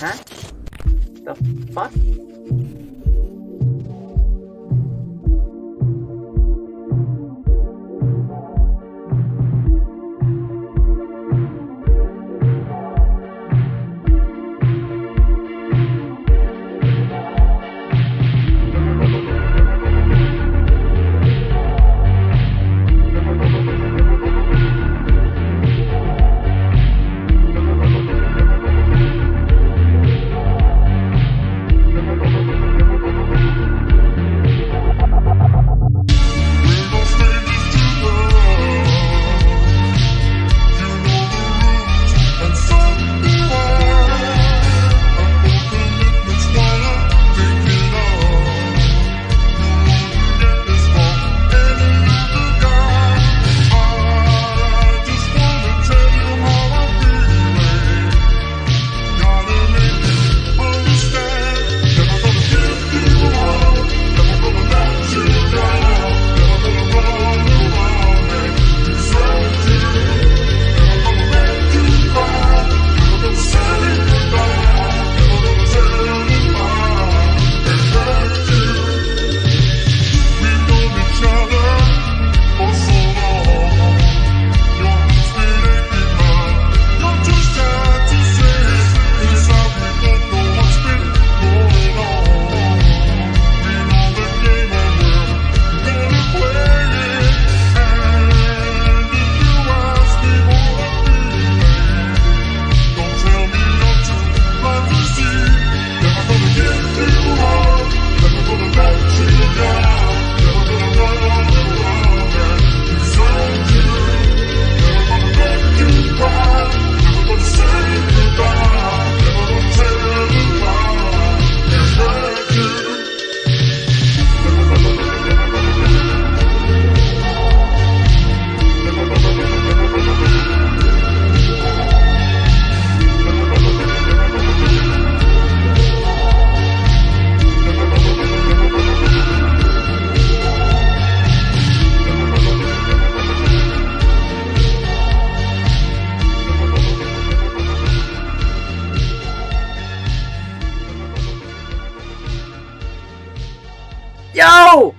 Huh? The fuck? Yo!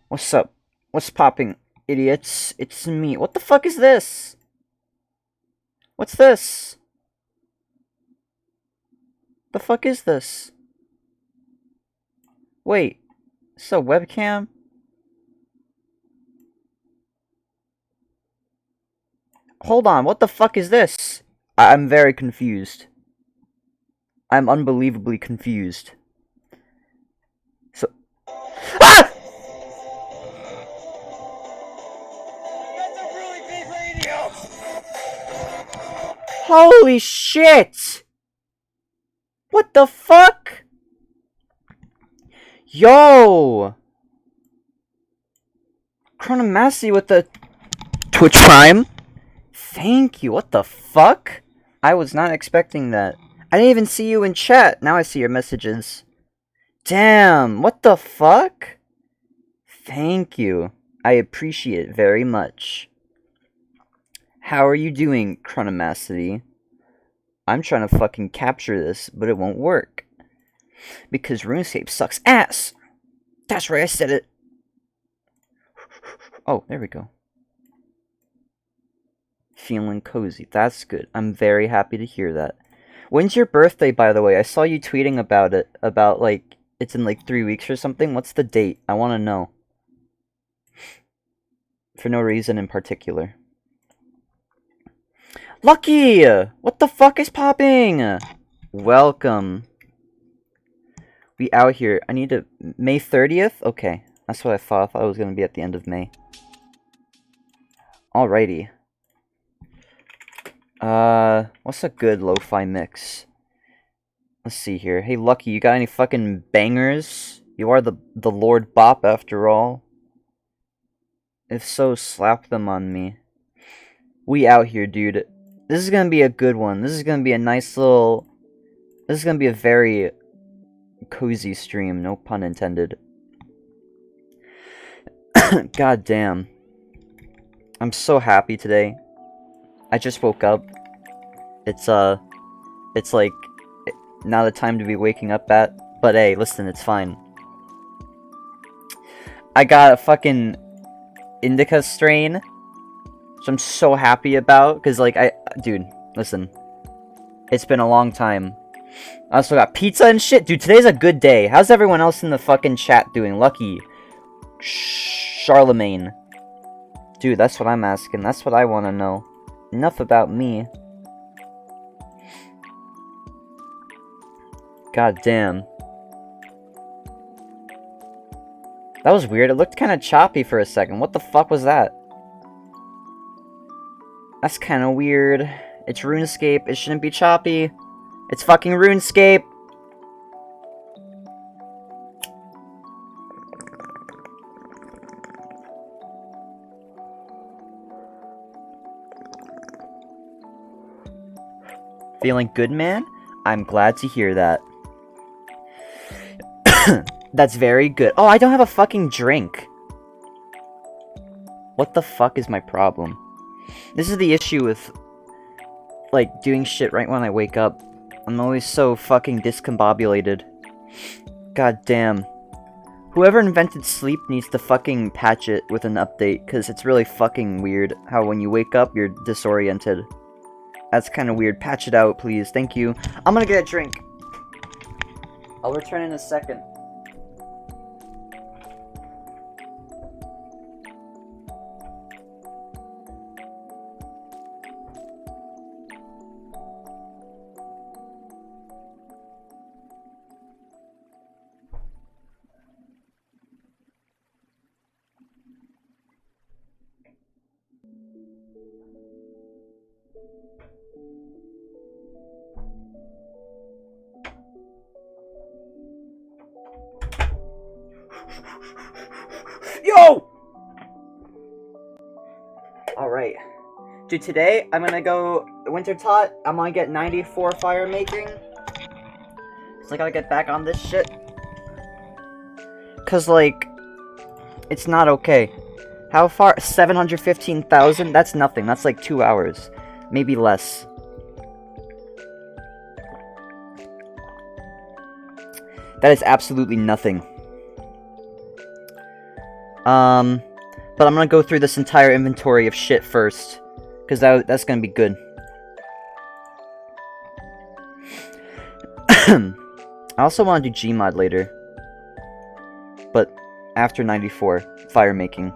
What's up? What's popping, idiots? It's me. What the fuck is this? What's this? The fuck is this? Wait. It's a webcam? Hold on, what the fuck is this? I'm very confused. I'm unbelievably confused. So... Ah! That's a really big radio! Holy shit! What the fuck? Yo! Chronomassy with the Twitch Prime? Thank you, what the fuck? I was not expecting that. I didn't even see you in chat. Now I see your messages. Damn, what the fuck? Thank you. I appreciate it very much. How are you doing, Chronomacity? I'm trying to fucking capture this, but it won't work. Because RuneScape sucks ass! That's right, I said it. Oh, there we go. Feeling cozy. That's good. I'm very happy to hear that. When's your birthday, by the way? I saw you tweeting about it. About, like, it's in, like, 3 weeks or something. What's the date? I want to know. For no reason in particular. Lucky! What the fuck is popping? Welcome. We out here. I need to... May 30th? Okay. That's what I thought. I thought it was going to be at the end of May. Alrighty. What's a good lo-fi mix? Let's see here. Hey, Lucky, you got any fucking bangers? You are the Lord Bop, after all. If so, slap them on me. We out here, dude. This is gonna be a good one. This is gonna be a nice little... This is gonna be a very cozy stream, no pun intended. God damn. I'm so happy today. I just woke up. It's like not a time to be waking up at. But hey, listen, it's fine. I got a fucking indica strain, which I'm so happy about, because, like, dude, listen. It's been a long time. I also got pizza and shit. Dude, today's a good day. How's everyone else in the fucking chat doing? Lucky. Charlemagne. Dude, that's what I'm asking. That's what I want to know. Enough about me. God damn. That was weird. It looked kind of choppy for a second. What the fuck was that? That's kind of weird. It's RuneScape. It shouldn't be choppy. It's fucking RuneScape. Feeling good, man? I'm glad to hear that. That's very good. Oh, I don't have a fucking drink. What the fuck is my problem? This is the issue with, like, doing shit right when I wake up. I'm always so fucking discombobulated. God damn. Whoever invented sleep needs to fucking patch it with an update, because it's really fucking weird how when you wake up, you're disoriented. That's kind of weird. Patch it out, please. Thank you. I'm gonna get a drink. I'll return in a second. Yo! Alright. Dude, today, I'm gonna go Winter Tot. I'm gonna get 94 fire making. So I gotta get back on this shit. Cause, like, it's not okay. How far? 715,000? That's nothing. That's like 2 hours. Maybe less. That is absolutely nothing. But I'm gonna go through this entire inventory of shit first. Because that's gonna be good. I also want to do Gmod later. But after 94, fire making.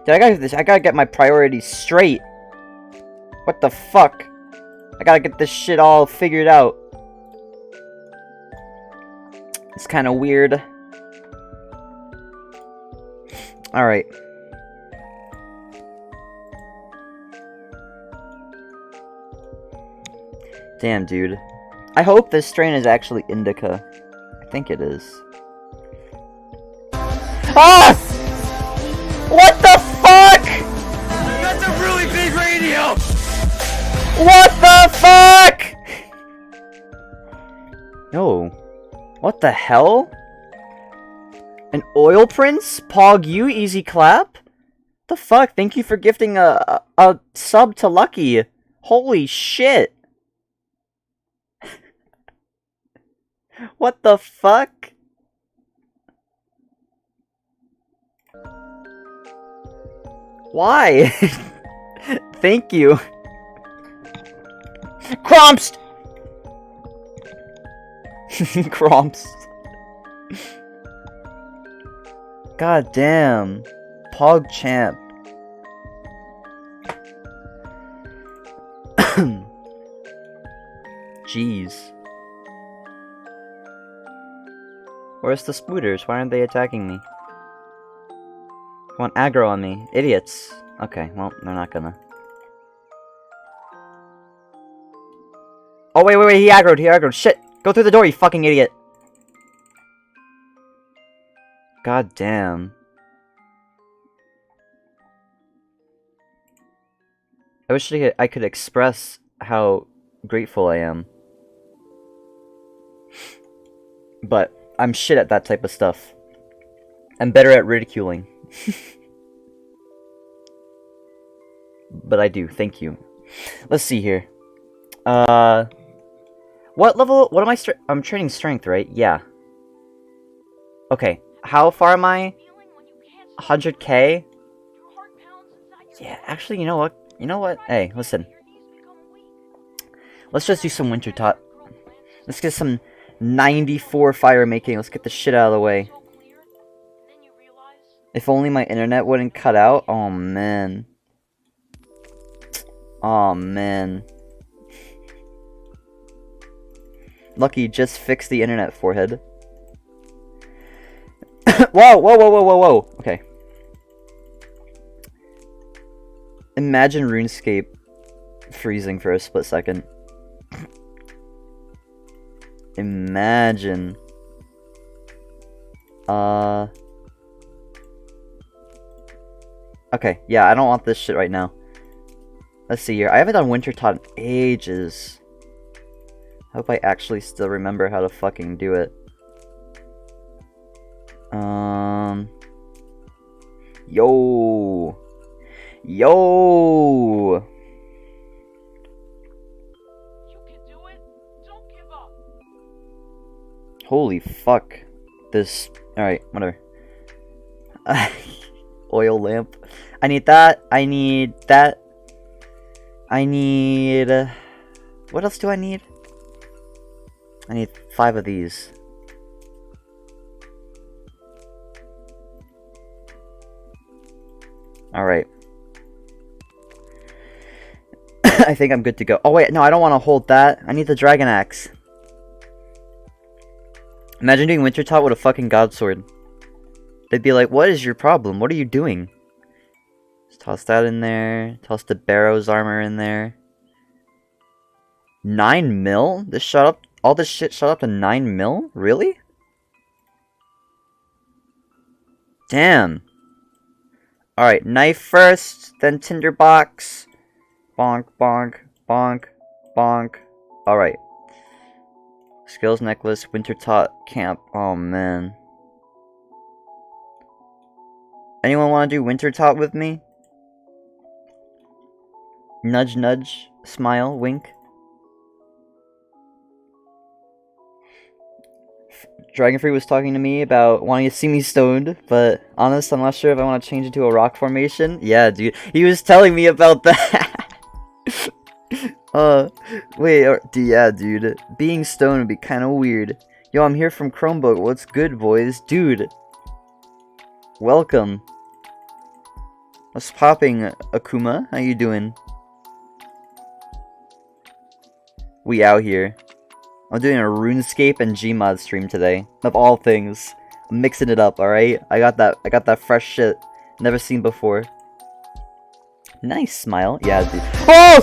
Dude, I gotta get my priorities straight. What the fuck? I gotta get this shit all figured out. It's kind of weird. Alright. Damn, dude. I hope this strain is actually indica. I think it is. Ah! What the fuck? That's a really big radio! What the fuck? No. What the hell? An oil prince? Pog you, easy clap? The fuck? Thank you for gifting a sub to Lucky. Holy shit. What the fuck? Why? Thank you. Cromst! Cromst. God damn. Pog champ. Jeez. Where's the spooters? Why aren't they attacking me? They want aggro on me. Idiots. Okay, well, they're not gonna. Oh, wait, he aggroed. Shit! Go through the door, you fucking idiot! God damn. I wish I could express how grateful I am. But I'm shit at that type of stuff. I'm better at ridiculing. But I do, thank you. Let's see here. What level? What am I? I'm training strength, right? Yeah. Okay. How far am I? 100k? Yeah, actually, you know what? You know what? Hey, listen. Let's just do some winter tot. Let's get some 94 fire making. Let's get the shit out of the way. If only my internet wouldn't cut out. Oh, man. Oh, man. Lucky just fixed the internet, forehead. Whoa, whoa, whoa, whoa, whoa, whoa. Okay. Imagine RuneScape freezing for a split second. Imagine. Okay, yeah, I don't want this shit right now. Let's see here. I haven't done Winter Tot in ages. I hope I actually still remember how to fucking do it. Yo! Yo! You can do it. Don't give up. Holy fuck. This... Alright, whatever. Oil lamp. I need that. I need that. I need... what else do I need? I need 5 of these. Alright. I think I'm good to go. Oh wait, no, I don't want to hold that. I need the dragon axe. Imagine doing Winter Tot with a fucking god sword. They'd be like, what is your problem? What are you doing? Just toss that in there. Toss the Barrow's armor in there. 9 mil? This shot up. All this shit shot up to 9 mil? Really? Damn. Alright, knife first, then tinderbox. Bonk, bonk, bonk, bonk. Alright. Skills necklace, Winter Tot camp. Oh man. Anyone want to do Winter Tot with me? Nudge, nudge, smile, wink. Dragonfree was talking to me about wanting to see me stoned, but honest, I'm not sure if I want to change it to a rock formation. Yeah, dude. He was telling me about that. Wait, yeah, dude. Being stoned would be kind of weird. Yo, I'm here from Chromebook. What's good, boys? Dude. Welcome. What's popping, Akuma? How you doing? We out here. I'm doing a RuneScape and Gmod stream today. Of all things. I'm mixing it up, alright? I got that fresh shit. Never seen before. Nice smile. Yeah, dude. Oh!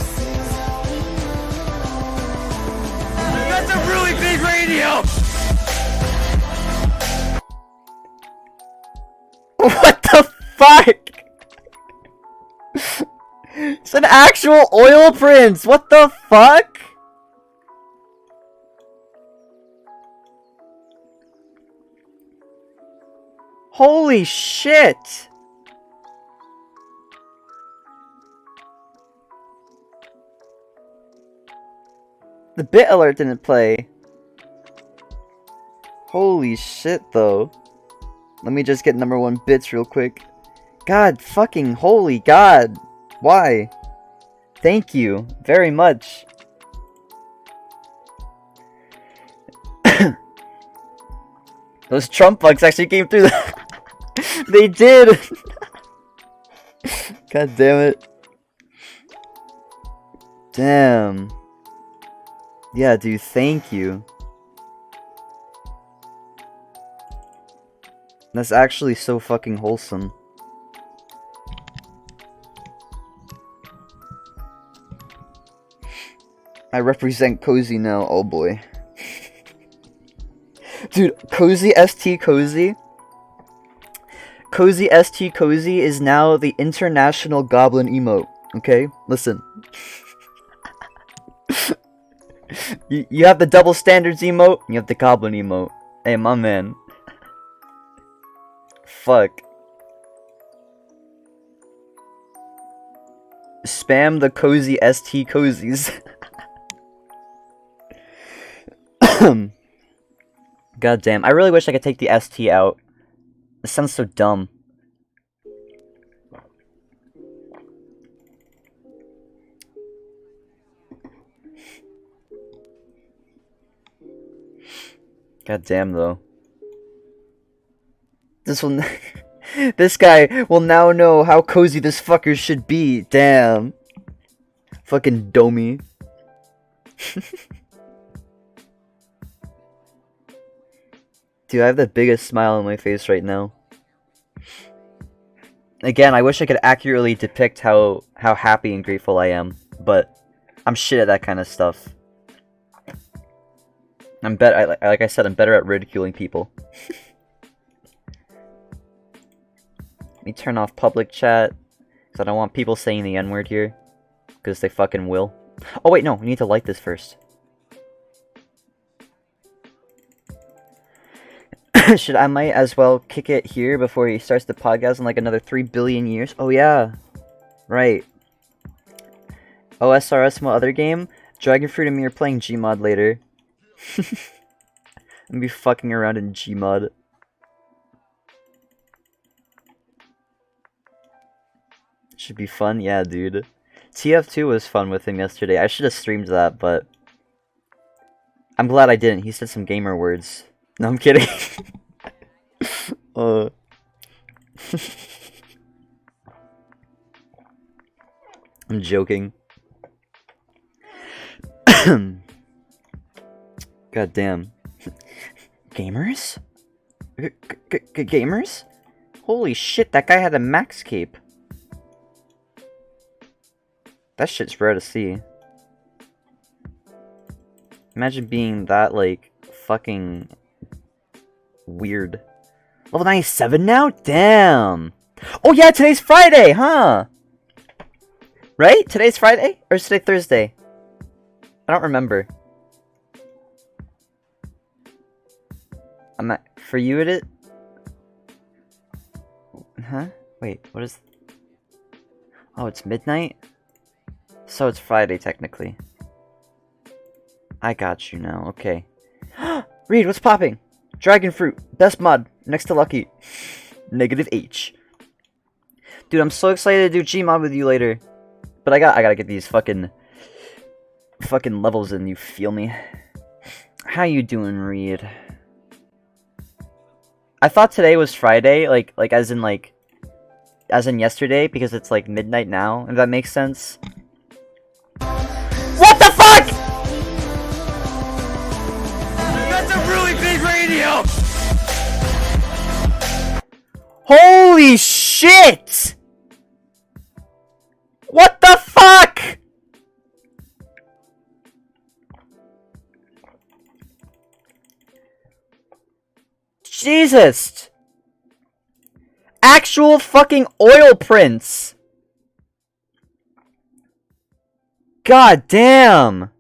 That's a really big radio! What the fuck? It's an actual oil prince! What the fuck? Holy shit! The bit alert didn't play. Holy shit, though. Let me just get #1 bits real quick. God fucking holy god. Why? Thank you very much. Those Trump bugs actually came through They did! God damn it. Damn. Yeah, dude, thank you. That's actually so fucking wholesome. I represent Cozy now, oh boy. Dude, Cozy ST Cozy. Cozy ST Cozy is now the international goblin emote. Okay? Listen. you have the double standards emote, and you have the goblin emote. Hey, my man. Fuck. Spam the Cozy ST Cozies. God damn. I really wish I could take the ST out. This sounds so dumb. God damn, though. This will... This guy will now know how cozy this fucker should be. Damn. Fucking domey. Dude, I have the biggest smile on my face right now. Again, I wish I could accurately depict how happy and grateful I am, but I'm shit at that kind of stuff. Like I said, I'm better at ridiculing people. Let me turn off public chat, because I don't want people saying the N-word here, because they fucking will. Oh wait, no, we need to light this first. I might as well kick it here before he starts the podcast in like another 3 billion years. Oh yeah, right. OSRS, what other game? Dragon Fruit and me are playing Gmod later. I'm gonna be fucking around in Gmod. Should be fun, yeah, dude. TF2 was fun with him yesterday. I should have streamed that, but I'm glad I didn't. He said some gamer words. No, I'm kidding. I'm joking. God damn. Gamers? Gamers? Holy shit, that guy had a max cape. That shit's rare to see. Imagine being that, like, fucking weird. Level 97 now? Damn! Oh yeah, today's Friday, huh? Right? Today's Friday? Or is today Thursday? I don't remember. I'm not... For you, it? Huh? Wait, what is... Oh, it's midnight? So it's Friday, technically. I got you now, okay. Reed, what's popping? Dragon Fruit, best mod, next to Lucky. Negative H. Dude, I'm so excited to do Gmod with you later. But I gotta get these fucking levels in, you feel me? How you doing, Reed? I thought today was Friday, like as in yesterday, because it's like midnight now, if that makes sense. What the fuck?! That's a really big radio! Holy shit! What the fuck?! Jesus! Actual fucking oil prints! God damn!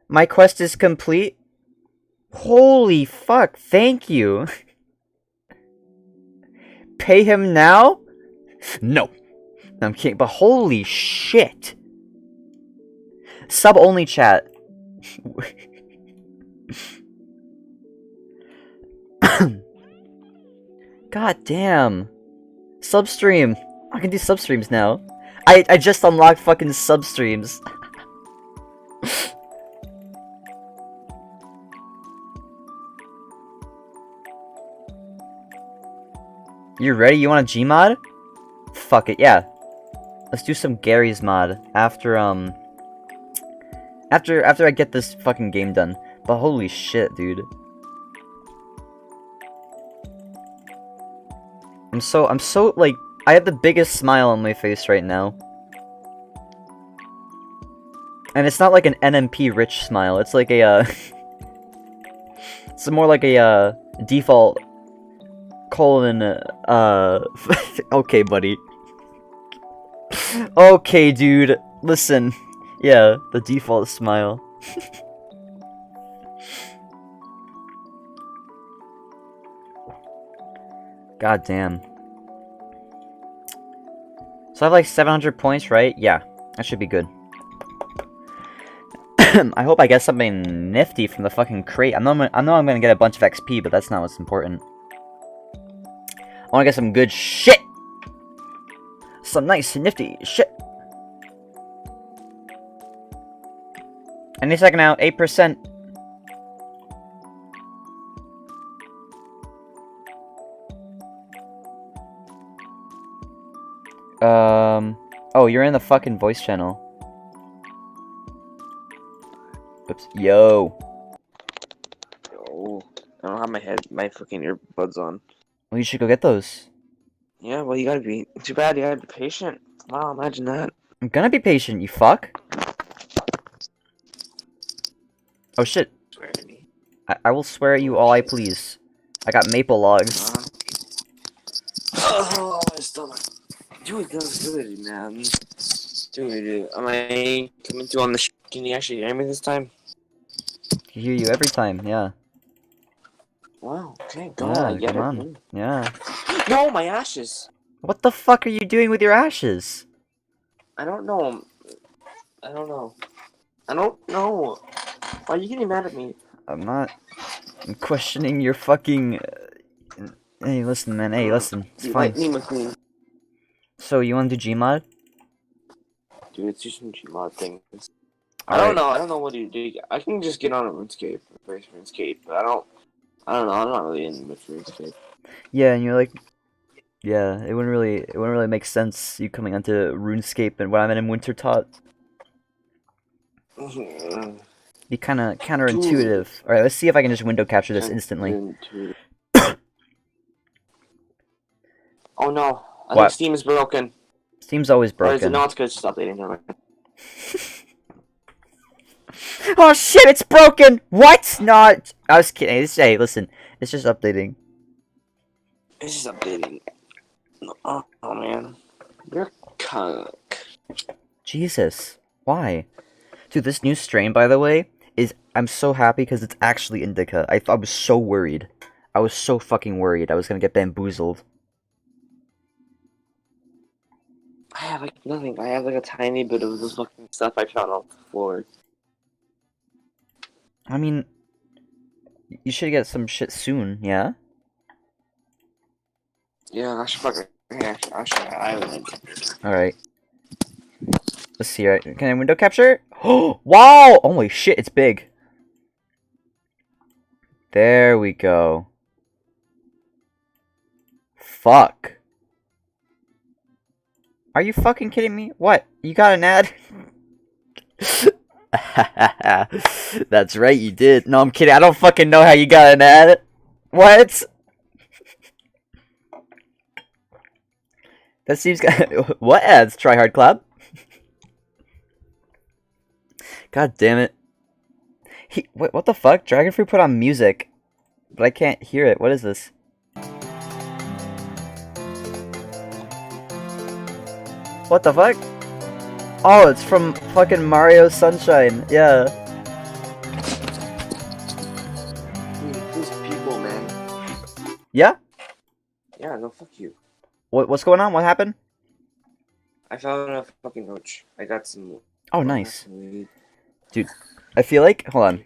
My quest is complete? Holy fuck, thank you! Pay him now? No. I'm kidding, but holy shit! Sub-only chat. God damn. Substream. I can do substreams now. I just unlocked fucking substreams. You ready? You want a Gmod? Fuck it, yeah. Let's do some Gary's mod after I get this fucking game done. But holy shit, dude. I'm so like, I have the biggest smile on my face right now. And it's not like an NMP rich smile, it's like a it's more like a default colon okay, buddy. Okay, dude. Listen. Yeah, the default smile. God damn. So I have like 700 points, right? Yeah, that should be good. I hope I get something nifty from the fucking crate. I know I'm gonna get a bunch of XP, but that's not what's important. I wanna get some good shit! Some nice nifty shit! Any second now, 8%. Oh, you're in the fucking voice channel. Oops. Yo. Oh, I don't have my fucking earbuds on. Well, you should go get those. Yeah, well, you gotta be. Too bad you gotta be patient. Wow, imagine that. I'm gonna be patient, you fuck. Oh shit. Swear to me. I will swear at you all I please. I got maple logs. Oh, my stomach. Dude, that was good, man. Dude, am I coming through on the Can you actually hear me this time? I hear you every time, yeah. Wow, okay, God, I Yeah, get come it. on. Yeah. No, my ashes! What the fuck are you doing with your ashes? I don't know. I don't know. I don't know. Why are you getting mad at me? I'm not questioning your fucking... Hey, listen, man. Hey, listen. It's You fine. Lightning McQueen. So, you wanna do Gmod? Dude, it's just some Gmod things. I don't know. I don't know what you do. I can just get on a RuneScape, replace RuneScape, but I don't know. I'm not really into much RuneScape. Yeah, and you're like... Yeah, it wouldn't really make sense you coming onto RuneScape and what I'm in Wintertot. Be kinda counterintuitive. Alright, let's see if I can just window capture this instantly. Oh no, I What? think Steam is broken. Steam's always Or is it broken. not? It's good. It's just updating. Never mind. Oh shit, it's broken! What? Not. I was kidding. Hey, listen. It's just updating. It's just updating. Oh man, you're cuck. Jesus. Why? Dude, this new strain, by the way, is... I'm so happy because it's actually indica. I was so worried. I was so fucking worried I was gonna get bamboozled. I have like nothing. I have like a tiny bit of this fucking stuff I found on the floor. I mean... You should get some shit soon, yeah? Yeah, I should fucking. Yeah, I would. Alright. Let's see, right? Can I window capture? Oh, wow! Holy shit, it's big. There we go. Fuck. Are you fucking kidding me? What? You got an ad? That's right, you did. No, I'm kidding. I don't fucking know how you got an ad. What? That seems... What ads? Try Hard Club? God damn it. What the fuck? Dragonfruit put on music. But I can't hear it. What is this? What the fuck? Oh, it's from fucking Mario Sunshine. Yeah. Dude, those people, man. Yeah? Yeah, no, fuck you. What's going on? What happened? I found a fucking roach. I got some. Oh, nice. Dude, I feel like... Hold on.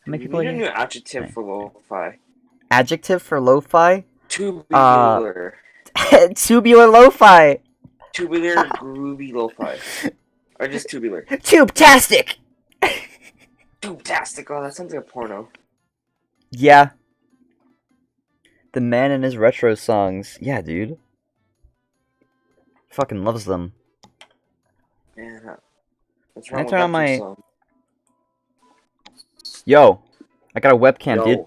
How many people need are a here? new adjective for lo-fi. Adjective for lo-fi? Tubular. Tubular lo-fi! Tubular groovy lo-fi. Or just tubular. Tube-tastic! Tube-tastic. Oh, that sounds like a porno. Yeah. The man and his retro songs. Yeah, dude. Fucking loves them. Man, what's Can I wrong with turn on that my... song? Yo! I got a webcam, Yo. dude.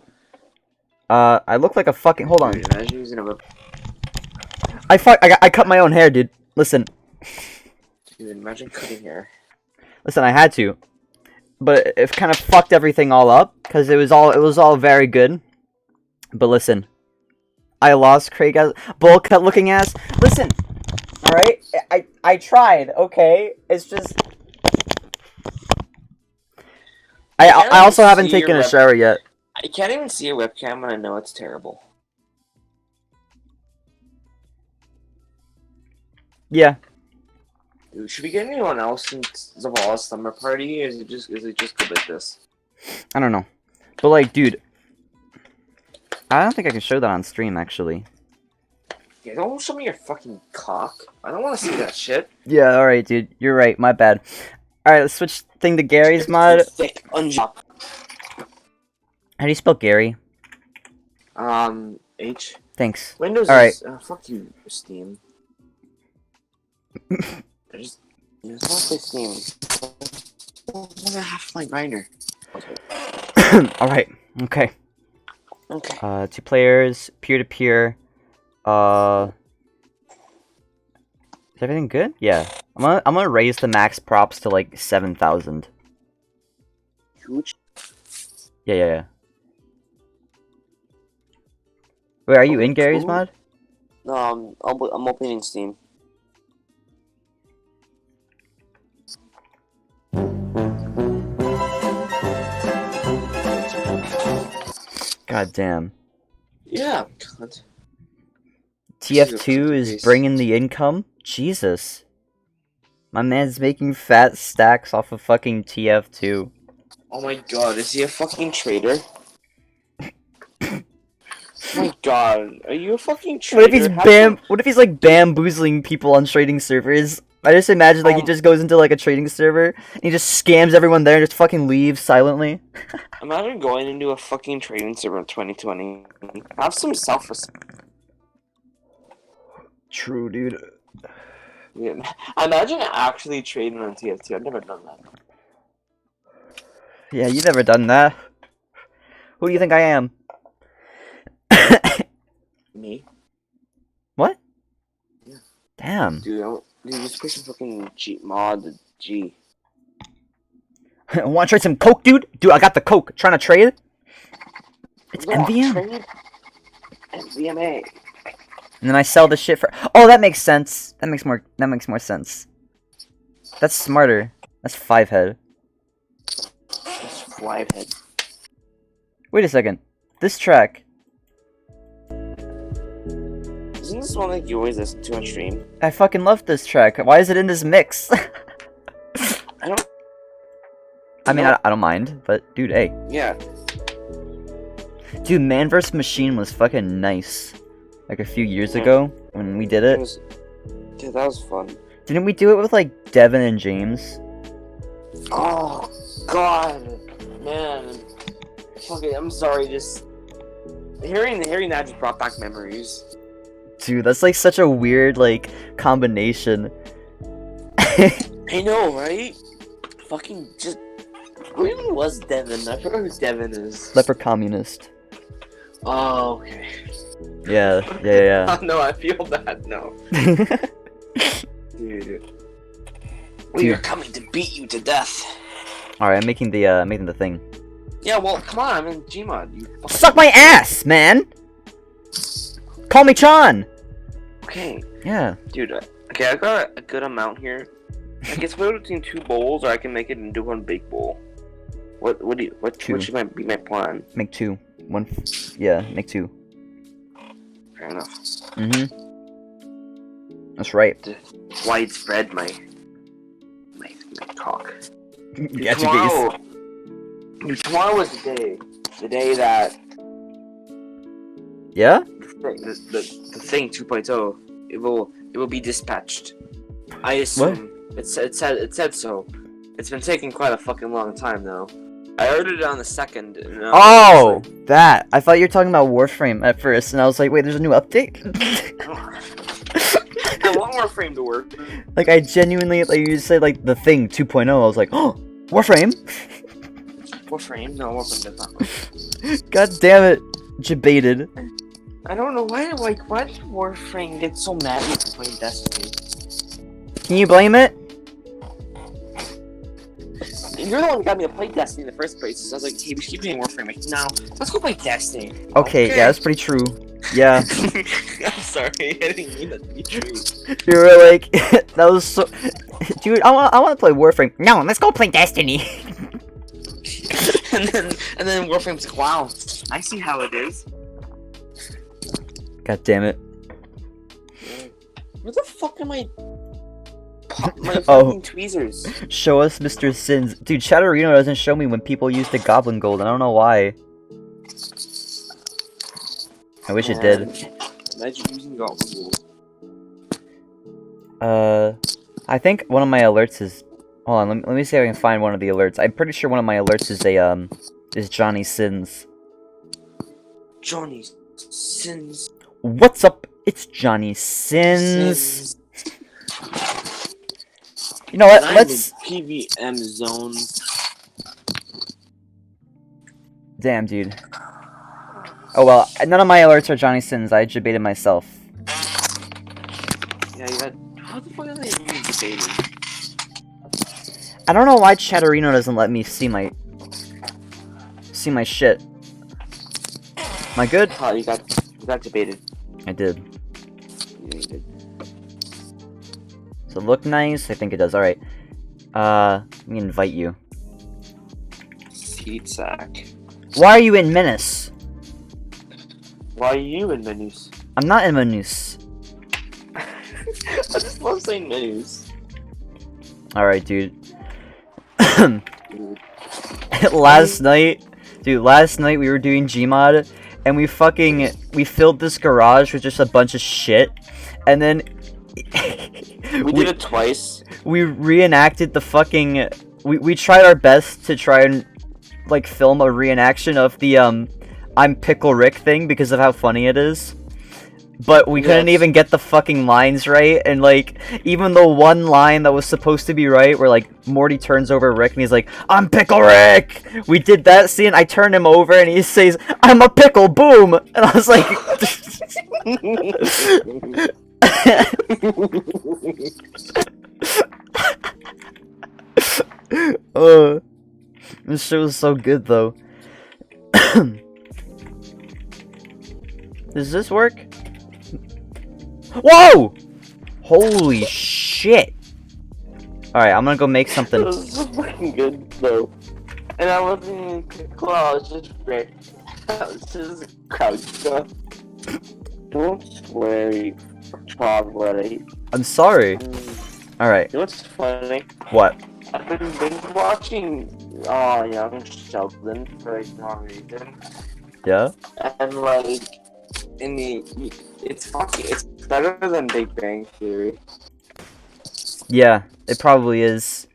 I look like a fucking... Hold on. Dude, imagine using a web... I cut my own hair, dude. Listen. Dude, imagine cutting hair. Listen, I had to. But it kind of fucked everything all up. Because it was all very good. But listen. I lost Craig as... Bull cut looking ass. Listen. Alright? I tried, okay? It's just... I also haven't taken a shower yet. I can't even see a webcam and I know it's terrible. Yeah. Dude, should we get anyone else in Zavala's summer party, or is it just good like this? I don't know. But like, dude, I don't think I can show that on stream actually. Yeah, don't show me your fucking cock. I don't want to see that shit. Yeah, alright, dude. You're right. My bad. Alright, let's switch thing to Gary's mod. Thick, unjop. How do you spell Gary? H. Thanks. Windows All is fuck you, Steam. There's not say Steam. I'm gonna have my grinder. Alright, okay. Okay. 2 players, peer-to-peer. Is everything good? Yeah. I'm gonna raise the max props to like 7,000. Huge. Yeah. Wait, are you in Gary's mod? No, I'm opening Steam. God damn. Yeah. God. TF2 is bringing the income? Jesus. My man's making fat stacks off of fucking TF2. Oh my god, is he a fucking traitor? Oh my god, are you a fucking traitor? What if he's like bamboozling people on trading servers? I just imagine like he just goes into like a trading server and he just scams everyone there and just fucking leaves silently. Imagine going into a fucking trading server in 2020. Have some self-respect. True, dude. Yeah. Imagine actually trading on TF2. I've never done that. Yeah, you've never done that. Who do you think I am? Me? What? Yeah. Damn. Dude, just push some fucking Gmod G. Want to trade some coke, dude? Dude, I got the coke. Trying to trade? It's MVM. Trade MVMA. And then I sell the shit for. Oh, that makes sense. That makes more sense. That's smarter. That's 5 head. That's 5 head. Wait a second. This track. Isn't this one that you always listen to on stream? I fucking love this track. Why is it in this mix? I don't. I mean, I don't mind, but dude, hey. Yeah. Dude, Man vs. Machine was fucking nice. Like a few years ago when we did it. Yeah, that was fun. Didn't we do it with like Devin and James? Oh god, man. Okay, I'm sorry. Just hearing that just brought back memories. Dude, that's like such a weird like combination. I know, right? Fucking just. Who even was Devin? I forgot who Devin is. Leper communist. Oh, okay. Yeah. No, I feel that. No. Dude. We are coming to beat you to death. Alright, I'm making the thing. Yeah, well, come on, I'm in Gmod. You Suck my ass, man! Call me Chan! Okay. Yeah. Dude, okay, I got a good amount here. I can split it between 2 bowls, or I can make it into 1 big bowl. What should be my plan? Make 2. 1. Yeah, make 2. Fair enough. That's right. Widespread my talk. Tomorrow was the day that Yeah? the thing 2.0 it will be dispatched. I assume it said so. It's been taking quite a fucking long time though. I ordered it on the 2nd. Oh, that. I thought you were talking about Warframe at first, and I was like, wait, there's a new update? I want Warframe to work. Like, I genuinely, like, you said, like, the thing 2.0, I was like, oh, Warframe? Warframe? No, Warframe does not work. God damn it. Jebaited. I don't know why did Warframe get so mad at playing Destiny? Can you blame it? You're the one who got me to play Destiny in the first place. So I was like, hey, we should keep playing Warframe. Like, no, let's go play Destiny. Okay, yeah, that's pretty true. Yeah. I'm sorry, I didn't mean that to be true. You were like, that was so... Dude, I want to play Warframe. No, let's go play Destiny. and then Warframe's like, wow, I see how it is. God damn it. Where the fuck am I my Oh. fucking tweezers. Show us Mr. Sins. Dude, Chatterino doesn't show me when people use the Goblin Gold. I don't know why. I wish it did. Imagine using goblin gold. I think one of my alerts is... Hold on, let me see if I can find one of the alerts. I'm pretty sure one of my alerts is is Johnny Sins. Johnny Sins. What's up? It's Johnny Sins. You know what? Let's... PVM zone. Damn, dude. Oh well, none of my alerts are Johnny Sins. I debated myself. Yeah, you got... How the fuck are they even debating? I don't know why Chatterino doesn't let me see my shit. Am I good? Oh, you got debated. I did. Yeah, you did. Does it look nice? I think it does. Alright. Let me invite you. Seed sack. Why are you in Menace? Why are you in menus? I'm not in Menace. I just love saying menus. Alright, dude. Last night we were doing Gmod, and we filled this garage with just a bunch of shit, and then we did it twice. We reenacted the fucking... We tried our best to try and, like, film a reenaction of the, I'm Pickle Rick thing because of how funny it is. But we couldn't even get the fucking lines right, and, like, even the one line that was supposed to be right, where, like, Morty turns over Rick and he's like, I'm Pickle Rick! We did that scene, I turned him over and he says, I'm a pickle, boom! And I was like... This shit was so good, though. Does this work? Whoa! Holy shit! Alright, I'm gonna go make something. It was so fucking good, though. And I wasn't even cool, I was just Rick. I was just crouched up. Don't swear, you troglodyte. I'm sorry. Alright. You know what's funny? What? I've been binge watching Young Sheldon for like no reason. Yeah? And like it's better than Big Bang Theory. Yeah, it probably is.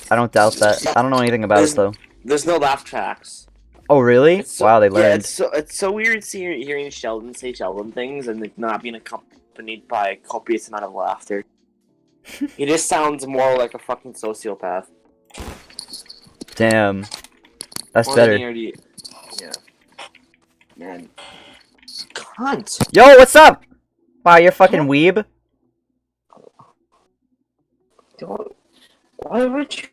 I don't doubt that. I don't know anything about it though. There's no laugh tracks. Oh really? Wow, they learned. Yeah, it's so weird hearing Sheldon say Sheldon things and it not being accompanied by a copious amount of laughter. He just sounds more like a fucking sociopath. Damn. That's More better. than he yeah. Man. Cunt. Yo, what's up? Wow, you're fucking weeb. Don't. Why would you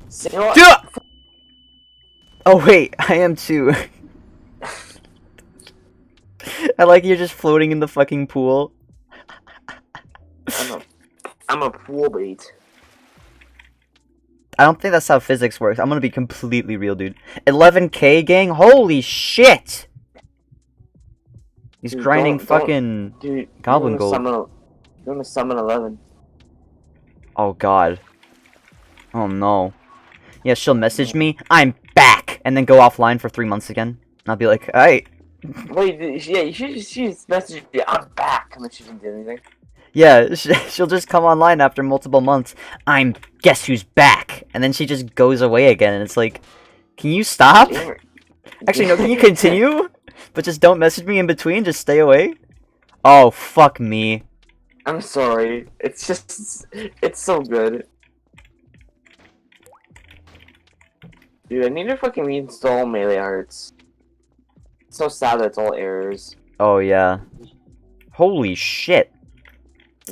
say what? Oh wait, I am too. I like you're just floating in the fucking pool. I'm a pool bait. I don't think that's how physics works. I'm gonna be completely real, dude. 11K, gang? Holy shit! He's grinding fucking Goblin Gold. You want to summon 11? Oh god. Oh no. Yeah, she'll message me, I'm back! And then go offline for 3 months again. And I'll be like, alright. Wait, yeah, she's messaged me, I'm back, and then she didn't do anything. Yeah, she'll just come online after multiple months. I'm guess who's back? And then she just goes away again, and it's like, can you stop? Actually, no, can you continue? But just don't message me in between, just stay away? Oh, fuck me. I'm sorry. It's just... It's so good. Dude, I need to fucking reinstall Melee Hearts. It's so sad that it's all errors. Oh, yeah. Holy shit.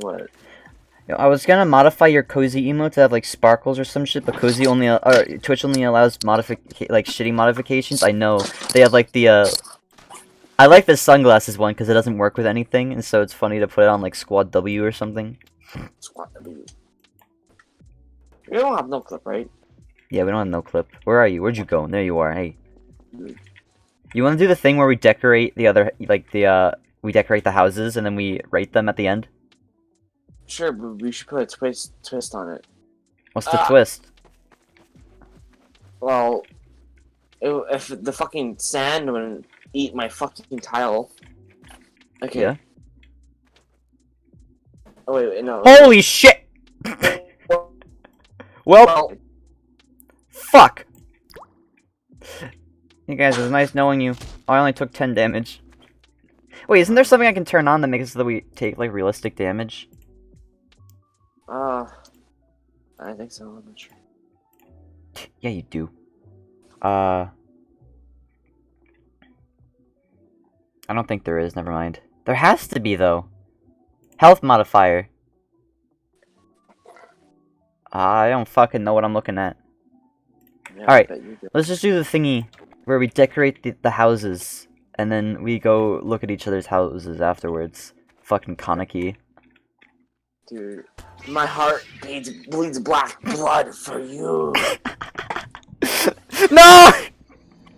What? Yo, I was gonna modify your cozy emote to have like sparkles or some shit, but cozy only, Twitch only allows shitty modifications. I know. They have like the, I like the sunglasses one because it doesn't work with anything, and so it's funny to put it on like Squad W or something. Squad W. We don't have no clip, right? Yeah, we don't have no clip. Where are you? Where'd you go? There you are. Hey. You want to do the thing where we decorate the other, like the, we decorate the houses and then we rate them at the end? Sure, but we should put a twist on it. What's the twist? Well, if the fucking sand wouldn't eat my fucking tile. Okay. Yeah. Oh wait, no. Holy shit! Well, fuck! Hey guys, it was nice knowing you. Oh, I only took 10 damage. Wait, isn't there something I can turn on that makes it so that we take, like, realistic damage? I think so, I'm not sure. Yeah, you do. I don't think there is, never mind. There has to be, though. Health modifier. I don't fucking know what I'm looking at. Yeah, Alright, let's just do the thingy where we decorate the houses, and then we go look at each other's houses afterwards. Fucking Kaneki. Dude, my heart bleeds black blood for you. No!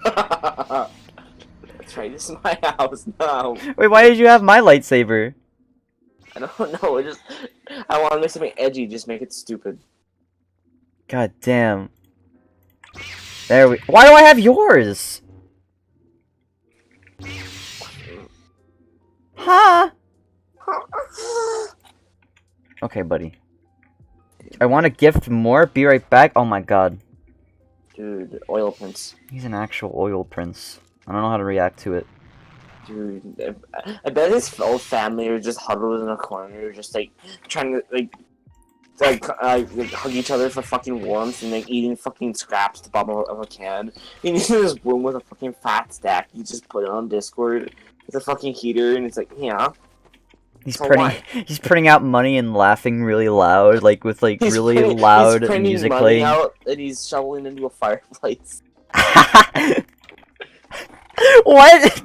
That's right, this is my house now. Wait, why did you have my lightsaber? I don't know, I want to make something edgy, just make it stupid. God damn. There we- Why do I have yours? Huh? Okay, buddy. I want to gift more. Be right back. Oh my god. Dude, oil prince. He's an actual oil prince. I don't know how to react to it. Dude, I bet his whole family are just huddled in a corner, just like trying to like hug each other for fucking warmth and like eating fucking scraps at the bottom of a can. And he's in this room with a fucking fat stack. You just put it on Discord with a fucking heater, and it's like, yeah. He's So printing. what? He's printing out money and laughing really loud, like with like really loud he's printing music money playing. out and he's shoveling into a fireplace. What?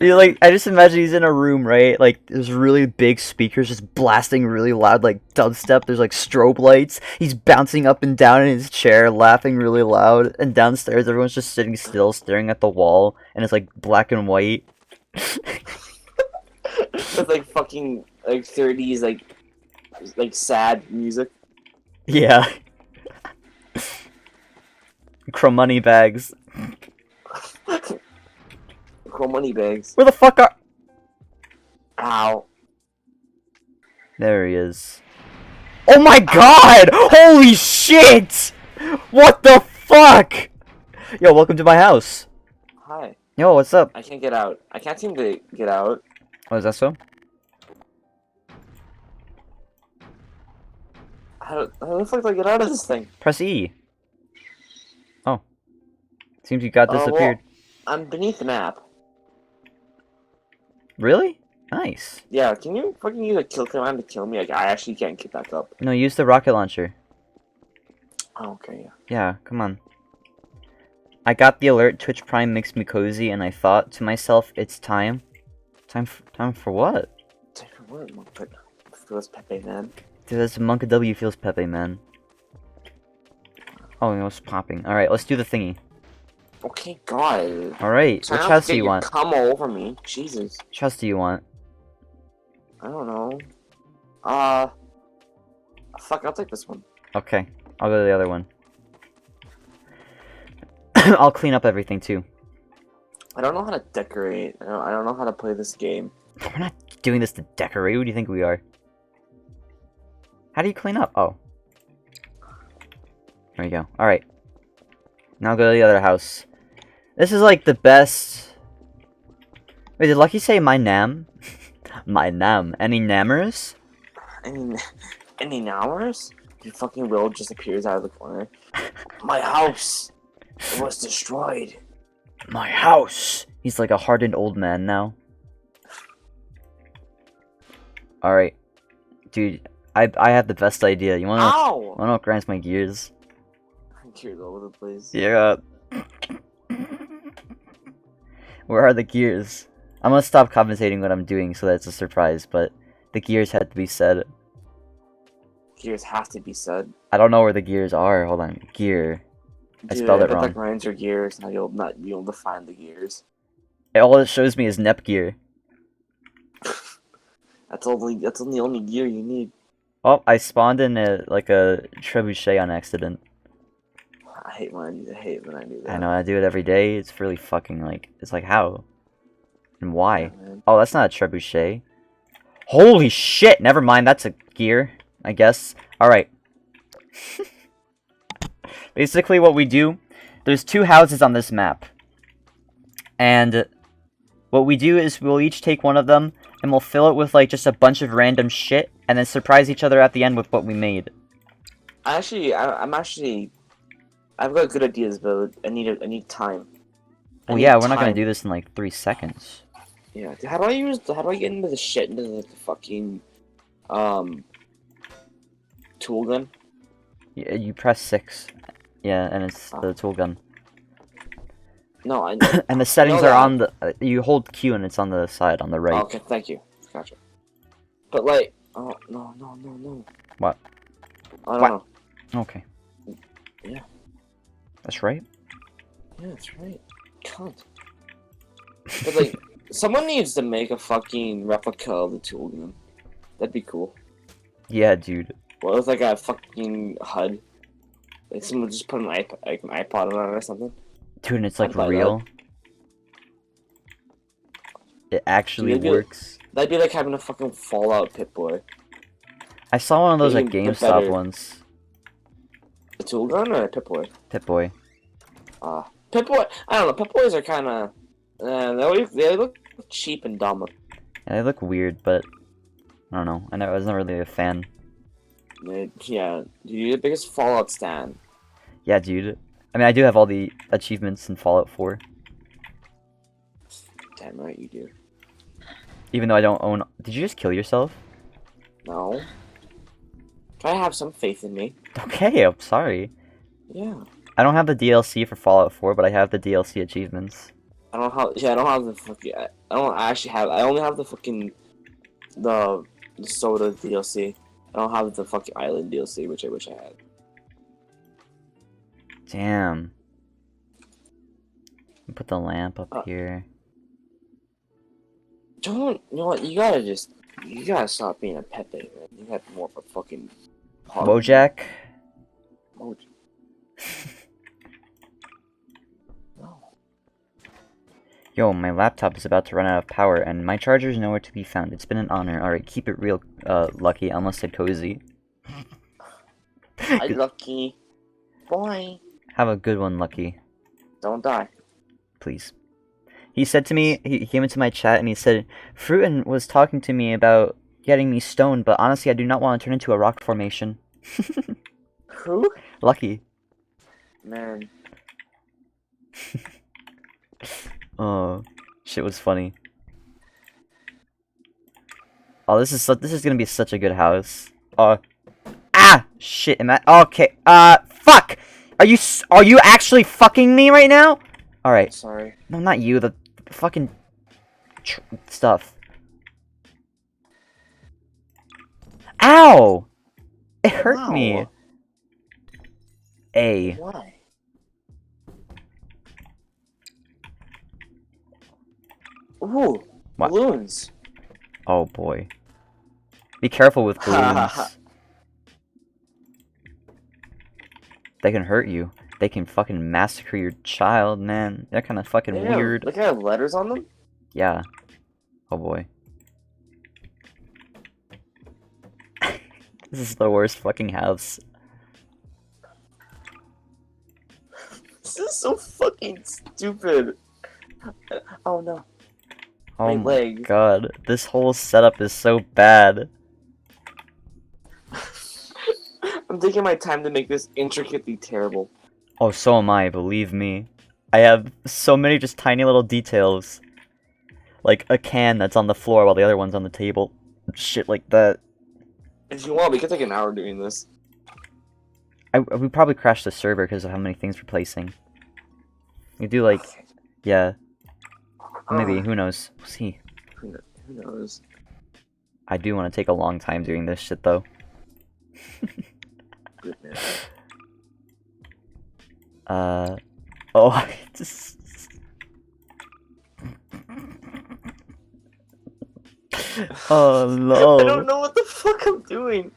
You like, I just imagine he's in a room, right? Like, there's really big speakers just blasting really loud, like dubstep. There's like strobe lights. He's bouncing up and down in his chair, laughing really loud. And downstairs, everyone's just sitting still, staring at the wall, and it's like black and white. With like fucking like 30s like sad music. Yeah. Chrome money bags. Cool money bags. Where the fuck are? Ow. There he is. Oh my god! Holy shit! What the fuck? Yo, welcome to my house. Hi. Yo, what's up? I can't get out. I can't seem to get out. Oh, is that so? How the fuck do I get out of this thing? Press E. Oh. Seems you got disappeared. Well, I'm beneath the map. Really? Nice. Yeah, can you fucking use a kill command to kill me? Like, I actually can't get back up. No, use the rocket launcher. Oh, okay, yeah. Yeah, come on. I got the alert Twitch Prime makes me cozy, and I thought to myself, it's time. Time for what? Time for what? Feels Pepe, man. Dude, that's Monka W feels Pepe, man. Oh, it was popping. Alright, let's do the thingy. Okay, God. Alright, which house do you want? Come over me. Jesus. Which house do you want? I don't know. Fuck, I'll take this one. Okay, I'll go to the other one. I'll clean up everything too. I don't know how to decorate. I don't know how to play this game. We're not doing this to decorate. Who do you think we are? How do you clean up? Oh. There you go. Alright. Now go to the other house. This is like the best... Wait, did Lucky say my nam? My nam. Any nammers? Any hours? Your fucking will just appears out of the corner. My house was destroyed. My house! He's like a hardened old man now. Alright. Dude, I have the best idea. You wanna know what grinds my gears? Gears all over the place. Yeah. Where are the gears? I'm gonna stop commentating what I'm doing so that it's a surprise, but the gears had to be said. Gears have to be said. I don't know where the gears are. Hold on. Gear. I spelled it wrong. That grinds your gears. Now you'll define the gears. All it shows me is Nep gear. That's the only gear you need. Oh, I spawned in a trebuchet on accident. I hate when I do that. I know, I do it every day. It's really fucking it's like how? And why? Yeah, man. Oh, that's not a trebuchet. Holy shit! Never mind, that's a gear, I guess. Alright. Basically what we do, there's 2 houses on this map. And what we do is we'll each take one of them, and we'll fill it with, like, just a bunch of random shit, and then surprise each other at the end with what we made. I've got good ideas, but I need time. Well, yeah, we're not gonna do this in, like, 3 seconds. Yeah, how do I get into the shit, into the fucking, tool gun? Yeah, you press 6. Yeah, and it's the tool gun. No, I and the settings know are that. on the... you hold Q and it's on the side, on the right. Okay, thank you. Gotcha. But, like, oh, no. What? I don't know. Okay. Yeah. That's right. Yeah, that's right. Cunt. But, like, someone needs to make a fucking replica of the tool gun. That'd be cool. Yeah, dude. What with, like, a fucking HUD? Like, someone just put an iPod on it or something? Dude, and it's like I'd buy real. It actually Dude, works. That'd be like having a fucking Fallout Pip-Boy. I saw one of those at Even GameStop better. once. A tool gun or a Pip-Boy? Pip-Boy. Pip-Boy, I don't know, Pip-Boys are kinda... they look cheap and dumb. Yeah, they look weird, but... I don't know. I was not really a fan. Yeah, you're the biggest Fallout stan. Yeah, dude. I mean, I do have all the achievements in Fallout 4. Damn right you do. Even though I don't own... Did you just kill yourself? No. Try to have some faith in me. Okay, I'm sorry. Yeah. I don't have the DLC for Fallout 4, but I have the DLC achievements. I don't have the fucking... I don't actually have... I only have the fucking... The soda DLC. I don't have the fucking island DLC, which I wish I had. Damn. Put the lamp up here. You know what? You gotta stop being a Pepe, man. You gotta be more of a fucking... Wojak? Mojak. No. Yo, my laptop is about to run out of power, and my charger is nowhere to be found. It's been an honor. Alright, keep it real, Lucky. I almost said cozy. Hi, Lucky. Boy. Have a good one, Lucky. Don't die. Please. He said to me, he came into my chat and he said, Fruitin was talking to me about getting me stoned, but honestly I do not want to turn into a rock formation. Who? Lucky. Man. Oh, shit was funny. Oh, this is gonna be such a good house. Shit, am I... Okay, fuck! Are you actually fucking me right now? Alright. Sorry. No, not you, the fucking... stuff. Ow! It hurt me. Why? Ooh, What? balloons. Oh boy. Be careful with balloons. They can hurt you. They can fucking massacre your child, man. They're kind of fucking weird. Look, I have letters on them. Yeah. Oh boy. This is the worst fucking house. This is so fucking stupid. Oh no. Oh My my leg. god. This whole setup is so bad. I'm taking my time to make this intricately terrible. Oh, so am I, believe me. I have so many just tiny little details. Like a can that's on the floor while the other one's on the table. Shit like that. If you want, we could take an hour doing this. We probably crashed the server because of how many things we're placing. We do like... Yeah. Maybe, who knows. We'll see. Who knows? I do want to take a long time doing this shit though. Goodness. Oh, Oh I no. don't know what the fuck I'm doing.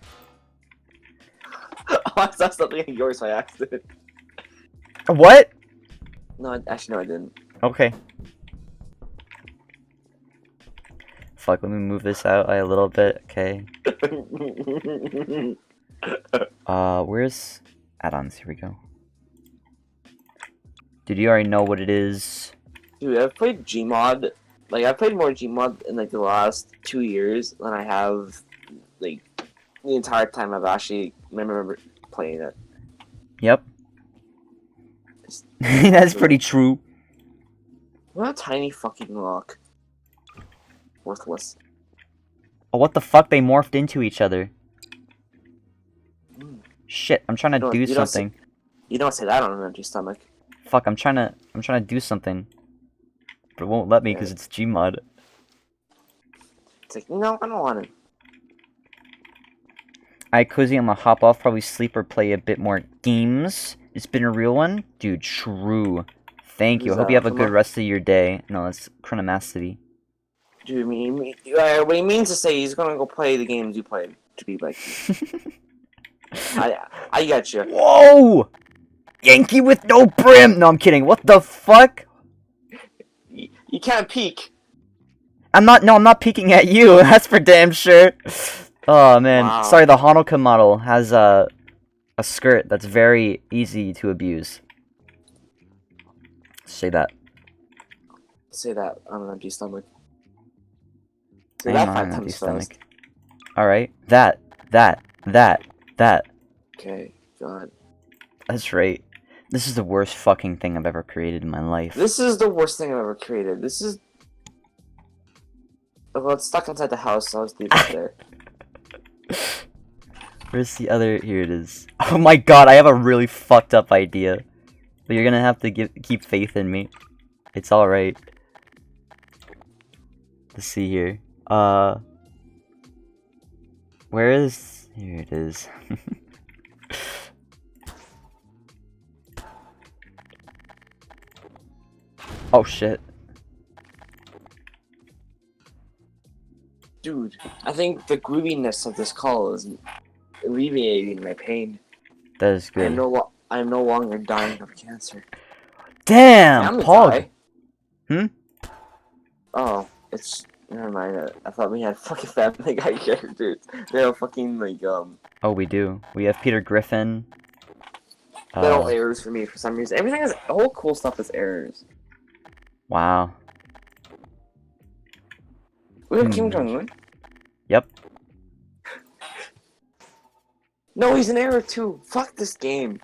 Oh, I saw something in yours by accident. What? No, actually, no, I didn't. Okay. Fuck, let me move this out a little bit. Okay. Where's add-ons? Here we go. Did you already know what it is? Dude, I've played Gmod. Like, I've played more Gmod in like the last 2 years than I have like the entire time I've actually remember playing it. Yep. That's pretty true. What a tiny fucking rock. Worthless. Oh, what the fuck? They morphed into each other. Mm. Shit, I'm trying to do something. You don't say that on an empty stomach. Fuck, I'm trying to do something. But it won't let me because it's Gmod. It's like, no, I don't want it. Alright, Cozy, I'm gonna hop off, probably sleep or play a bit more games. It's been a real one? Dude, true. Thank you. I hope you have a good rest of your day. No, that's Chronomacity. Dude, what he means to say, he's gonna go play the games you played. To be like, I got you. Whoa! Yankee with no brim! No, I'm kidding. What the fuck? You can't peek. I'm not peeking at you. That's for damn sure. Oh, man. Wow. Sorry, the Hanukkah model has a skirt that's very easy to abuse. Say that. Say that on an empty stomach. Say I that am on 5 an empty times stomach. fast. Alright. That. Okay, God. That's right. This is the worst fucking thing I've ever created in my life. This is the worst thing I've ever created. This is... Well, it's stuck inside the house, so I'll just leave it there. Where's the other? Here it is. Oh my god, I have a really fucked up idea. But you're gonna have to keep faith in me. It's alright. Let's see here. Where is... Here it is. Oh shit. Dude, I think the grooviness of this call is alleviating my pain. That is good. I am no longer dying of cancer. Damn! Pog! Die. Hmm? Oh, it's... Never mind. I thought we had fucking Family Guy characters. They don't fucking, like, Oh, we do. We have Peter Griffin. They're all errors for me for some reason. Everything is... All cool stuff is errors. Wow. We have Kim Jong-un? Yep. No, he's an error too. Fuck this game.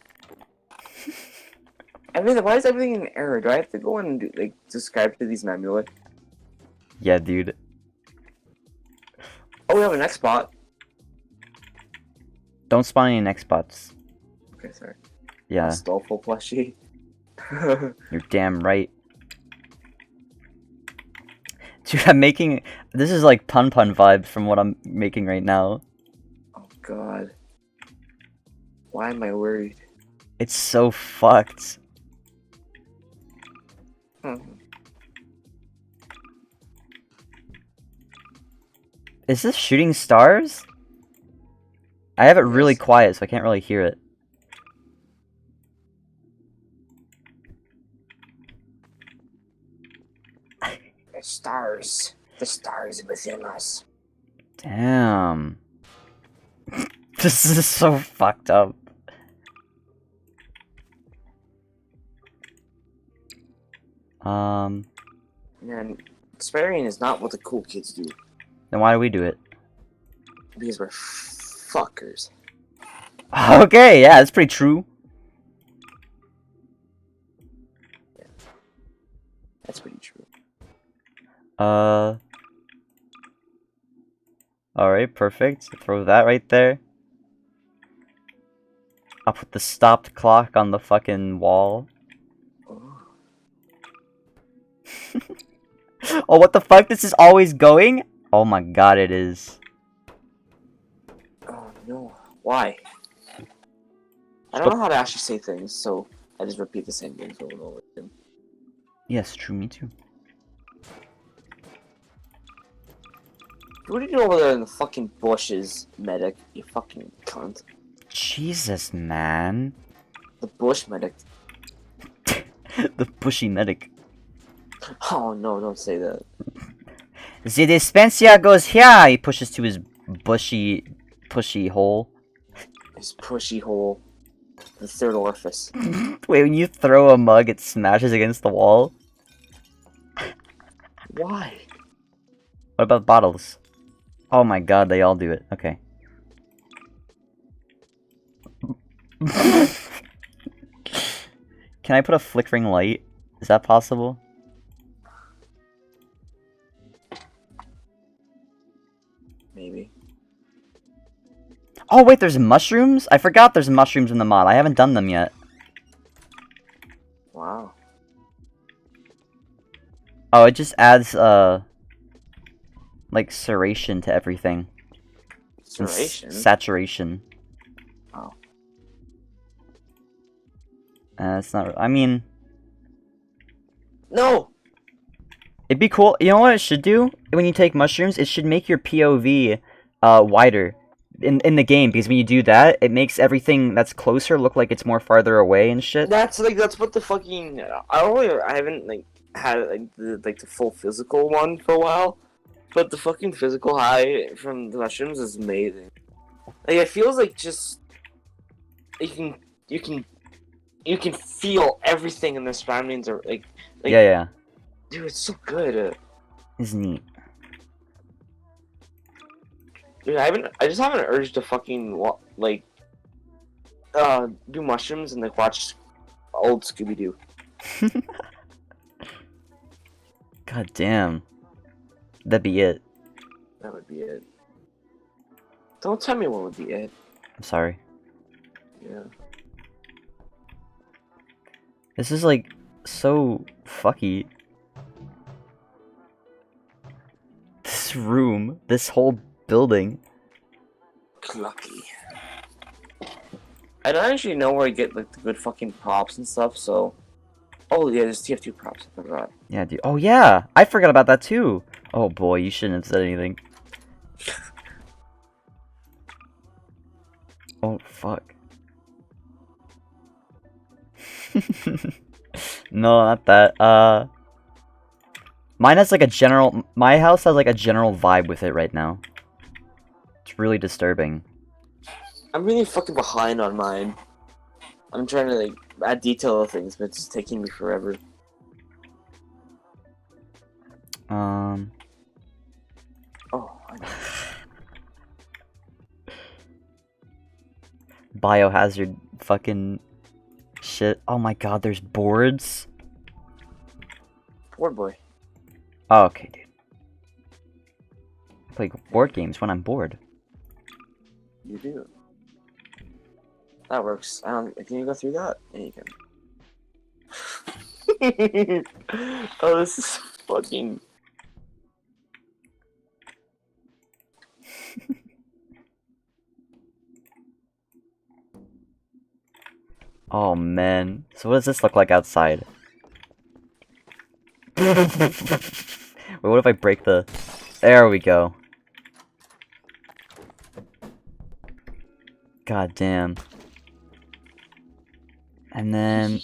Why is everything an error? Do I have to go in and do, like, subscribe to these manually? Yeah, dude. Oh, we have an X-Bot. Don't spawn any next spots. Okay, sorry. Yeah. Stolful plushie. You're damn right. Dude, I'm making... This is like pun vibes from what I'm making right now. Oh, God. Why am I worried? It's so fucked. Is this shooting stars? I have it really quiet, so I can't really hear it. The stars within us. Damn. This is so fucked up. Man, sparing is not what the cool kids do. Then why do we do it? Because we're fuckers. Okay, yeah, that's pretty true. Yeah. That's pretty true. Alright, perfect. Throw that right there. I'll put the stopped clock on the fucking wall. Oh. Oh, what the fuck? This is always going? Oh my god, it is. Oh no. Why? I don't know how to actually say things, so I just repeat the same things over and over again. Yes, true, me too. What are you doing over there in the fucking bushes, medic? You fucking cunt. Jesus, man. The bush medic. The bushy medic. Oh no, don't say that. The dispenser goes here. He pushes to his pushy hole. His pushy hole. The third orifice. Wait, when you throw a mug, it smashes against the wall? Why? What about bottles? Oh my god, they all do it. Okay. Can I put a flickering light? Is that possible? Maybe. Oh wait, there's mushrooms? I forgot there's mushrooms in the mod. I haven't done them yet. Wow. Oh, it just adds, like, serration to everything. Serration? Saturation. Oh. It's not... I mean... No! It'd be cool. You know what it should do? When you take mushrooms, it should make your POV, wider. In the game, because when you do that, it makes everything that's closer look like it's more farther away and shit. That's what the fucking... I haven't, like, had, like, the full physical one for a while. But the fucking physical high from the mushrooms is amazing. Like, it feels like just... You can feel everything in the surroundings, or, like... Yeah. Dude, it's so good. It's neat. Dude, I just have an urge to fucking, like... do mushrooms and, like, watch old Scooby-Doo. God damn. That'd be it. That would be it. Don't tell me what would be it. I'm sorry. Yeah. This is like so fucky. This room, this whole building. Clucky. I don't actually know where I get like the good fucking props and stuff, so... Oh yeah, there's TF2 props, I forgot. Yeah, dude. Oh yeah, I forgot about that too. Oh boy, you shouldn't have said anything. Oh fuck. No, not that. Mine has like a general... My house has like a general vibe with it right now. It's really disturbing. I'm really fucking behind on mine. I'm trying to like add detail to things, but it's just taking me forever. Um... Oh, I know. Biohazard fucking shit. Oh my god, there's boards. Board boy. Oh, okay, dude. I play board games when I'm bored. You do. That works. Can you go through that? Yeah, you can. Oh, this is fucking... Oh man. So what does this look like outside? Wait, what if I break the... There we go. God damn. And then...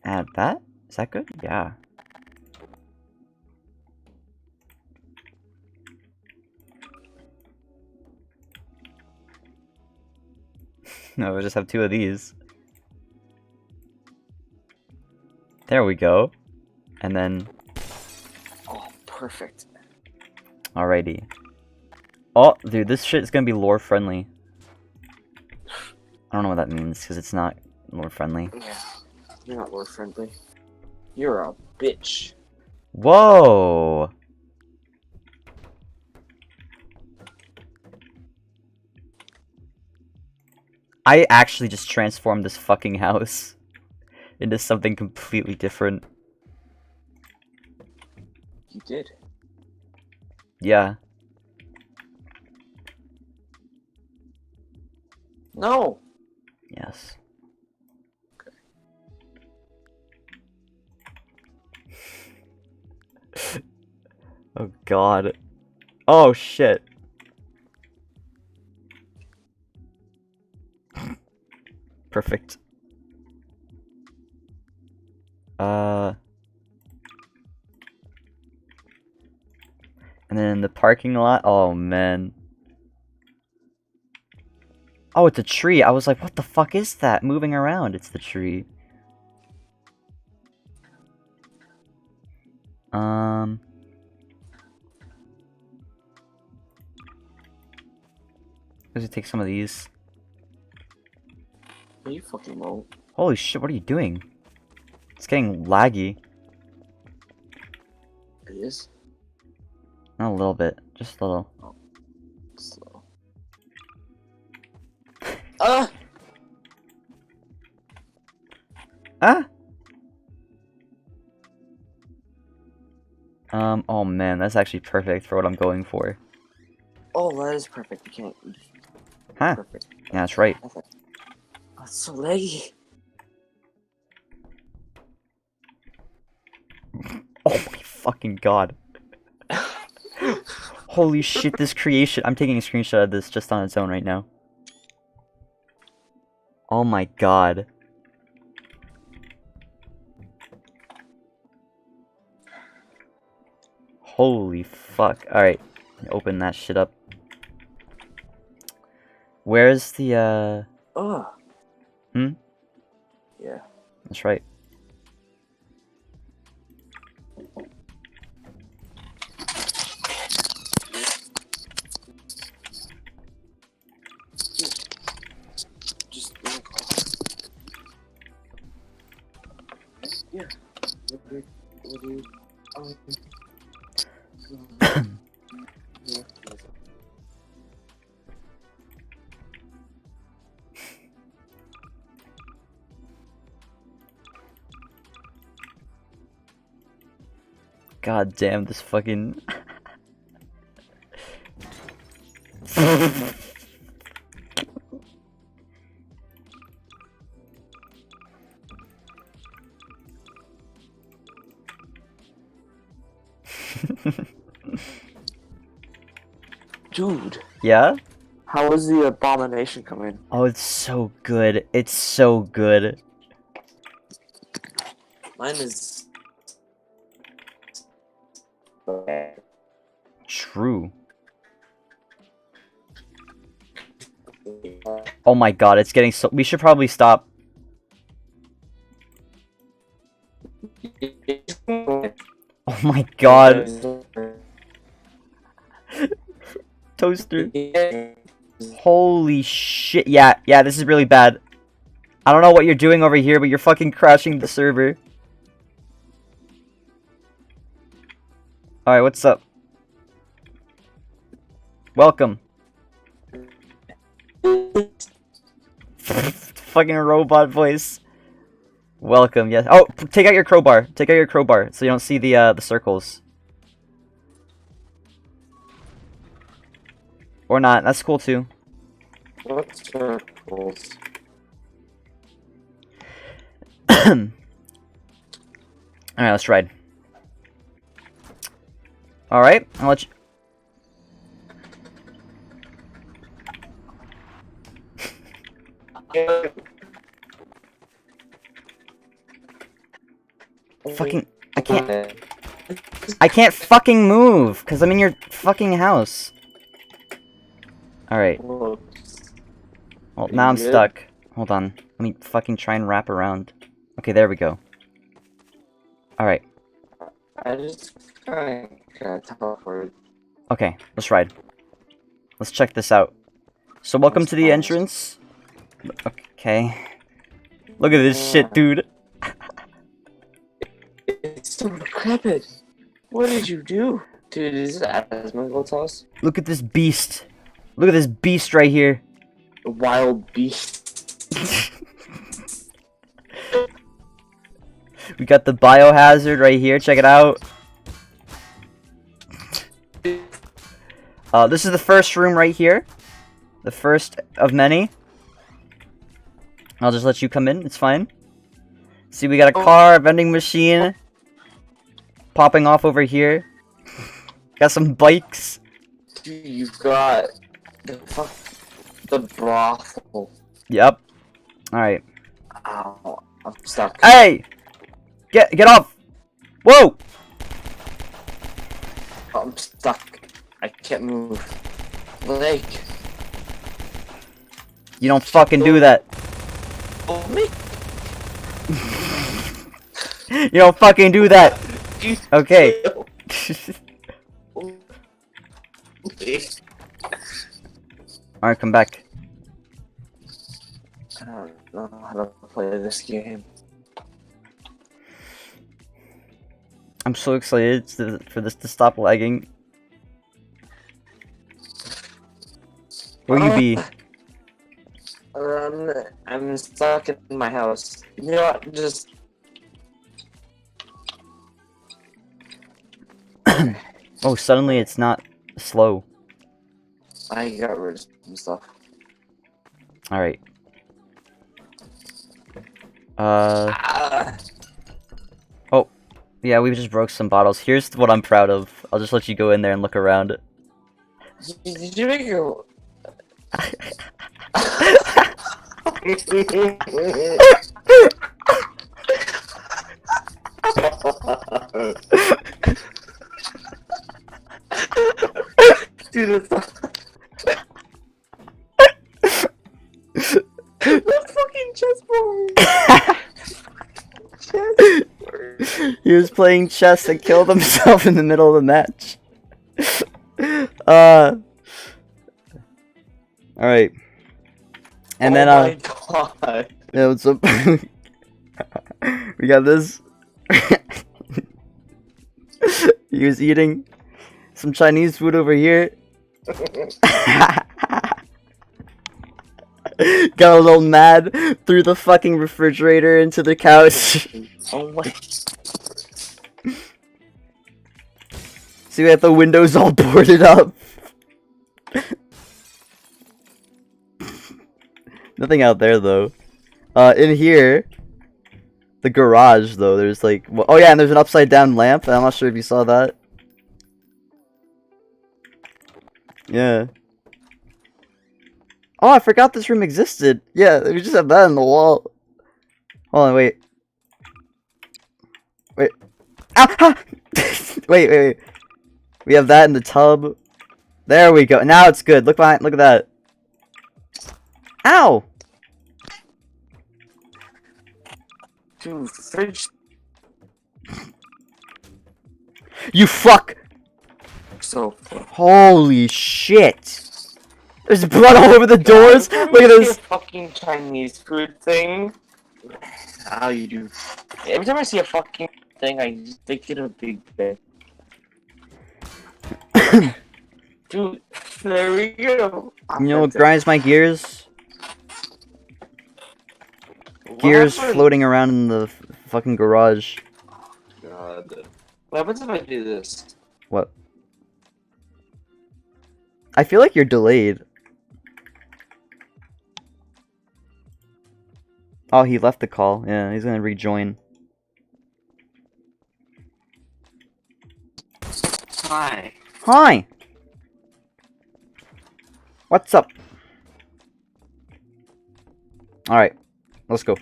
Add that? Is that good? Yeah. No, we'll just have two of these. There we go. And then... Oh, perfect. Alrighty. Oh, dude, this shit is gonna be lore friendly. I don't know what that means, because it's not lore friendly. Yeah. You're not lore friendly. You're a bitch. Whoa! I actually just transformed this fucking house into something completely different. You did. Yeah. No! Yes. Oh god. Oh shit. Perfect. And then the parking lot. Oh man. Oh, it's a tree. I was like, what the fuck is that moving around? It's the tree. Let's take some of these. Are you fucking low? Holy shit, what are you doing? It's getting laggy. It is? Not a little bit, just a little. Oh. Slow. Ah! Ah! Oh man, that's actually perfect for what I'm going for. Oh, that is perfect. You can't. Huh? Perfect. Yeah, that's right. Oh, it's so laggy. Oh my fucking god. Holy shit, this creation. I'm taking a screenshot of this just on its own right now. Oh my god. Holy fuck. Alright, open that shit up. Where's the, Oh. Hmm? Yeah. That's right. Just. Yeah. God damn, this fucking... Dude. Yeah? How is the abomination coming? Oh, it's so good. It's so good. Mine is. True. Oh my god, it's getting so... We should probably stop. Oh my god. Toaster. Holy shit. Yeah, this is really bad. I don't know what you're doing over here, but you're fucking crashing the server. Alright, what's up? Welcome. Fucking robot voice. Welcome, yes. Oh, take out your crowbar. Take out your crowbar so you don't see the circles. Or not. That's cool too. What circles? Alright, let's ride. Alright, I'll let you... Fucking... I can't fucking move, because I'm in your fucking house. Alright. Well, now I'm stuck. Hold on. Let me fucking try and wrap around. Okay, there we go. Alright. I just kind of teleport. Okay, let's ride. Let's check this out. So welcome to the entrance. Okay. Look at this shit, dude. It's so decrepit. What did you do? Dude, is this Asmongold's house? Look at this beast. Look at this beast right here. A wild beast. We got the biohazard right here. Check it out. This is the first room right here. The first of many. I'll just let you come in. It's fine. See, we got a car, a vending machine. Popping off over here. Got some bikes. Dude, you've got the brothel. Yep. Alright. Ow, I'm stuck. Hey! Get off! Whoa! I'm stuck. I can't move. Like, You don't fucking do that. oh me. You don't fucking do that. Okay. Alright, come back. I don't know how to play this game. I'm so excited for this to stop lagging. Where you be? I'm stuck in my house. You know what? Just. Oh, suddenly it's not slow. I got rid of some stuff. Alright. Ah, Oh. Yeah, we just broke some bottles. Here's what I'm proud of. I'll just let you go in there and look around. did you make your? Dude, that's the fucking chessboard. Chessboard. He was playing chess and killed himself in the middle of the match. Alright. And then, oh my god. yeah, what's up? We got this. He was eating some Chinese food over here. Got a little mad, threw the fucking refrigerator into the couch. Oh my. See, we have the windows all boarded up. Nothing out there though. In here, the garage though, there's like, oh yeah, and there's an upside down lamp. I'm not sure if you saw that. Yeah. Oh, I forgot this room existed. Yeah, we just have that on the wall. Hold on, wait. Wait. Ah! Ah! Wait. We have that in the tub. There we go. Now it's good. Look behind. Look at that. Ow! Dude, fridge. You fuck! So. Holy shit! There's blood all over the doors. Look at this. Fucking Chinese food thing. How you do? Every time I see a fucking thing, I just think it a big bit. Dude, there we go. You know what grinds my gears? Gears floating around in the fucking garage. God. What happens if I do this? What? I feel like you're delayed. Oh, he left the call. Yeah, he's gonna rejoin. Hi. Hi! What's up? Alright, let's go.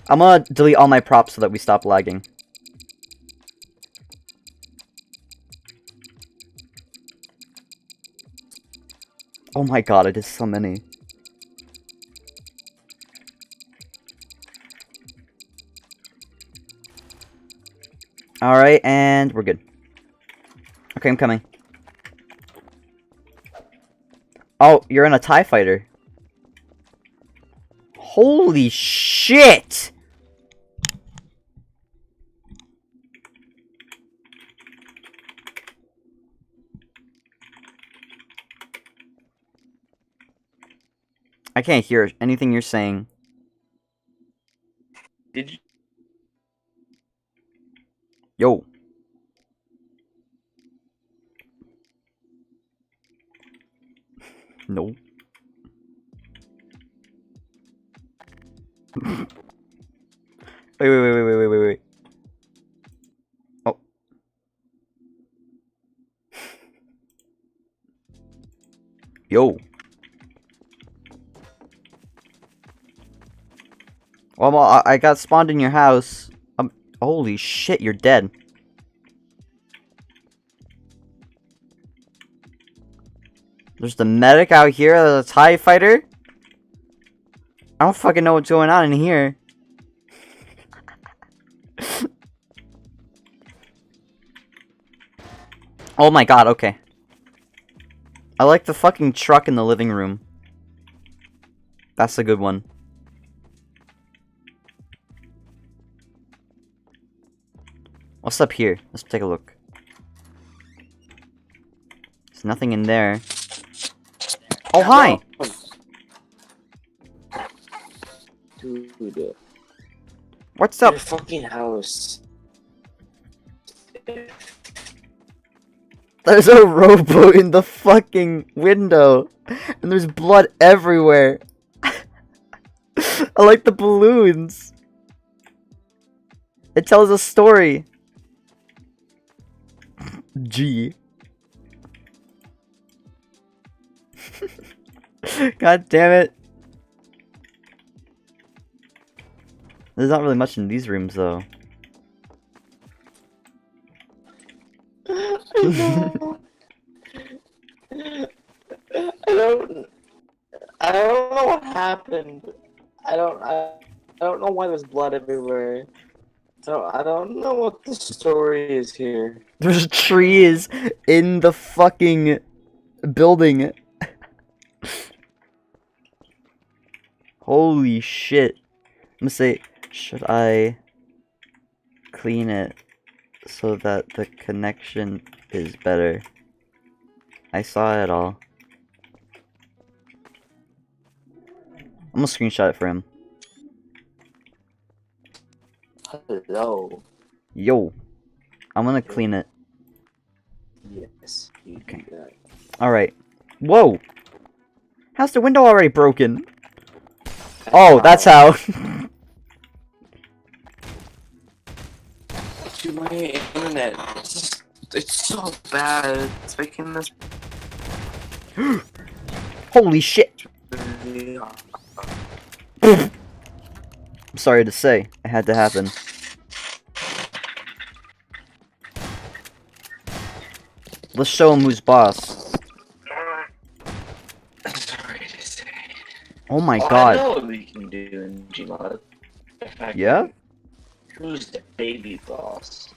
I'm gonna delete all my props so that we stop lagging. Oh my god, I did so many. Alright, and we're good. Okay, I'm coming. Oh, you're in a TIE fighter. Holy shit! I can't hear anything you're saying. Did you? Yo. No. Wait. Oh. Yo. Well, I got spawned in your house. Holy shit, you're dead. There's the medic out here, the TIE fighter. I don't fucking know what's going on in here. Oh my god, okay. I like the fucking truck in the living room. That's a good one. What's up here? Let's take a look. There's nothing in there. Oh, hi! Dude. What's up? Your fucking house. There's a rowboat in the fucking window. And there's blood everywhere. I like the balloons. It tells a story. G. God damn it. There's not really much in these rooms though. I don't know what happened. I don't know why there's blood everywhere. So I don't know what the story is here. There's trees in the fucking building. Holy shit. I'm gonna say, should I clean it so that the connection is better? I saw it all. I'm gonna screenshot it for him. Hello. Yo. I'm gonna clean it. Yes. Okay. Alright. Whoa! How's the window already broken? Oh, that's how. Dude, my internet. It's so bad. It's making this. Holy shit! I'm sorry to say, it had to happen. Let's show him who's boss. Sorry to say. Oh my I god. know what we can do in Gmod. Yeah? Who's the baby boss?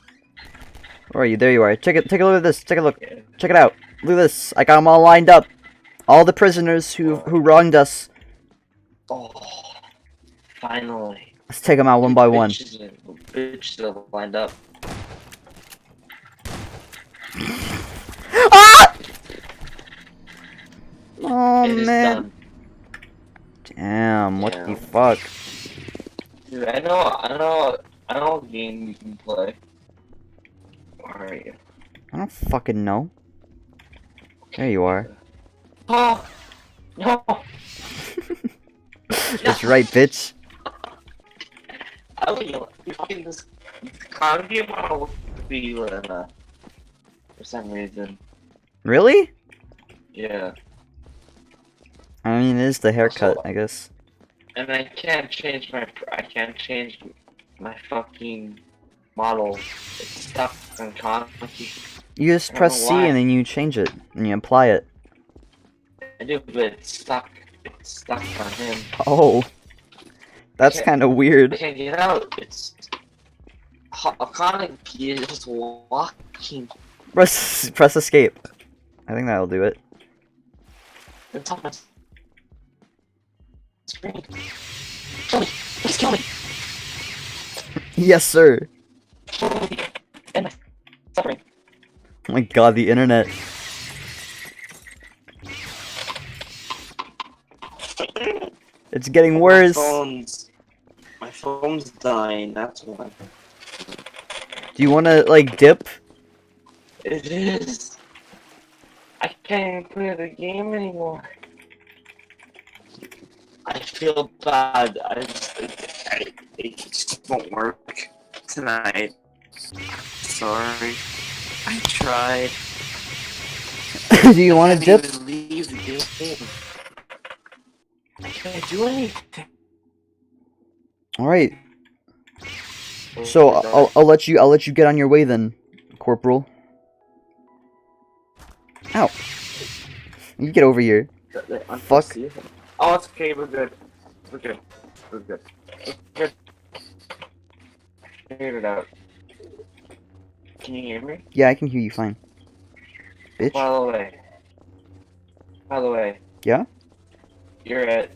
Where are you? There you are. Take a look at this. Take a look. Yeah. Check it out. Look at this. I got them all lined up. All the prisoners who wronged us. Oh, finally. Let's take them out one by one. Bitches are lined up. Ah! Oh It is man. done. Damn, what the Damn. fuck? Dude, I know what game you can play. Where are you? I don't fucking know. There you are. Oh! No! That's right, bitch. I mean, you fucking this clown game will be for some reason. Really? Yeah. I mean, it is the haircut, Also- I guess. And I can't change my fucking model. It's stuck on Conky. You just I don't press know C why. and then you change it. And you apply it. I do, but it's stuck. It's stuck on him. Oh. That's Okay. kind of I weird. can't get out. It's Conky is just walking. Press escape. I think that'll do it. It's on my screen. Kill me! Please kill me! Yes, sir. End my suffering. Oh my god, the internet. It's getting worse. My phone's dying, that's why. Do you want to, like, dip? It is. I can't even play the game anymore. I feel bad. It just won't work tonight. Sorry. I tried. Do you want to Can't dip? even leave the game. I can't do anything. Alright. So I'll let you get on your way then, Corporal. Ow. You get over here. Fuck. Oh, it's okay, we're good. We're good. We're good. We're good. Figured it out. Can you hear me? Yeah, I can hear you fine. Bitch. By the way. Yeah? You're it.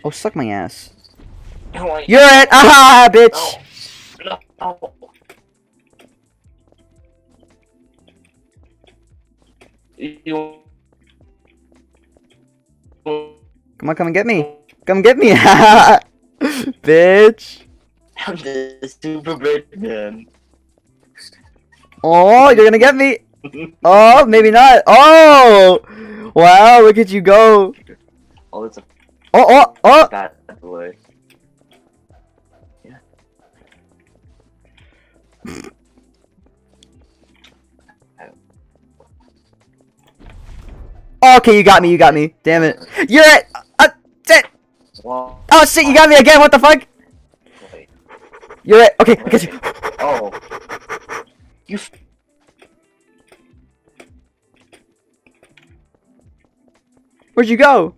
Oh, suck my ass. No, You're it! Aha, bitch! No. No. You. Come on, come and get me. Come get me. Bitch. I'm the super big man. Oh, you're gonna get me. Oh, maybe not. Oh! Wow, look at you go. Oh, it's a Oh! bad boy. Yeah. Okay, you got me. Damn it. You're it! Shit! Well, Oh shit, you got me again, what the fuck? wait. You're it. Okay, I got you. Oh. You. Where'd you go?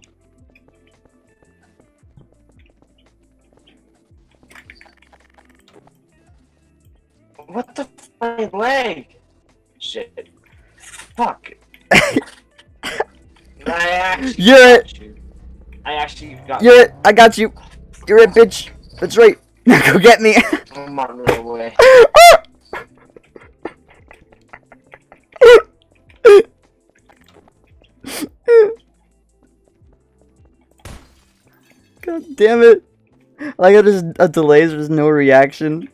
What the fucking leg? Shit. Fuck. You're it. I actually got. You're it. I got you. You're it, bitch. That's right. Now go get me. I'm on the way. God damn it. Like there's a delay, there's no reaction.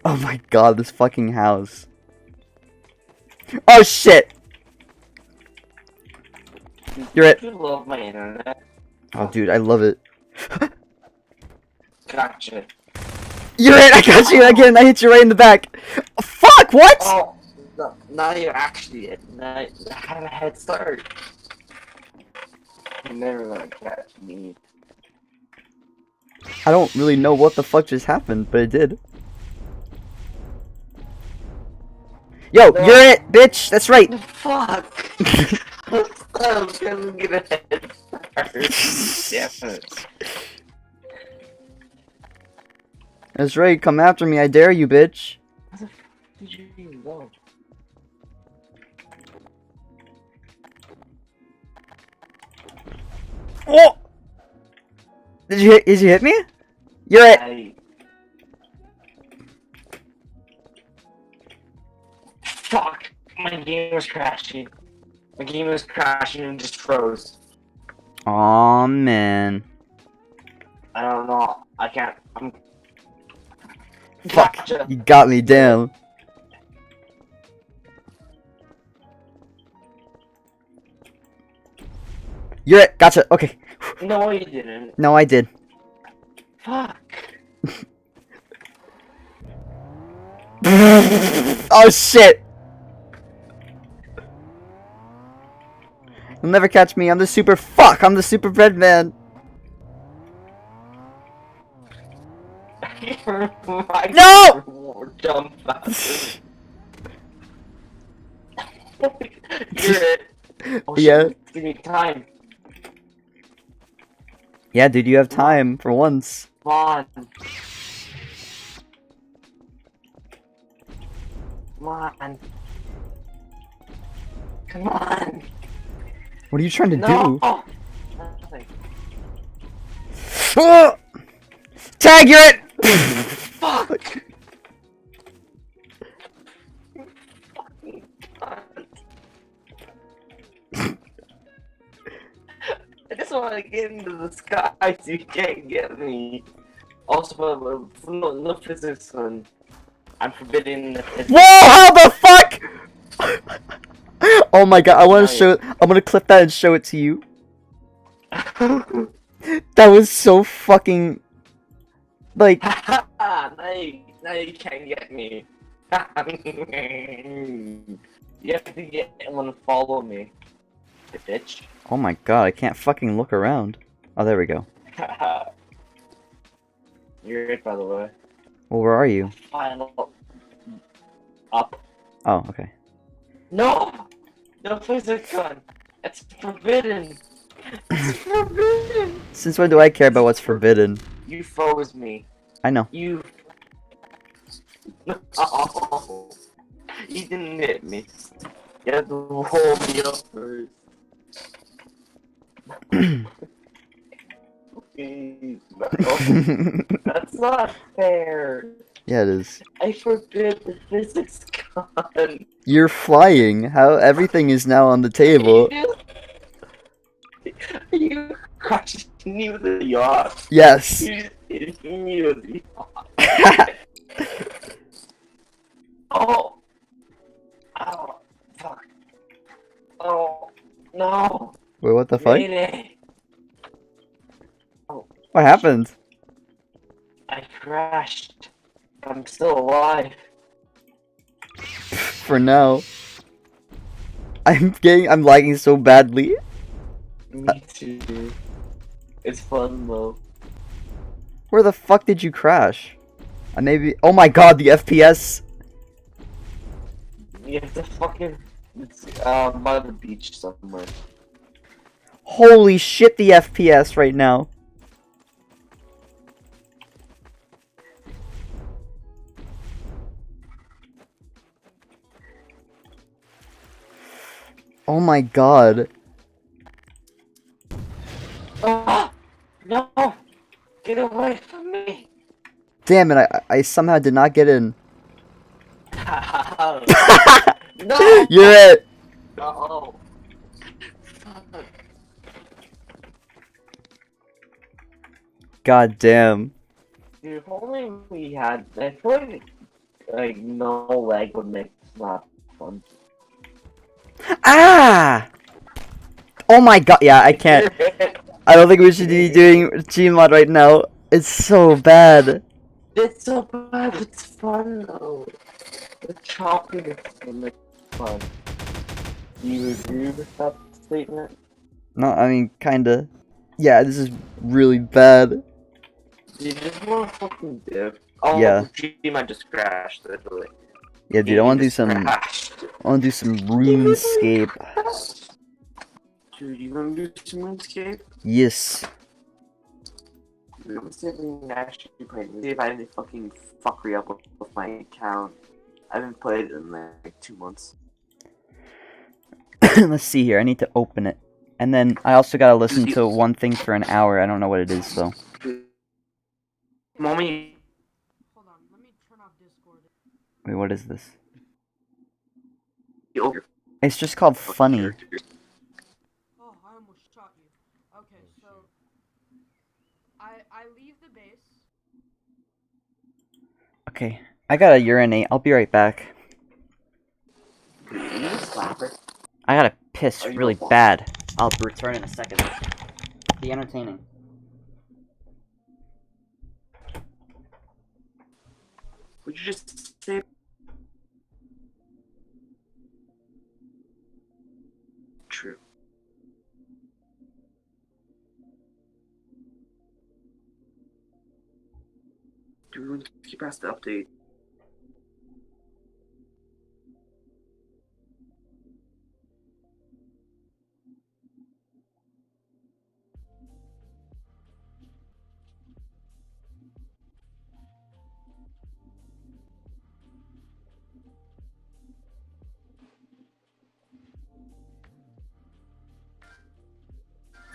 Oh my god, this fucking house. Oh shit! You're it. You love my internet. Oh dude, I love it. Gotcha. You're it! I got you again! I hit you right in the back! Oh, fuck! What?! Oh, no, now you're actually it. Now I have a head start. You're never gonna catch me. I don't really know what the fuck just happened, but it did. Yo, No. you're it, bitch! That's right! Fuck! I'm gonna get a head start. Damn it. That's right, come after me, I dare you, bitch. Where the fuck did you even go? Oh! Did you hit me? You're it! Fuck! My game was crashing. My game was crashing and just froze. Aw, man. I don't know. I can't. I'm. Fuck, Gotcha. you got me, damn. You're it, gotcha, okay. No, you didn't. No, I did. Fuck. Oh shit! You'll never catch me, I'm the super bread man. No! Jump faster. You're it. Oh, Yeah. shit. Give me time. Yeah, dude, you have time for once. Come on. Come on. Come on. What are you trying to No. do? Oh. Nothing. Oh! Tag, you're it! Fuck. I just want to get into the sky so you can't get me. Also, no physics, son. I'm forbidden the physics. Whoa! How the fuck? Oh my god! I want to show. I'm gonna clip that and show it to you. That was so fucking. Like. now you can't get me. You have to get one to follow me, bitch. Oh my god, I can't fucking look around. Oh, there we go. You're right, by the way. Well, where are you? Final up. Oh, okay. No! No physics gun! It's forbidden! It's forbidden! Since when do I care about what's forbidden? You froze me. I know. You. Oh, you didn't hit me. You had to hold me up first. Okay, no. That's not fair. Yeah, it is. I forbid the physics gun. You're flying. How everything is now on the table. You crushed me with a yacht. Yes. You just hit me with a yacht. Oh. Oh. Fuck. Oh. No. Wait, what the fuck? Mayday. What happened? I crashed. I'm still alive. For now. I'm lagging so badly. Me too. It's fun though. Where the fuck did you crash? Maybe. Oh my god, the FPS. You have to fucking. It's by the beach somewhere. Holy shit, the FPS right now. Oh my god. Ah! No! Get away from me! Damn it, I somehow did not get in. No! You're it! No! God damn. Dude, if only we had. I feel like no lag would make this not fun. Ah! Oh my god, yeah, I can't. I don't think we should be doing Gmod right now. It's so bad. It's so bad, it's fun though. The chopping is so much fun. Do you agree with that statement? No, I mean, kinda. Yeah, this is really bad. You just want to fucking dip. Oh, Yeah. Gmod just crashed, literally. Yeah, dude, I wanna do some RuneScape. Dude, you wanna do some RuneScape? Yes. Let's see if we can actually play. Let's see if I didn't fucking fuckery up with my account. I haven't played it in like 2 months. Let's see here, I need to open it. And then I also gotta listen to one thing for an hour. I don't know what it is, so. Mommy. Hold on, let me turn off Discord. Wait, what is this? Oh, It's just called Funny. Oh, I almost shot you. Okay, so I leave the base. Okay, I gotta urinate. I'll be right back. I gotta piss really bad. I'll return in a second. Be entertaining. Would you just say? True. Do we want to keep past the update?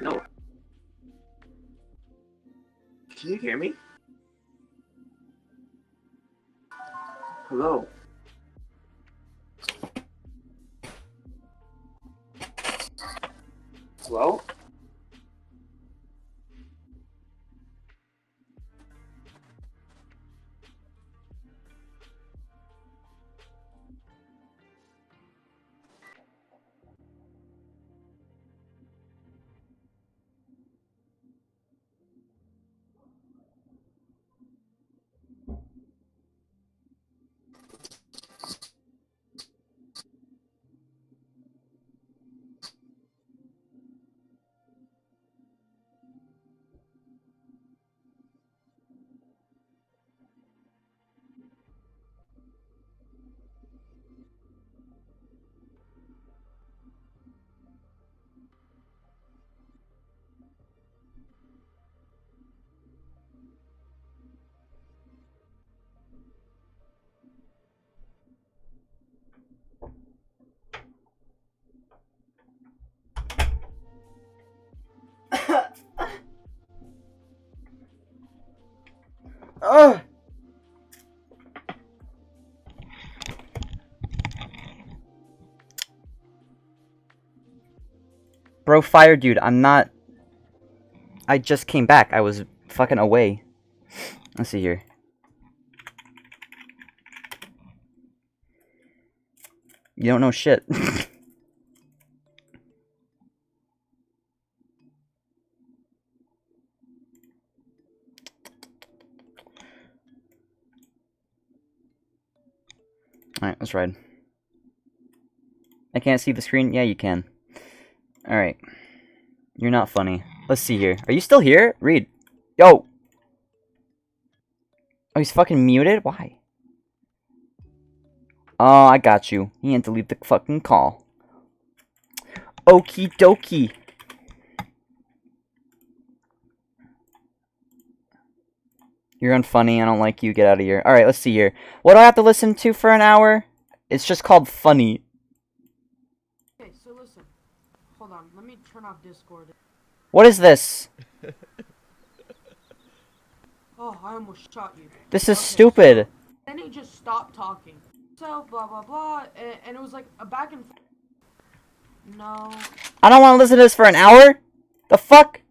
No. Can you hear me? Hello? Hello? Ugh. Bro, fire dude, I'm not... I just came back. I was fucking away. Let's see here. You don't know shit. Alright, let's ride. I can't see the screen? Yeah, you can. Alright. You're not funny. Let's see here. Are you still here? Reed. Yo! Oh, he's fucking muted? Why? Oh, I got you. He had to leave the fucking call. Okie dokie. You're unfunny. I don't like you. Get out of here. Alright, let's see here. What do I have to listen to for an hour? It's just called funny. Okay, so listen. Hold on. Let me turn off Discord. What is this? Oh, I almost shot you. This is Okay, stupid. so then he just stopped talking. So, blah, blah, blah. And it was like a back and forth. No. I don't want to listen to this for an hour. The fuck?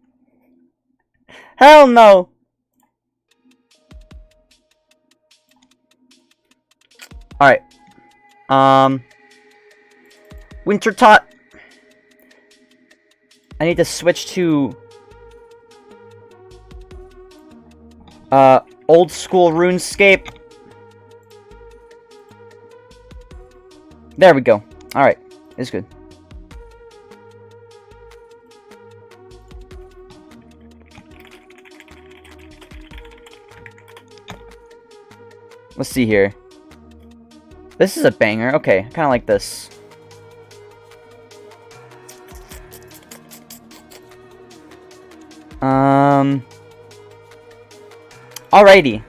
Hell no. Alright. Winter Tot. I need to switch to old school RuneScape. There we go. Alright. It's good. Let's see here. This is a banger. Okay, I kind of like this. Alrighty.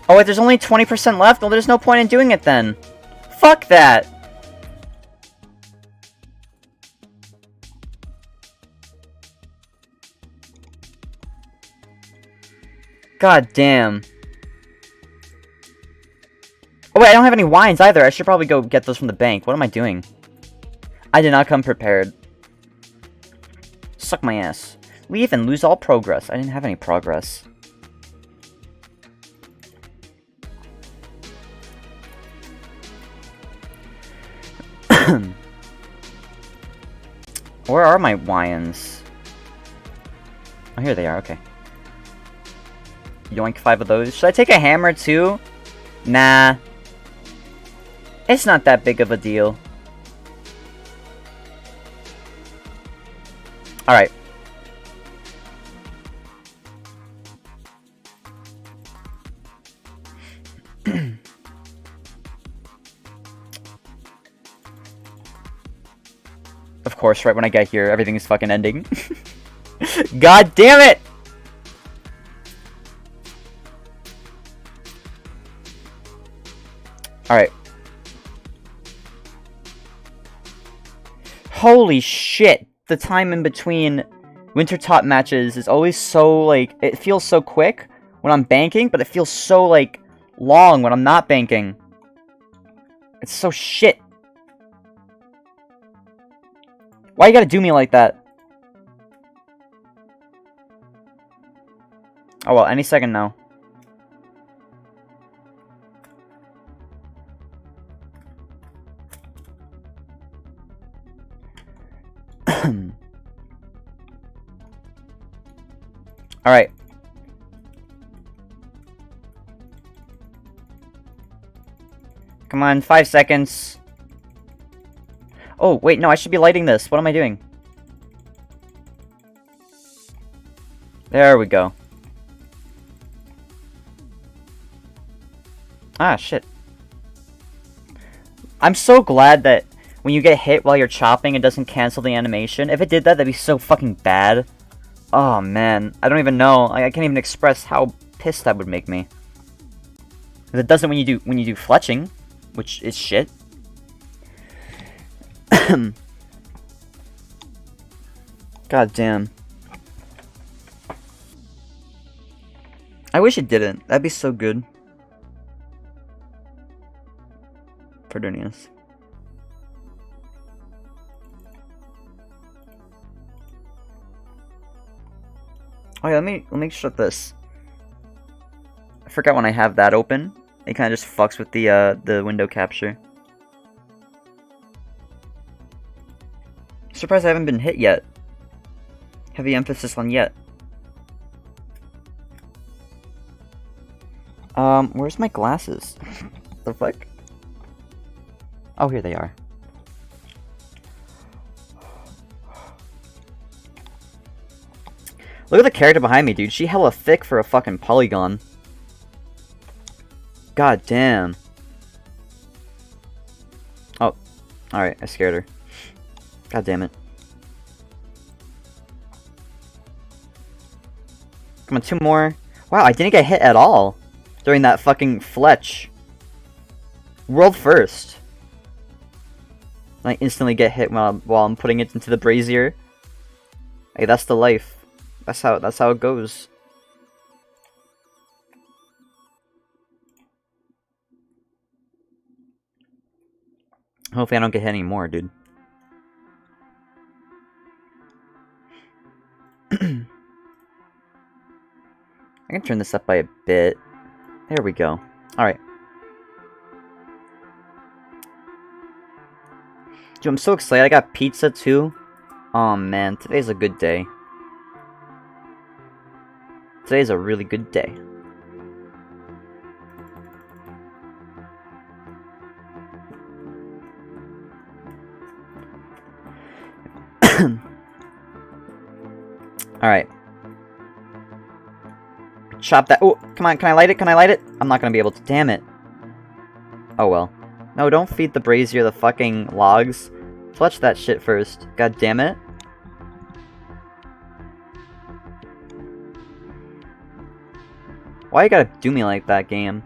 Oh wait, there's only 20% left? Well, there's no point in doing it then. Fuck that! God damn. Oh wait, I don't have any wines either. I should probably go get those from the bank. What am I doing? I did not come prepared. Suck my ass. Leave and lose all progress. I didn't have any progress. Where are my wines? Oh, here they are. Okay. Yoink 5 of those. Should I take a hammer too? Nah. It's not that big of a deal. Alright. Of course, right when I get here, everything is fucking ending. God damn it! Alright. Holy shit! The time in between Winter Top matches is always so, like, it feels so quick when I'm banking, but it feels so, like, long when I'm not banking. It's so shit. Why you gotta do me like that? Oh well, any second now. Alright. Come on, 5 seconds. Oh, wait, no, I should be lighting this. What am I doing? There we go. Ah, shit. I'm so glad that when you get hit while you're chopping, it doesn't cancel the animation. If it did that, that'd be so fucking bad. Oh, man. I don't even know. I can't even express how pissed that would make me. If it doesn't when you do fletching, which is shit. God damn. I wish it didn't. That'd be so good. Perdonius. Oh yeah, let me shut this. I forgot when I have that open. It kind of just fucks with the window capture. Surprised I haven't been hit yet. Heavy emphasis on yet. Where's my glasses? The fuck? Oh, here they are. Look at the character behind me, dude. She hella thick for a fucking polygon. God damn. Oh, alright, I scared her. God damn it. Come on, 2 more. Wow, I didn't get hit at all during that fucking Fletch. World first. I instantly get hit while I'm putting it into the brazier. Hey, that's the life. That's how it goes. Hopefully I don't get hit anymore, dude. I can turn this up by a bit. There we go. Alright. Dude, I'm so excited. I got pizza too. Oh man, today's a good day. Today's a really good day. Alright. Chop that. Oh, come on. Can I light it? Can I light it? I'm not gonna be able to. Damn it. Oh well. No, don't feed the brazier the fucking logs. Fletch that shit first. God damn it. Why you gotta do me like that, game?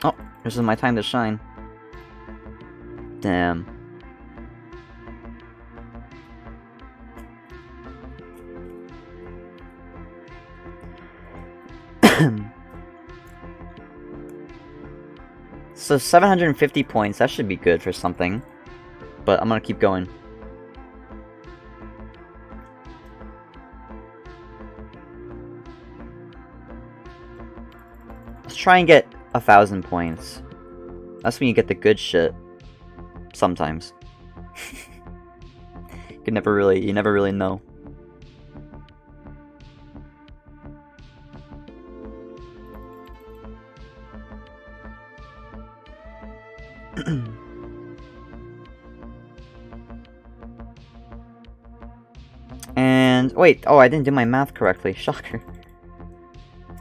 Oh, this is my time to shine. Damn. So 750 points, that should be good for something. But I'm gonna keep going. Let's try and get 1,000 points. That's when you get the good shit. Sometimes. You never really know. And wait, oh, I didn't do my math correctly. Shocker.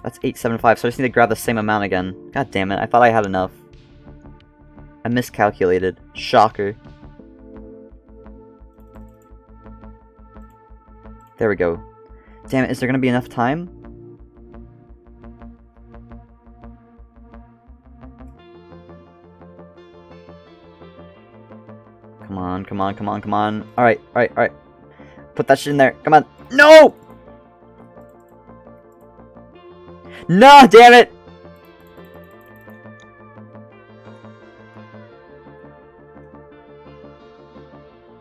That's 875, so I just need to grab the same amount again. God damn it, I thought I had enough. I miscalculated. Shocker. There we go. Damn it, is there gonna be enough time? Come on, come on, come on, come on. Alright, alright, alright. Put that shit in there. Come on. No! No, damn it!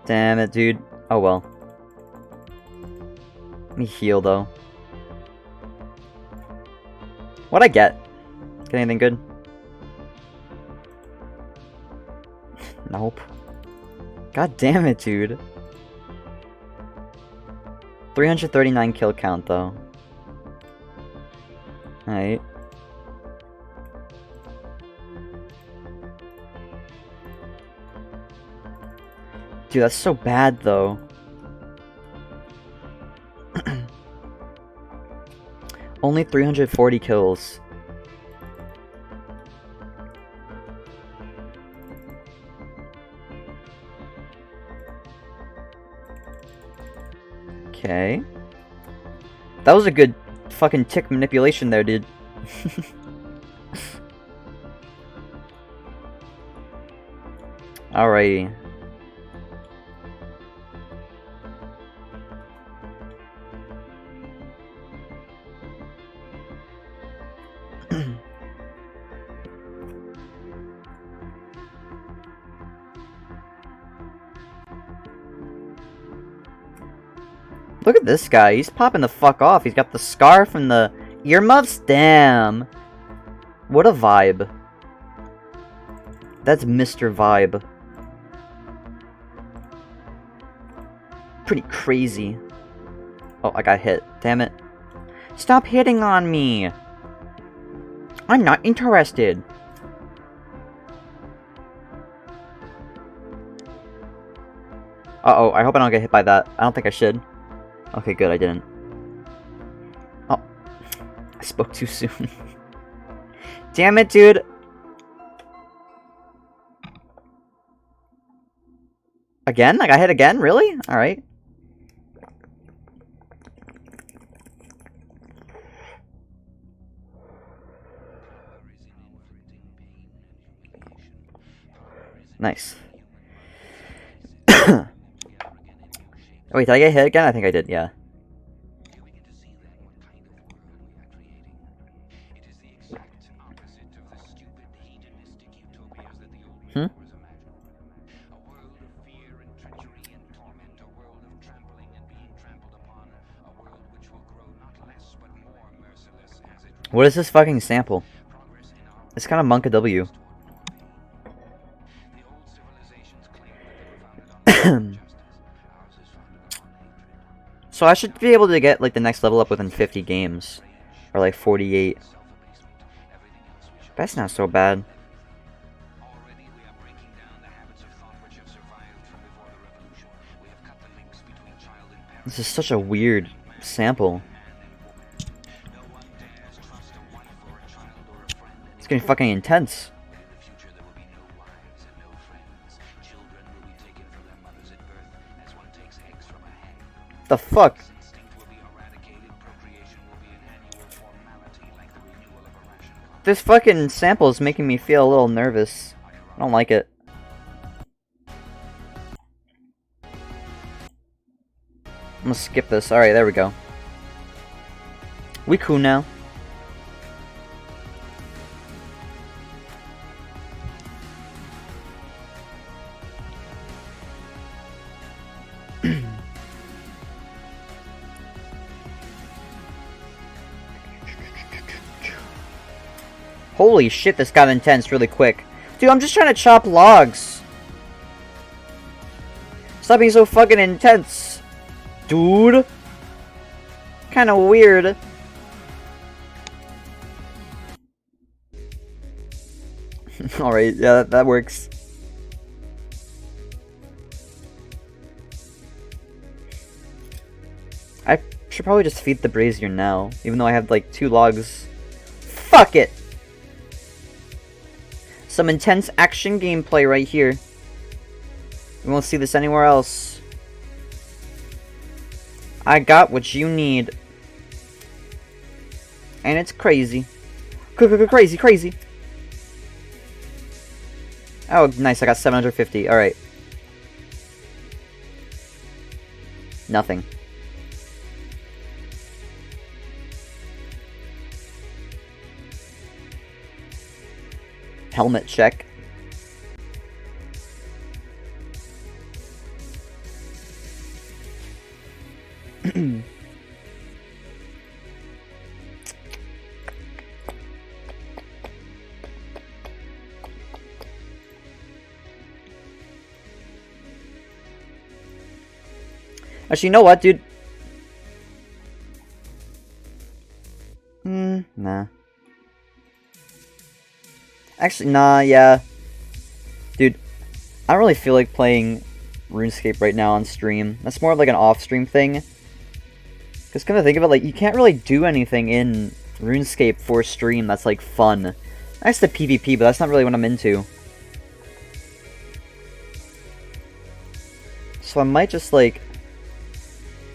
Damn it, dude. Oh well. Let me heal, though. What'd I get? Get anything good? Nope. God damn it, dude. 339 kill count, though. Alright. Dude, that's so bad, though. Only 340 kills. Okay. That was a good fucking tick manipulation there, dude. Alrighty. Look at this guy. He's popping the fuck off. He's got the scarf and the earmuffs. Damn. What a vibe. That's Mr. Vibe. Pretty crazy. Oh, I got hit. Damn it. Stop hitting on me. I'm not interested. Uh-oh, I hope I don't get hit by that. I don't think I should. Okay, good, I didn't. Oh. I spoke too soon. Damn it, dude. Again? I got hit again? Really? Alright. Nice. Wait, did I get hit again? I think I did, yeah. Hmm? What is this fucking sample? It's kind of Monka W. So I should be able to get like the next level up within 50 games. Or like 48. That's not so bad. This is such a weird sample. It's getting fucking intense. The fuck? This fucking sample is making me feel a little nervous. I don't like it. I'm gonna skip this. Alright, there we go. We cool now. Holy shit, this got intense really quick. Dude, I'm just trying to chop logs. Stop being so fucking intense. Dude. Kinda weird. Alright, yeah, that works. I should probably just feed the brazier now, even though I have like 2 logs. Fuck it! Some intense action gameplay right here. We won't see this anywhere else. I got what you need. And it's crazy. Crazy, crazy. Oh, nice, I got 750. Alright. Nothing. Helmet check. Actually, you know what, dude? Nah. Actually, nah, yeah. Dude, I don't really feel like playing RuneScape right now on stream. That's more of like an off-stream thing. Because come to think of it, like, you can't really do anything in RuneScape for stream that's, like, fun. Nice to PvP, but that's not really what I'm into. So I might just, like,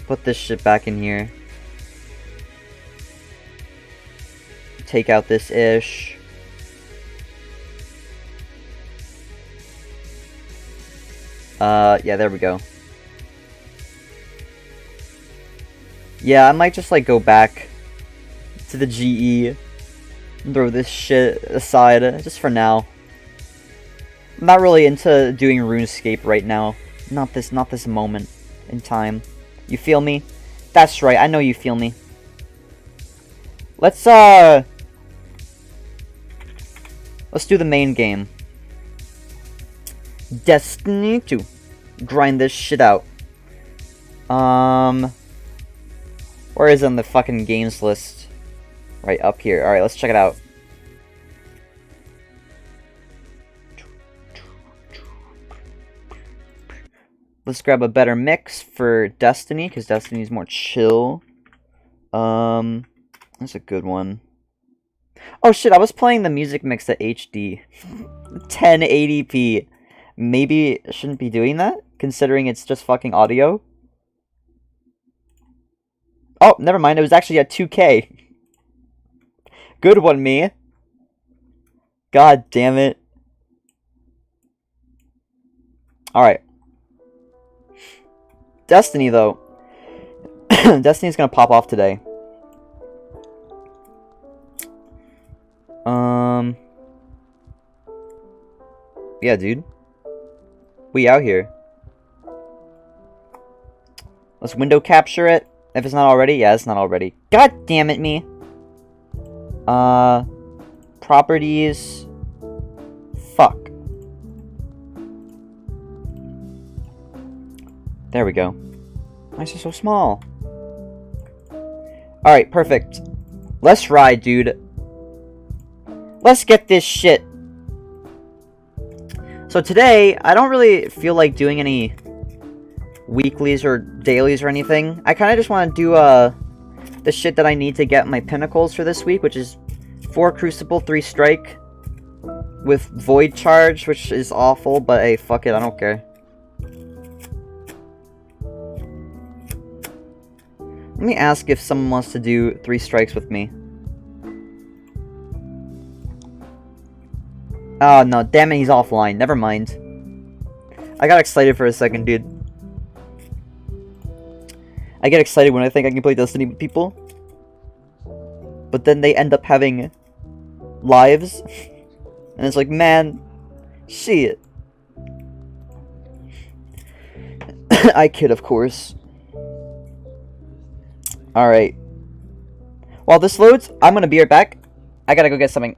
put this shit back in here. Take out this ish. Yeah, there we go. Yeah, I might just, like, go back to the GE and throw this shit aside, just for now. I'm not really into doing RuneScape right now. Not this moment in time. You feel me? That's right, I know you feel me. Let's do the main game. Destiny 2. Grind this shit out. Where is it on the fucking games list? Right up here. Alright, let's check it out. Let's grab a better mix for Destiny, because Destiny's more chill. That's a good one. Oh shit, I was playing the music mix at HD. 1080p. Maybe I shouldn't be doing that, considering it's just fucking audio. Oh, never mind, it was actually at 2K. Good one, me. God damn it. Alright. Destiny, though. Destiny's gonna pop off today. Yeah, dude. We out here. Let's window capture it. If it's not already. Yeah, it's not already. God damn it, me. Properties. Fuck. There we go. Why is it so small? Alright, perfect. Let's ride, dude. Let's get this shit. So today, I don't really feel like doing any weeklies or dailies or anything. I kind of just want to do the shit that I need to get my pinnacles for this week, which is 4 Crucible, 3 Strike, with Void Charge, which is awful, but hey, fuck it, I don't care. Let me ask if someone wants to do 3 strikes with me. Oh, no, damn it, he's offline. Never mind. I got excited for a second, dude. I get excited when I think I can play Destiny with people. But then they end up having lives. And it's like, man, shit. I kid, of course. Alright. While this loads, I'm gonna be right back. I gotta go get something.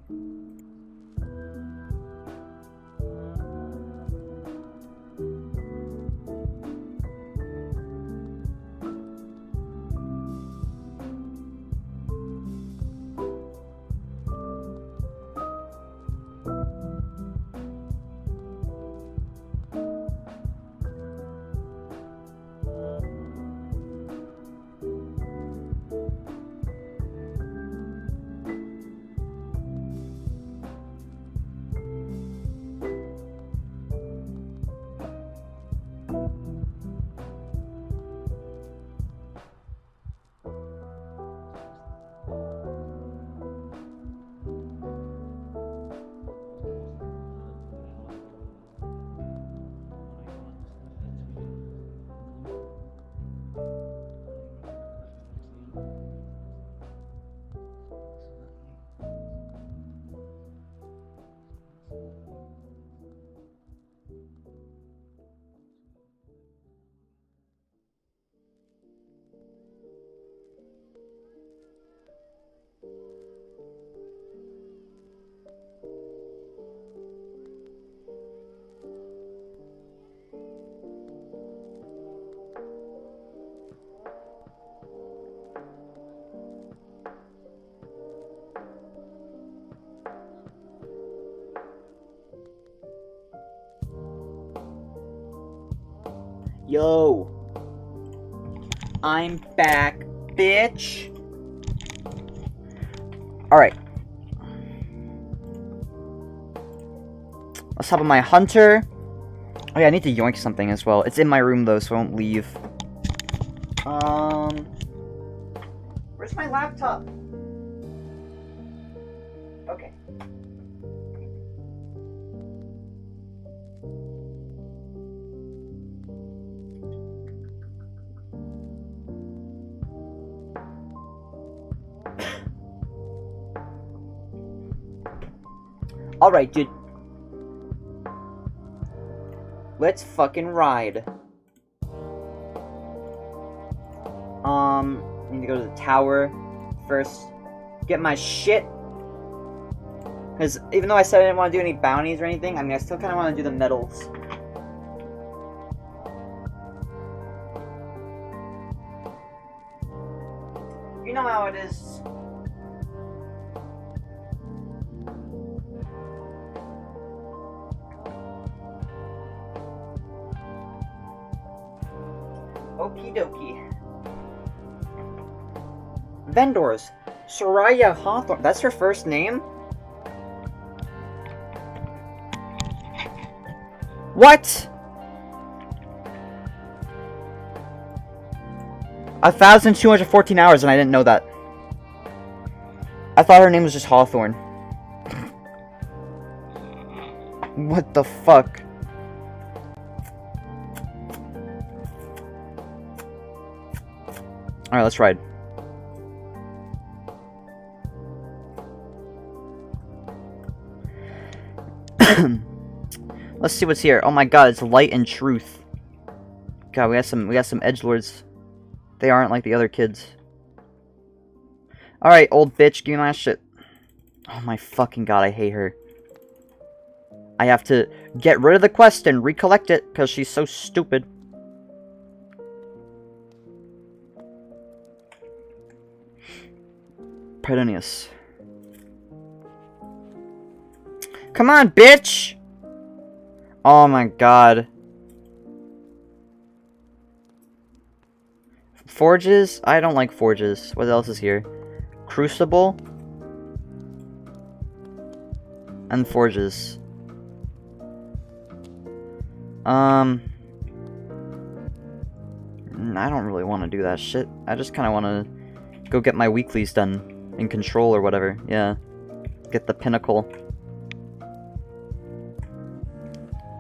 Yo. I'm back, bitch. Alright. Let's hop on my hunter. Oh yeah, I need to yoink something as well. It's in my room though, so I won't leave. Where's my laptop? Okay. Alright, dude. Let's fucking ride. Need to go to the tower first. Get my shit. Because even though I said I didn't want to do any bounties or anything, I mean, I still kind of want to do the medals. You know how it is. Okie dokie. Vendors. Soraya Hawthorne. That's her first name? What? 1,214 hours and I didn't know that. I thought her name was just Hawthorne. What the fuck? Alright, let's ride. Let's see what's here. Oh my god, it's light and truth. God, we got some edgelords. They aren't like the other kids. Alright, old bitch, give me my shit. Oh my fucking god, I hate her. I have to get rid of the quest and recollect it, because she's so stupid. Pedonius. Come on, bitch! Oh my god. Forges? I don't like forges. What else is here? Crucible? And forges. I don't really want to do that shit. I just kind of want to go get my weeklies done in control or whatever. Yeah. Get the pinnacle.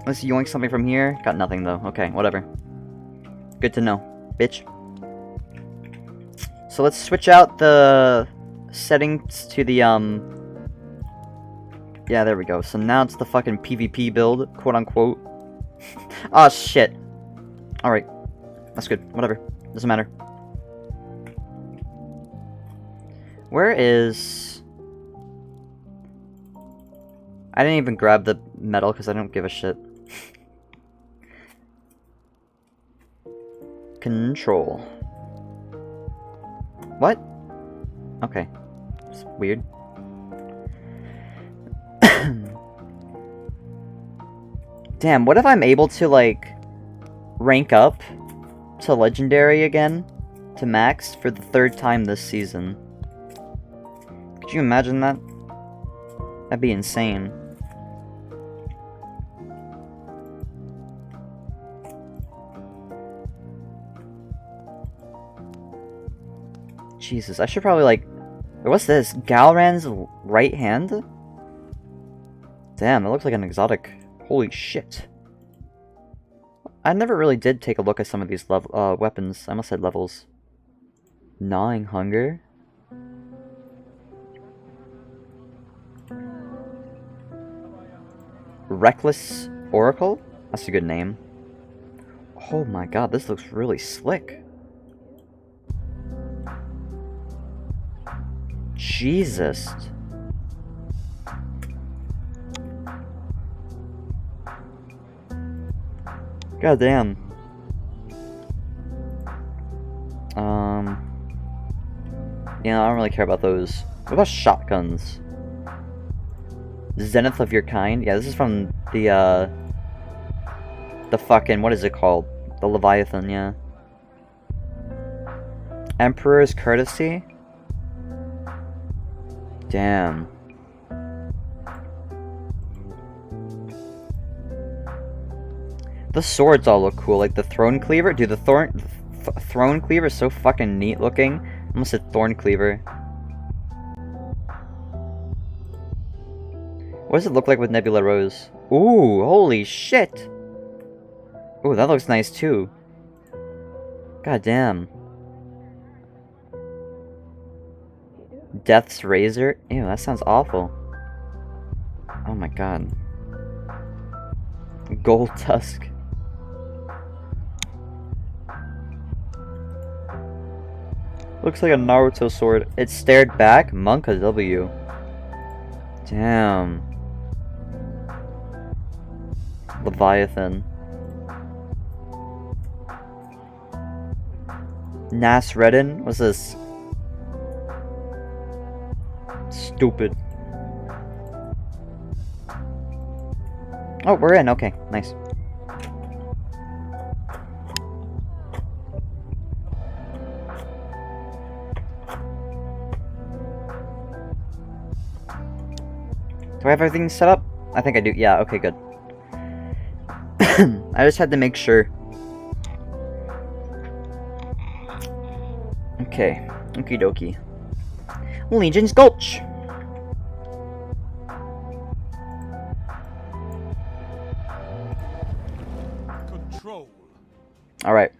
Let's yoink something from here. Got nothing though. Okay, whatever. Good to know, bitch. So let's switch out the settings to the yeah, there we go. So now it's the fucking PvP build, quote unquote. Oh shit. Alright. That's good. Whatever. Doesn't matter. Where is... I didn't even grab the medal because I don't give a shit. Control. What? Okay. It's weird. Damn, what if I'm able to, like, rank up to Legendary again? To Max for the 3rd time this season? Could you imagine that? That'd be insane. Jesus, I should probably, like... What's this? Galran's right hand? Damn, it looks like an exotic. Holy shit. I never really did take a look at some of these weapons. I almost said levels. Gnawing Hunger? Reckless Oracle? That's a good name. Oh my god, this looks really slick. Jesus. God damn. Yeah, I don't really care about those. What about shotguns? Zenith of your kind? Yeah, this is from the fucking, what is it called? The Leviathan, yeah. Emperor's Courtesy? Damn. The swords all look cool, like the Throne Cleaver. Dude, the Throne Cleaver is so fucking neat looking. I almost said Thorn Cleaver. What does it look like with Nebula Rose? Ooh, holy shit! Ooh, that looks nice too. God damn. Death's Razor? Ew, that sounds awful. Oh my god. Gold tusk. Looks like a Naruto sword. It stared back. Monka W. Damn. Leviathan. Nasreddin? What's this? Stupid. Oh, we're in. Okay, nice. Do I have everything set up? I think I do. Yeah, okay, good. I just had to make sure. Okay. Okie dokie. Legion's Gulch. Control. Alright.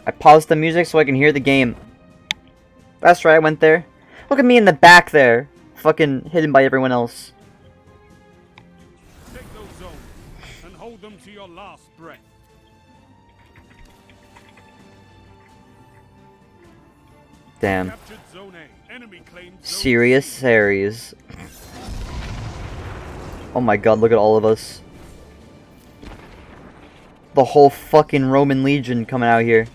I paused the music so I can hear the game. That's right, I went there. Look at me in the back there. Fucking hidden by everyone else. Take those zones and hold them to your last breath. Damn. Captured zone A. Enemy claimed zone Serious C. series. Oh my god, look at all of us. The whole fucking Roman Legion coming out here.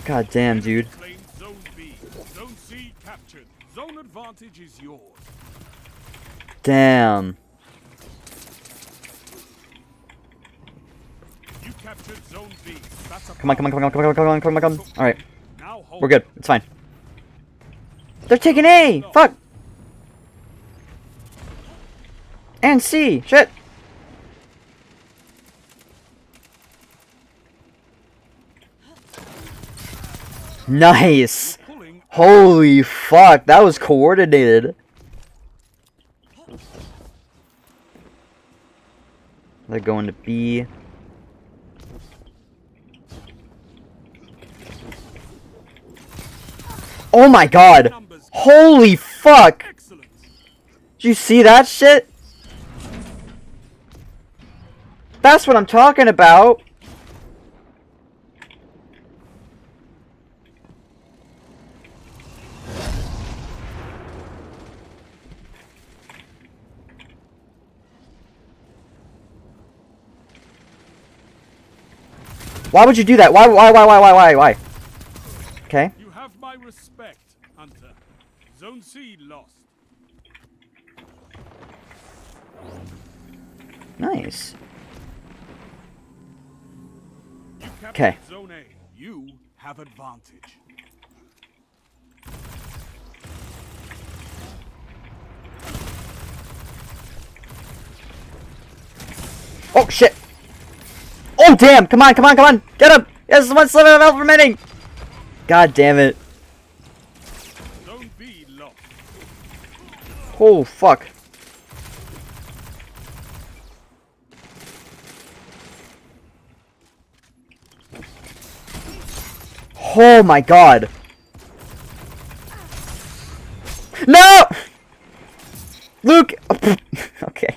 God damn, dude. Claimed zone B. Zone C captured. Zone advantage is yours. Damn. You captured zone B. That's a Come on, come on, come on, come on, come on, come on, come on. Alright, Now hold we're good. It's fine. They're taking A! Fuck! And C! Shit! Nice! pulling. Holy fuck, that was coordinated. They're going to B. Oh my god! Numbers. Holy fuck! Excellent. Did you see that shit? That's what I'm talking about! Why would you do that? Why? Okay. You have my respect, Hunter. Zone C lost. Nice. You captured Okay. zone A. You have advantage. Oh shit! Oh damn! Come on, come on, come on! Get him! Yes, one sliver of health remaining! God damn it. Zone B lost. Oh fuck. Oh my god. No! Luke! Okay.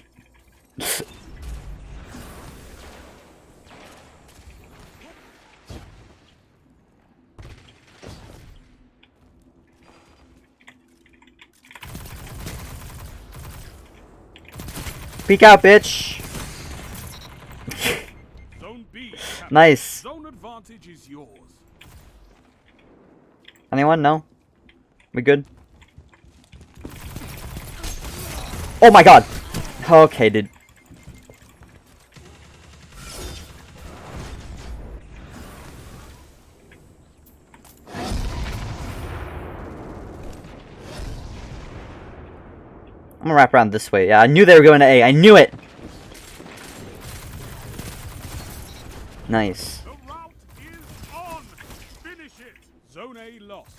Peek out, bitch. Zone B. captured. Nice. Zone advantage is yours. Anyone? No? We good? Oh my god! Okay, dude. I'm gonna wrap around this way. Yeah, I knew they were going to A. I knew it! Nice. The route is on. Finish it. Zone A lost.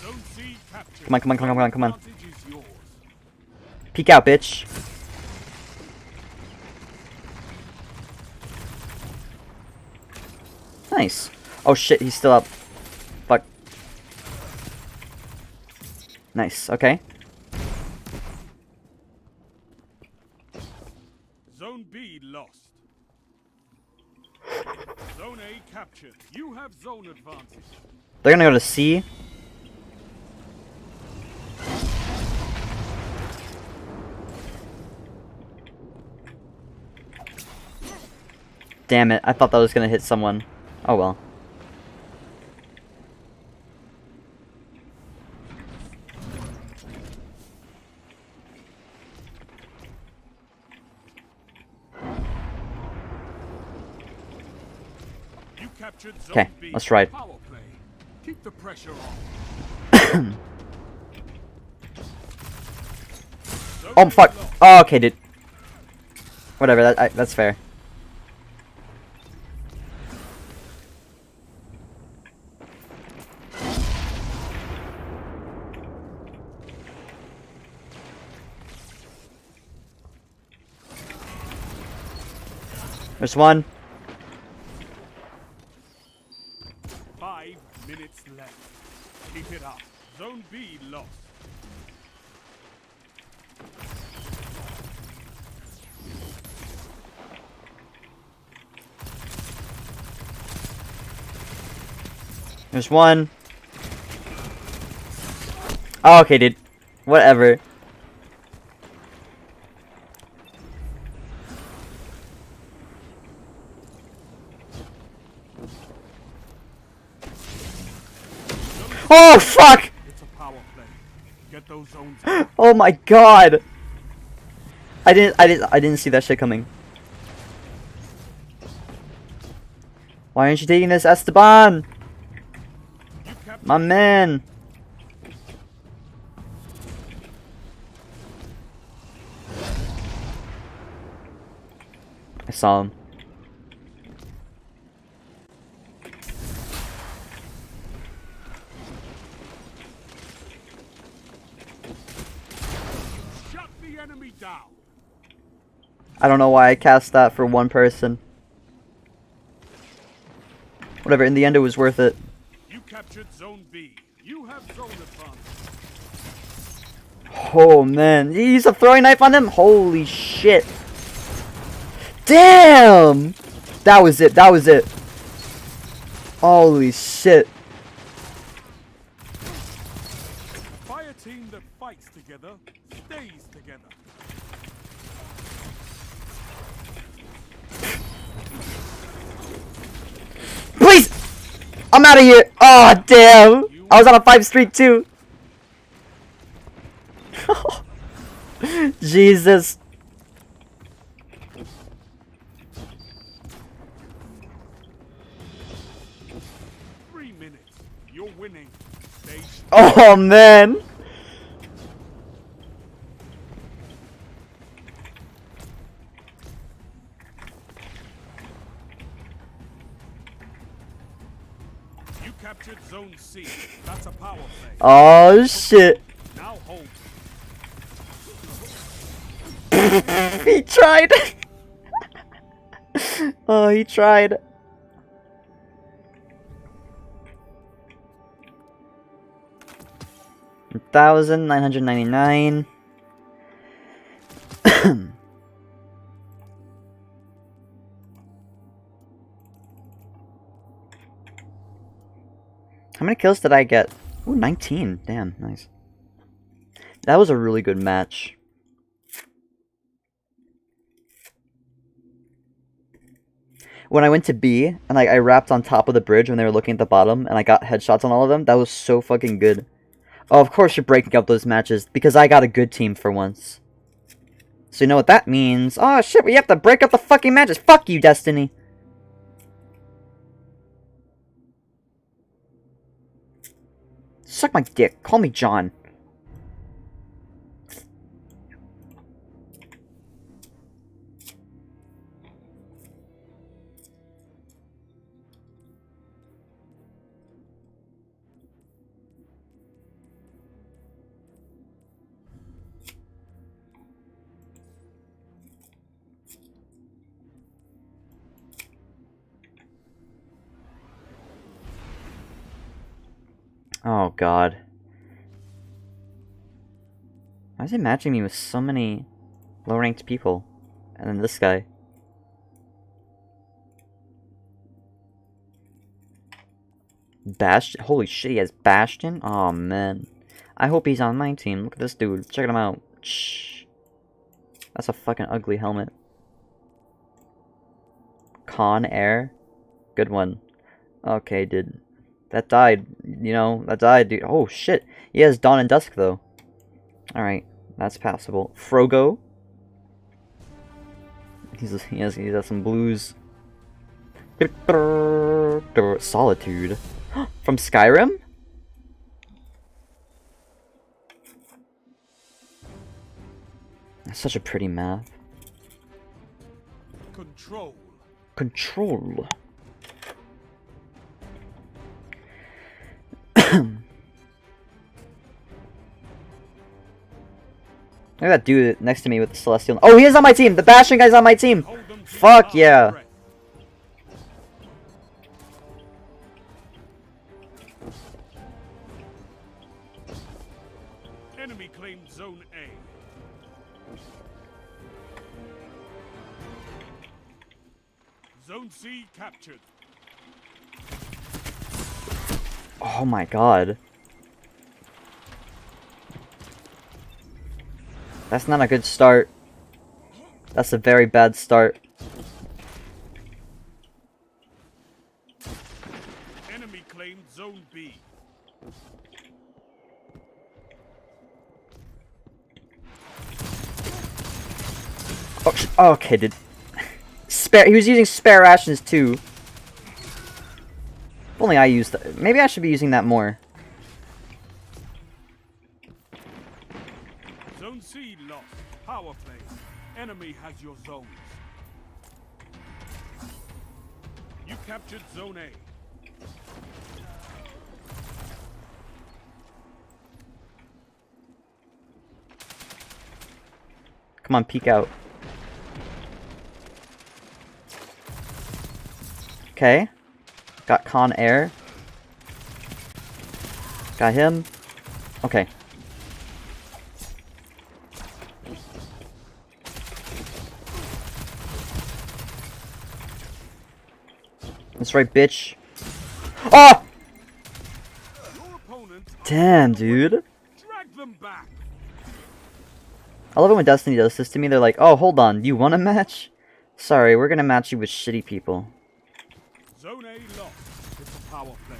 Zone C captured. Come on, come on, come on, come on, come on. Advantage is yours. Peek out, bitch. Nice. Oh shit, he's still up. Fuck. Nice, okay. Zone B lost. Zone A captured. You have zone advantage. They're gonna go to C. Damn it, I thought that was gonna hit someone. Oh well. You captured zone Okay, B. let's ride. Power play. Keep the pressure on. Zone Oh A fuck. lost. Oh, okay, dude. Whatever, that's fair. There's one. 5 minutes left. Keep it up. Zone B lost. There's one. Oh, okay, dude. Whatever. Oh, fuck! It's a power play. Get those zones. Oh my god! I didn't see that shit coming. Why aren't you taking this, Esteban? You captured My man! I saw him. Shut the enemy down. I don't know why I cast that for one person. Whatever, in the end it was worth it. You captured zone B. You have zone advantage. Oh man, you used a throwing knife on him? Holy shit. Damn! That was it, that was it. Holy shit. A fire team that fights together stays together. Please! I'm out of here! Oh damn! I was on a 5 streak too! Jesus. You're winning. Stay Oh man! You captured Zone C. That's a power play. Oh shit. Now hold. He tried! Oh, he tried. $1,999. How many kills did I get? Ooh, 19. Damn, nice. That was a really good match. When I went to B, and like I rapped on top of the bridge when they were looking at the bottom, and I got headshots on all of them, that was so fucking good. Oh, of course you're breaking up those matches, because I got a good team for once. So you know what that means? Oh shit, we have to break up the fucking matches. Fuck you, Destiny. Suck my dick. Call me John. Oh god. Why is it matching me with so many low-ranked people? And then this guy. Bastion? Holy shit, he has Bastion? Oh man. I hope he's on my team. Look at this dude. Check him out. Shh. That's a fucking ugly helmet. Con Air? Good one. Okay, dude. That died. You know, that died, dude. Oh shit. He has Dawn and Dusk though. Alright. That's passable. Frogo? He has some blues. Solitude. From Skyrim? That's such a pretty map. Control. Control. Look at that dude next to me with the Celestial. Oh, he is on my team! The Bastion guy's on my team! Hold them to Fuck arm's yeah! breadth. Enemy claimed Zone A. Zone C captured. Oh my god. That's not a good start. That's a very bad start. Enemy claimed Zone B. Oh, okay, dude. Spare. He was using spare rations too. If only I used that. Maybe I should be using that more. Zone C lost. Power play. Enemy has your zones. You captured Zone A. Come on, peek out. Okay. Got Con Air. Got him. Okay. That's right, bitch. Oh! Your opponents are Damn, dude. drag them back. I love it when Destiny does this to me. They're like, oh, hold on. You want a match? Sorry, we're gonna match you with shitty people. Zone A lost. It's a power play.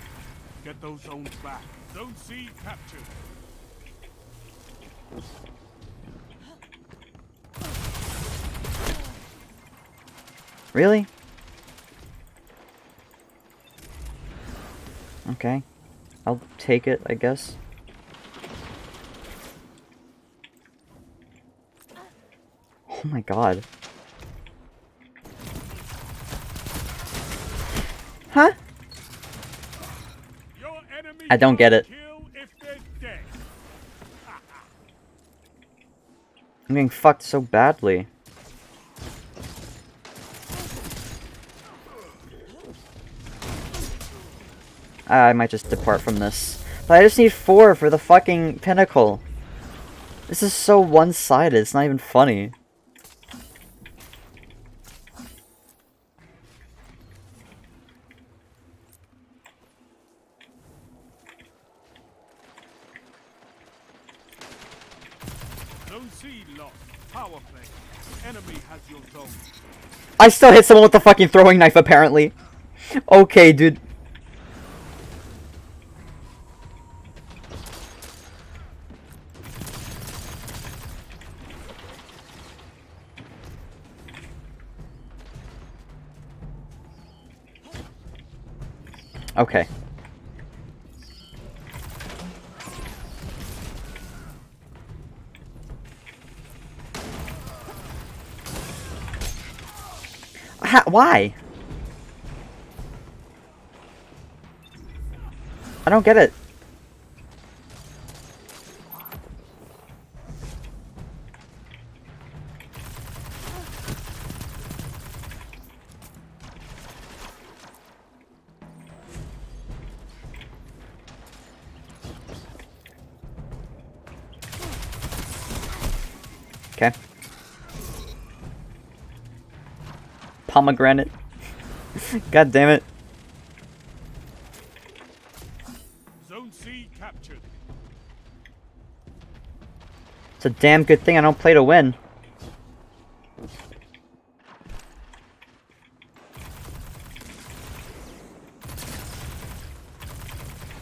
Get those zones back. Zone C captured. Really? Okay. I'll take it, I guess. Oh my god. Huh? Your enemy I don't get it. kill if they're dead. I'm getting fucked so badly. I might just depart from this. But I just need 4 for the fucking pinnacle. This is so one-sided, it's not even funny. Zone C lost. Power play. Enemy has your zone. I still hit someone with the fucking throwing knife, apparently. Okay, dude. Okay. Why? I don't get it. Okay. Pomegranate. God damn it. Zone C captured. It's a damn good thing I don't play to win.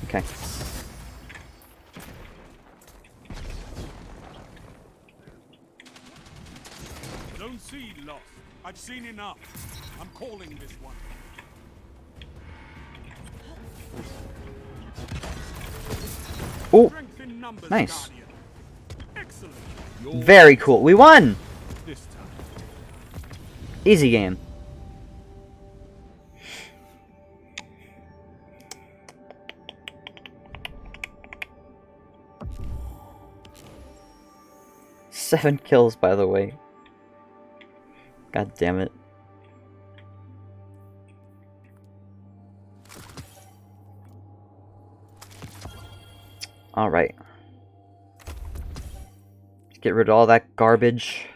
Okay. Zone C lost. I've seen enough. I'm calling this one. Ooh, Strength in numbers, nice. Guardian. Excellent. Very cool. We won! This time. Easy game. Seven kills, by the way. God damn it. Alright. Get rid of all that garbage.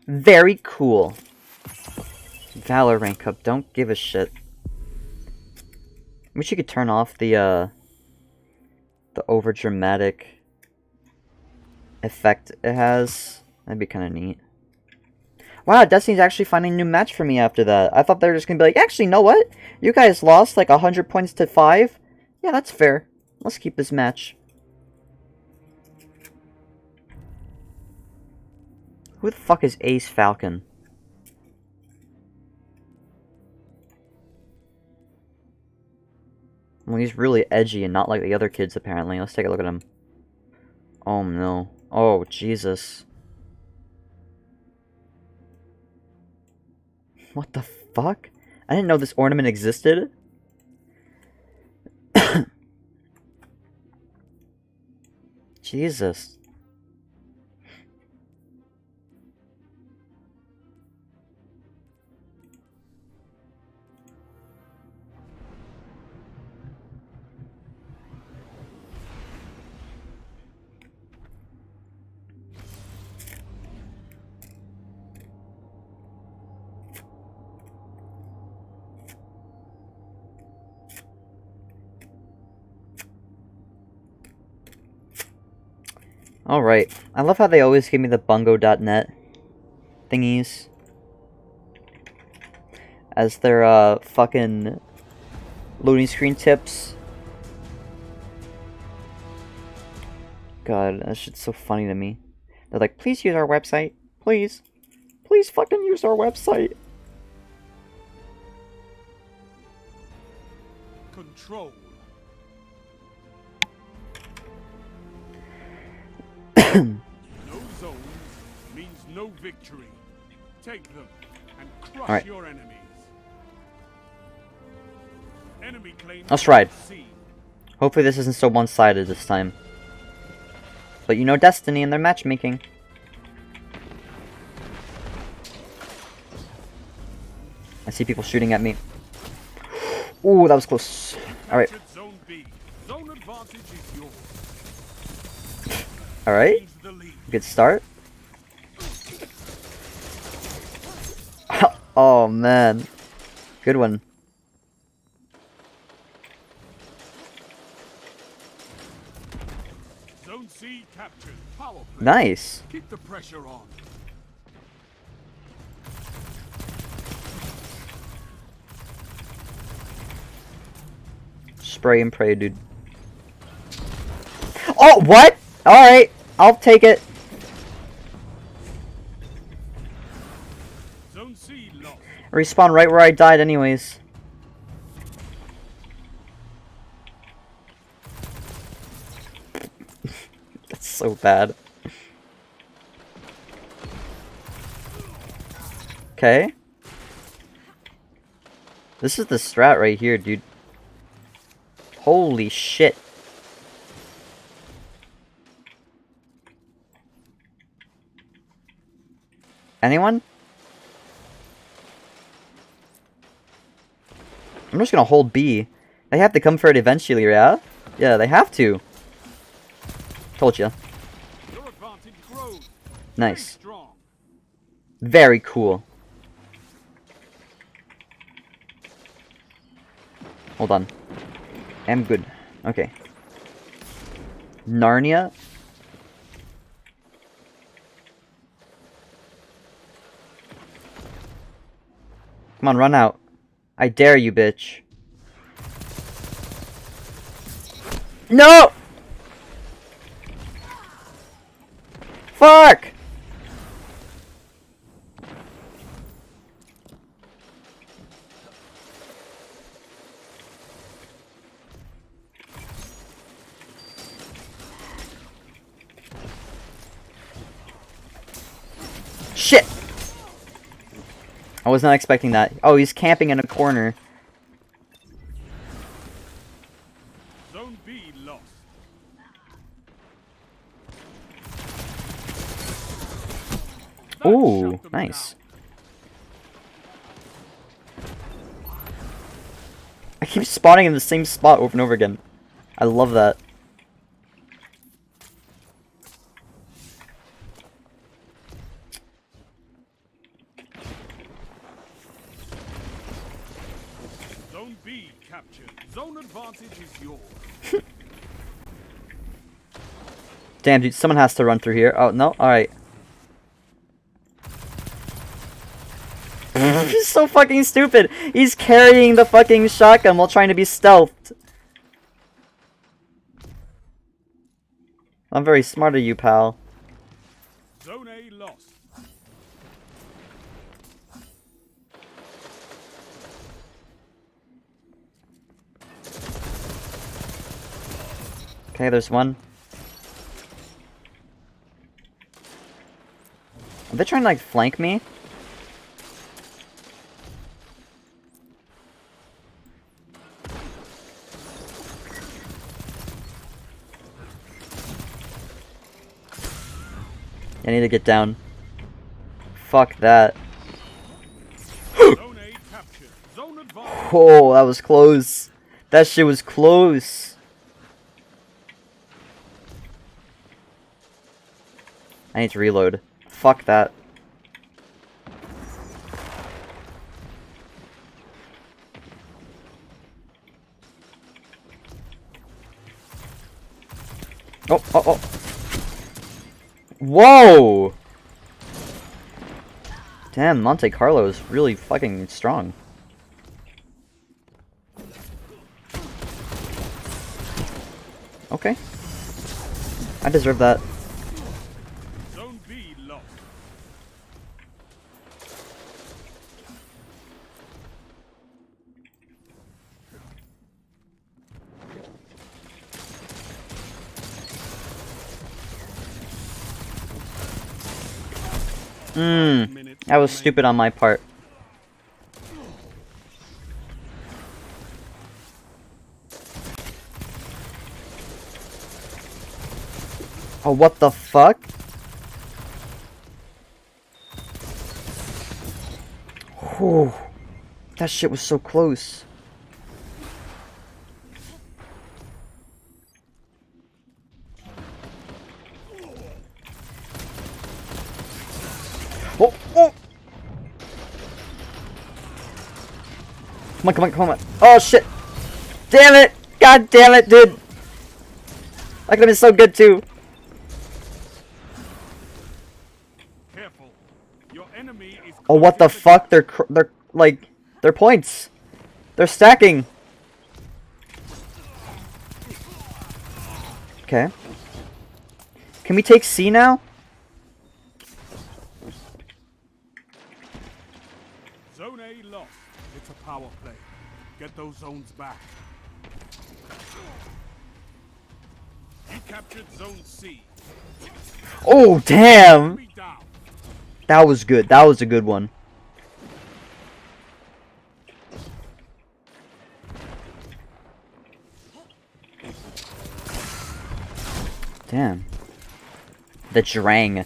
Very cool. Valor rank up. Don't give a shit. Wish you could turn off the over dramatic effect it has. That'd be kind of neat. Wow, Destiny's actually finding a new match for me after that. I thought they were just gonna be like, actually, you know what? You guys lost like 100 points to 5. Yeah, that's fair. Let's keep this match. Who the fuck is Ace Falcon? Well, he's really edgy and not like the other kids, apparently. Let's take a look at him. Oh, no. Oh, Jesus. What the fuck? I didn't know this ornament existed. Jesus. Alright. I love how they always give me the bungo.net thingies as their, fucking loading screen tips. God, that shit's so funny to me. They're like, please use our website. Please. Please fucking use our website. Control. No zones means no victory. Take them and crush your enemies. Enemy claims. Let's ride. C. Hopefully this isn't so one-sided this time. But you know Destiny and their matchmaking. I see people shooting at me. Ooh, that was close. Alright. Zone B. Zone advantage is yours. Alright. Good start. Oh, man. Good one. Zone C captured. Power play. Nice. Keep the pressure on. Spray and pray, dude. Oh, what? Alright. I'll take it. Zone C lost. Respawn right where I died anyways. That's so bad. Okay. This is the strat right here, dude. Holy shit. Anyone? I'm just gonna hold B. They have to come for it eventually, yeah? Yeah, they have to. Told ya. Your advantage grows. Nice. Strong. Very cool. Hold on. I'm good. Okay. Narnia? Come on, run out. I dare you, bitch. No! Fuck! Shit! I was not expecting that. Oh, he's camping in a corner. Zone B lost. That Ooh, shut them nice. down. I keep spawning in the same spot over and over again. I love that. Zone B captured. Zone advantage is yours. Damn, dude, someone has to run through here. Oh, no? Alright. He's so fucking stupid. He's carrying the fucking shotgun while trying to be stealthed. I'm very smart of you, pal. Zone A lost. Okay, there's one. Are they trying to, like, flank me? I need to get down. Fuck that. Zone A captured. Zone advantage. Oh, that was close. That shit was close. I need to reload. Fuck that. Oh, oh, oh. Whoa! Damn, Monte Carlo is really fucking strong. Okay. I deserve that. Zone B lost. That was stupid on my part. Oh, what the fuck? Whew. That shit was so close. Oh, oh! Come on, come on, come on. Oh, shit! Damn it! God damn it, dude! That could have been so good, too. Careful. Your enemy is Oh, what the fuck? They're like, they're points. They're stacking. Okay. Can we take C now? Zone A lost. It's a power play. Get those zones back. You captured Zone C. Oh, damn! Be down. That was good. That was a good one. Damn. The Drang. You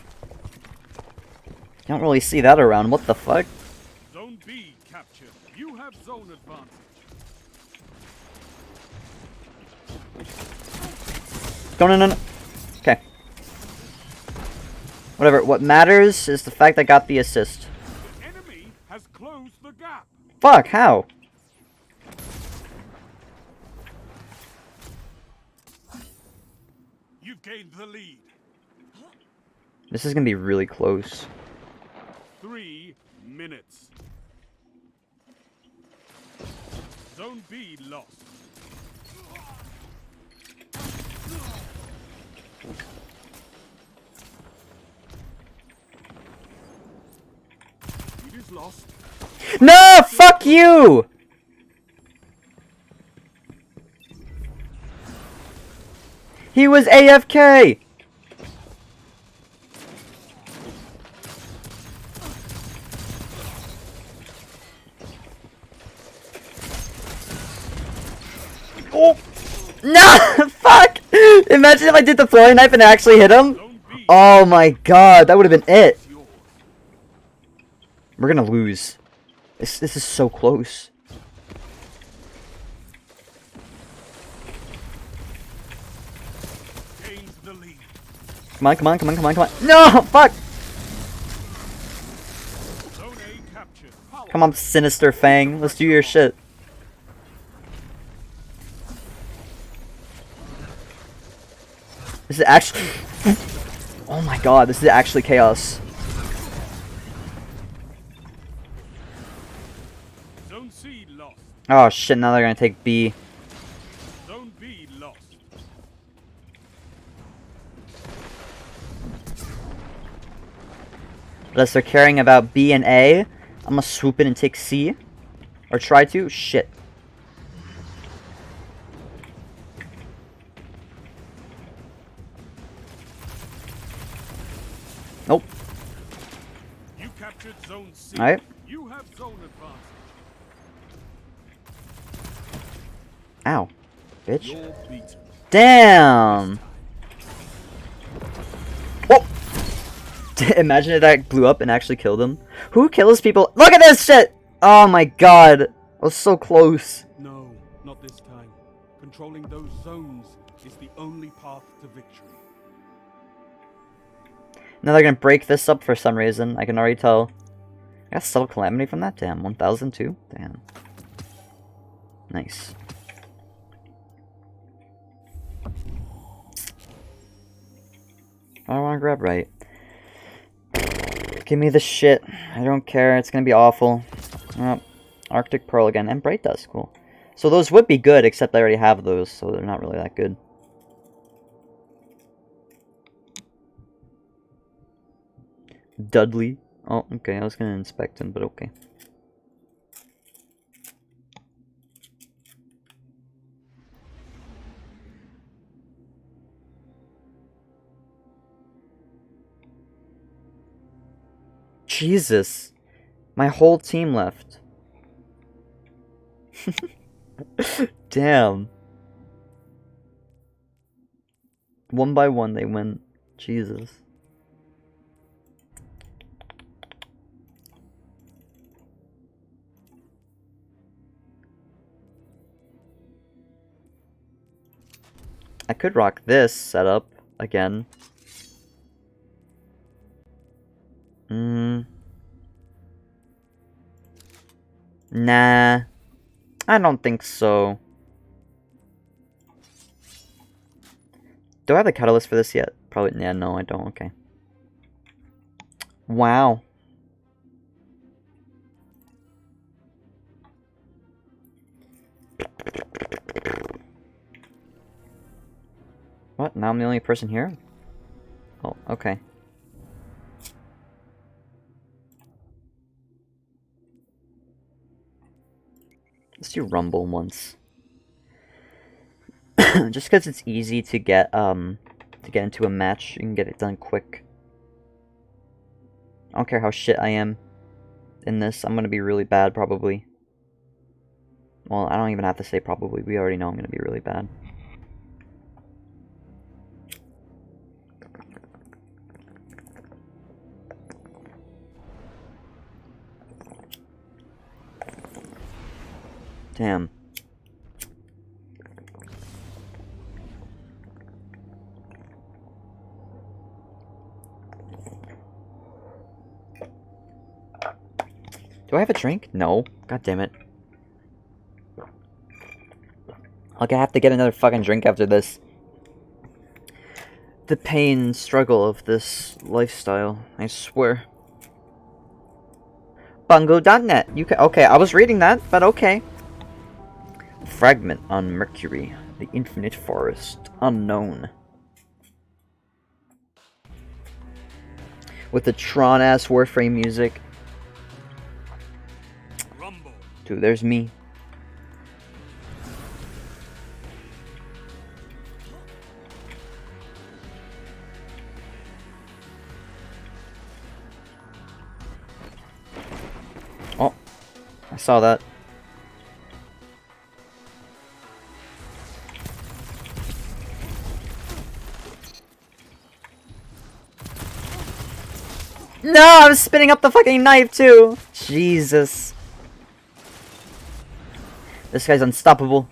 don't really see that around. What the fuck? Zone B captured. You have zone advantage. Go, no, no, no. Okay. Whatever. What matters is the fact I got the assist. The enemy has closed the gap. Fuck, how? You've gained the lead. This is gonna be really close. 3 minutes. Zone B lost. Lead is lost. No! Fuck you! He was AFK! Oh! No! Fuck! Imagine if I did the throwing knife and actually hit him. Zone B. Oh my god, that would have been it. We're gonna lose. This is so close. Gains the lead. Come on, come on, come on, come on, come on. No! Fuck! Zone A captured. Power. Come on, Sinister Fang. Let's do your shit. This is actually... Oh my god, this is actually chaos. Zone C lost. Oh shit, now they're gonna take B. Zone B lost. Unless they're caring about B and A, I'm gonna swoop in and take C. Or try to. Shit. Nope. You captured Zone C. Alright. You have zone advantage. Ow. Bitch. You're beaten. Damn! Oh! Imagine if that blew up and actually killed him. Who kills people? Look at this shit! Oh my god. I was so close. No, not this time. Controlling those zones is the only path to victory. Now they're gonna break this up for some reason. I can already tell. I got subtle calamity from that? Damn. 1002? Damn. Nice. I don't want to grab right. Give me the shit. I don't care. It's gonna be awful. Oh, Arctic Pearl again. And Bright Dust. Cool. So those would be good, except I already have those, so they're not really that good. Dudley. Oh, okay. I was gonna inspect him, but okay. Jesus. My whole team left. Damn. One by one they win. Jesus. I could rock this setup again. Nah. I don't think so. Do I have the catalyst for this yet? Probably, yeah, no, I don't, okay. Wow. What? Now I'm the only person here? Oh, okay. Let's do Rumble once. Just because it's easy to get into a match, you can get it done quick. I don't care how shit I am in this, I'm gonna be really bad probably. Well, I don't even have to say probably, we already know I'm gonna be really bad. Damn. Do I have a drink? No. God damn it. Like, I have to get another fucking drink after this. The pain and struggle of this lifestyle, I swear. Bungo.net. You can. Okay, I was reading that, but okay. Fragment on Mercury. The Infinite Forest. Unknown. With the Tron-ass Warframe music. Rumble. Dude, there's me. Oh, I saw that. No, I was spinning up the fucking knife too. Jesus. This guy's unstoppable.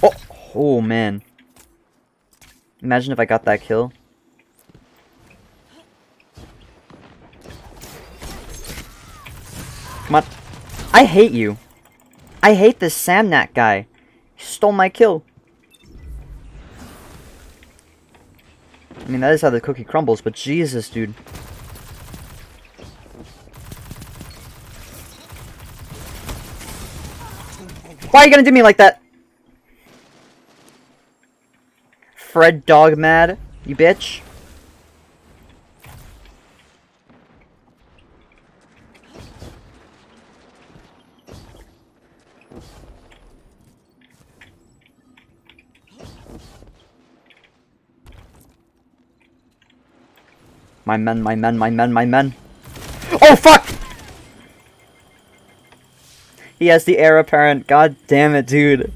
Oh, oh man. Imagine if I got that kill. Come on. I hate you. I hate this Samnat guy. He stole my kill. I mean, that is how the cookie crumbles, but Jesus, dude. Why are you gonna do me like that? Fred Dog Mad, you bitch. My men, my men, my men, my men. Oh, fuck! He has the heir apparent. God damn it, dude.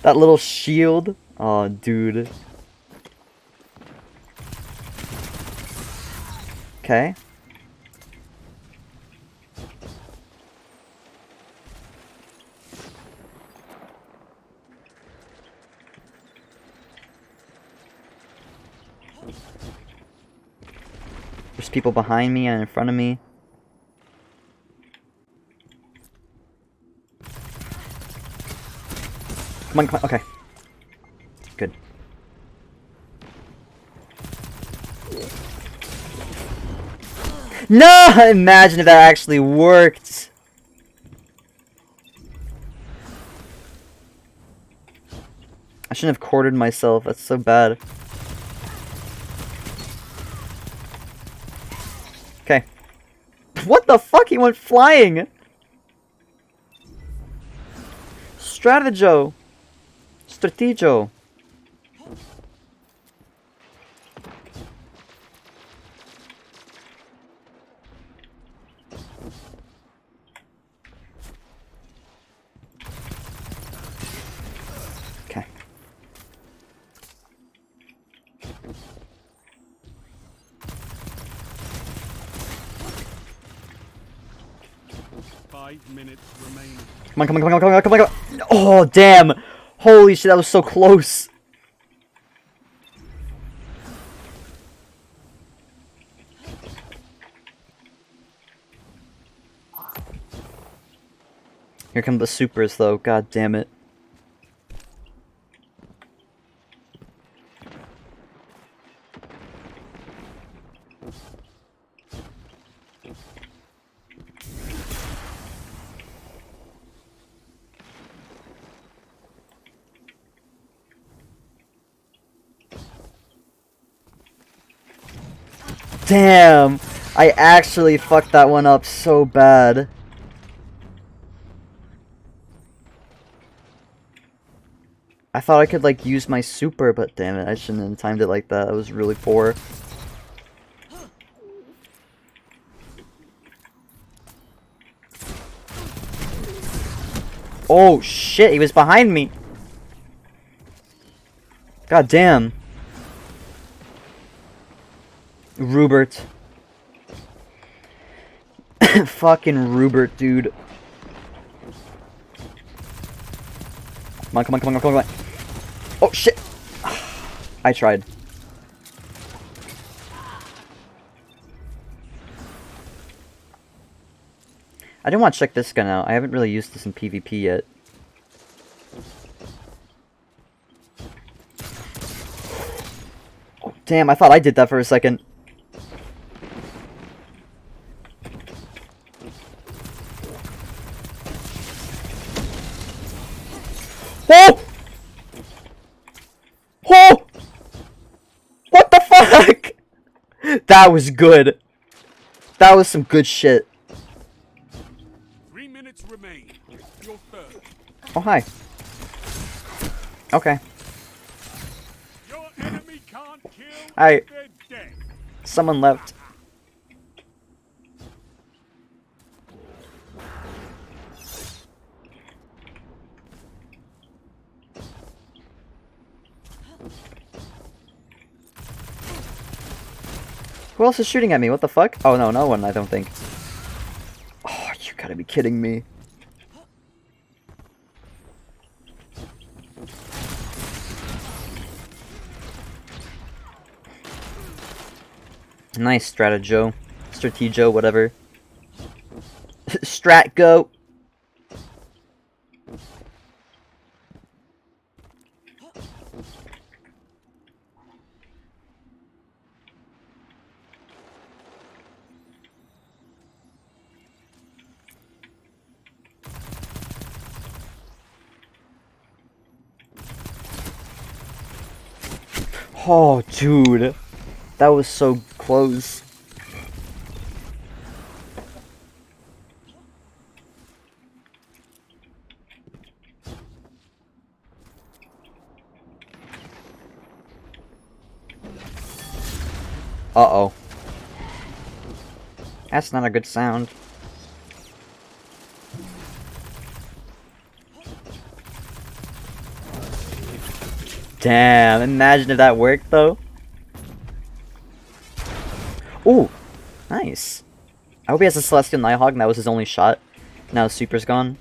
That little shield. Oh, dude. Okay. There's people behind me and in front of me. Come on, come on. Okay. Good. No! Imagine if that actually worked. I shouldn't have quartered myself. That's so bad. Okay. What the fuck? He went flying! Stratego! Stratego! Okay. 5 minutes remaining. Come on, come on, come on, come on, come on, come on! Oh, damn! Holy shit, that was so close! Here come the supers, though. God damn it. Damn! I actually fucked that one up so bad. I thought I could, like, use my super, but damn it, I shouldn't have timed it like that. That was really poor. Oh, shit, he was behind me! God damn. Rubert. Fucking Rubert, dude. Come on, come on, come on, come on, come on. Oh, shit! I tried. I didn't want to check this gun out. I haven't really used this in PvP yet. Oh, damn, I thought I did that for a second. Oh! Oh! What the fuck? That was good. That was some good shit. 3 minutes remain. Your third. Oh, hi. Okay. Your enemy can't kill Hi. if they're dead. Someone left. Who else is shooting at me? What the fuck? Oh, no, no one, I don't think. Oh, you gotta be kidding me. Nice, Stratego. Stratego, whatever. Strat go! Oh, dude. That was so close. Uh-oh. That's not a good sound. Damn, imagine if that worked, though. Ooh, nice. I hope he has a Celestial Nighthawk and that was his only shot. Now Super's gone.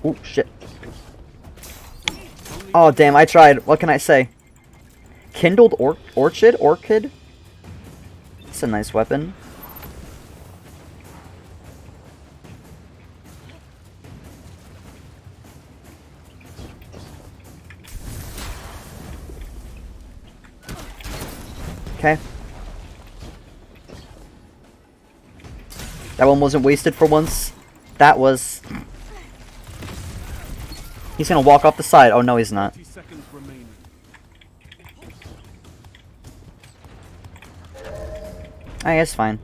Oh, shit. Oh, damn, I tried. What can I say? Kindled Orchid? Orchid? It's a nice weapon. Okay. That one wasn't wasted for once. That was... He's gonna walk off the side. Oh, no, he's not. 30 seconds remaining. I guess fine.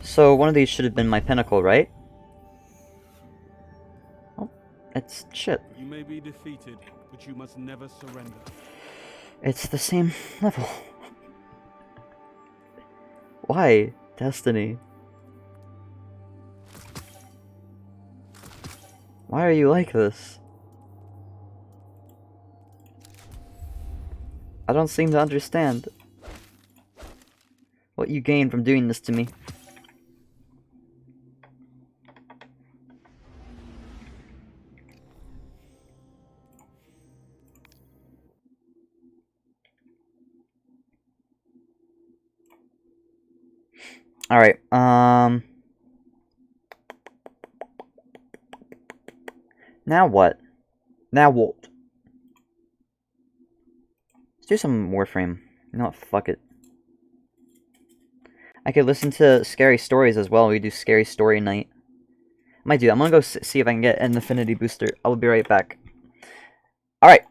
So, one of these should have been my pinnacle, right? Oh, it's shit. You may be defeated, but you must never surrender. It's the same level. Why? Destiny. Why are you like this? I don't seem to understand what you gain from doing this to me. Alright, now what? Now what? Let's do some Warframe. You know what? Fuck it. I could listen to scary stories as well. We do scary story night. Might do. I'm gonna go see if I can get an affinity booster. I will be right back. Alright.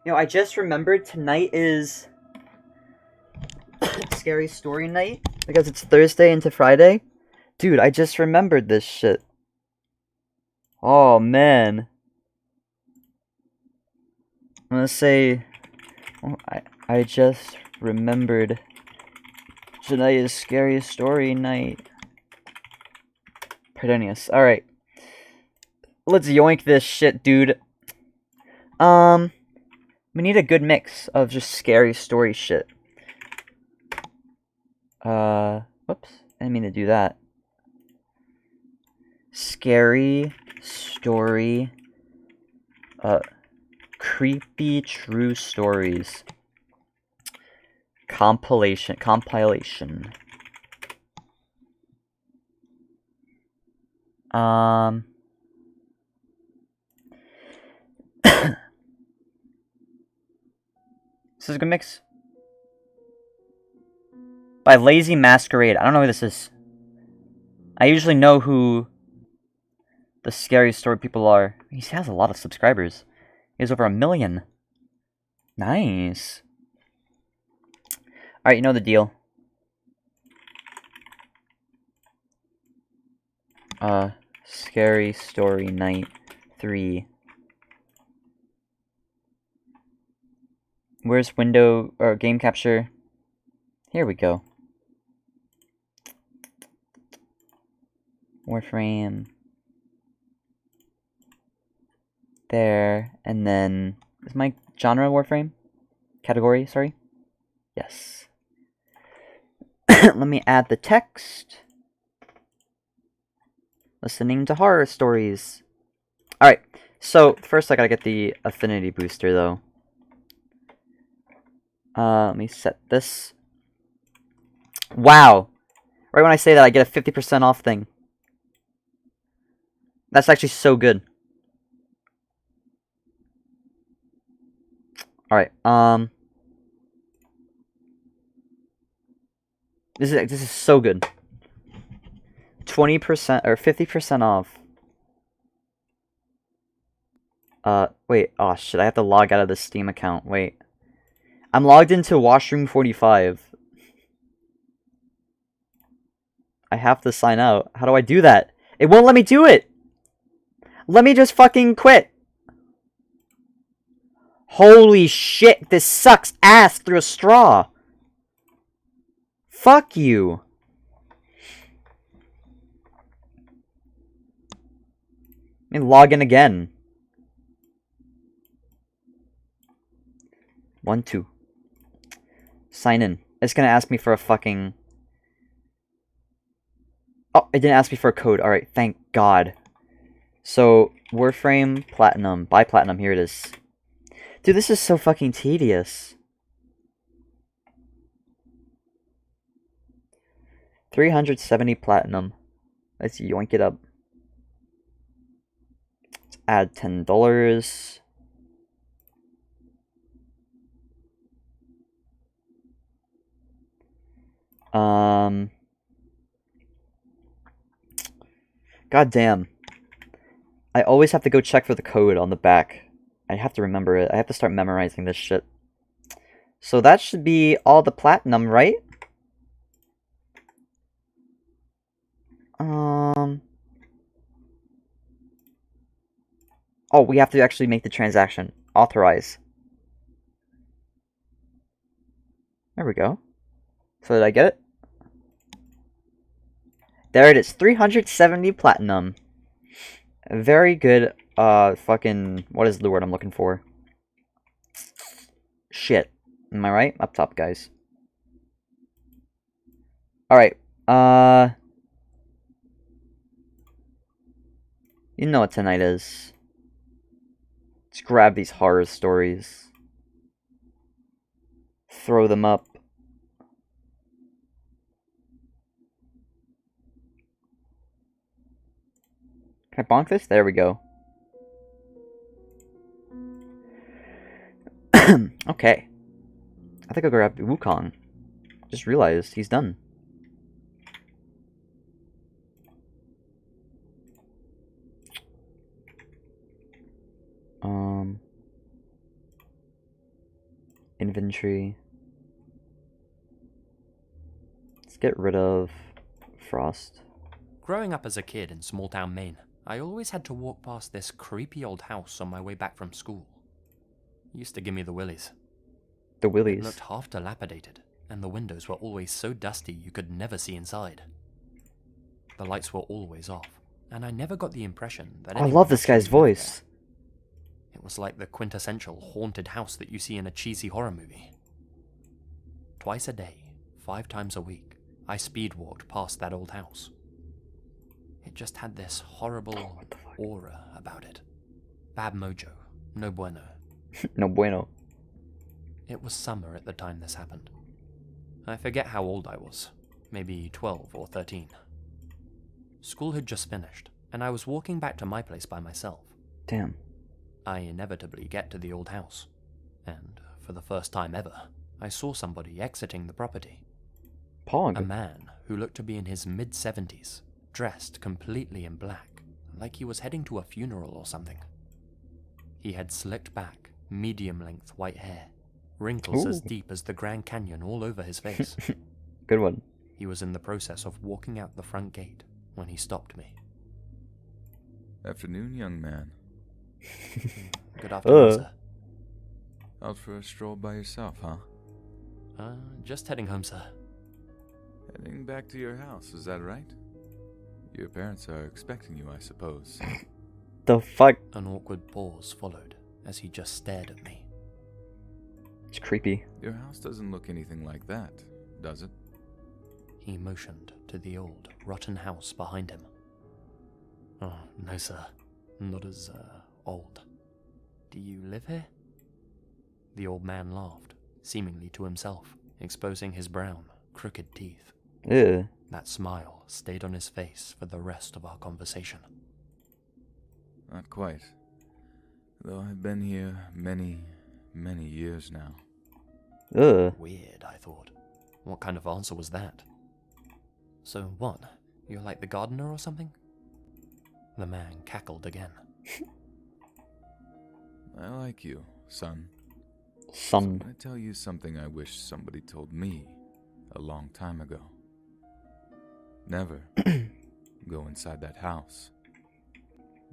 You know, I just remembered tonight is Scary Story night because it's Thursday into Friday. Dude, I just remembered this shit. Oh, man. I'm gonna say... Oh, I just remembered tonight is Scary Story night. Pardonius. Alright. Let's yoink this shit, dude. We need a good mix of just scary story shit. Whoops. I didn't mean to do that. Scary story. Creepy true stories. Compilation. This is a good mix. By Lazy Masquerade. I don't know who this is. I usually know who the scary story people are. He has a lot of subscribers. He has over 1 million. Nice. Alright, you know the deal. Scary Story Night 3. Where's window or game capture? Here we go. Warframe. There, and then is my genre Warframe? Category, sorry. Yes. Let me add the text. Listening to horror stories. Alright, so first I gotta get the affinity booster though. Let me set this. Wow! Right when I say that, I get a 50% off thing. That's actually so good. Alright, This is so good. 20% or 50% off. Wait, oh shit, I have to log out of the Steam account. Wait. I'm logged into Washroom 45. I have to sign out. How do I do that? It won't let me do it! Let me just fucking quit! Holy shit, this sucks ass through a straw! Fuck you! Let me log in again. 1, 2. Sign in. It's gonna ask me for a fucking... Oh, it didn't ask me for a code. Alright, thank God. So, Warframe Platinum. Buy Platinum, here it is. Dude, this is so fucking tedious. 370 Platinum. Let's yoink it up. Let's add $10. God damn. I always have to go check for the code on the back. I have to remember it. I have to start memorizing this shit. So that should be all the platinum, right? Oh, we have to actually make the transaction. Authorize. There we go. So did I get it? There it is. 370 platinum. Very good, fucking... What is the word I'm looking for? Shit. Am I right? Up top, guys. Alright. You know what tonight is. Let's grab these horror stories. Throw them up. Can I bonk this? There we go. Okay. I think I'll grab Wukong. Just realized he's done. Inventory. Let's get rid of Frost. Growing up as a kid in small-town Maine, I always had to walk past this creepy old house on my way back from school. It used to give me the willies. The It Willies. looked half dilapidated, and the windows were always so dusty you could never see inside. The lights were always off, and I never got the impression that I anyone love this actually guy's lived voice. there. It was like the quintessential haunted house that you see in a cheesy horror movie. Twice a day, 5 times a week, I speed walked past that old house. It just had this horrible aura about it. Bad mojo, no bueno. No bueno. It was summer at the time this happened. I forget how old I was, maybe 12 or 13. School had just finished, and I was walking back to my place by myself. Damn. I inevitably get to the old house, and for the first time ever, I saw somebody exiting the property. Pog. A man who looked to be in his mid-70s, dressed completely in black, like he was heading to a funeral or something. He had slicked back, medium-length white hair, wrinkles as Ooh. deep as the Grand Canyon all over his face. Good one. He was in the process of walking out the front gate when he stopped me. Afternoon, young man. Good afternoon, Uh. sir. Out for a stroll by yourself, huh? Just heading home, sir. Heading back to your house, is that right? Your parents are expecting you, I suppose. The fuck? An awkward pause followed as he just stared at me. It's creepy. Your house doesn't look anything like that, does it? He motioned to the old, rotten house behind him. Oh, no, sir. Not as, old. Do you live here? The old man laughed, seemingly to himself, exposing his brown, crooked teeth. Ew. That smile stayed on his face for the rest of our conversation. Not quite. Though I've been here many, many years now. Ugh. Weird, I thought. What kind of answer was that? So what? You're like the gardener or something? The man cackled again. I like you, son. Son. I'm gonna tell you something I wish somebody told me a long time ago. Never go inside that house.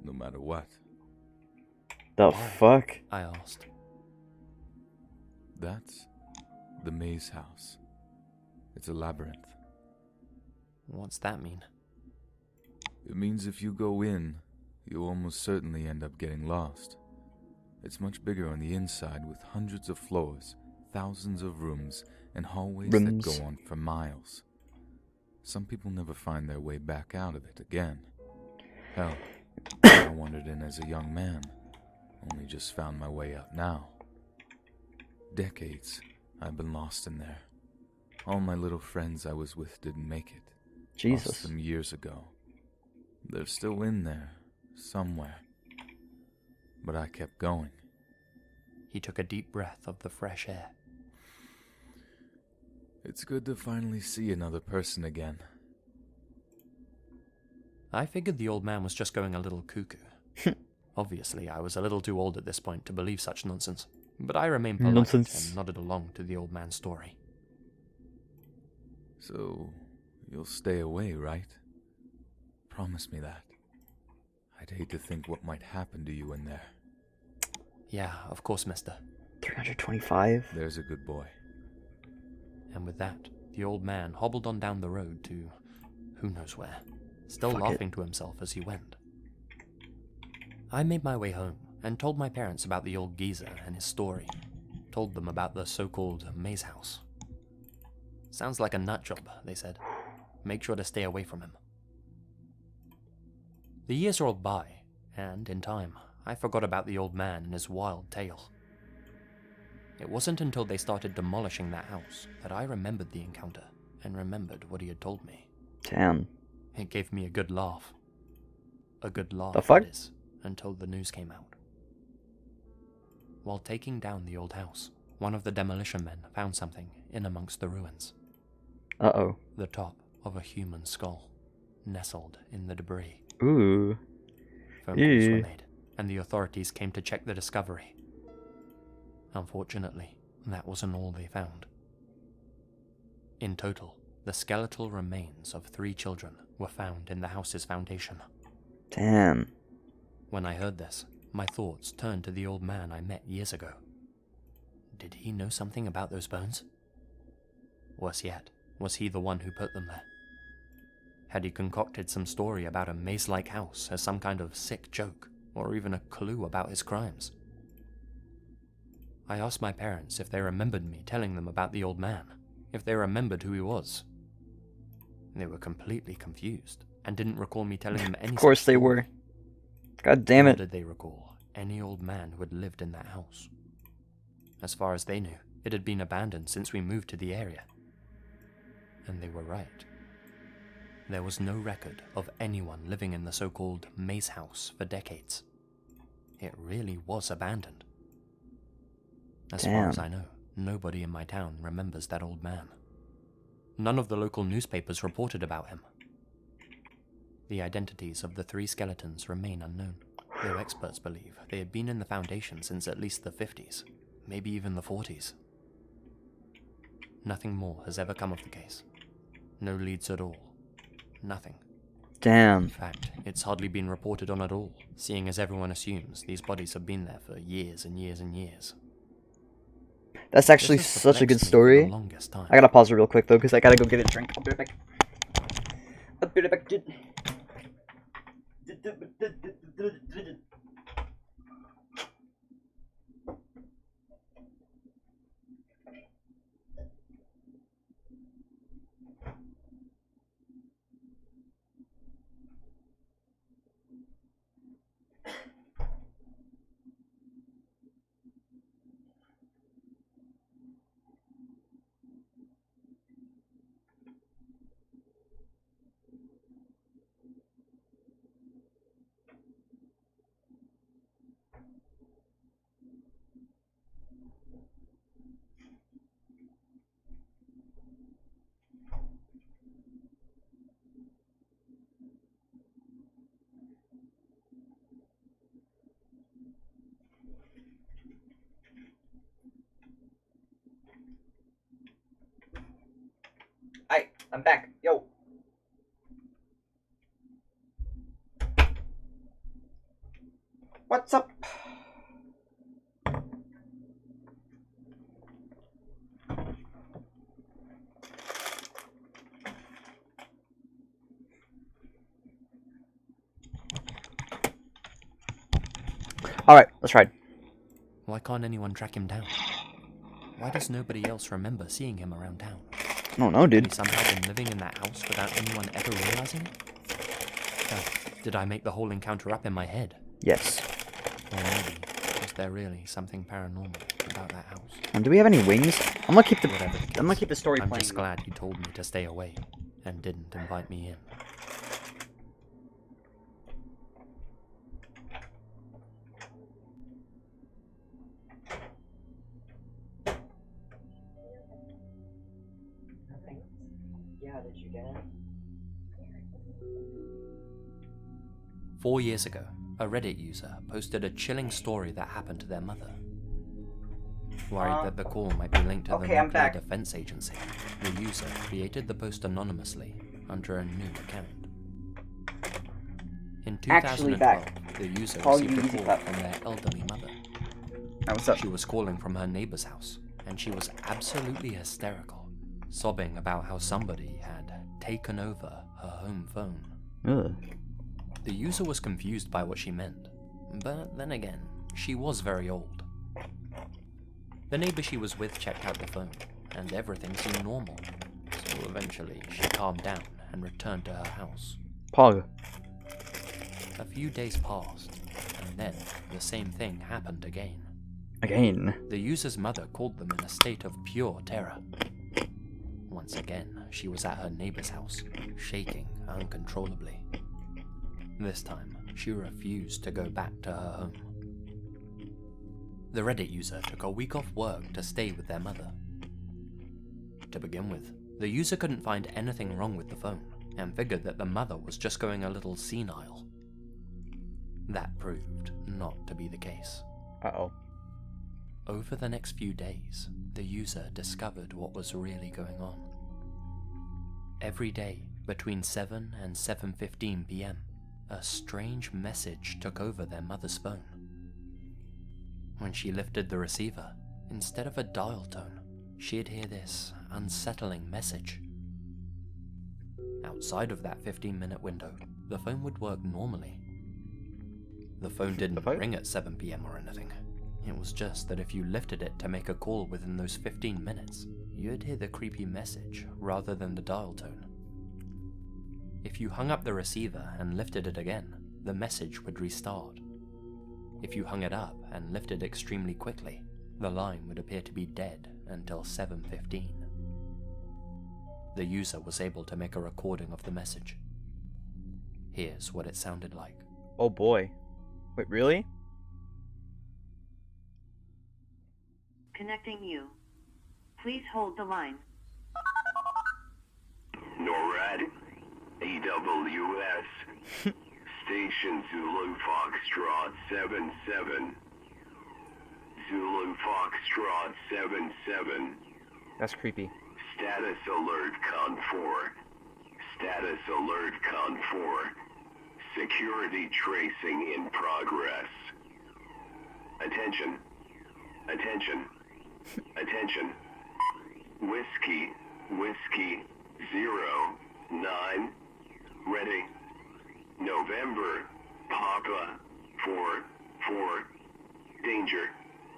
No matter what. The Why? fuck? I asked. That's the maze house. It's a labyrinth. What's that mean? It means if you go in, you'll almost certainly end up getting lost. It's much bigger on the inside with hundreds of floors, thousands of rooms, and hallways that go on for miles. Some people never find their way back out of it again. Hell, I wandered in as a young man, only just found my way out now. Decades I've been lost in there. All my little friends I was with didn't make it. Lost Jesus. them years ago. They're still in there, somewhere. But I kept going. He took a deep breath of the fresh air. It's good to finally see another person again. I figured the old man was just going a little cuckoo. Obviously, I was a little too old at this point to believe such nonsense, but I remained polite Nonsense. and nodded along to the old man's story. So, you'll stay away, right? Promise me that. I'd hate to think what might happen to you in there. Yeah, of course, mister. 325? There's a good boy. And with that, the old man hobbled on down the road to who knows where, still Fuck laughing to himself as he went. I made my way home and told my parents about the old geezer and his story. Told them about the so-called maze house. Sounds like a nut job, they said. Make sure to stay away from him. The years rolled by, and in time, I forgot about the old man and his wild tale. It wasn't until they started demolishing that house that I remembered the encounter and remembered what he had told me. Damn. It gave me a good laugh. A good laugh, The fuck? that is, until the news came out. While taking down the old house, one of the demolition men found something in amongst the ruins. Uh-oh. The top of a human skull, nestled in the debris. Ooh. Phone calls were Ew. made, and the authorities came to check the discovery. Unfortunately, that wasn't all they found. In total, the skeletal remains of 3 children were found in the house's foundation. Damn. When I heard this, my thoughts turned to the old man I met years ago. Did he know something about those bones? Worse yet, was he the one who put them there? Had he concocted some story about a maze-like house as some kind of sick joke, or even a clue about his crimes? I asked my parents if they remembered me telling them about the old man, if they remembered who he was. They were completely confused, and didn't recall me telling them any Of course such they story. were. God damn Nor it. did they recall any old man who had lived in that house. As far as they knew, it had been abandoned since we moved to the area. And they were right. There was no record of anyone living in the so-called maze house for decades. It really was abandoned. As far as I know, nobody in my town remembers that old man. None of the local newspapers reported about him. The identities of the 3 skeletons remain unknown, though experts believe they had been in the foundation since at least the 50s, maybe even the 40s. Nothing more has ever come of the case. No leads at all. Nothing. Damn. In fact, it's hardly been reported on at all, seeing as everyone assumes these bodies have been there for years and years and years. That's actually This has such a good perplexed me for the story. longest time. I gotta pause it real quick though, because I gotta go get a drink. I'll be right back. I'll be right back, dude. Hi, I'm back. Yo. What's up? Alright, let's ride. Why can't anyone track him down? Why does nobody else remember seeing him around town? I don't know, Had he dude. somehow been living in that house without anyone ever realizing it? Did I make the whole encounter up in my head? Yes. Or maybe, was there really something paranormal about that house? Do we have any wings? I'm gonna keep the Whatever the I'm gonna case, keep the story I'm playing. just glad he told me to stay away, and didn't invite me in. Yeah, did you get it? 4 years ago, a Reddit user posted a chilling story that happened to their mother. Worried that the call might be linked to the okay, I'm Nuclear back. Defense Agency, the user created the post anonymously under a new account. In Actually 2012, back. the user Call received you a easy call clap. from their elderly mother. Hey, what's up? She was calling from her neighbor's house, and she was absolutely hysterical, sobbing about how somebody had taken over her home phone. Ugh. The user was confused by what she meant, but then again, she was very old. The neighbor she was with checked out the phone, and everything seemed normal, so eventually she calmed down and returned to her house. Pog. A few days passed, and then the same thing happened again. Again. The user's mother called them in a state of pure terror. Once again, she was at her neighbor's house, shaking uncontrollably. This time, she refused to go back to her home. The Reddit user took a week off work to stay with their mother. To begin with, the user couldn't find anything wrong with the phone, and figured that the mother was just going a little senile. That proved not to be the case. Uh-oh. Over the next few days, the user discovered what was really going on. Every day, between 7 and 7:15 p.m., a strange message took over their mother's phone. When she lifted the receiver, instead of a dial tone, she'd hear this unsettling message. Outside of that 15-minute window, the phone would work normally. The phone didn't ring at 7 p.m. or anything. It was just that if you lifted it to make a call within those 15 minutes, you'd hear the creepy message rather than the dial tone. If you hung up the receiver and lifted it again, the message would restart. If you hung it up and lifted extremely quickly, the line would appear to be dead until 7:15. The user was able to make a recording of the message. Here's what it sounded like. Oh boy. Wait, really? Connecting you. Please hold the line. NORAD, AWS, Station Zulu Foxtrot 77. Zulu Foxtrot 77. That's creepy. Status alert Con 4. Status alert Con 4. Security tracing in progress. Attention. Attention. Attention. Whiskey. Whiskey 09. Ready. November. Papa 4. Danger.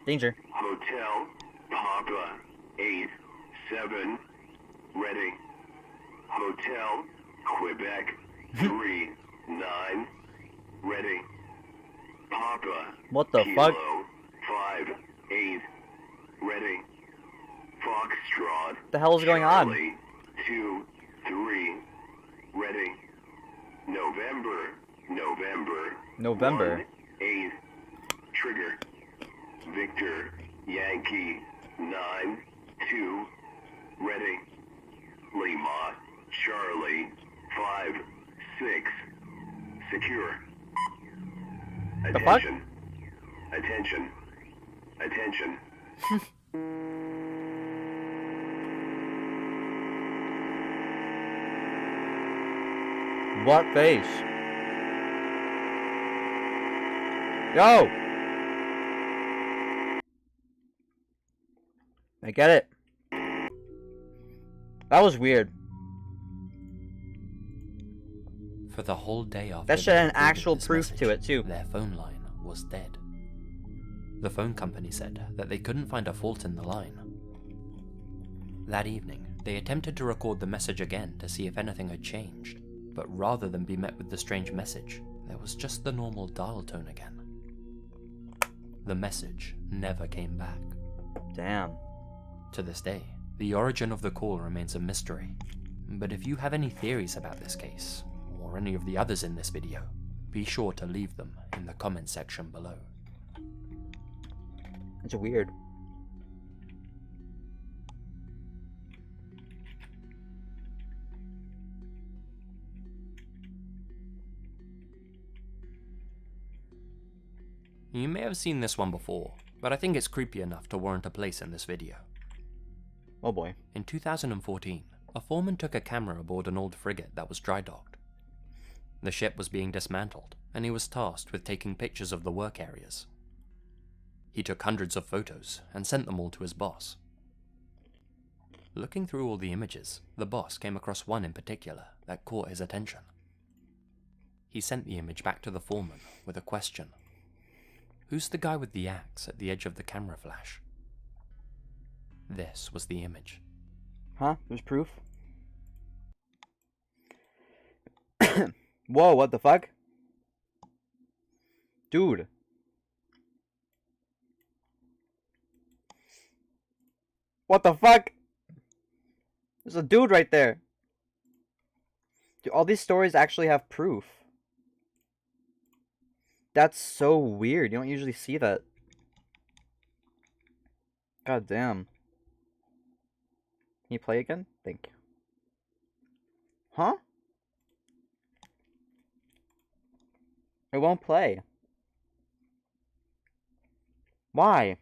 Danger. Hotel Papa 87. Ready. Hotel Quebec 39. Ready. Papa. What the Kilo fuck? 58. Ready. Foxtrot. What the hell is going on? Charlie 23. Ready. November. November. 1-8. Trigger. Victor. Yankee 9-2. Ready. Lima. Charlie 5-6. Secure. The fuck? Attention. Attention. Attention. What face? Yo! I get it. That was weird. For the whole day after That shit they had an recorded actual this proof to message, it, too. Their phone line was dead. The phone company said that they couldn't find a fault in the line. That evening, they attempted to record the message again to see if anything had changed, but rather than be met with the strange message, there was just the normal dial tone again. The message never came back. Damn. To this day, the origin of the call remains a mystery, but if you have any theories about this case, or any of the others in this video, be sure to leave them in the comment section below. It's weird. You may have seen this one before, but I think it's creepy enough to warrant a place in this video. Oh boy. In 2014, a foreman took a camera aboard an old frigate that was dry docked. The ship was being dismantled, and he was tasked with taking pictures of the work areas. He took hundreds of photos and sent them all to his boss. Looking through all the images, the boss came across one in particular that caught his attention. He sent the image back to the foreman with a question. Who's the guy with the axe at the edge of the camera flash? This was the image. Huh? There's proof? Whoa, what the fuck? Dude. What the fuck? There's a dude right there. Dude, all these stories actually have proof. That's so weird. You don't usually see that. God damn. Can you play again? Thank you. Huh? It won't play. Why?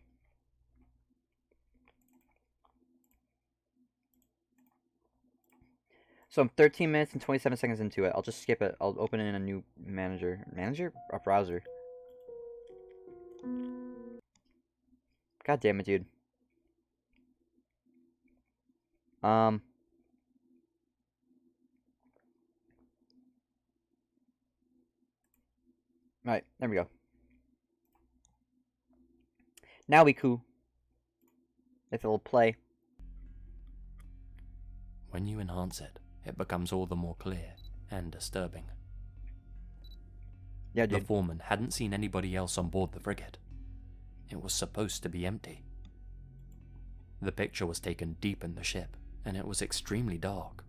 So I'm 13 minutes and 27 seconds into it. I'll just skip it. I'll open it in a new manager. Manager? A browser. God damn it, dude. Right, there we go. Now we cool. If it'll play. When you enhance it, it becomes all the more clear and disturbing. Yeah, The dude. foreman hadn't seen anybody else on board the frigate. It was supposed to be empty. The picture was taken deep in the ship, and it was extremely dark.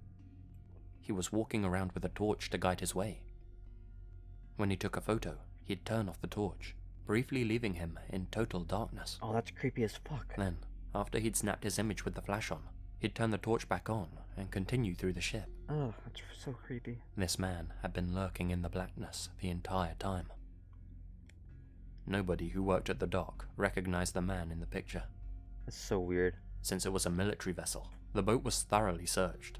He was walking around with a torch to guide his way. When he took a photo, he'd turn off the torch, briefly leaving him in total darkness. Oh, that's creepy as fuck. Then, after he'd snapped his image with the flash on, he'd turn the torch back on and continue through the ship. Oh, that's so creepy. This man had been lurking in the blackness the entire time. Nobody who worked at the dock recognized the man in the picture. That's so weird. Since it was a military vessel, the boat was thoroughly searched.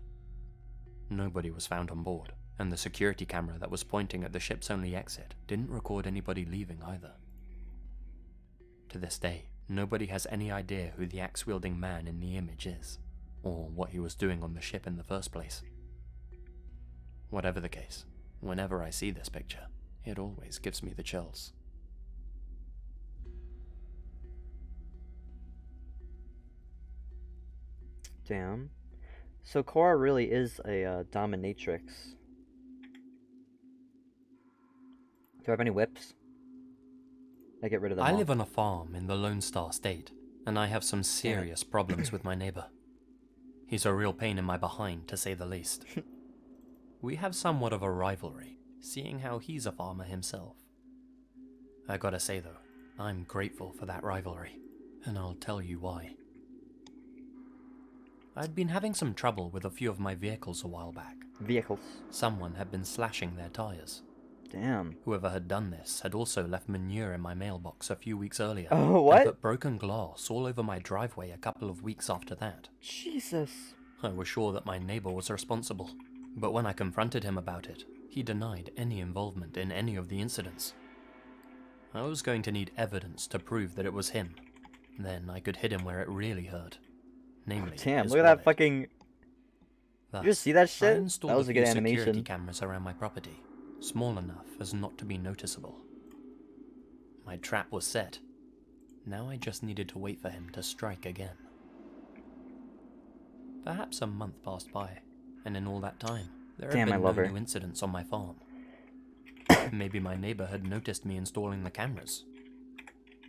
Nobody was found on board, and the security camera that was pointing at the ship's only exit didn't record anybody leaving either. To this day, nobody has any idea who the axe-wielding man in the image is, or what he was doing on the ship in the first place. Whatever the case, whenever I see this picture, it always gives me the chills. Damn. So Cora really is a dominatrix. Do I have any whips? I get rid of them I all. live on a farm in the Lone Star State, and I have some serious problems with my neighbor. He's a real pain in my behind, to say the least. We have somewhat of a rivalry, seeing how he's a farmer himself. I gotta say though, I'm grateful for that rivalry, and I'll tell you why. I'd been having some trouble with a few of my vehicles a while back. Vehicles. Someone had been slashing their tires. Damn. Whoever had done this had also left manure in my mailbox a few weeks earlier. Oh, what? And put broken glass all over my driveway a couple of weeks after that. Jesus. I was sure that my neighbor was responsible, but when I confronted him about it, he denied any involvement in any of the incidents. I was going to need evidence to prove that it was him. Then I could hit him where it really hurt. Namely, Damn, his look at wallet. that fucking... Thus, You just see that I shit? installed That was a good few security animation. cameras around my property, small enough as not to be noticeable. My trap was set. Now I just needed to wait for him to strike again. Perhaps a month passed by, and in all that time, there had Damn, I been love no her. new incidents on my farm. Maybe my neighbor had noticed me installing the cameras.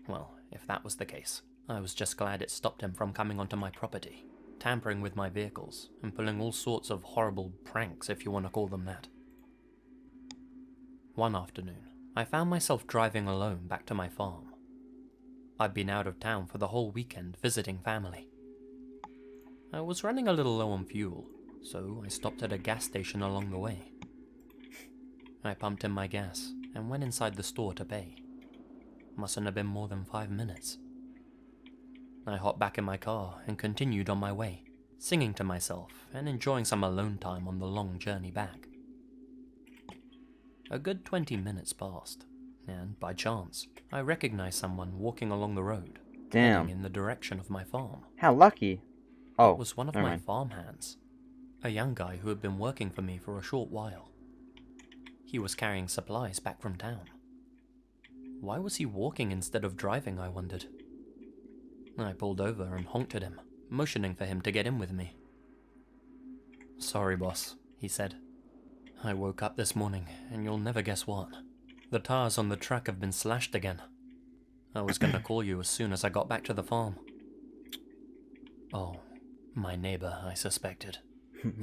Well, if that was the case, I was just glad it stopped him from coming onto my property, tampering with my vehicles, and pulling all sorts of horrible pranks, if you want to call them that. One afternoon, I found myself driving alone back to my farm. I'd been out of town for the whole weekend visiting family. I was running a little low on fuel, so I stopped at a gas station along the way. I pumped in my gas and went inside the store to pay. Mustn't have been more than 5 minutes. I hopped back in my car and continued on my way, singing to myself and enjoying some alone time on the long journey back. A good 20 minutes passed, and by chance, I recognized someone walking along the road, Damn. heading in the direction of my farm. How lucky. Oh, It was one of never my mind. farmhands, a young guy who had been working for me for a short while. He was carrying supplies back from town. Why was he walking instead of driving, I wondered. I pulled over and honked at him, motioning for him to get in with me. "Sorry, boss," he said. "I woke up this morning, and you'll never guess what. The tires on the truck have been slashed again. I was gonna call you as soon as I got back to the farm." Oh, my neighbor, I suspected.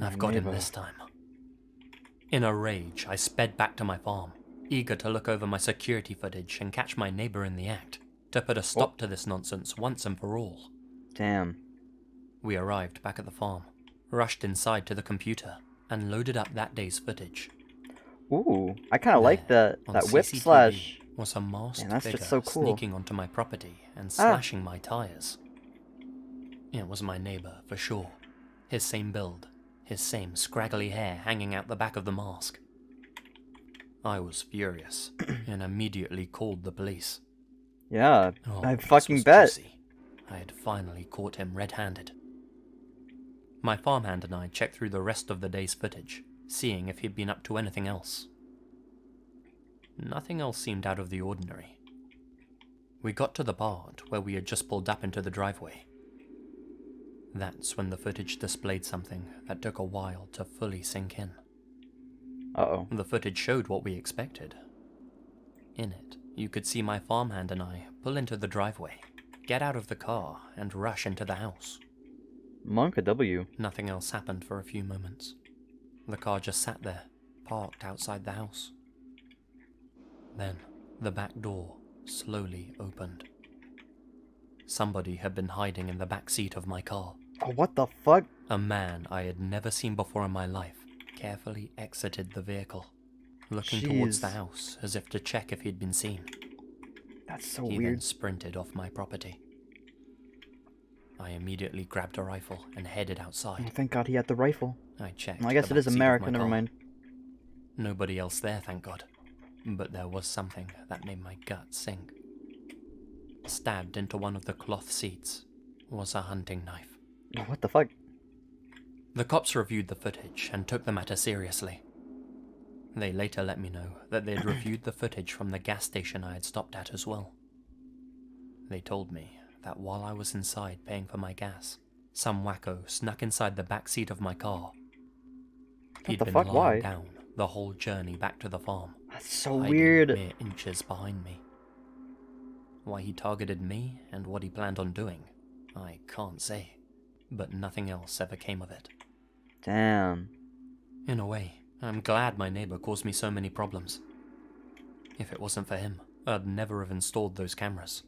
I've got him this time. In a rage, I sped back to my farm, eager to look over my security footage and catch my neighbor in the act, to put a stop to this nonsense once and for all. Damn. We arrived back at the farm, rushed inside to the computer, and loaded up that day's footage. Ooh, I kind of like There, the on that whip CCTV, slash. was a masked Man, that's figure just so cool. sneaking onto my property and slashing my tires. It was my neighbor, for sure. His same build, his same scraggly hair hanging out the back of the mask. I was furious and immediately called the police. Yeah, Oh, I this fucking was bet. juicy. I had finally caught him red-handed. My farmhand and I checked through the rest of the day's footage, seeing if he'd been up to anything else. Nothing else seemed out of the ordinary. We got to the part where we had just pulled up into the driveway. That's when the footage displayed something that took a while to fully sink in. Uh-oh. The footage showed what we expected. In it, you could see my farmhand and I pull into the driveway, get out of the car, and rush into the house. Monka W. Nothing else happened for a few moments. The car just sat there, parked outside the house. Then, the back door slowly opened. Somebody had been hiding in the back seat of my car. Oh, what the fuck? A man I had never seen before in my life carefully exited the vehicle, looking towards the house as if to check if he'd been seen. That's so He then weird. sprinted off my property. I immediately grabbed a rifle and headed Oh, outside. thank God he had the rifle. I checked. Well, I guess the it is back seat of America, my never car. mind. Nobody else there, thank God. But there was something that made my gut sink. Stabbed into one of the cloth seats was a hunting knife. Oh, what the fuck? The cops reviewed the footage and took the matter seriously. They later let me know that they'd reviewed the footage from the gas station I had stopped at as well. They told me that while I was inside paying for my gas, some wacko snuck inside the back seat of my car. He'd the been fuck? lying Why? down the whole journey back to the farm. That's so hiding weird. mere inches behind me. Why he targeted me and what he planned on doing, I can't say, but nothing else ever came of it. Damn. In a way, I'm glad my neighbor caused me so many problems. If it wasn't for him, I'd never have installed those cameras.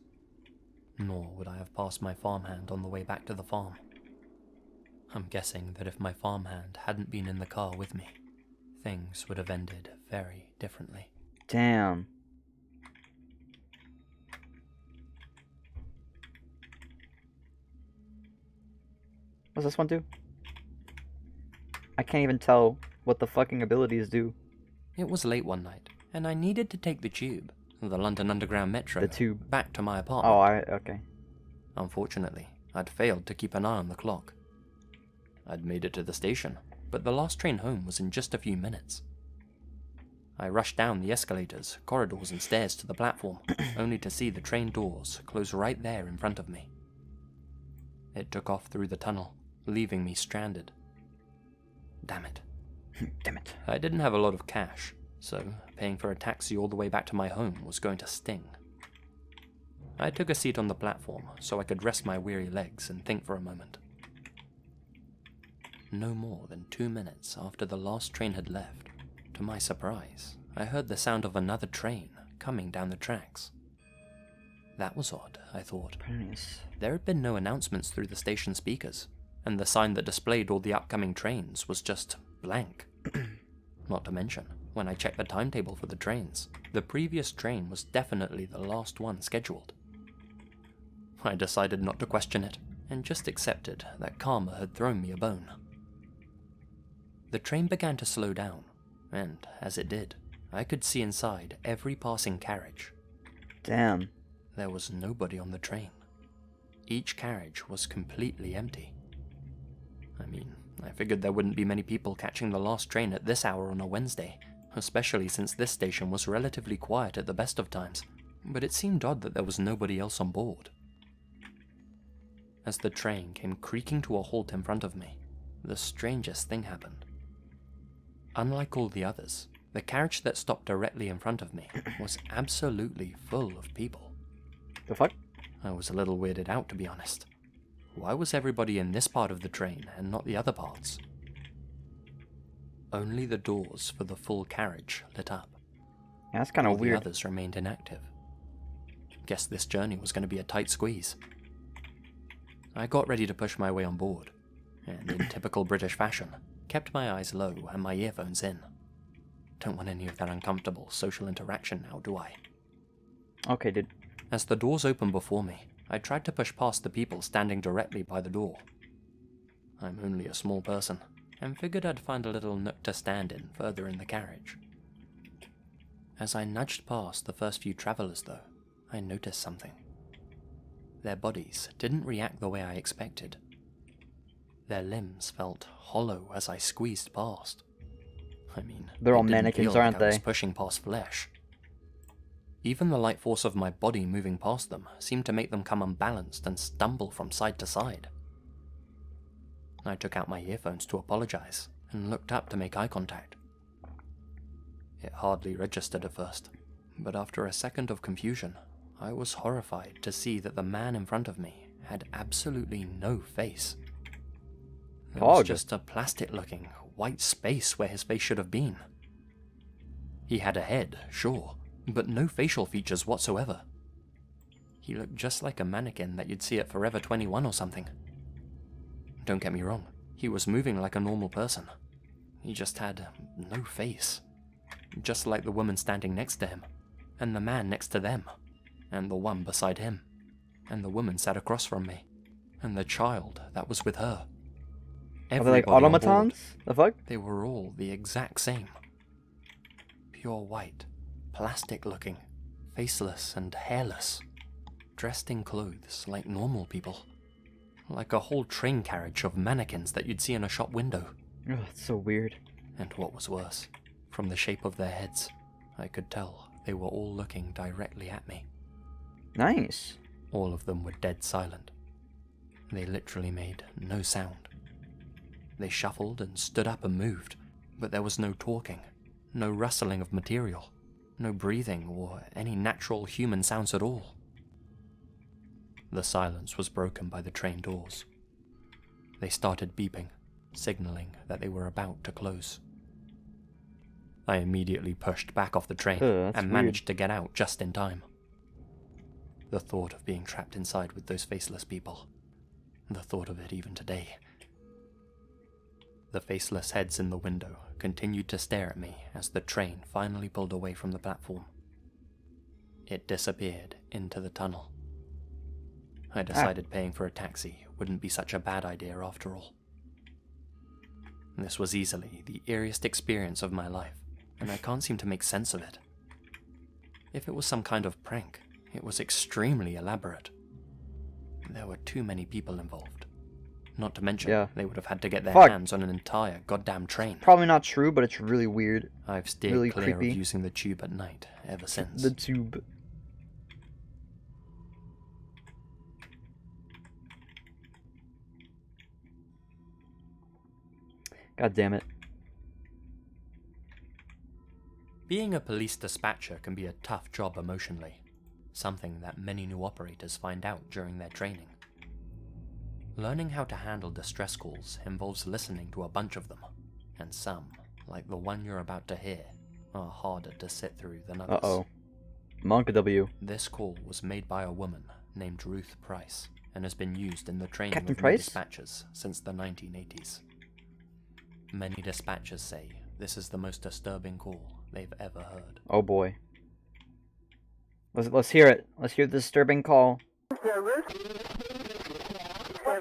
Nor would I have passed my farmhand on the way back to the farm. I'm guessing that if my farmhand hadn't been in the car with me, things would have ended very differently. Damn. What's this one do? I can't even tell what the fucking abilities do. It was late one night, and I needed to take the tube, the London Underground Metro, The tube. back to my apartment. Oh, okay. Unfortunately, I'd failed to keep an eye on the clock. I'd made it to the station, but the last train home was in just a few minutes. I rushed down the escalators, corridors, and stairs to the platform, only to see the train doors close right there in front of me. It took off through the tunnel, leaving me stranded. Damn it. Damn it. I didn't have a lot of cash, so paying for a taxi all the way back to my home was going to sting. I took a seat on the platform so I could rest my weary legs and think for a moment. No more than 2 minutes after the last train had left, to my surprise, I heard the sound of another train coming down the tracks. That was odd, I thought. Nice. There had been no announcements through the station speakers, and the sign that displayed all the upcoming trains was just blank. Not to mention, when I checked the timetable for the trains, the previous train was definitely the last one scheduled. I decided not to question it, and just accepted that karma had thrown me a bone. The train began to slow down, and as it did, I could see inside every passing carriage. Damn. There was nobody on the train. Each carriage was completely empty. I mean, I figured there wouldn't be many people catching the last train at this hour on a Wednesday, especially since this station was relatively quiet at the best of times, but it seemed odd that there was nobody else on board. As the train came creaking to a halt in front of me, the strangest thing happened. Unlike all the others, the carriage that stopped directly in front of me was absolutely full of people. The fuck? I was a little weirded out, to be honest. Why was everybody in this part of the train and not the other parts? Only the doors for the full carriage lit up. Yeah, that's kind of All weird. the others remained inactive. Guess this journey was going to be a tight squeeze. I got ready to push my way on board, and in typical British fashion, kept my eyes low and my earphones in. Don't want any of that uncomfortable social interaction now, do I? Okay, dude. As the doors opened before me, I tried to push past the people standing directly by the door. I'm only a small person, and figured I'd find a little nook to stand in further in the carriage. As I nudged past the first few travellers, though, I noticed something. Their bodies didn't react the way I expected. Their limbs felt hollow as I squeezed past. I mean, They're all it didn't mannequins, feel aren't like I was they? pushing past flesh. Even the light force of my body moving past them seemed to make them come unbalanced and stumble from side to side. I took out my earphones to apologize and looked up to make eye contact. It hardly registered at first, but after a second of confusion, I was horrified to see that the man in front of me had absolutely no face. There was just a plastic-looking white space where his face should have been. He had a head, sure, but no facial features whatsoever. He looked just like a mannequin that you'd see at Forever 21 or something. Don't get me wrong, he was moving like a normal person. He just had no face. Just like the woman standing next to him, and the man next to them, and the one beside him, and the woman sat across from me, and the child that was with her. Are they like Everybody on board, automatons? The fuck? they were all the exact same. Pure white, plastic-looking, faceless and hairless, dressed in clothes like normal people. Like a whole train carriage of mannequins that you'd see in a shop window. Oh, it's so weird. And what was worse, from the shape of their heads, I could tell they were all looking directly at me. Nice. All of them were dead silent. They literally made no sound. They shuffled and stood up and moved, but there was no talking, no rustling of material, no breathing or any natural human sounds at all. The silence was broken by the train doors. They started beeping, signaling that they were about to close. I immediately pushed back off the train and managed to get out just in time. The thought of being trapped inside with those faceless people, the thought of it even today. The faceless heads in the window continued to stare at me as the train finally pulled away from the platform. It disappeared into the tunnel. I decided paying for a taxi wouldn't be such a bad idea after all. This was easily the eeriest experience of my life, and I can't seem to make sense of it. If it was some kind of prank, it was extremely elaborate. There were too many people involved. Not to mention, they would have had to get their hands on an entire goddamn train. Probably not true, but it's really weird. I've steered really clear creepy. of using the tube at night ever since. The tube. God damn it. Being a police dispatcher can be a tough job emotionally, something that many new operators find out during their training. Learning how to handle distress calls involves listening to a bunch of them, and some, like the one you're about to hear, are harder to sit through than others. Uh-oh. Monk W. This call was made by a woman named Ruth Price, and has been used in the training Captain of new Price? dispatchers since the 1980s. Many dispatchers say this is the most disturbing call they've ever heard. Oh boy. Let's hear it. Let's hear the disturbing call. What's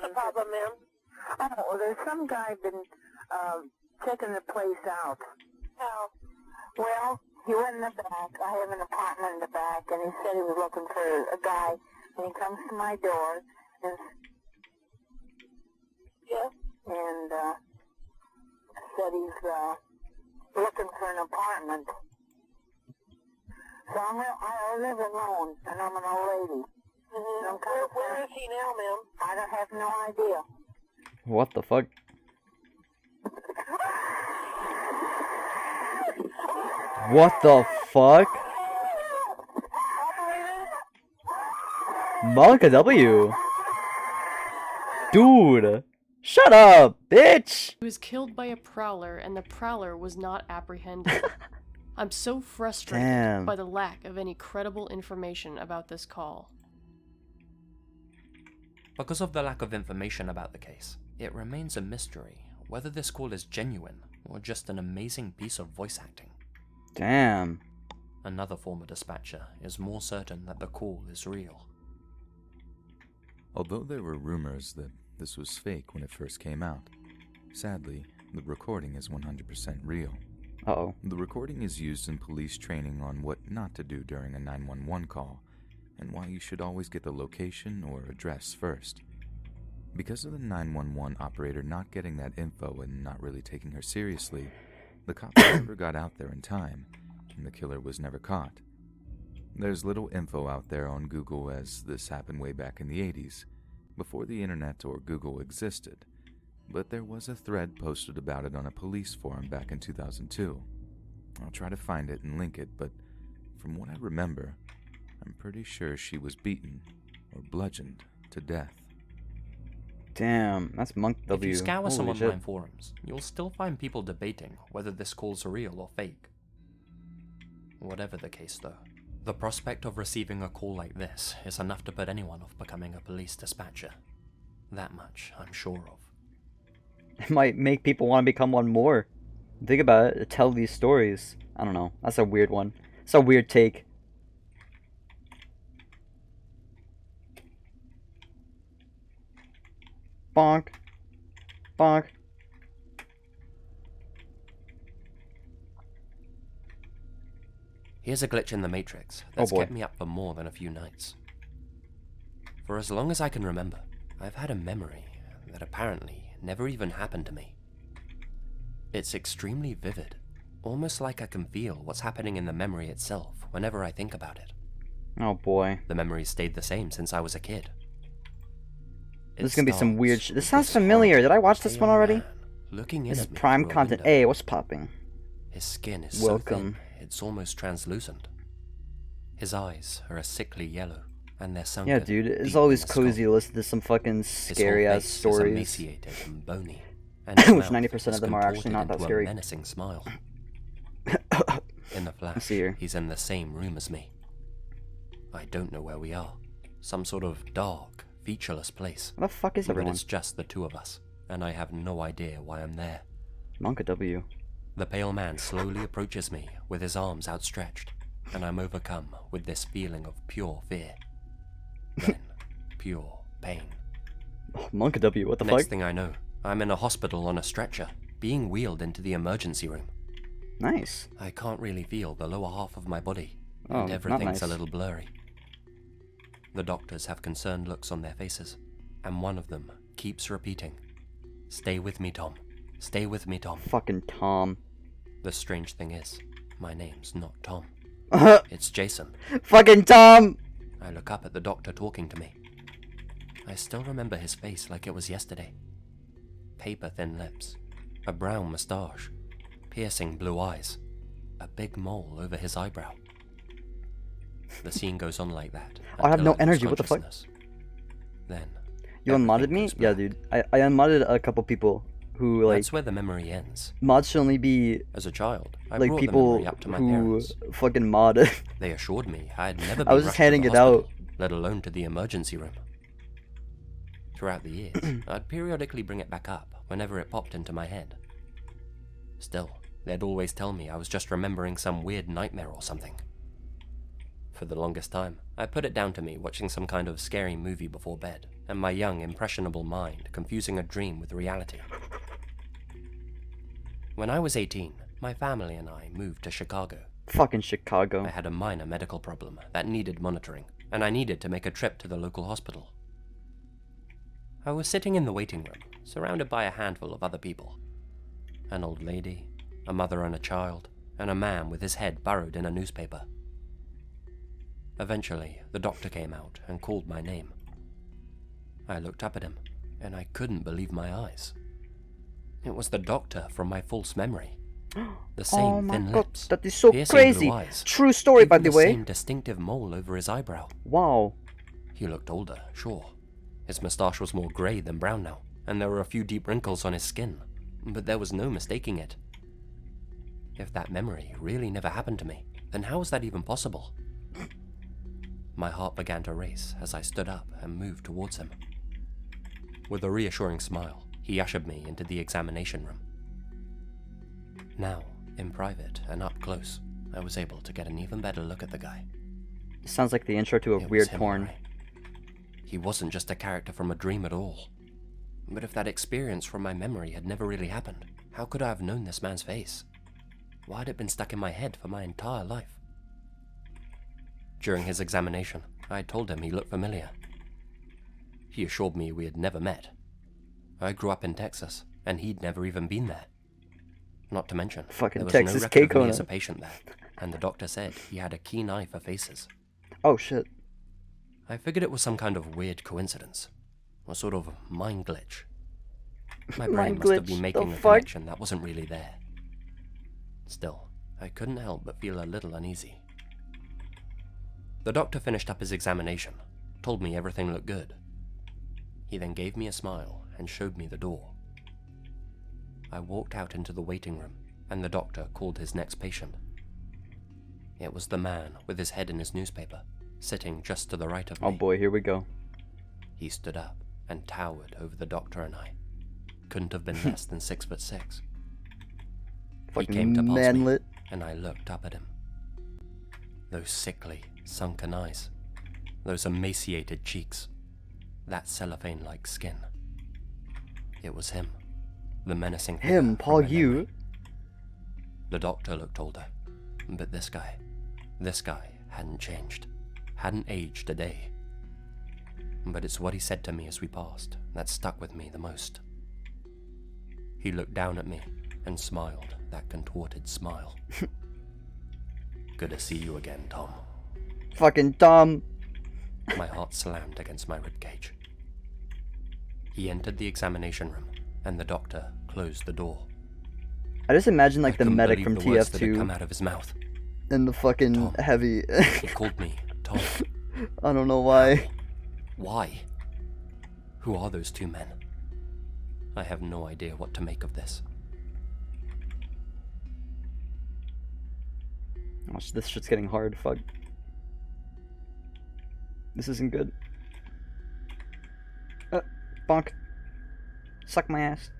the problem, ma'am? Oh, there's some guy been checking the place out. How? Well, he went in the back. I have an apartment in the back, and he said he was looking for a guy. And he comes to my door, and said he's looking for an apartment. So I live alone, and I'm an old lady. Where is he now, ma'am? I don't have no idea. What the fuck? What the fuck? Monk W. Dude. Shut up, bitch! He was killed by a prowler, and the prowler was not apprehended. I'm so frustrated Damn. by the lack of any credible information about this call. Because of the lack of information about the case, it remains a mystery whether this call is genuine or just an amazing piece of voice acting. Damn. Another former dispatcher is more certain that the call is real. Although there were rumors that this was fake when it first came out, sadly, the recording is 100% real. Uh-oh. The recording is used in police training on what not to do during a 911 call, and why you should always get the location or address first. Because of the 911 operator not getting that info and not really taking her seriously, the cops never got out there in time, and the killer was never caught. There's little info out there on Google, as this happened way back in the 80s, before the internet or Google existed, but there was a thread posted about it on a police forum back in 2002. I'll try to find it and link it, but from what I remember, I'm pretty sure she was beaten or bludgeoned to death. Damn, that's Monk W. If you scour some Holy online shit. forums, you'll still find people debating whether this call's real or fake. Whatever the case, though, the prospect of receiving a call like this is enough to put anyone off becoming a police dispatcher. That much I'm sure of. It might make people want to become one more. Think about it, to tell these stories. I don't know. That's a weird one. It's a weird take. Bonk. Bonk. Here's a glitch in the Matrix that's boy. kept me up for more than a few nights. For as long as I can remember, I've had a memory that apparently never even happened to me. It's extremely vivid, almost like I can feel what's happening in the memory itself whenever I think about it. Oh boy. The memory stayed the same since I was a kid. This is gonna be some weird shit. This sounds familiar. Did I watch this one already? Looking This in is at me prime through a content. window. Hey, what's popping? His skin is Welcome. so thin, it's almost translucent. His eyes are a sickly yellow, and they're sunken. Yeah, dude, it's deep always in the skull. cozy to listen to some fucking His whole scary ass face is stories. emaciated and bony, and his Which mouth 90% is of them are actually not that contorted into scary. a menacing smile. In the flash, see here. he's in the same room as me. I don't know where we are. Some sort of dark, featureless place. What the fuck is But everyone? it's just the two of us, and I have no idea why I'm there. Monka W. The pale man slowly approaches me with his arms outstretched, and I'm overcome with this feeling of pure fear. Then, pure pain. Oh, Monka W, what the Next fuck? thing I know, I'm in a hospital on a stretcher, being wheeled into the emergency room. Nice. I can't really feel the lower half of my body, Oh, and not everything's a nice. little blurry. The doctors have concerned looks on their faces, and one of them keeps repeating, "Stay with me, Tom. Stay with me, Tom." Fucking Tom. The strange thing is, my name's not Tom. It's Jason. Fucking Tom! I look up at the doctor talking to me. I still remember his face like it was yesterday. Paper-thin lips, a brown moustache, piercing blue eyes, a big mole over his eyebrow. The scene goes on like that. I have until no lose energy, what the fuck? consciousness. Then, You unmodded everything me? goes Yeah, black. dude. I unmodded a couple people who, like, That's where the memory ends. mods should only be, As a child, I like, brought people the memory up to my who parents. fucking mod. They assured me I had never been I was just rushed to handing the it out. hospital, let alone to the emergency room. Throughout the years, I'd periodically bring it back up whenever it popped into my head. Still, they'd always tell me I was just remembering some weird nightmare or something. For the longest time, I put it down to me watching some kind of scary movie before bed, and my young, impressionable mind confusing a dream with reality. When I was 18, my family and I moved to Chicago. Fucking Chicago. I had a minor medical problem that needed monitoring, and I needed to make a trip to the local hospital. I was sitting in the waiting room, surrounded by a handful of other people. An old lady, a mother and a child, and a man with his head burrowed in a newspaper. Eventually, the doctor came out and called my name. I looked up at him, and I couldn't believe my eyes. It was the doctor from my false memory. The same Oh my thin god, lips, that is so piercing crazy. blue eyes, True story, by even the way. same distinctive mole over his eyebrow. Wow. He looked older, sure. His moustache was more grey than brown now, and there were a few deep wrinkles on his skin, but there was no mistaking it. If that memory really never happened to me, then how was that even possible? My heart began to race as I stood up and moved towards him. With a reassuring smile, he ushered me into the examination room. Now, in private and up close, I was able to get an even better look at the guy. Sounds like the intro to a It was weird him, porn. all right. He wasn't just a character from a dream at all. But if that experience from my memory had never really happened, how could I have known this man's face? Why had it been stuck in my head for my entire life? During his examination, I told him he looked familiar. He assured me we had never met. I grew up in Texas, and he'd never even been there. Not to mention, Fucking there was Texas no cake record of me owner. as a patient there, and the doctor said he had a keen eye for faces. Oh shit. I figured it was some kind of weird coincidence, a sort of mind glitch. My brain Mind must have glitch, been the making a fuck? connection that wasn't really there. Still, I couldn't help but feel a little uneasy. The doctor finished up his examination, told me everything looked good. He then gave me a smile and showed me the door. I walked out into the waiting room, and the doctor called his next patient. It was the man with his head in his newspaper, sitting just to the right of me. Oh boy, here we go. He stood up and towered over the doctor and I. Couldn't have been less than 6'6". He came to Fucking pass me, manlet. and I looked up at him. Those sickly, sunken eyes, those emaciated cheeks, that cellophane-like skin. It was him, the menacing figure Him, from Paul my you. memory. The doctor looked older, but this guy hadn't changed, hadn't aged a day. But it's what he said to me as we passed that stuck with me the most. He looked down at me and smiled that contorted smile. Good to see you again, Tom. Fucking Tom. My heart slammed against my ribcage. He entered the examination room, and the doctor closed the door. I just imagine like I the couldn't medic believe from the words that had come TF2 out of his mouth. and the fucking Tom. heavy. He called me Tom. I don't know why. Why? Who are those two men? I have no idea what to make of this. Oh, this shit's getting hard. Fuck. This isn't good. Bonk. Suck my ass.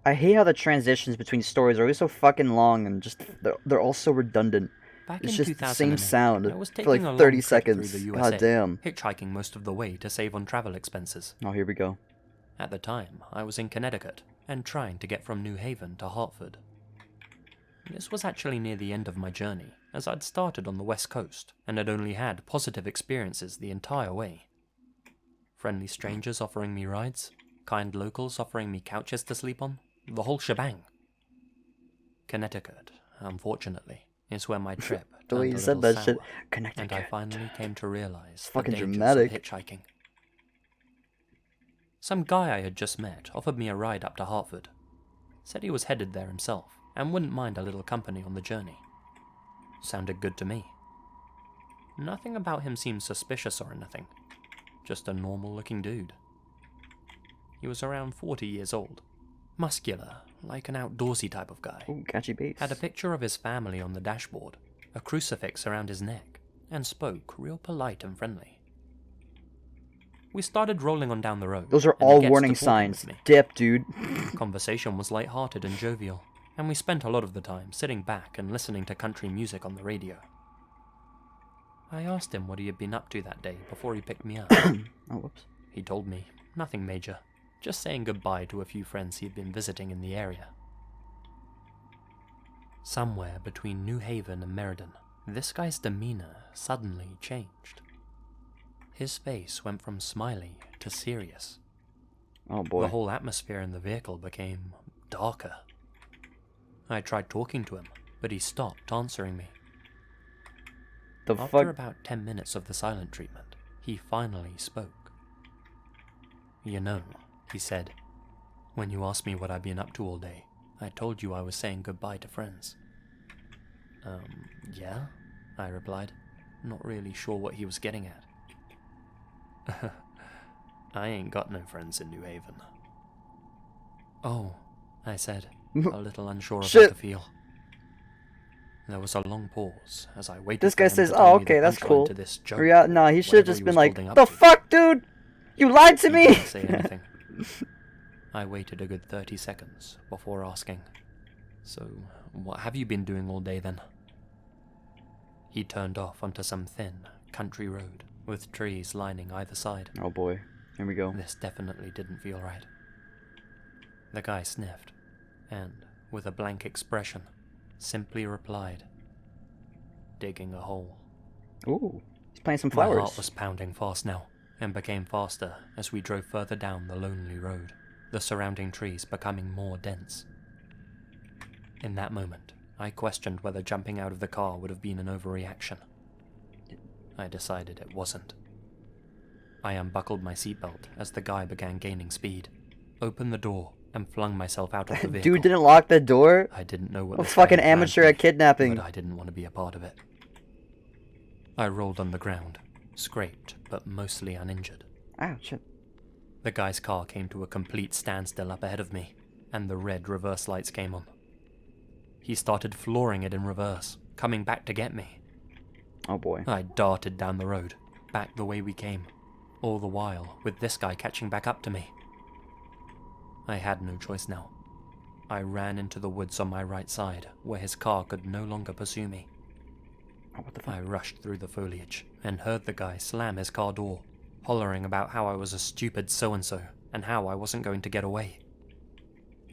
I hate how the transitions between stories are always so fucking long and just they're all so redundant. Back It's in just the same 2008, sound I was for taking like a long 30 trip seconds. through the USA, God damn. hitchhiking most of the way to save on travel expenses. Oh, here we go. At the time, I was in Connecticut and trying to get from New Haven to Hartford. This was actually near the end of my journey, as I'd started on the West Coast and had only had positive experiences the entire way. Friendly strangers offering me rides, kind locals offering me couches to sleep on, the whole shebang. Connecticut, unfortunately, is where my trip The way turned you a said little that shit. sour, Connecticut. and I finally came to realize the fucking dangers dramatic. of hitchhiking. Some guy I had just met offered me a ride up to Hartford. Said he was headed there himself, and wouldn't mind a little company on the journey. Sounded good to me. Nothing about him seemed suspicious or anything. Just a normal-looking dude. He was around 40 years old. Muscular, like an outdoorsy type of guy. Ooh, catchy bass. Had a picture of his family on the dashboard, a crucifix around his neck, and spoke real polite and friendly. We started rolling on down the road. Those are and he all gets to warning talking signs. with me. Dip, dude. Conversation was light-hearted and jovial, and we spent a lot of the time sitting back and listening to country music on the radio. I asked him what he had been up to that day before he picked me up. Oh, whoops. He told me nothing major, just saying goodbye to a few friends he had been visiting in the area. Somewhere between New Haven and Meriden, this guy's demeanor suddenly changed. His face went from smiley to serious. Oh boy. The whole atmosphere in the vehicle became darker. I tried talking to him, but he stopped answering me. The After fuck? about 10 minutes of the silent treatment, he finally spoke. You know, he said, when you asked me what I'd been up to all day, I told you I was saying goodbye to friends. Yeah, I replied, not really sure what he was getting at. I ain't got no friends in New Haven. Oh, I said, a little unsure of how to feel. There was a long pause as I waited. This for guy him says, to "Oh, tell me okay, the that's punchline cool." to this joke, No, he should have whatever just he been was like, building up "The to. fuck, dude? You lied to He me!" didn't say anything. I waited a good 30 seconds before asking, "So, what have you been doing all day then?" He turned off onto some thin, country road, with trees lining either side. Oh boy, here we go. This definitely didn't feel right. The guy sniffed, and, with a blank expression, simply replied, "Digging a hole." Ooh, he's playing some My flowers. heart was pounding fast now, and became faster as we drove further down the lonely road, the surrounding trees becoming more dense. In that moment, I questioned whether jumping out of the car would have been an overreaction. I decided it wasn't. I unbuckled my seatbelt as the guy began gaining speed, opened the door, and flung myself out of the vehicle. Dude didn't lock the door? I didn't know what A this guy fucking had planned amateur for at me, kidnapping. but I didn't want to be a part of it. I rolled on the ground, scraped, but mostly uninjured. Ow, shit. The guy's car came to a complete standstill up ahead of me, and the red reverse lights came on. He started flooring it in reverse, coming back to get me. Oh boy. I darted down the road, back the way we came, all the while with this guy catching back up to me. I had no choice now. I ran into the woods on my right side, where his car could no longer pursue me. Oh, what the fuck? I rushed through the foliage, and heard the guy slam his car door, hollering about how I was a stupid so-and-so, and how I wasn't going to get away.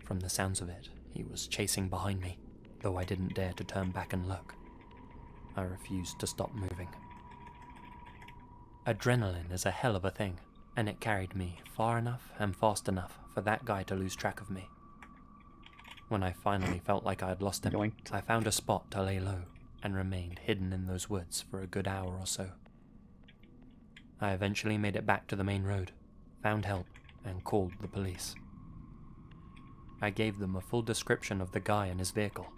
From the sounds of it, he was chasing behind me, though I didn't dare to turn back and look. I refused to stop moving. Adrenaline is a hell of a thing, and it carried me far enough and fast enough for that guy to lose track of me. When I finally felt like I had lost him, Yoinked. I found a spot to lay low, and remained hidden in those woods for a good hour or so. I eventually made it back to the main road, found help, and called the police. I gave them a full description of the guy and his vehicle,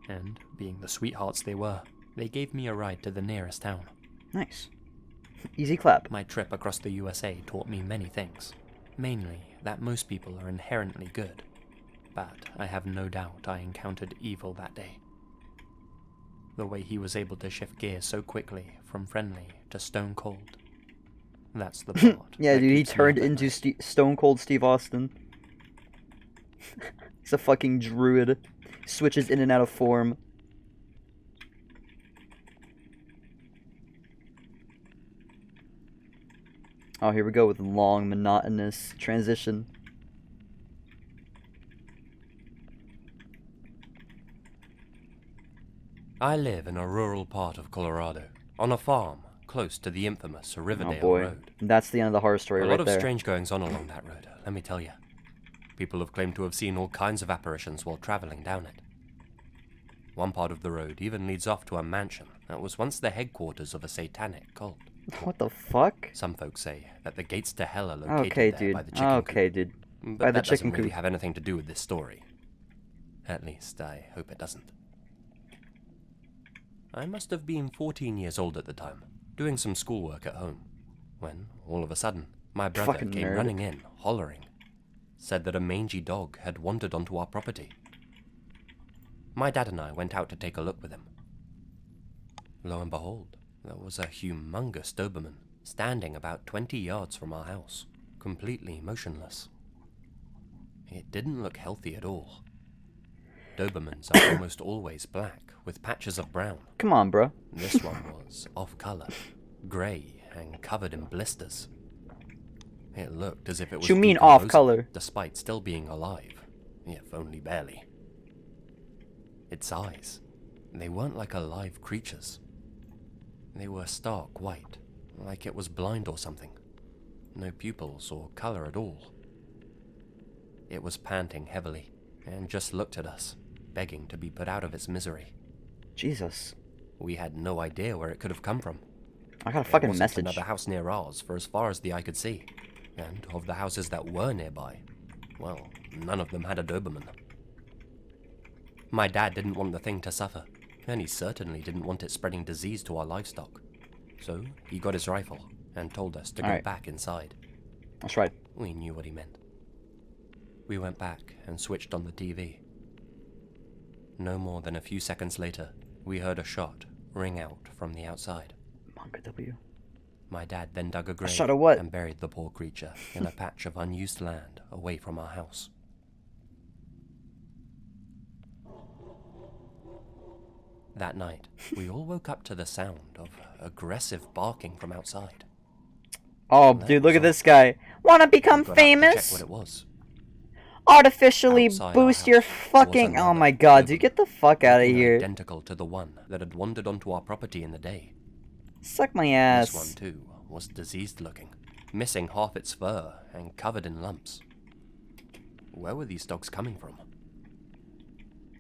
and, being the sweethearts they were, they gave me a ride to the nearest town. Nice. Easy clap. My trip across the USA taught me many things, mainly that most people are inherently good, but I have no doubt I encountered evil that day. The way he was able to shift gears so quickly from friendly to stone cold. That's the part. Yeah, that dude, he keeps me turned up at into night. Stone Cold Steve Austin. He's a fucking druid. Switches in and out of form. Oh, here we go with long, monotonous transition. I live in a rural part of Colorado, on a farm close to the infamous Riverdale Oh boy, Road. that's the end of the horror story A right lot of there. strange goings on along that road, let me tell you. People have claimed to have seen all kinds of apparitions while traveling down it. One part of the road even leads off to a mansion that was once the headquarters of a satanic cult. What the fuck? Some folks say that the gates to hell are located Okay, there dude. by the chicken Okay, coop. dude. But By the that chicken doesn't really coop. have anything to do with this story. At least, I hope it doesn't. I must have been 14 years old at the time, doing some schoolwork at home, when, all of a sudden, my brother Fucking came nerd. running in, hollering. Said that a mangy dog had wandered onto our property. My dad and I went out to take a look with him. Lo and behold, there was a humongous Doberman standing about 20 yards from our house, completely motionless. It didn't look healthy at all. Dobermans are almost always black, with patches of brown. Come on, bro. This one was off-color, grey, and covered in blisters. It looked as if it was You mean decomposing, off-color? despite still being alive, if only barely. Its eyes, they weren't like alive creatures. They were stark white, like it was blind or something. No pupils or color at all. It was panting heavily, and just looked at us, begging to be put out of its misery. Jesus. We had no idea where it could have come from. I got a There fucking wasn't message. another house near ours for as far as the eye could see. And of the houses that were nearby, well, none of them had a Doberman. My dad didn't want the thing to suffer, and he certainly didn't want it spreading disease to our livestock. So he got his rifle and told us to go Alright. back inside. That's right. We knew what he meant. We went back and switched on the TV. No more than a few seconds later, we heard a shot ring out from the outside. Manga W. My dad then dug a grave shot of what? and buried the poor creature in a patch of unused land away from our house. That night, we all woke up to the sound of aggressive barking from outside. Oh, That dude, look was at odd. this guy. Wanna We become got up to check famous? what it was. Artificially Outside our boost your house was fucking. Oh another my god, dude, doberman, get the fuck out of looking here. identical to the one that had wandered onto our property in the day. Suck my This one, ass. too, was diseased looking, missing half its fur and covered in lumps. Where were these dogs coming from?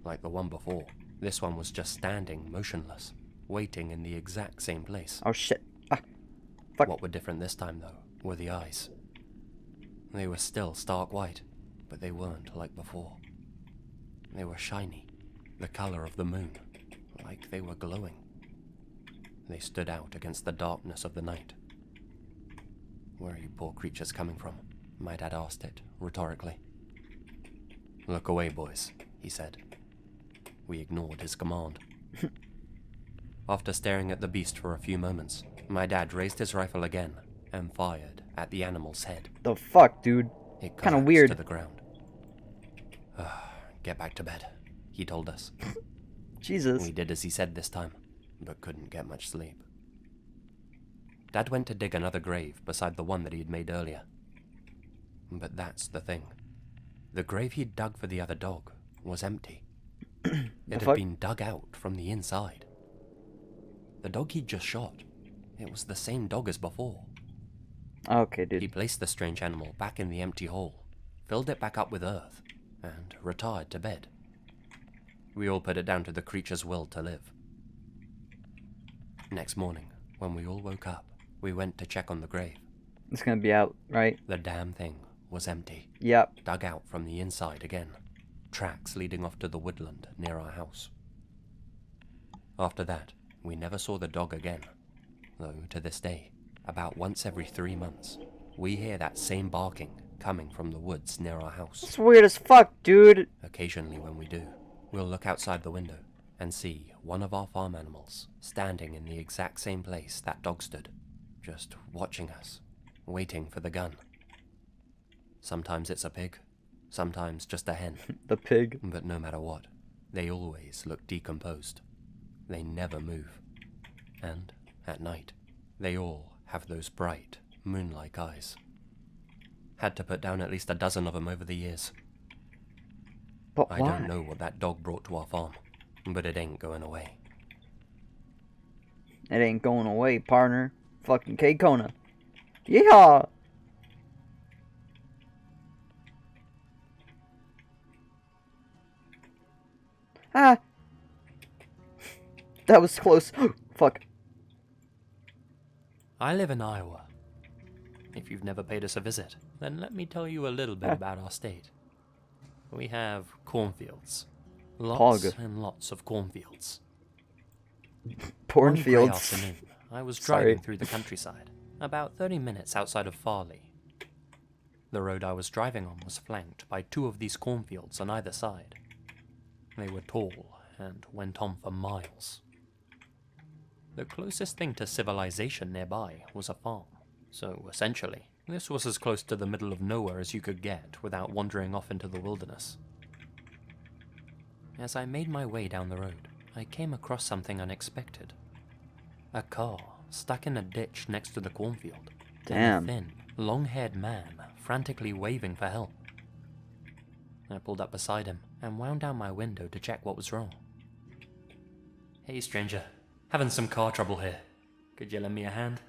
Like the one before, this one was just standing motionless, waiting in the exact same place. Oh shit. Ah, fuck. What were different this time, though, were the eyes. They were still stark white, but they weren't like before. They were shiny, the color of the moon, like they were glowing. They stood out against the darkness of the night. Where are you poor creatures coming from? My dad asked it, rhetorically. Look away, boys, he said. We ignored his command. After staring at the beast for a few moments, my dad raised his rifle again and fired at the animal's head. The fuck, dude? It Kind of collapsed weird. to the ground. Get back to bed, he told us. Jesus. We did as he said this time, but couldn't get much sleep. Dad went to dig another grave beside the one that he had made earlier. But that's the thing. The grave he'd dug for the other dog was empty. It had been dug out from the inside. The dog he'd just shot, it was the same dog as before. Okay, dude. He placed the strange animal back in the empty hole, filled it back up with earth, and retired to bed. We all put it down to the creature's will to live. Next morning, when we all woke up, we went to check on the grave. It's gonna be out, right? The damn thing was empty. Yep. Dug out from the inside again. Tracks leading off to the woodland near our house. After that, we never saw the dog again. Though, to this day, about once every 3 months, we hear that same barking coming from the woods near our house. It's weird as fuck, dude. Occasionally when we do, we'll look outside the window and see one of our farm animals standing in the exact same place that dog stood, just watching us, waiting for the gun. Sometimes it's a pig, sometimes just a hen. The pig. But no matter what, they always look decomposed. They never move. And, at night, they all have those bright, moon-like eyes. Had to put down at least a dozen of them over the years. But I why? don't know what that dog brought to our farm, but it ain't going away. It ain't going away, partner. Fucking K-Kona. Yeehaw! Ah! That was close. Fuck. I live in Iowa. If you've never paid us a visit, then let me tell you a little bit about our state. We have cornfields. Lots Pog. and lots of cornfields. One grey Cornfields. afternoon, I was Sorry. driving through the countryside, about 30 minutes outside of Farley. The road I was driving on was flanked by 2 of these cornfields on either side. They were tall and went on for miles. The closest thing to civilization nearby was a farm, so essentially, this was as close to the middle of nowhere as you could get without wandering off into the wilderness. As I made my way down the road, I came across something unexpected. A car stuck in a ditch next to the cornfield. Damn. And a thin, long-haired man frantically waving for help. I pulled up beside him and wound down my window to check what was wrong. Hey stranger, having some car trouble here. Could you lend me a hand?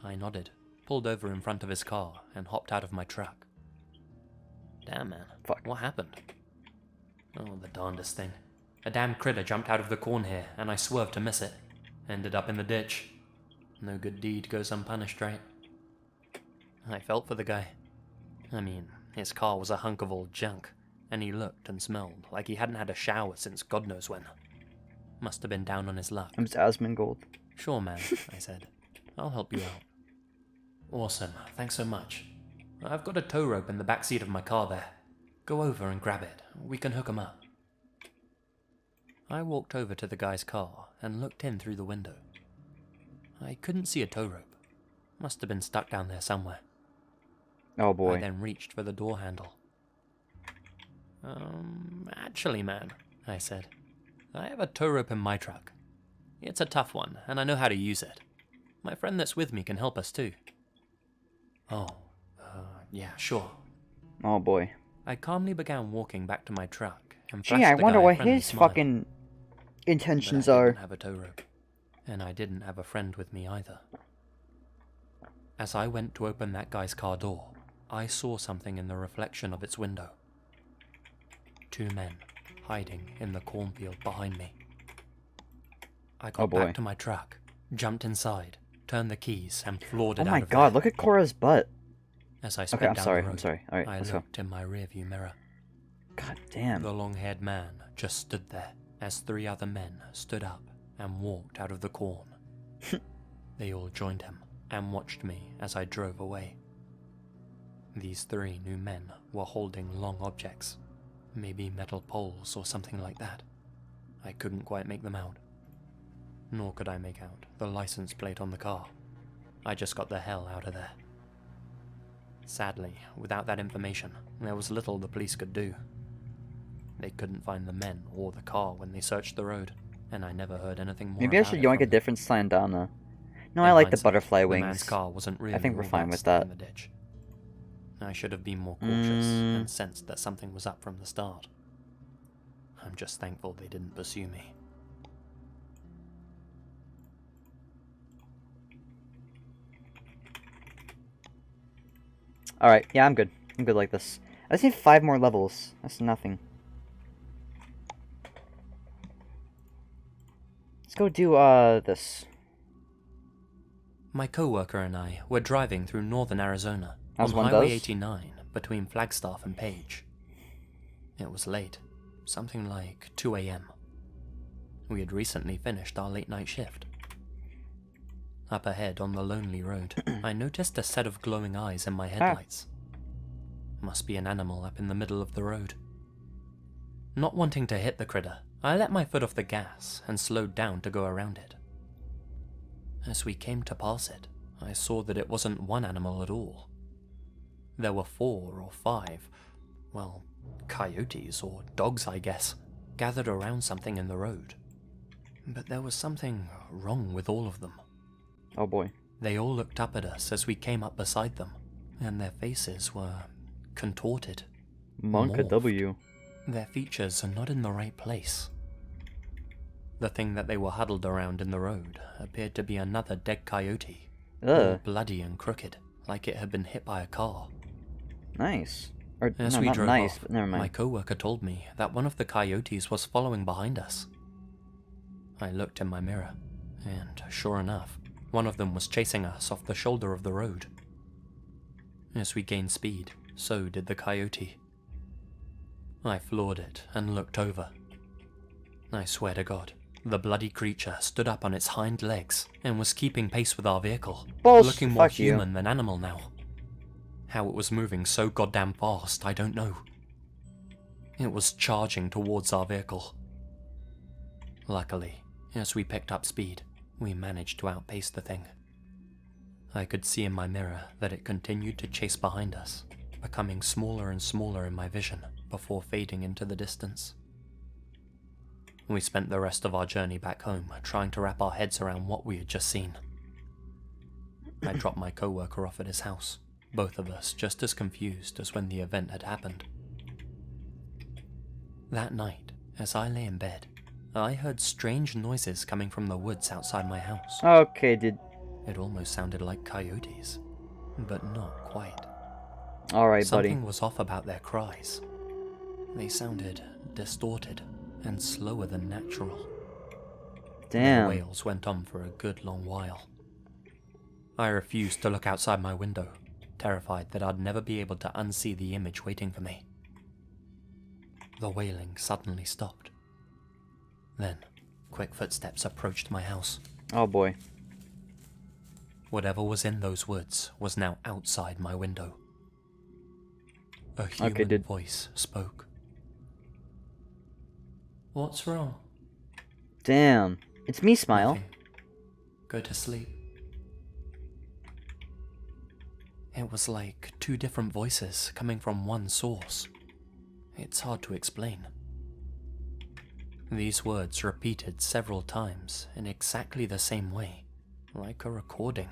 I nodded, pulled over in front of his car, and hopped out of my truck. Damn, man. Fuck. What happened? Oh, the darndest thing. A damn critter jumped out of the corn here, and I swerved to miss it. Ended up in the ditch. No good deed goes unpunished, right? I felt for the guy. I mean, his car was a hunk of old junk, and he looked and smelled like he hadn't had a shower since God knows when. Must have been down on his luck. I'm Asmongold. Sure, man, I said. I'll help you out. Awesome, thanks so much. I've got a tow rope in the back seat of my car there. Go over and grab it. We can hook 'em up. I walked over to the guy's car and looked in through the window. I couldn't see a tow rope. Must have been stuck down there somewhere. Oh boy. I then reached for the door handle. Actually, man, I said, I have a tow rope in my truck. It's a tough one, and I know how to use it. My friend that's with me can help us too. Oh, yeah, sure. Oh boy. I calmly began walking back to my truck and Gee, I flashed the wonder guy a what friendly his smile. fucking intentions But I are. didn't have a tow rope, and I didn't have a friend with me either. As I went to open that guy's car door, I saw something in the reflection of its window. 2 men hiding in the cornfield behind me. I got back to my truck, jumped inside, turned the keys, and floored it out of there. Oh my god, look at Cora's butt. As I sped Okay, I'm down sorry, the road, I'm sorry. Alright, I let's go. looked in my rearview mirror. God damn. The long-haired man just stood there as 3 other men stood up and walked out of the corn. They all joined him and watched me as I drove away. These 3 new men were holding long objects, maybe metal poles or something like that. I couldn't quite make them out. Nor could I make out the license plate on the car. I just got the hell out of there. Sadly, without that information, there was little the police could do. They couldn't find the men or the car when they searched the road, and I never heard anything more Maybe I about should it yoink from a them. different Slandana. No, In I like the hindsight, butterfly the wings. man's car wasn't really I think we're all fine with stuck that. in the ditch. I should have been more cautious and sensed that something was up from the start. I'm just thankful they didn't pursue me. Alright, yeah, I'm good. I'm good like this. I just need 5 more levels. That's nothing. Let's go do, this. My co-worker and I were driving through northern Arizona As on one Highway does. 89 between Flagstaff and Page. It was late, something like 2 a.m. We had recently finished our late night shift. Up ahead on the lonely road, I noticed a set of glowing eyes in my headlights. Must be an animal up in the middle of the road. Not wanting to hit the critter, I let my foot off the gas and slowed down to go around it. As we came to pass it, I saw that it wasn't one animal at all. There were 4 or 5, well, coyotes or dogs, I guess, gathered around something in the road. But there was something wrong with all of them. Oh boy. They all looked up at us as we came up beside them, and their faces were contorted. Monka morphed. W. Their features are not in the right place. The thing that they were huddled around in the road appeared to be another dead coyote, all bloody and crooked, like it had been hit by a car. Nice. Or, As no, we not drove nice, off, but never mind. my co-worker told me that one of the coyotes was following behind us. I looked in my mirror, and sure enough, one of them was chasing us off the shoulder of the road. As we gained speed, so did the coyote. I floored it and looked over. I swear to God, the bloody creature stood up on its hind legs and was keeping pace with our vehicle, looking more human than animal now. How it was moving so goddamn fast, I don't know. It was charging towards our vehicle. Luckily, as we picked up speed, we managed to outpace the thing. I could see in my mirror that it continued to chase behind us, becoming smaller and smaller in my vision before fading into the distance. We spent the rest of our journey back home trying to wrap our heads around what we had just seen. I dropped my co-worker off at his house, both of us just as confused as when the event had happened. That night, as I lay in bed, I heard strange noises coming from the woods outside my house. Okay, dude. It almost sounded like coyotes, but not quite. Alright, buddy. Something was off about their cries. They sounded distorted and slower than natural. Damn. The wails went on for a good long while. I refused to look outside my window, terrified that I'd never be able to unsee the image waiting for me. The wailing suddenly stopped. Then, quick footsteps approached my house. Oh boy. Whatever was in those woods was now outside my window. A human voice spoke. What's wrong? Damn. It's me, Smile. Nothing. Go to sleep. It was like 2 different voices coming from one source. It's hard to explain. These words repeated several times in exactly the same way, like a recording.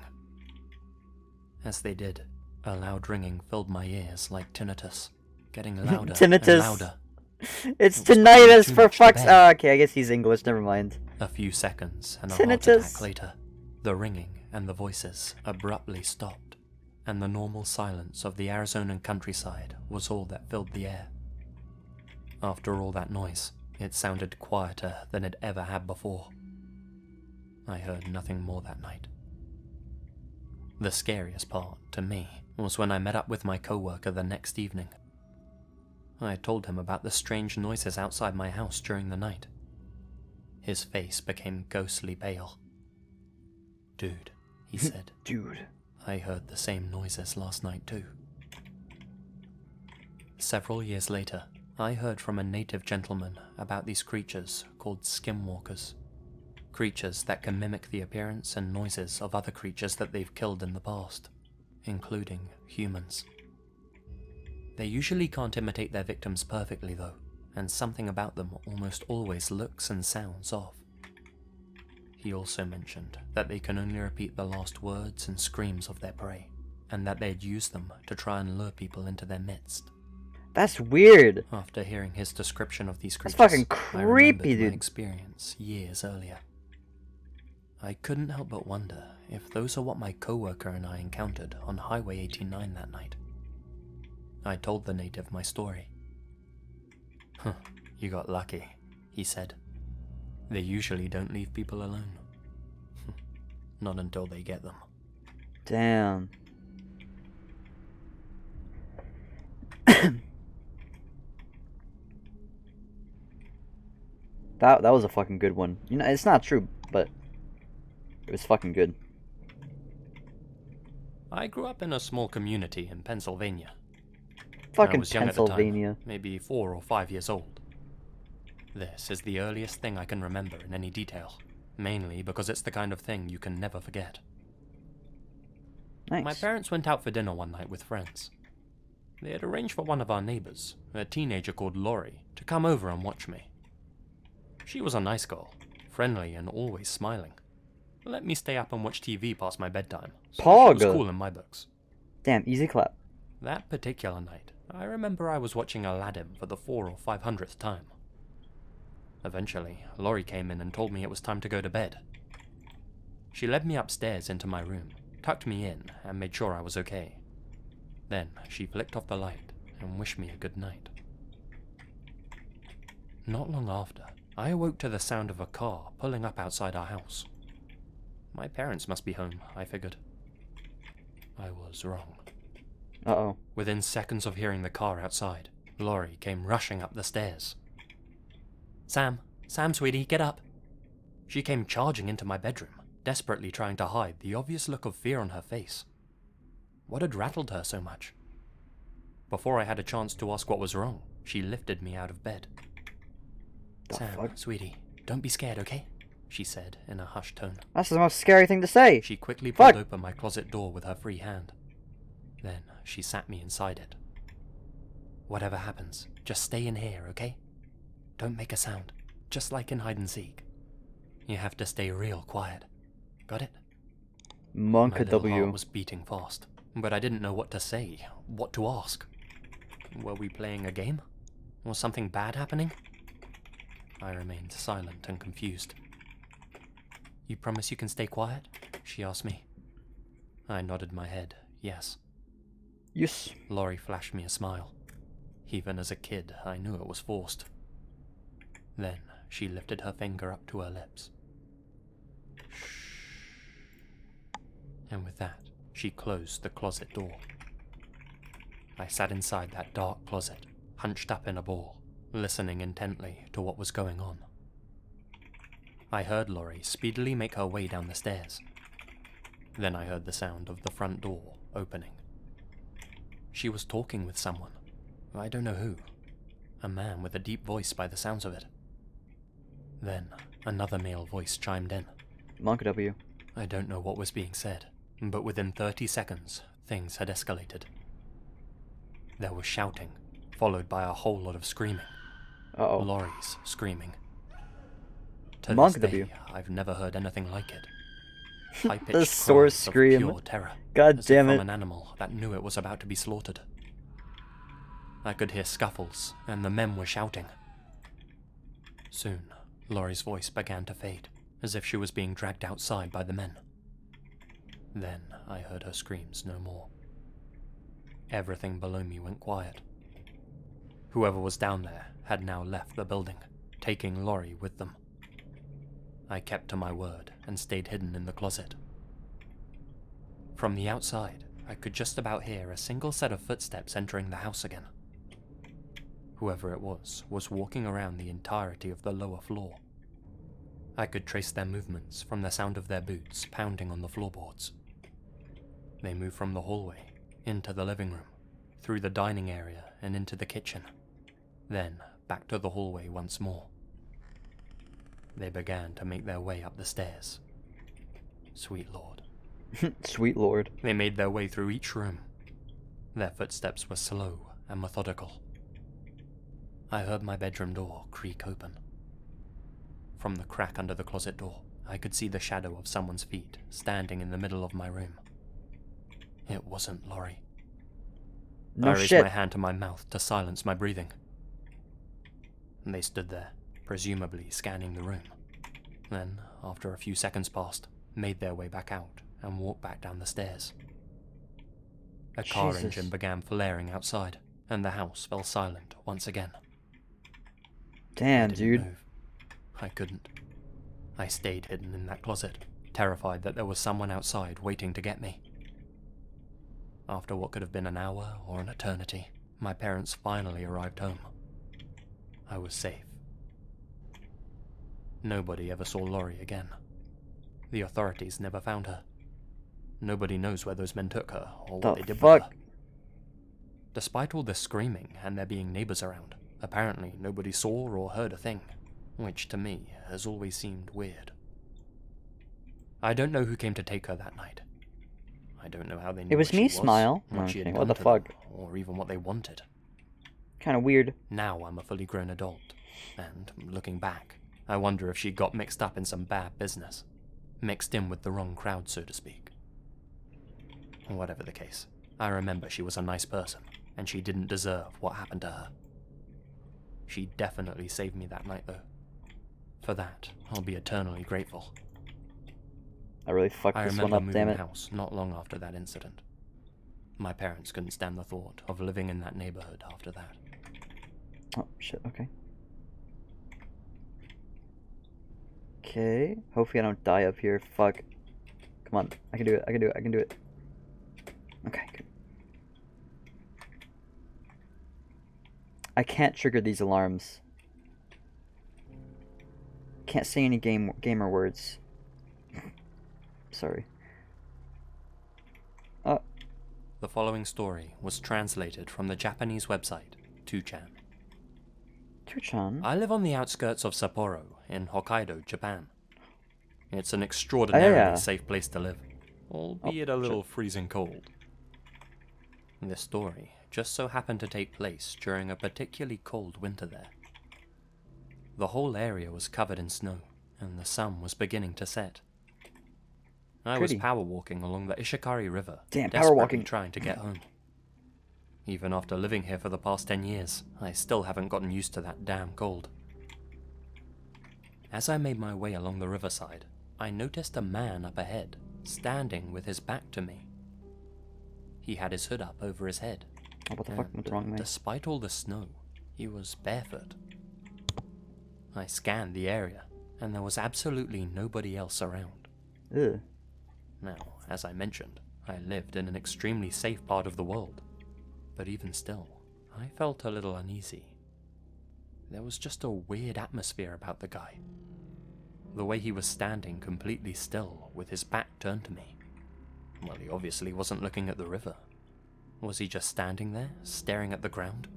As they did, a loud ringing filled my ears like tinnitus, getting louder Tinnitus. and louder. It's It was tinnitus too for much to fuck's. bear. Oh, okay, I guess he's English. Never mind. A few seconds and a Tinnitus. heart attack later, the ringing and the voices abruptly stopped, and the normal silence of the Arizonan countryside was all that filled the air. After all that noise, it sounded quieter than it ever had before. I heard nothing more that night. The scariest part, to me, was when I met up with my coworker the next evening. I told him about the strange noises outside my house during the night. His face became ghostly pale. "Dude," he said. Dude. "I heard the same noises last night too." Several years later, I heard from a native gentleman about these creatures called skinwalkers. Creatures that can mimic the appearance and noises of other creatures that they've killed in the past, including humans. They usually can't imitate their victims perfectly though, and something about them almost always looks and sounds off. He also mentioned that they can only repeat the last words and screams of their prey, and that they'd use them to try and lure people into their midst. That's weird. After hearing his description of these That's creatures, fucking I remembered creepy, my dude. experience years earlier. I couldn't help but wonder if those are what my coworker and I encountered on Highway 89 that night. I told the native my story. "Huh, you got lucky," he said. "They usually don't leave people alone. Not until they get them." Damn. That was a fucking good one. You know, it's not true, but it was fucking good. I grew up in a small community in Pennsylvania. I Fucking was young at the time, Pennsylvania. maybe 4 or 5 years old. This is the earliest thing I can remember in any detail, mainly because it's the kind of thing you can never forget. Nice. My parents went out for dinner one night with friends. They had arranged for one of our neighbors, a teenager called Laurie, to come over and watch me. She was a nice girl, friendly and always smiling. Let me stay up and watch TV past my bedtime, so she was Pog. cool in my books. Damn, easy clap. That particular night, I remember I was watching Aladdin for the 400th or 500th time. Eventually, Laurie came in and told me it was time to go to bed. She led me upstairs into my room, tucked me in, and made sure I was okay. Then she flicked off the light and wished me a good night. Not long after, I awoke to the sound of a car pulling up outside our house. My parents must be home, I figured. I was wrong. Uh-oh. Within seconds of hearing the car outside, Laurie came rushing up the stairs. Sam, sweetie, get up." She came charging into my bedroom, desperately trying to hide the obvious look of fear on her face. What had rattled her so much? Before I had a chance to ask what was wrong, she lifted me out of bed. "Sam, sweetie, don't be scared, okay?" she said in a hushed tone. That's the most scary thing to say. She quickly Fuck. pulled open my closet door with her free hand. Then she sat me inside it. "Whatever happens, just stay in here, okay? Don't make a sound, just like in hide and seek. You have to stay real quiet. Got it?" Monk My little W. heart was beating fast, but I didn't know what to say, what to ask. Were we playing a game? Was something bad happening? I remained silent and confused. "You promise you can stay quiet?" she asked me. I nodded my head, yes. Yes. Laurie flashed me a smile. Even as a kid, I knew it was forced. Then she lifted her finger up to her lips. Shh. And with that, she closed the closet door. I sat inside that dark closet, hunched up in a ball, listening intently to what was going on. I heard Laurie speedily make her way down the stairs. Then I heard the sound of the front door opening. She was talking with someone. I don't know who. A man with a deep voice by the sounds of it. Then another male voice chimed in. Monk W. I don't know what was being said, but within 30 seconds, things had escalated. There was shouting, followed by a whole lot of screaming. Uh-oh. Laurie's screaming. To Monk this W. day, I've never heard anything like it. The High-pitched source cries of scream. pure terror, God as if damn from it. an animal that knew it was about to be slaughtered. I could hear scuffles, and the men were shouting. Soon, Laurie's voice began to fade, as if she was being dragged outside by the men. Then I heard her screams no more. Everything below me went quiet. Whoever was down there had now left the building, taking Laurie with them. I kept to my word and stayed hidden in the closet. From the outside, I could just about hear a single set of footsteps entering the house again. Whoever it was walking around the entirety of the lower floor. I could trace their movements from the sound of their boots pounding on the floorboards. They moved from the hallway, into the living room, through the dining area and into the kitchen, then back to the hallway once more. They began to make their way up the stairs. Sweet Lord. Sweet Lord. They made their way through each room. Their footsteps were slow and methodical. I heard my bedroom door creak open. From the crack under the closet door, I could see the shadow of someone's feet standing in the middle of my room. It wasn't Laurie. No I raised shit. my hand to my mouth to silence my breathing. They stood there, presumably scanning the room. Then, after a few seconds passed, made their way back out and walked back down the stairs. A car Jesus. engine began flaring outside, and the house fell silent once again. Damn, I didn't dude. move. I couldn't. I stayed hidden in that closet, terrified that there was someone outside waiting to get me. After what could have been an hour or an eternity, my parents finally arrived home. I was safe. Nobody ever saw Laurie again. The authorities never found her. Nobody knows where those men took her or what they did with her. Despite all the screaming and there being neighbors around, apparently nobody saw or heard a thing, which to me has always seemed weird. I don't know who came to take her that night. I don't know how they knew It was where me, she Smile. what she had Okay, what done the to fuck? them, or even what they wanted. Kinda weird. Now I'm a fully grown adult, and looking back, I wonder if she got mixed up in some bad business. Mixed in with the wrong crowd, so to speak. Whatever the case, I remember she was a nice person, and she didn't deserve what happened to her. She definitely saved me that night, though. For that, I'll be eternally grateful. I really fucked I this remember one up, damn moving it. house not long after that incident. My parents couldn't stand the thought of living in that neighborhood after that. Oh, shit, okay. Okay, hopefully I don't die up here, fuck. Come on, I can do it, I can do it, I can do it. Okay, good. I can't trigger these alarms. Can't say any gamer words. Sorry. Oh. The following story was translated from the Japanese website 2chan. 2chan? I live on the outskirts of Sapporo, in Hokkaido, Japan. It's an extraordinarily safe place to live, albeit a little freezing cold. This story just so happened to take place during a particularly cold winter there. The whole area was covered in snow, and the sun was beginning to set. I was power walking along the Ishikari River, desperately trying to get home. Even after living here for the past 10 years, I still haven't gotten used to that damn cold. As I made my way along the riverside, I noticed a man up ahead, standing with his back to me. He had his hood up over his head. Oh, what the fuck went the wrong way? Despite all the snow, he was barefoot. I scanned the area, and there was absolutely nobody else around. Ugh. Now, as I mentioned, I lived in an extremely safe part of the world. But even still, I felt a little uneasy. There was just a weird atmosphere about the guy. The way he was standing completely still, with his back turned to me. Well, he obviously wasn't looking at the river. Was he just standing there, staring at the ground?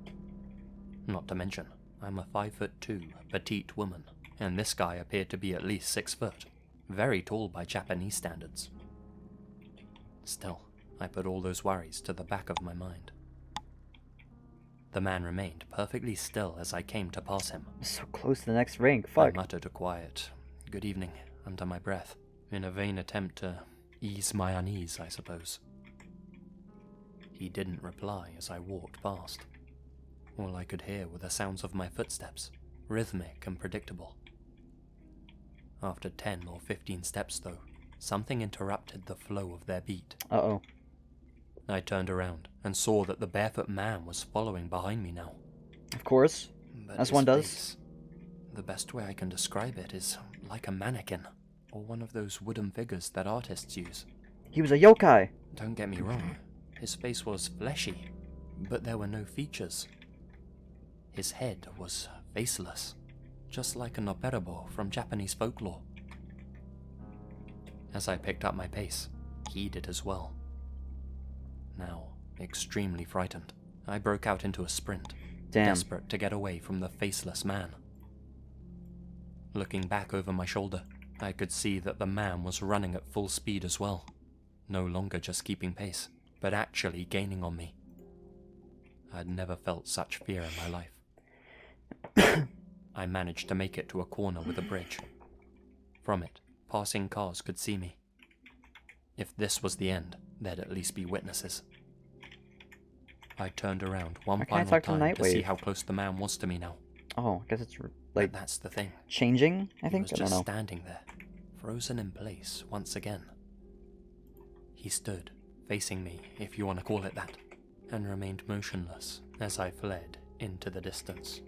Not to mention, I'm a 5'2" petite woman, and this guy appeared to be at least 6 foot, very tall by Japanese standards. Still, I put all those worries to the back of my mind. The man remained perfectly still as I came to pass him. So close to the next rank, fuck. I muttered a quiet, good evening under my breath, in a vain attempt to ease my unease, I suppose. He didn't reply as I walked past. All I could hear were the sounds of my footsteps, rhythmic and predictable. After 10 or 15 steps, though, something interrupted the flow of their beat. Uh-oh. I turned around and saw that the barefoot man was following behind me now. Of course, But as his one does. face, the best way I can describe it is like a mannequin, or one of those wooden figures that artists use. He was a yokai. Don't get me wrong, his face was fleshy, but there were no features. His head was faceless, just like a noperabo from Japanese folklore. As I picked up my pace, he did as well. Now, extremely frightened, I broke out into a sprint, Damn. desperate to get away from the faceless man. Looking back over my shoulder, I could see that the man was running at full speed as well, no longer just keeping pace, but actually gaining on me. I'd never felt such fear in my life. I managed to make it to a corner with a bridge. From it, passing cars could see me. If this was the end, there'd at least be witnesses. I turned around one final time to see how close the man was to me now. Oh, I guess it's But like that's the thing. changing, I He think? was I don't just know. standing there, frozen in place once again. He stood, facing me, if you want to call it that, and remained motionless as I fled into the distance.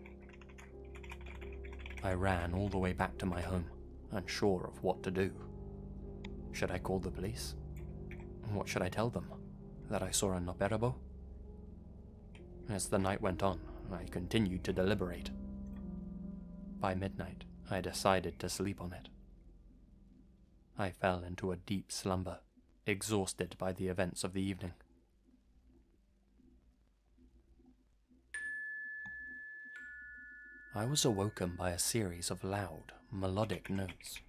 I ran all the way back to my home, unsure of what to do. Should I call the police? What should I tell them? That I saw a noperabo? As the night went on, I continued to deliberate. By midnight, I decided to sleep on it. I fell into a deep slumber, exhausted by the events of the evening. I was awoken by a series of loud, melodic notes.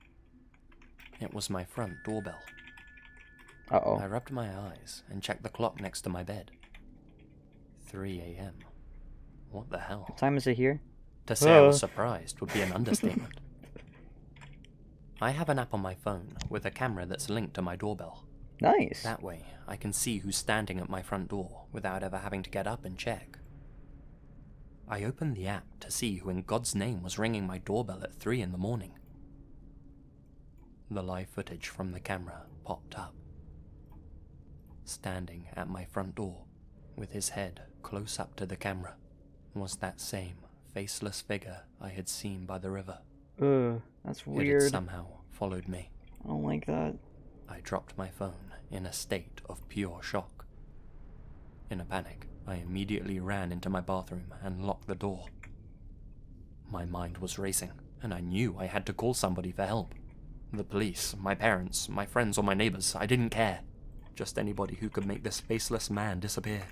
It was my front doorbell. Uh-oh. I rubbed my eyes and checked the clock next to my bed. 3 a.m. What the hell? What time is it here? To say I was surprised would be an understatement. I have an app on my phone with a camera that's linked to my doorbell. Nice. That way, I can see who's standing at my front door without ever having to get up and check. I opened the app to see who in God's name was ringing my doorbell at 3 in the morning. The live footage from the camera popped up. Standing at my front door, with his head close up to the camera, was that same faceless figure I had seen by the river. That's It had weird. somehow followed me. I don't like that. I dropped my phone in a state of pure shock. In a panic, I immediately ran into my bathroom and locked the door. My mind was racing, and I knew I had to call somebody for help. The police, my parents, my friends, or my neighbors, I didn't care. Just anybody who could make this faceless man disappear.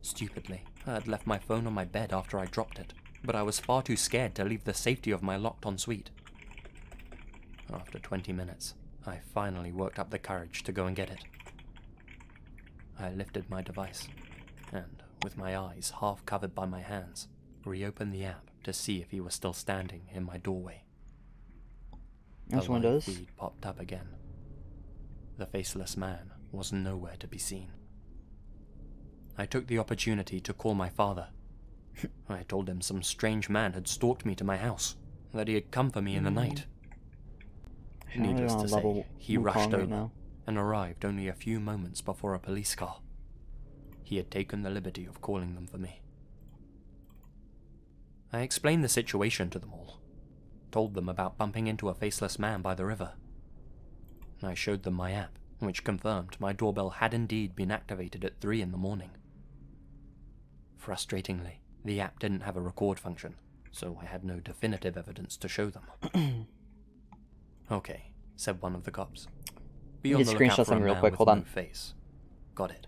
Stupidly, I had left my phone on my bed after I dropped it, but I was far too scared to leave the safety of my locked ensuite. After 20 minutes, I finally worked up the courage to go and get it. I lifted my device, and, with my eyes half covered by my hands, reopened the app to see if he was still standing in my doorway. As The one live does. feed popped up again. The faceless man was nowhere to be seen. I took the opportunity to call my father. I told him some strange man had stalked me to my house, that he had come for me in the night. I'm really Needless on to a say, level he Wukong rushed right over now. and arrived only a few moments before a police car. He had taken the liberty of calling them for me. I explained the situation to them all, told them about bumping into a faceless man by the river. I showed them my app, which confirmed my doorbell had indeed been activated at 3 in the morning. Frustratingly, the app didn't have a record function, so I had no definitive evidence to show them. Okay, said one of the cops. Be on Need the to lookout screenshot for a something real man quick, with hold no on. face. Got it.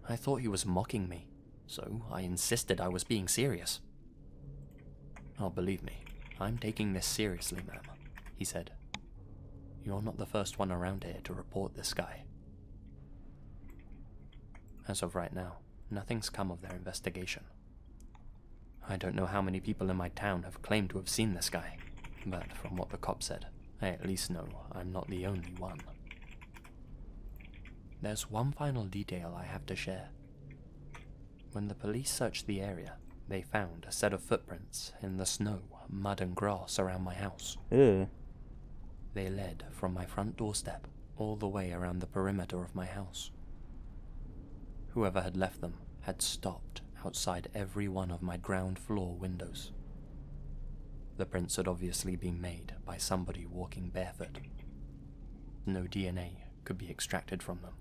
I thought he was mocking me, so I insisted I was being serious. Oh, believe me, I'm taking this seriously, ma'am, he said. You're not the first one around here to report this guy. As of right now, nothing's come of their investigation. I don't know how many people in my town have claimed to have seen this guy, but from what the cop said, I at least know I'm not the only one. There's one final detail I have to share. When the police searched the area, they found a set of footprints in the snow, mud and grass around my house. Ew. They led from my front doorstep all the way around the perimeter of my house. Whoever had left them had stopped outside every one of my ground floor windows. The prints had obviously been made by somebody walking barefoot. No DNA could be extracted from them.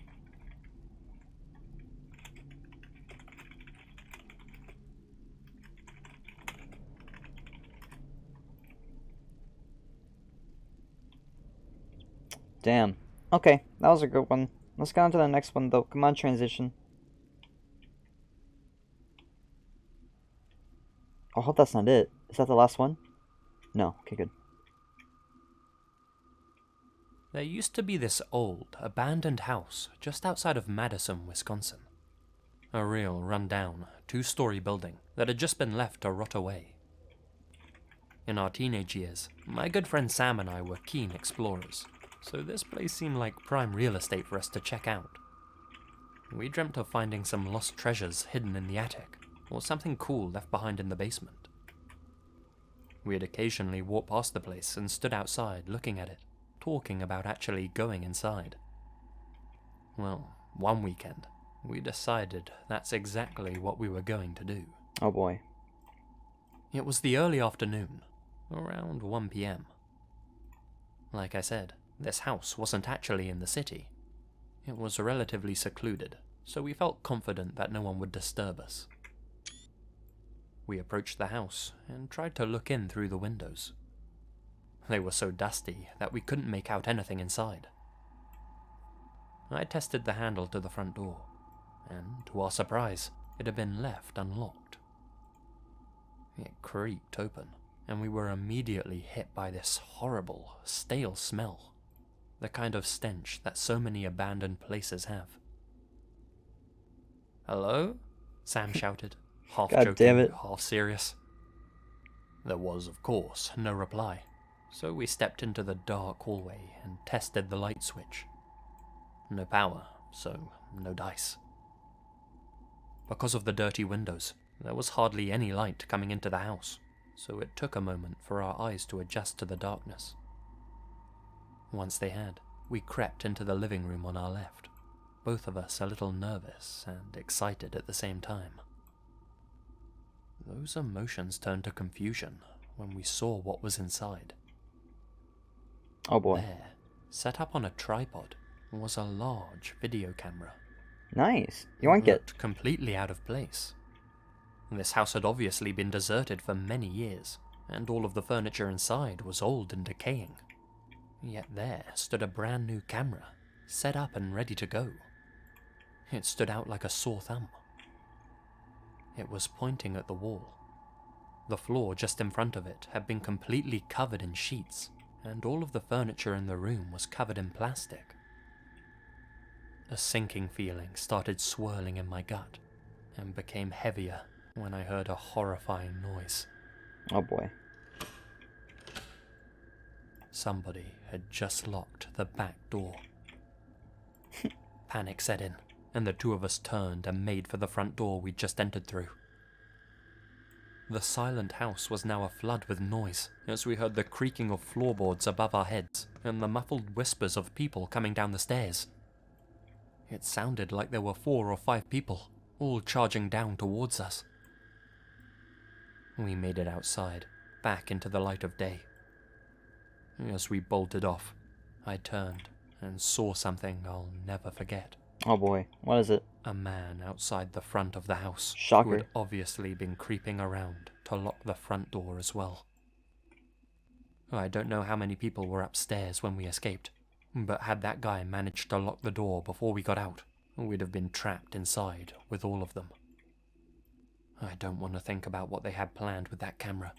Damn. Okay, that was a good one. Let's go on to the next one, though. Come on, transition. I hope that's not it. Is that the last one? No. Okay, good. There used to be this old, abandoned house just outside of Madison, Wisconsin. A real run-down, 2-story building that had just been left to rot away. In our teenage years, my good friend Sam and I were keen explorers, so this place seemed like prime real estate for us to check out. We dreamt of finding some lost treasures hidden in the attic, or something cool left behind in the basement. We'd occasionally walk past the place and stood outside looking at it, talking about actually going inside. Well, one weekend, we decided that's exactly what we were going to do. Oh boy. It was the early afternoon, around 1 p.m. Like I said, this house wasn't actually in the city. It was relatively secluded, so we felt confident that no one would disturb us. We approached the house and tried to look in through the windows. They were so dusty that we couldn't make out anything inside. I tested the handle to the front door, and to our surprise, it had been left unlocked. It creaked open, and we were immediately hit by this horrible, stale smell. The kind of stench that so many abandoned places have. "Hello?" Sam shouted, half God joking, damn it. half serious. There was, of course, no reply, so we stepped into the dark hallway and tested the light switch. No power, so no dice. Because of the dirty windows, there was hardly any light coming into the house, so it took a moment for our eyes to adjust to the darkness. Once they had, we crept into the living room on our left, both of us a little nervous and excited at the same time. Those emotions turned to confusion when we saw what was inside. Oh boy. There, set up on a tripod, was a large video camera. Nice. You want it? Looked completely out of place. This house had obviously been deserted for many years, and all of the furniture inside was old and decaying. Yet there stood a brand new camera, set up and ready to go. It stood out like a sore thumb. It was pointing at the wall. The floor just in front of it had been completely covered in sheets, and all of the furniture in the room was covered in plastic. A sinking feeling started swirling in my gut, and became heavier when I heard a horrifying noise. Oh boy. Somebody had just locked the back door. Panic set in, and the two of us turned and made for the front door we'd just entered through. The silent house was now aflood with noise, as we heard the creaking of floorboards above our heads, and the muffled whispers of people coming down the stairs. It sounded like there were 4 or 5 people, all charging down towards us. We made it outside, back into the light of day. As we bolted off, I turned and saw something I'll never forget. Oh boy. What is it? A man outside the front of the house, Shocker. who had obviously been creeping around to lock the front door as well. I don't know how many people were upstairs when we escaped, but had that guy managed to lock the door before we got out, we'd have been trapped inside with all of them. I don't want to think about what they had planned with that camera,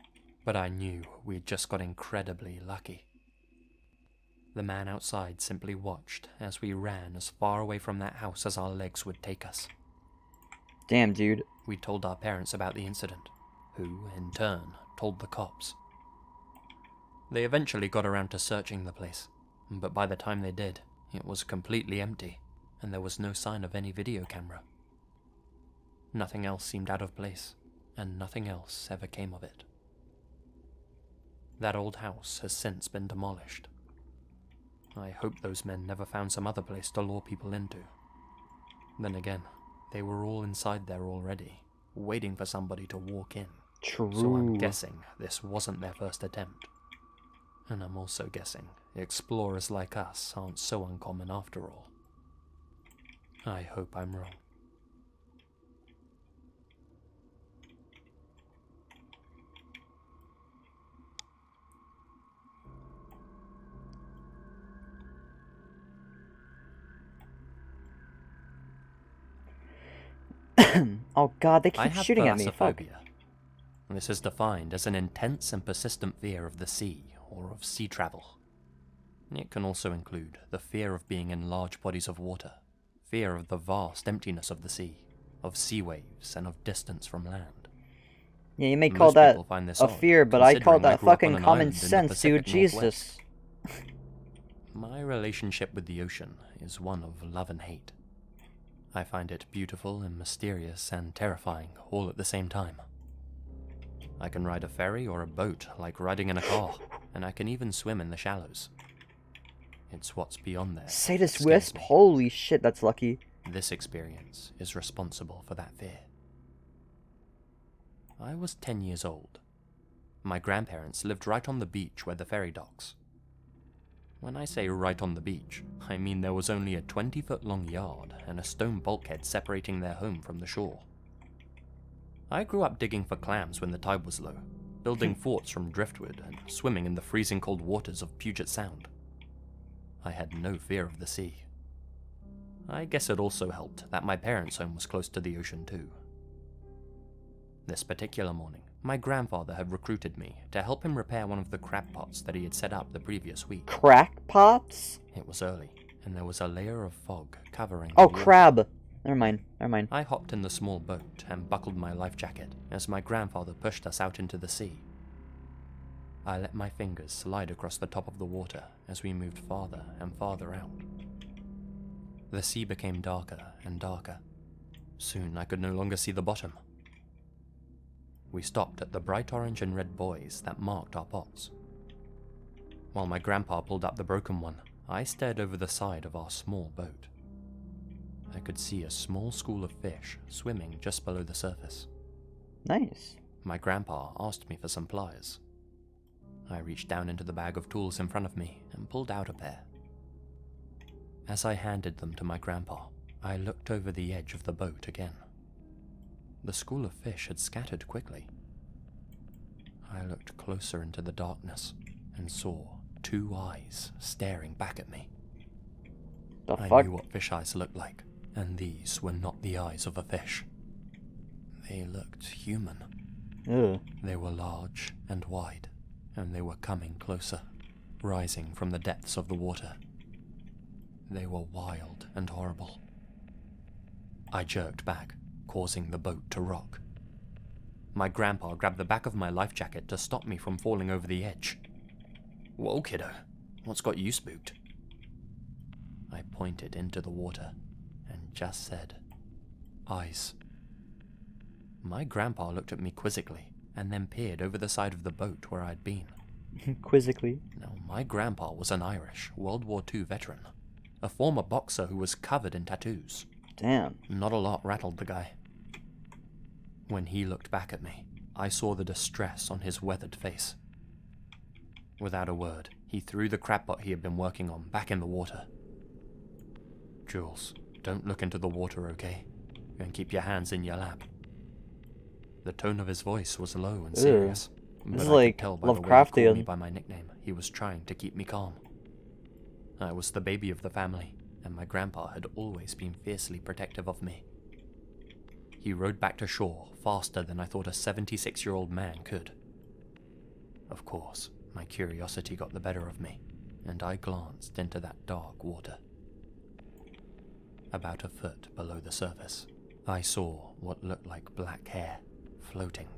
but I knew we'd just got incredibly lucky. The man outside simply watched as we ran as far away from that house as our legs would take us. Damn, dude. We told our parents about the incident, who, in turn, told the cops. They eventually got around to searching the place, but by the time they did, it was completely empty, and there was no sign of any video camera. Nothing else seemed out of place, and nothing else ever came of it. That old house has since been demolished. I hope those men never found some other place to lure people into. Then again, they were all inside there already, waiting for somebody to walk in. True. So I'm guessing this wasn't their first attempt. And I'm also guessing explorers like us aren't so uncommon after all. I hope I'm wrong. Oh god, they I keep have shooting at me. Fuck. thalassophobia. This is defined as an intense and persistent fear of the sea, or of sea travel. It can also include the fear of being in large bodies of water, fear of the vast emptiness of the sea, of sea waves, and of distance from land. Yeah, you may Most call that people find this a odd, fear, but I call considering I that grew up on fucking an common island in the sense, Pacific dude. Northwest. Jesus. My relationship with the ocean is one of love and hate. I find it beautiful and mysterious and terrifying all at the same time. I can ride a ferry or a boat like riding in a car, and I can even swim in the shallows. It's what's beyond there. Sadist that scares Wisp? me. Holy shit, that's lucky. This experience is responsible for that fear. I was 10 years old. My grandparents lived right on the beach where the ferry docks. When I say right on the beach, I mean there was only a 20-foot-long yard and a stone bulkhead separating their home from the shore. I grew up digging for clams when the tide was low, building forts from driftwood and swimming in the freezing cold waters of Puget Sound. I had no fear of the sea. I guess it also helped that my parents' home was close to the ocean too. This particular morning, my grandfather had recruited me to help him repair one of the crab pots that he had set up the previous week. Crackpots? It was early, and there was a layer of fog covering Oh, the ocean. crab. Never mind. Never mind. I hopped in the small boat and buckled my life jacket as my grandfather pushed us out into the sea. I let my fingers slide across the top of the water as we moved farther and farther out. The sea became darker and darker. Soon I could no longer see the bottom. We stopped at the bright orange and red buoys that marked our pots. While my grandpa pulled up the broken one, I stared over the side of our small boat. I could see a small school of fish swimming just below the surface. Nice. My grandpa asked me for some pliers. I reached down into the bag of tools in front of me and pulled out a pair. As I handed them to my grandpa, I looked over the edge of the boat again. The school of fish had scattered quickly. I looked closer into the darkness and saw 2 eyes staring back at me. The I fuck? knew what fish eyes looked like, and these were not the eyes of a fish. They looked human. Ugh. They were large and wide, and they were coming closer, rising from the depths of the water. They were wild and horrible. I jerked back, causing the boat to rock. My grandpa grabbed the back of my life jacket to stop me from falling over the edge. "Whoa, kiddo, what's got you spooked?" I pointed into the water and just said, "Eyes." My grandpa looked at me quizzically and then peered over the side of the boat where I'd been. Quizzically. Now, my grandpa was an Irish World War II veteran, a former boxer who was covered in tattoos. Damn. Not a lot rattled the guy. When he looked back at me, I saw the distress on his weathered face. Without a word, he threw the crab pot he had been working on back in the water. "Jules, don't look into the water, okay? And keep your hands in your lap." The tone of his voice was low and serious, but is I like could tell by the way he Lovecraftian. called me by my nickname, he was trying to keep me calm. I was the baby of the family, and my grandpa had always been fiercely protective of me. He rowed back to shore faster than I thought a 76-year-old man could. Of course, my curiosity got the better of me, and I glanced into that dark water. About a foot below the surface, I saw what looked like black hair floating,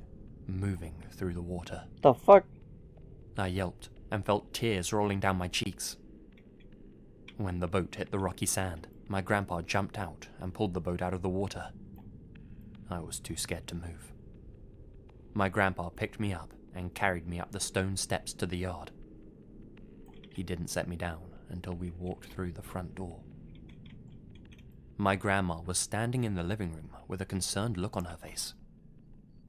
moving through the water. The fuck? I yelped and felt tears rolling down my cheeks. When the boat hit the rocky sand, my grandpa jumped out and pulled the boat out of the water. I was too scared to move. My grandpa picked me up and carried me up the stone steps to the yard. He didn't set me down until we walked through the front door. My grandma was standing in the living room with a concerned look on her face.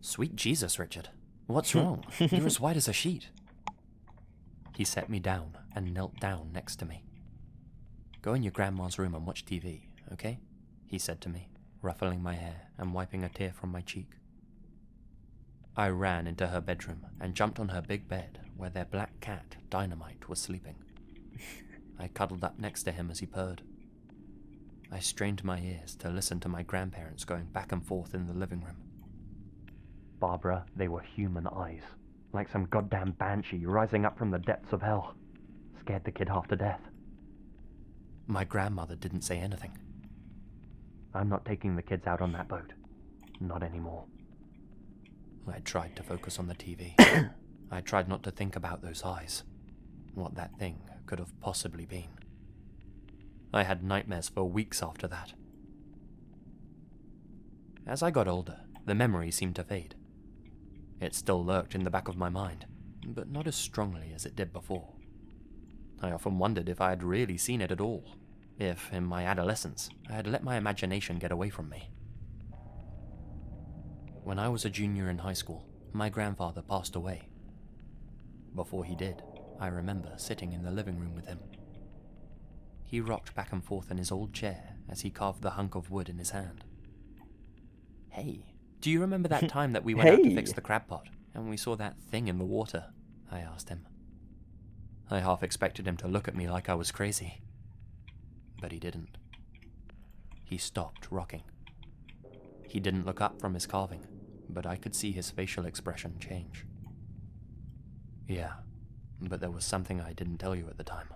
"Sweet Jesus, Richard. What's wrong? You're as white as a sheet." He set me down and knelt down next to me. "Go in your grandma's room and watch TV, okay?" he said to me, ruffling my hair and wiping a tear from my cheek. I ran into her bedroom and jumped on her big bed where their black cat, Dynamite, was sleeping. I cuddled up next to him as he purred. I strained my ears to listen to my grandparents going back and forth in the living room. Barbara, they were human eyes, like some goddamn banshee rising up from the depths of hell. Scared the kid half to death. My grandmother didn't say anything. "I'm not taking the kids out on that boat. Not anymore." I tried to focus on the TV. I tried not to think about those eyes. What that thing could have possibly been. I had nightmares for weeks after that. As I got older, the memory seemed to fade. It still lurked in the back of my mind, but not as strongly as it did before. I often wondered if I had really seen it at all, if, in my adolescence, I had let my imagination get away from me. When I was a junior in high school, my grandfather passed away. Before he did, I remember sitting in the living room with him. He rocked back and forth in his old chair as he carved the hunk of wood in his hand. "Hey, do you remember that time that we went out to fix the crab pot, and we saw that thing in the water?" I asked him. I half expected him to look at me like I was crazy. But he didn't. He stopped rocking. He didn't look up from his carving, but I could see his facial expression change. "Yeah, but there was something I didn't tell you at the time.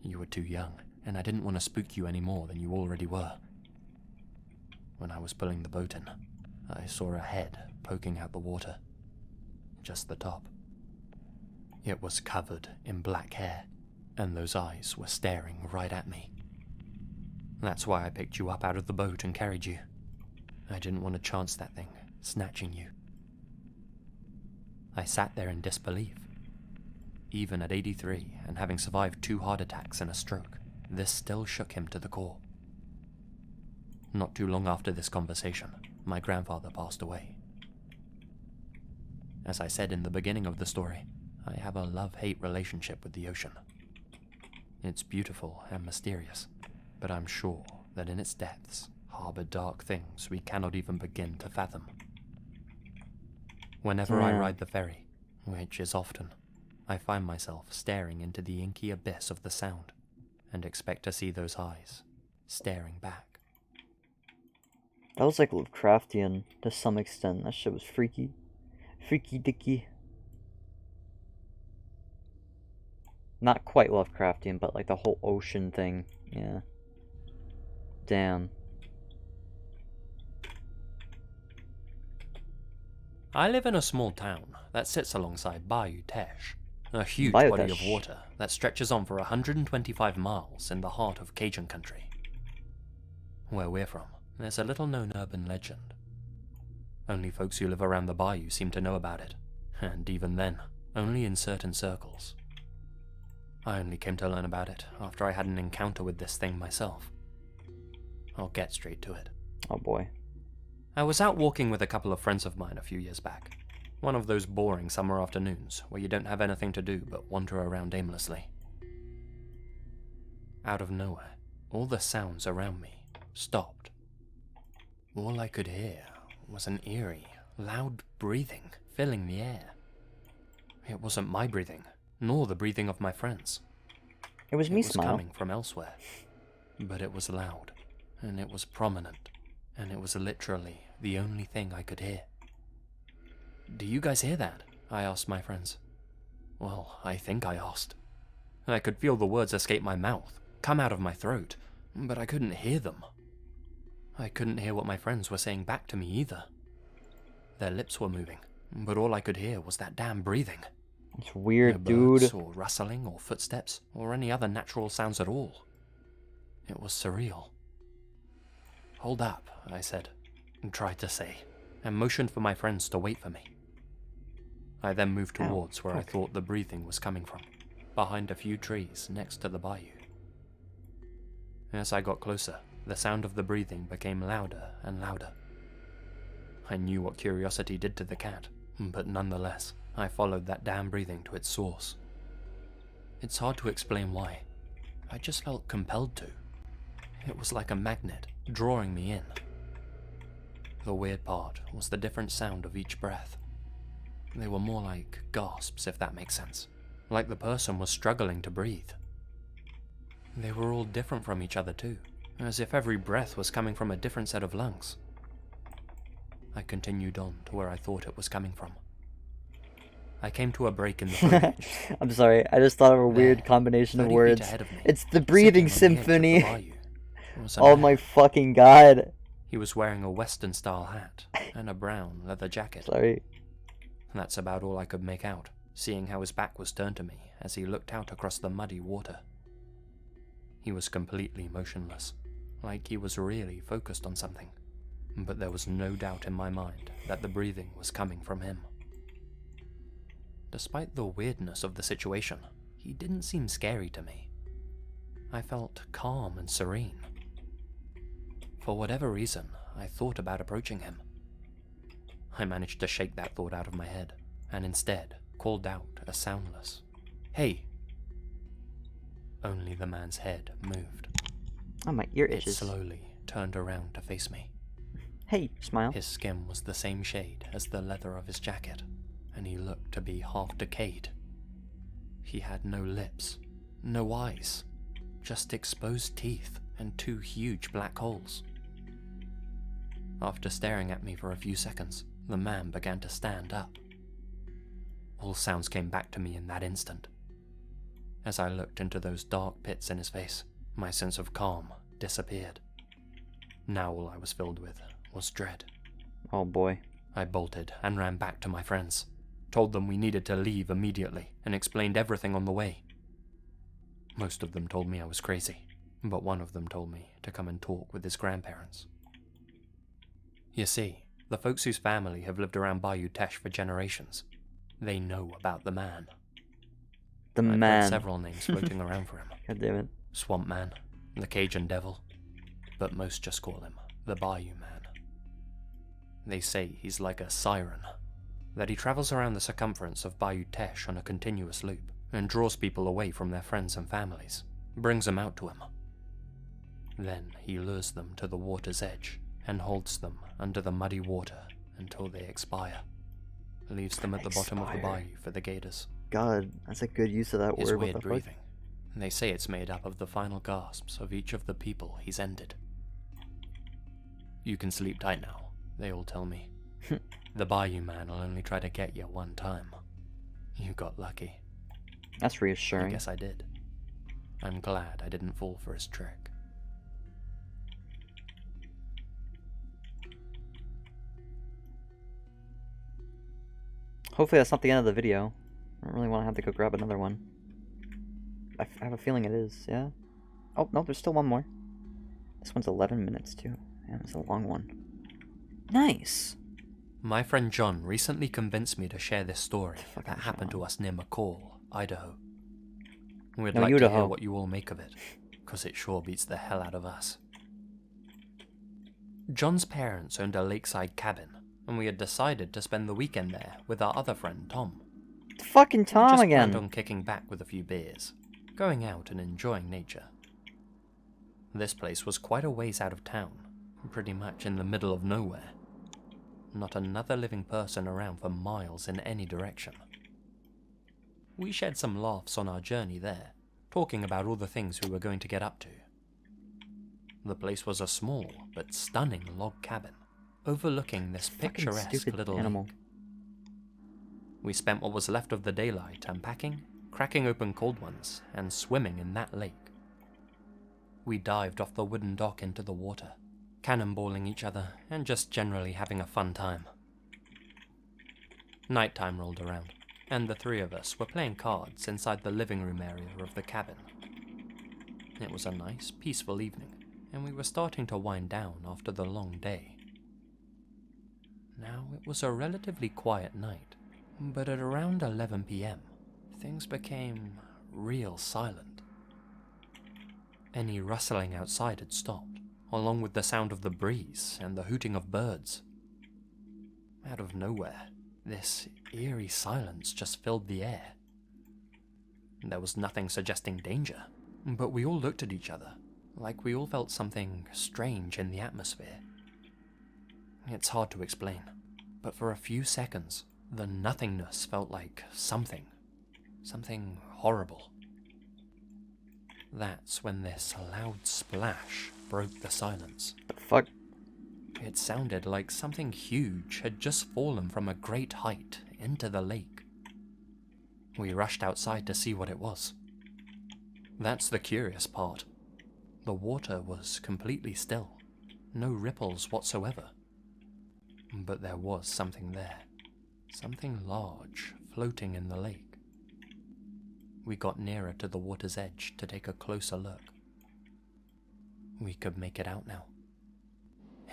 You were too young, and I didn't want to spook you any more than you already were. When I was pulling the boat in, I saw a head poking out the water. Just the top. It was covered in black hair, and those eyes were staring right at me. That's why I picked you up out of the boat and carried you. I didn't want to chance that thing, snatching you." I sat there in disbelief. Even at 83, and having survived 2 heart attacks and a stroke, this still shook him to the core. Not too long after this conversation, my grandfather passed away. As I said in the beginning of the story, I have a love-hate relationship with the ocean. It's beautiful and mysterious, but I'm sure that in its depths harbor dark things we cannot even begin to fathom. Whenever I ride the ferry, which is often, I find myself staring into the inky abyss of the sound and expect to see those eyes staring back. That was like Lovecraftian to some extent. That shit was freaky. Freaky dicky. Not quite Lovecraftian, but like the whole ocean thing. Yeah. Damn. I live in a small town that sits alongside Bayou Teche, a huge Bayou body of Teche. water that stretches on for 125 miles in the heart of Cajun country. Where we're from, there's a little-known urban legend. Only folks who live around the bayou seem to know about it, and even then, only in certain circles. I only came to learn about it after I had an encounter with this thing myself. I'll get straight to it. Oh boy. I was out walking with a couple of friends of mine a few years back. One of those boring summer afternoons where you don't have anything to do but wander around aimlessly. Out of nowhere, all the sounds around me stopped. All I could hear was an eerie, loud breathing filling the air. It wasn't my breathing, nor the breathing of my friends. It was me, It was Smile. coming from elsewhere, but it was loud, and it was prominent, and it was literally the only thing I could hear. "Do you guys hear that?" I asked my friends. Well, I think I asked. I could feel the words escape my mouth, come out of my throat, but I couldn't hear them. I couldn't hear what my friends were saying back to me either. Their lips were moving, but all I could hear was that damn breathing. It's No weird, birds dude. or rustling or footsteps or any other natural sounds at all. It was surreal. Hold up, I said, and tried to say, and motioned for my friends to wait for me. I then moved towards where I thought the breathing was coming from, behind a few trees next to the bayou. As I got closer, the sound of the breathing became louder and louder. I knew what curiosity did to the cat, but nonetheless, I followed that damn breathing to its source. It's hard to explain why. I just felt compelled to. It was like a magnet, drawing me in. The weird part was the different sound of each breath. They were more like gasps, if that makes sense. Like the person was struggling to breathe. They were all different from each other too, as if every breath was coming from a different set of lungs. I continued on to where I thought it was coming from. I came to a break in the foliage. I'm sorry, I just thought of a weird There, combination of 30 feet words. ahead of me, It's the breathing sitting on the edge of the symphony. bayou, was a Oh man. my fucking god. He was wearing a Western-style hat and a brown leather jacket. Sorry. That's about all I could make out, seeing how his back was turned to me as he looked out across the muddy water. He was completely motionless, like he was really focused on something, but there was no doubt in my mind that the breathing was coming from him. Despite the weirdness of the situation, he didn't seem scary to me. I felt calm and serene. For whatever reason, I thought about approaching him. I managed to shake that thought out of my head, and instead called out a soundless, "Hey!" Only the man's head moved. Oh, my ear It itches. slowly turned around to face me. Hey, smile. His skin was the same shade as the leather of his jacket, and he looked to be half decayed. He had no lips, no eyes, just exposed teeth and two huge black holes. After staring at me for a few seconds, the man began to stand up. All sounds came back to me in that instant. As I looked into those dark pits in his face, my sense of calm disappeared. Now all I was filled with was dread. Oh boy. I bolted and ran back to my friends, told them we needed to leave immediately, and explained everything on the way. Most of them told me I was crazy, but one of them told me to come and talk with his grandparents. You see, the folks whose family have lived around Bayou Teche for generations, they know about the man. The I've man. heard several names floating around for him. God damn it. Swamp Man, the Cajun Devil, but most just call him the Bayou Man. They say he's like a siren, that he travels around the circumference of Bayou Teche on a continuous loop, and draws people away from their friends and families, brings them out to him. Then he lures them to the water's edge, and holds them under the muddy water until they expire, leaves them at the bottom of the bayou for the gators. God, that's a good use of that His word. weird What the breathing. They say it's made up of the final gasps of each of the people he's ended. You can sleep tight now, they all tell me. The Bayou Man will only try to get you one time. You got lucky. fuck? That's reassuring. I guess I did. I'm glad I didn't fall for his trick. Hopefully that's not the end of the video. I don't really want to have to go grab another one. I have a feeling it is, yeah? Oh, no, there's still one more. This one's 11 minutes, too. Man, it's a long one. Nice! My friend John recently convinced me to share this story Fucking that happened to John. us near McCall, Idaho. We'd No, like to Idaho. hear what you all make of it, because it sure beats the hell out of us. John's parents owned a lakeside cabin, and we had decided to spend the weekend there with our other friend Tom. Fucking We Tom just again! planned on kicking back with a few beers, going out and enjoying nature. This place was quite a ways out of town, pretty much in the middle of nowhere. Not another living person around for miles in any direction. We shared some laughs on our journey there, talking about all the things we were going to get up to. The place was a small but stunning log cabin, overlooking this Fucking picturesque stupid little animal. lake. We spent what was left of the daylight unpacking, cracking open cold ones, and swimming in that lake. We dived off the wooden dock into the water, cannonballing each other and just generally having a fun time. Nighttime rolled around, and the three of us were playing cards inside the living room area of the cabin. It was a nice, peaceful evening, and we were starting to wind down after the long day. Now, it was a relatively quiet night, but at around 11 p.m, things became real silent. Any rustling outside had stopped, along with the sound of the breeze and the hooting of birds. Out of nowhere, this eerie silence just filled the air. There was nothing suggesting danger, but we all looked at each other, like we all felt something strange in the atmosphere. It's hard to explain, but for a few seconds, the nothingness felt like something horrible. That's when this loud splash broke the silence. The fuck? It sounded like something huge had just fallen from a great height into the lake. We rushed outside to see what it was. That's the curious part. The water was completely still, no ripples whatsoever. But there was something there, something large floating in the lake. We got nearer to the water's edge to take a closer look. We could make it out now.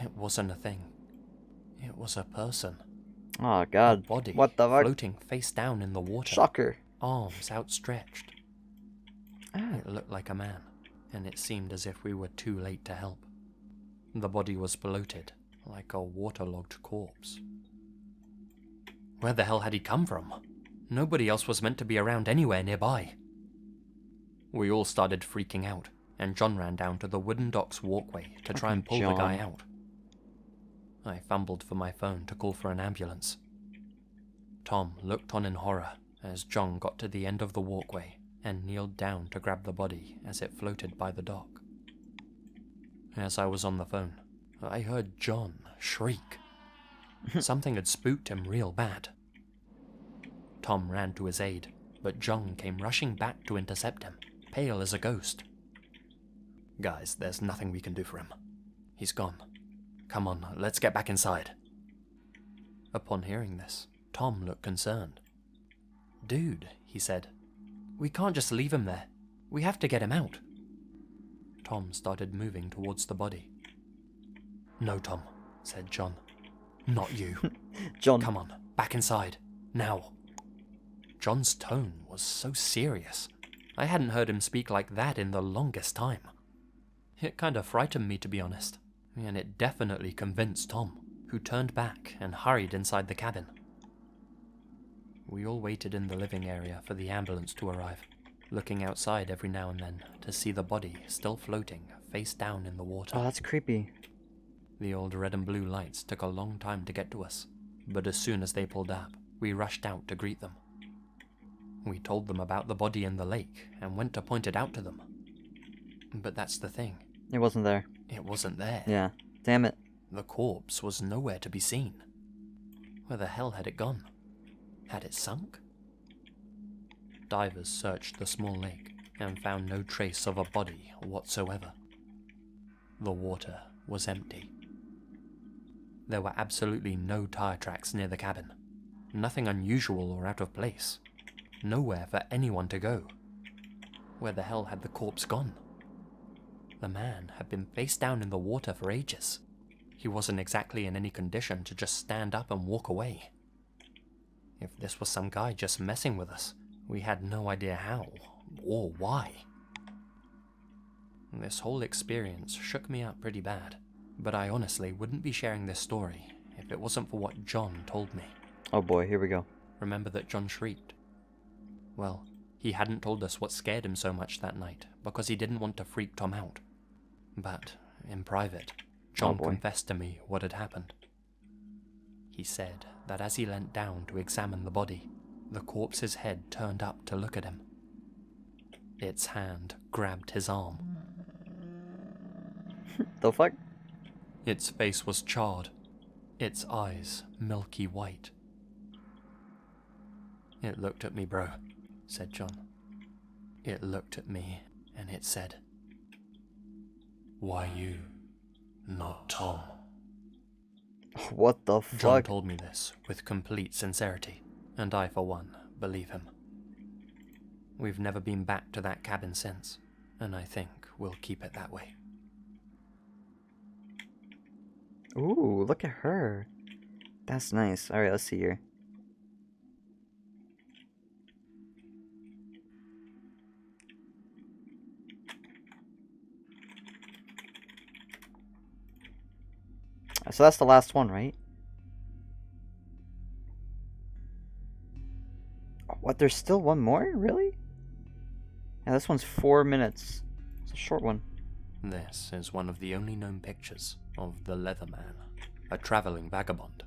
It wasn't a thing. It was a person. Oh god. A body What the fuck? floating face down in the water. Shocker. Arms outstretched. It looked like a man, and it seemed as if we were too late to help. The body was bloated, like a waterlogged corpse. Where the hell had he come from? Nobody else was meant to be around anywhere nearby. We all started freaking out, and John ran down to the wooden dock's walkway to try and pull the guy out. I fumbled for my phone to call for an ambulance. Tom looked on in horror as John got to the end of the walkway and kneeled down to grab the body as it floated by the dock. As I was on the phone, I heard John shriek. Something had spooked him real bad. Tom ran to his aid, but John came rushing back to intercept him, pale as a ghost. Guys, there's nothing we can do for him. He's gone. Come on, let's get back inside. Upon hearing this, Tom looked concerned. Dude, he said, we can't just leave him there. We have to get him out. Tom started moving towards the body. No, Tom, said John. Not you. John. Come on, back inside, now. John's tone was so serious. I hadn't heard him speak like that in the longest time. It kind of frightened me, to be honest, and it definitely convinced Tom, who turned back and hurried inside the cabin. We all waited in the living area for the ambulance to arrive, looking outside every now and then to see the body still floating face down in the water. Oh, that's creepy. The old red and blue lights took a long time to get to us, but as soon as they pulled up, we rushed out to greet them. We told them about the body in the lake and went to point it out to them. But that's the thing. It wasn't there. It wasn't there. Yeah. Damn it. The corpse was nowhere to be seen. Where the hell had it gone? Had it sunk? Divers searched the small lake and found no trace of a body whatsoever. The water was empty. There were absolutely no tire tracks near the cabin. Nothing unusual or out of place. Nowhere for anyone to go. Where the hell had the corpse gone? The man had been face down in the water for ages. He wasn't exactly in any condition to just stand up and walk away. If this was some guy just messing with us, we had no idea how or why. This whole experience shook me up pretty bad, but I honestly wouldn't be sharing this story if it wasn't for what John told me. Oh boy, here we go. Remember that John shrieked? Well, he hadn't told us what scared him so much that night because he didn't want to freak Tom out. But, in private, John confessed to me what had happened. He said that as he leant down to examine the body, the corpse's head turned up to look at him. Its hand grabbed his arm. The fuck? Its face was charred, its eyes milky white. It looked at me, bro, said John. It looked at me and it said, "Why you, not Tom?" What the fuck? John told me this with complete sincerity, and I, for one, believe him. We've never been back to that cabin since, and I think we'll keep it that way. Ooh, look at her. That's nice. Alright, let's see here. So that's the last one, right? What, there's still one more? Really? Yeah, this one's 4 minutes. It's a short one. This is one of the only known pictures of the Leatherman, a traveling vagabond.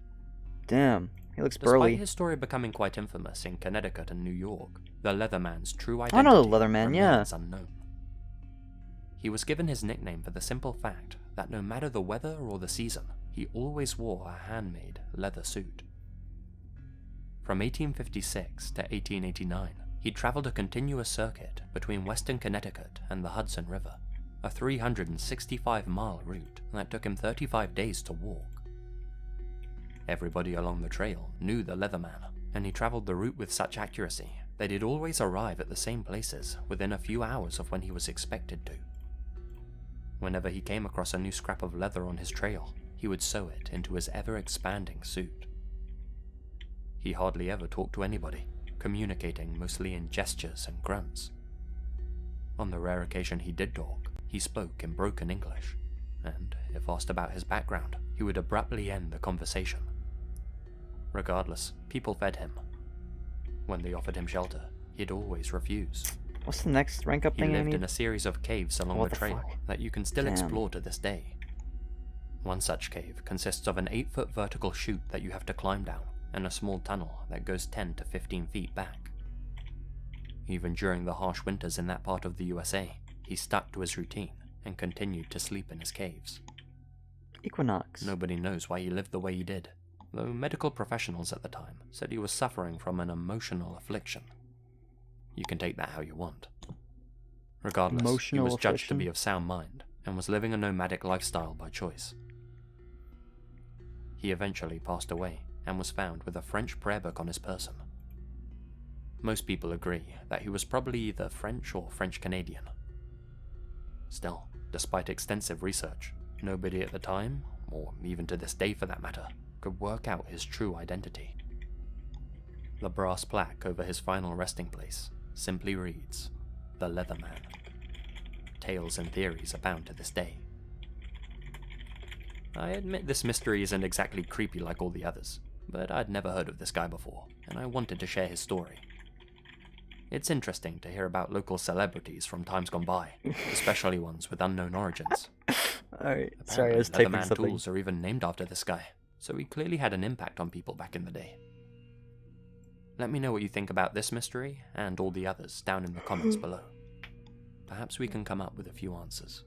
Damn, he looks burly. Despite his story becoming quite infamous in Connecticut and New York, the Leatherman's true I identity know the Leatherman, yeah. remains unknown. He was given his nickname for the simple fact that no matter the weather or the season, he always wore a handmade leather suit. From 1856 to 1889, he traveled a continuous circuit between western Connecticut and the Hudson River, a 365-mile route that took him 35 days to walk. Everybody along the trail knew the Leatherman, and he traveled the route with such accuracy that he'd always arrive at the same places within a few hours of when he was expected to. Whenever he came across a new scrap of leather on his trail, he would sew it into his ever-expanding suit. He hardly ever talked to anybody, communicating mostly in gestures and grunts. On the rare occasion he did talk, he spoke in broken English, and if asked about his background, he would abruptly end the conversation. Regardless, people fed him. When they offered him shelter, he'd always refuse. What's the next rank up He thing I lived need? in a series of caves along What the the trail fuck? that you can still Damn. explore to this day. One such cave consists of an 8-foot vertical chute that you have to climb down, and a small tunnel that goes 10 to 15 feet back. Even during the harsh winters in that part of the USA, he stuck to his routine and continued to sleep in his caves. Equinox. Nobody knows why he lived the way he did, though medical professionals at the time said he was suffering from an emotional affliction. You can take that how you want. Regardless, Emotional he was judged to affliction? be of sound mind and was living a nomadic lifestyle by choice. He eventually passed away and was found with a French prayer book on his person. Most people agree that he was probably either French or French-Canadian. Still, despite extensive research, nobody at the time, or even to this day for that matter, could work out his true identity. The brass plaque over his final resting place simply reads, "The Leatherman." Tales and theories abound to this day. I admit this mystery isn't exactly creepy like all the others, but I'd never heard of this guy before, and I wanted to share his story. It's interesting to hear about local celebrities from times gone by, especially ones with unknown origins. Alright, sorry, I was typing Leatherman something. tools are even named after this guy, so he clearly had an impact on people back in the day. Let me know what you think about this mystery and all the others down in the comments below. Perhaps we can come up with a few answers.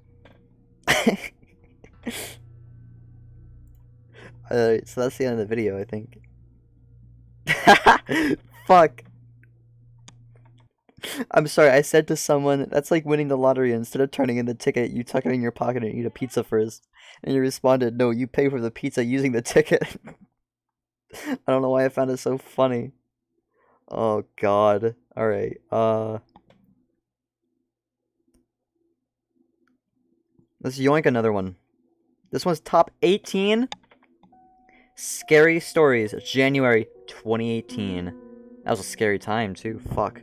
Alright, so that's the end of the video, I think. Fuck. I'm sorry, I said to someone, that's like winning the lottery. Instead of turning in the ticket, you tuck it in your pocket and eat a pizza first. And you responded, no, you pay for the pizza using the ticket. I don't know why I found it so funny. Oh god. Alright, let's yoink another one. This one's top 18 scary stories. It's January 2018. That was a scary time too. Fuck.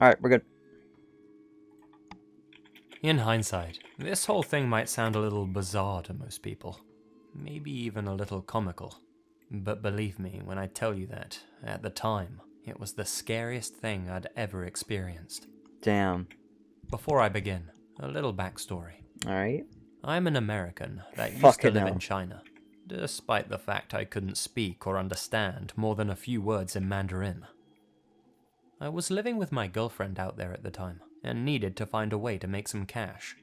Alright, we're good. In hindsight, this whole thing might sound a little bizarre to most people. Maybe even a little comical. But believe me when I tell you that, at the time, it was the scariest thing I'd ever experienced. Damn. Before I begin, a little backstory. Alright. I'm an American that used Fucking to live hell. in China, despite the fact I couldn't speak or understand more than a few words in Mandarin. I was living with my girlfriend out there at the time, and needed to find a way to make some cash.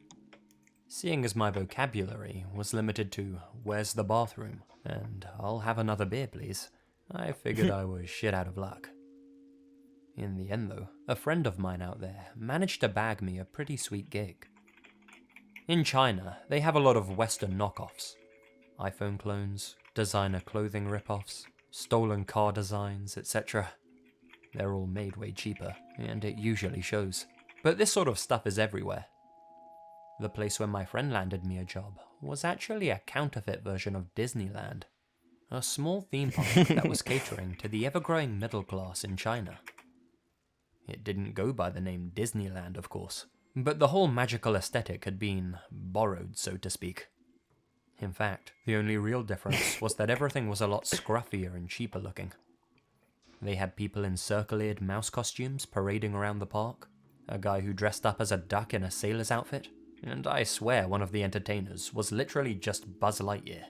Seeing as my vocabulary was limited to, "Where's the bathroom?" and "I'll have another beer, please," I figured I was shit out of luck. In the end though, a friend of mine out there managed to bag me a pretty sweet gig. In China, they have a lot of Western knockoffs. iPhone clones, designer clothing rip-offs, stolen car designs, etc. They're all made way cheaper, and it usually shows. But this sort of stuff is everywhere. The place where my friend landed me a job was actually a counterfeit version of Disneyland. A small theme park that was catering to the ever-growing middle class in China. It didn't go by the name Disneyland, of course, but the whole magical aesthetic had been borrowed, so to speak. In fact, the only real difference was that everything was a lot scruffier and cheaper looking. They had people in circle-eared mouse costumes parading around the park, a guy who dressed up as a duck in a sailor's outfit, and I swear one of the entertainers was literally just Buzz Lightyear.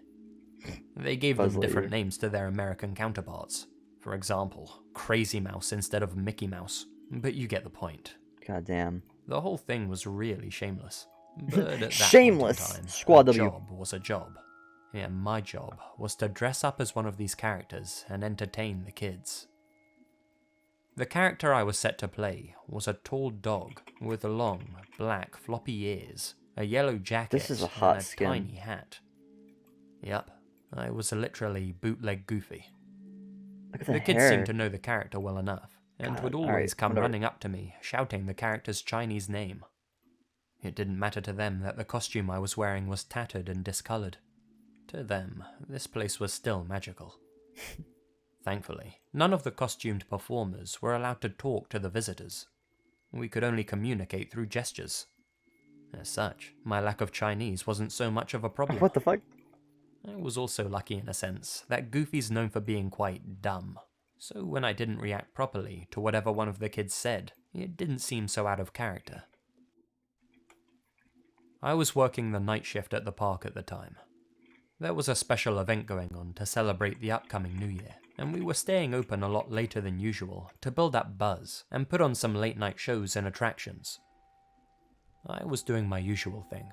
They gave them different names to their American counterparts. For example, Crazy Mouse instead of Mickey Mouse, but you get the point. Goddamn. The whole thing was really shameless. But at that Shameless! point in time, Squad a W. job was a job. And my job was to dress up as one of these characters and entertain the kids. The character I was set to play was a tall dog with long, black, floppy ears, a yellow jacket, This is a hot and a skin. tiny hat. Yup, I was literally bootleg Goofy. Look at The that kids hair. seemed to know the character well enough, and God, would alright, always come whatever. running up to me, shouting the character's Chinese name. It didn't matter to them that the costume I was wearing was tattered and discoloured. To them, this place was still magical. Thankfully, none of the costumed performers were allowed to talk to the visitors. We could only communicate through gestures. As such, my lack of Chinese wasn't so much of a problem. What the fuck? I was also lucky in a sense that Goofy's known for being quite dumb. So when I didn't react properly to whatever one of the kids said, it didn't seem so out of character. I was working the night shift at the park at the time. There was a special event going on to celebrate the upcoming New Year, and we were staying open a lot later than usual to build up buzz and put on some late night shows and attractions. I was doing my usual thing,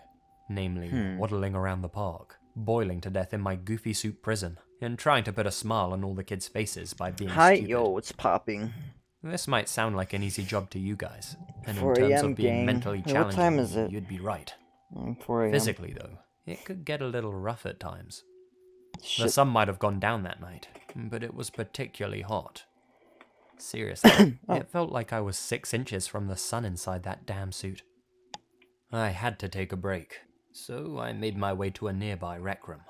namely waddling around the park, boiling to death in my Goofy suit prison, and trying to put a smile on all the kids' faces by being Hi, stupid. yo, it's popping. This might sound like an easy job to you guys, and in 4 terms a.m. of being gang. mentally Hey, challenging, what time is it? you'd be right. 4 a.m. Physically, though, it could get a little rough at times. The Shit. sun might have gone down that night, but it was particularly hot. Seriously, it felt like I was 6 inches from the sun inside that damn suit. I had to take a break, so I made my way to a nearby rec room,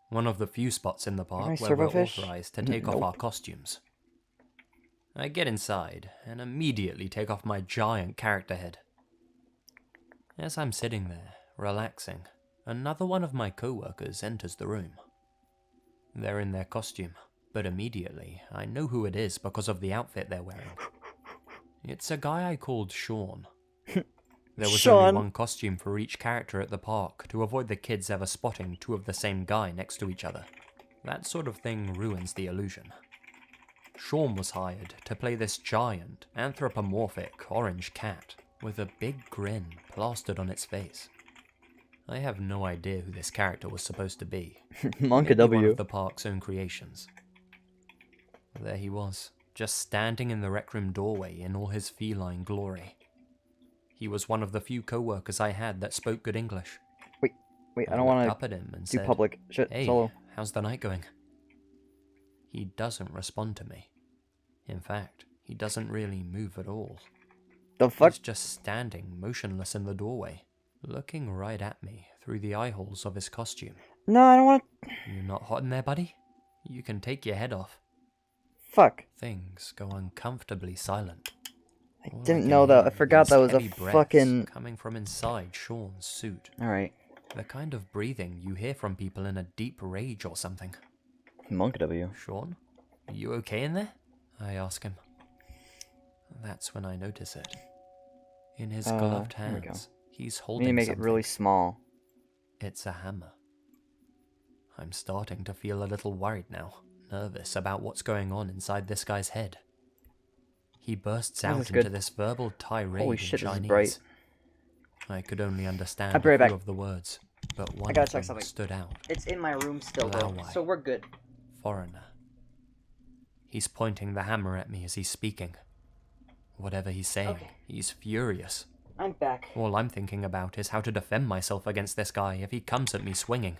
one of the few spots in the Can I park where serve a we're fish? authorized to take off Nope. our costumes. I get inside and immediately take off my giant character head. As I'm sitting there, relaxing, another one of my co-workers enters the room. They're in their costume, but immediately I know who it is because of the outfit they're wearing. It's a guy I called Sean. There was Sean. only one costume for each character at the park to avoid the kids ever spotting two of the same guy next to each other. That sort of thing ruins the illusion. Sean was hired to play this giant, anthropomorphic orange cat with a big grin plastered on its face. I have no idea who this character was supposed to be. Monka Maybe one W. of the park's own creations. There he was, just standing in the rec room doorway in all his feline glory. He was one of the few co-workers I had that spoke good English. Wait, I looked don't want up at him and to do said, public shit "Hey, solo. how's the night going?" He doesn't respond to me. In fact, he doesn't really move at all. The fuck? He's just standing motionless in the doorway, looking right at me through the eye holes of his costume. No, I don't want to. You not hot in there, buddy? You can take your head off. Fuck. Things go uncomfortably silent. I All didn't can know that. hear I forgot is that was a heavy breaths fucking. coming from inside Sean's suit. Alright. The kind of breathing you hear from people in a deep rage or something. Monka W. Sean, you okay in there? I ask him. That's when I notice it. In his gloved here we go. hands, he's We holding need to make something. it really small. It's a hammer. I'm starting to feel a little worried now, nervous about what's going on inside this guy's head. He bursts This out is into good. this verbal tirade Holy in shit, this is Chinese. bright. I could only understand I'll be right a few back. of the words, but one gotta of check them something. stood out. It's in my room still, though, though, so we're good. Foreigner. He's pointing the hammer at me as he's speaking. Whatever he's saying, Okay. he's furious. I'm back. All I'm thinking about is how to defend myself against this guy if he comes at me swinging.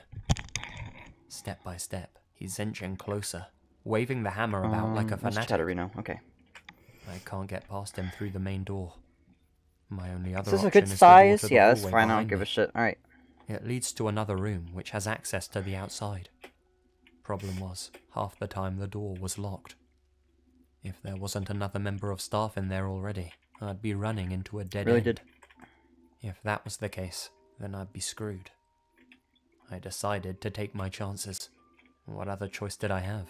Step by step, he's inching closer, waving the hammer about like a fanatic. Chatterino. Okay. I can't get past him through the main door. My only other Is this a option good is the door size? to the Yeah, that's hallway fine. I don't behind give me. a shit. Alright. It leads to another room which has access to the outside. Problem was, half the time the door was locked. If there wasn't another member of staff in there already, I'd be running into a dead Really end. did. If that was the case, then I'd be screwed. I decided to take my chances. What other choice did I have?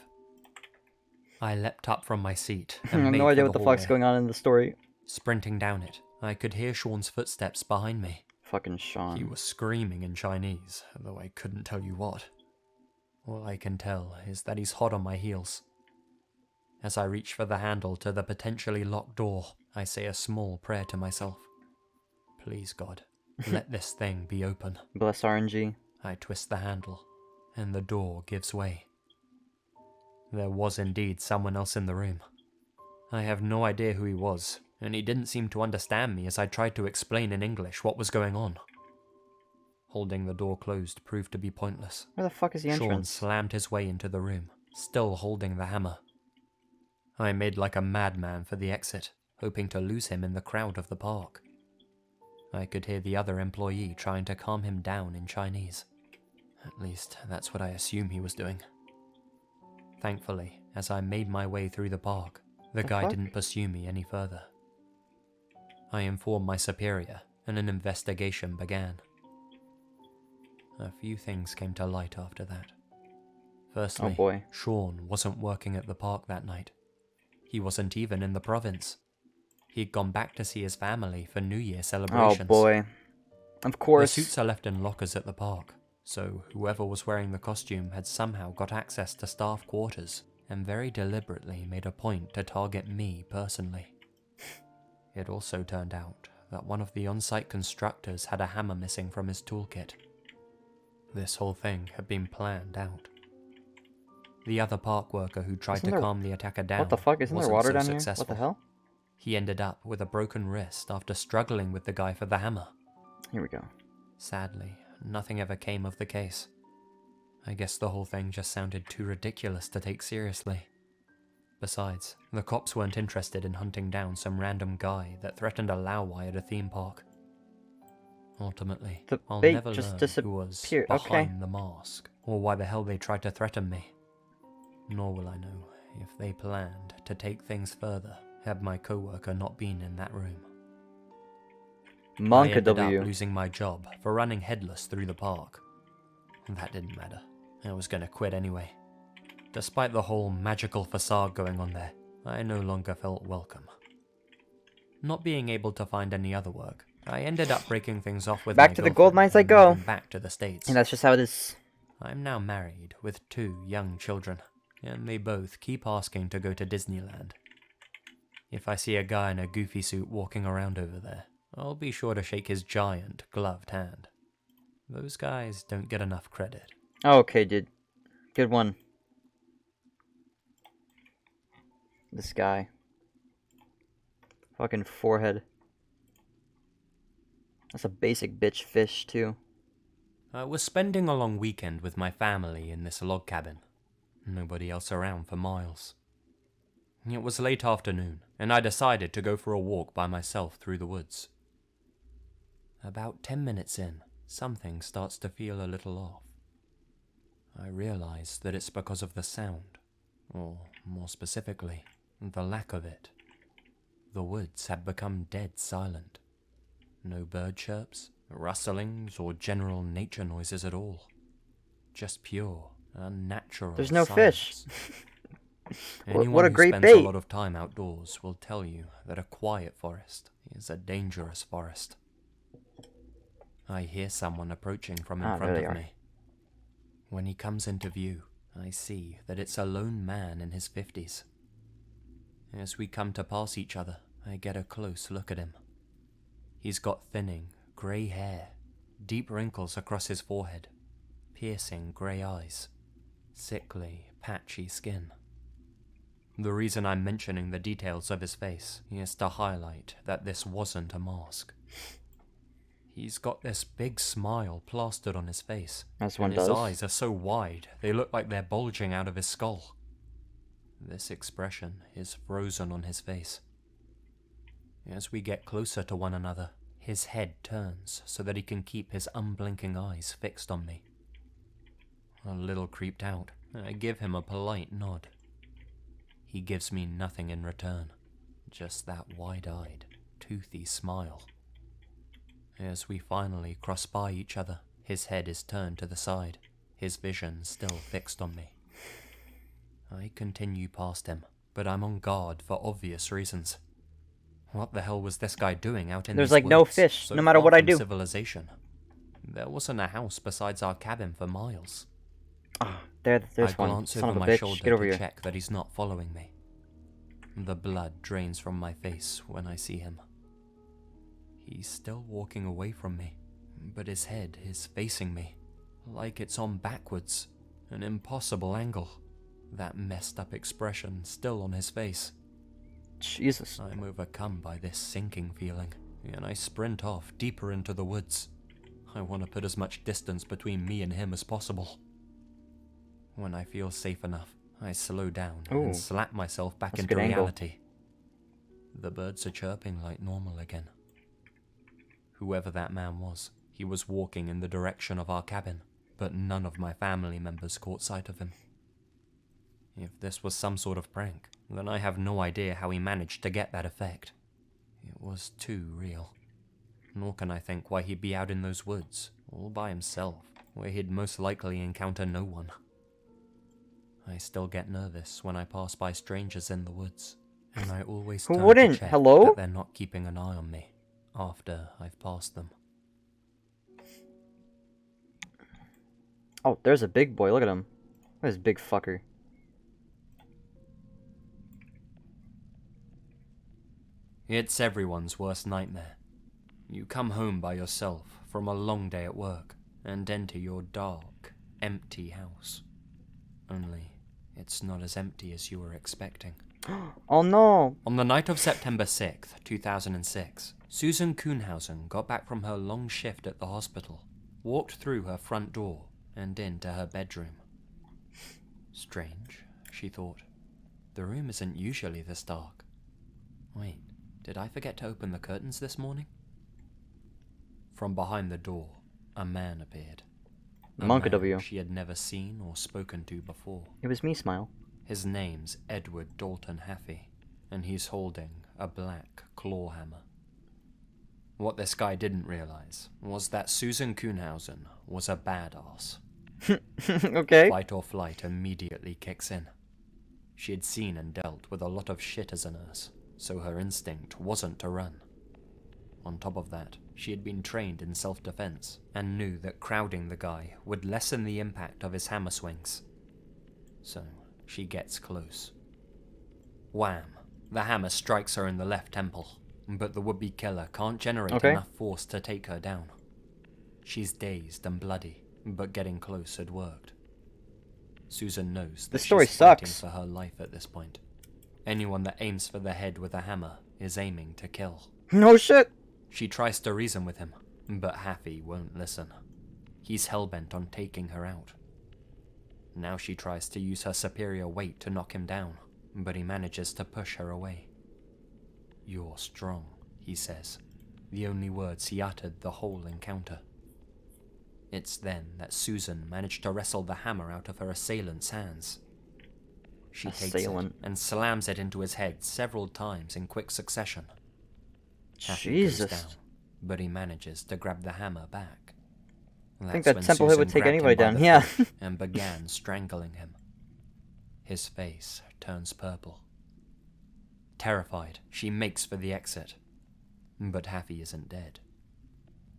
I leapt up from my seat I and have made no idea for what the the fuck's hallway. going on in the story. Sprinting down it, I could hear Sean's footsteps behind me. Fucking Sean. He was screaming in Chinese, though I couldn't tell you what. All I can tell is that he's hot on my heels. As I reach for the handle to the potentially locked door, I say a small prayer to myself. Please, God, let this thing be open. Bless RNG. I twist the handle, and the door gives way. There was indeed someone else in the room. I have no idea who he was, and he didn't seem to understand me as I tried to explain in English what was going on. Holding the door closed proved to be pointless. Where the fuck is the Sean entrance? slammed his way into the room, still holding the hammer. I made like a madman for the exit, hoping to lose him in the crowd of the park. I could hear the other employee trying to calm him down in Chinese. At least, that's what I assume he was doing. Thankfully, as I made my way through the park, the guy fuck? didn't pursue me any further. I informed my superior, and an investigation began. A few things came to light after that. Firstly, Oh boy. Sean wasn't working at the park that night. He wasn't even in the province. He'd gone back to see his family for New Year Oh celebrations. boy. Of The course. suits are left in lockers at the park, so whoever was wearing the costume had somehow got access to staff quarters and very deliberately made a point to target me personally. It also turned out that one of the on-site constructors had a hammer missing from his toolkit. This whole thing had been planned out. The other park worker who tried Isn't to there- calm the attacker down What the fuck? Isn't there wasn't water so down here? successful. What the hell? He ended up with a broken wrist after struggling with the guy for the hammer. Here we go. Sadly, nothing ever came of the case. I guess the whole thing just sounded too ridiculous to take seriously. Besides, the cops weren't interested in hunting down some random guy that threatened a Laowai at a theme park. Ultimately, The I'll bait never just learn who was disappeared. behind Okay. the mask, or why the hell they tried to threaten me. Nor will I know if they planned to take things further had my coworker not been in that room. I Monka ended W. up losing my job for running headless through the park. That didn't matter. I was gonna quit anyway. Despite the whole magical facade going on there, I no longer felt welcome. Not being able to find any other work, I ended up breaking things off with Back my to the gold girlfriend mines I and go. moving back to the States. And that's just how it is. I'm now married with 2 young children, and they both keep asking to go to Disneyland. If I see a guy in a goofy suit walking around over there, I'll be sure to shake his giant, gloved hand. Those guys don't get enough credit. Okay, dude. Good one. This guy. Fucking forehead. That's a basic bitch fish, too. I was spending a long weekend with my family in this log cabin. Nobody else around for miles. It was late afternoon, and I decided to go for a walk by myself through the woods. About 10 minutes in, something starts to feel a little off. I realize that it's because of the sound, or more specifically, the lack of it. The woods had become dead silent. No bird chirps, rustlings, or general nature noises at all. Just pure, unnatural There's no silence. Anyone What a who great spends bait. a lot of time outdoors will tell you that a quiet forest is a dangerous forest. I hear someone approaching from in front there they of are. me. When he comes into view, I see that it's a lone man in his 50s. As we come to pass each other, I get a close look at him. He's got thinning, grey hair, deep wrinkles across his forehead, piercing grey eyes, sickly, patchy skin. The reason I'm mentioning the details of his face is to highlight that this wasn't a mask. He's got this big smile plastered on his face, As one and his does. eyes are so wide they look like they're bulging out of his skull. This expression is frozen on his face. As we get closer to one another, his head turns so that he can keep his unblinking eyes fixed on me. A little creeped out, I give him a polite nod. He gives me nothing in return, just that wide-eyed, toothy smile. As we finally cross by each other, his head is turned to the side, his vision still fixed on me. I continue past him, but I'm on guard for obvious reasons. What the hell was this guy doing out in There's these like no woods, fish, so no matter far what I from do. civilization? There wasn't a house besides our cabin for miles. Oh, there's I one. glance Son over of a my bitch. shoulder Get over to here. check that he's not following me. The blood drains from my face when I see him. He's still walking away from me, but his head is facing me, like it's on backwards, an impossible angle. That messed up expression still on his face. Jesus. I'm overcome by this sinking feeling, and I sprint off deeper into the woods. I want to put as much distance between me and him as possible. When I feel safe enough, I slow down and slap myself back into reality. The birds are chirping like normal again. Whoever that man was, he was walking in the direction of our cabin, but none of my family members caught sight of him. If this was some sort of prank, then I have no idea how he managed to get that effect. It was too real. Nor can I think why he'd be out in those woods, all by himself, where he'd most likely encounter no one. I still get nervous when I pass by strangers in the woods, and I always Who turn wouldn't? to check Hello? that they're not keeping an eye on me after I've passed them. Oh, there's a big boy. Look at him. Look at this big fucker. It's everyone's worst nightmare. You come home by yourself from a long day at work and enter your dark, empty house. Only, it's not as empty as you were expecting. Oh no! On the night of September 6th, 2006, Susan Kuhnhausen got back from her long shift at the hospital, walked through her front door, and into her bedroom. Strange, she thought. The room isn't usually this dark. Wait, did I forget to open the curtains this morning? From behind the door, a man appeared. Monka W. She had never seen or spoken to before. It was me, Smile. His name's Edward Dalton Haffey, and he's holding a black claw hammer. What this guy didn't realize was that Susan Kuhnhausen was a badass. Okay. Fight or flight immediately kicks in. She had seen and dealt with a lot of shit as a nurse, so her instinct wasn't to run. On top of that, she had been trained in self-defense and knew that crowding the guy would lessen the impact of his hammer swings. So, she gets close. Wham! The hammer strikes her in the left temple, but the would-be killer can't generate enough force to take her down. She's dazed and bloody, but getting close had worked. Susan knows that story she's fighting sucks. for her life at this point. Anyone that aims for the head with a hammer is aiming to kill. No shit! She tries to reason with him, but Haffey won't listen. He's hellbent on taking her out. Now she tries to use her superior weight to knock him down, but he manages to push her away. "You're strong," he says, the only words he uttered the whole encounter. It's then that Susan managed to wrestle the hammer out of her assailant's hands. She takes it and slams it into his head several times in quick succession. Haffey goes down, but he manages to grab the hammer back. I think that temple hit would take anybody down, yeah. And began strangling him. His face turns purple. Terrified, she makes for the exit. But Haffey isn't dead.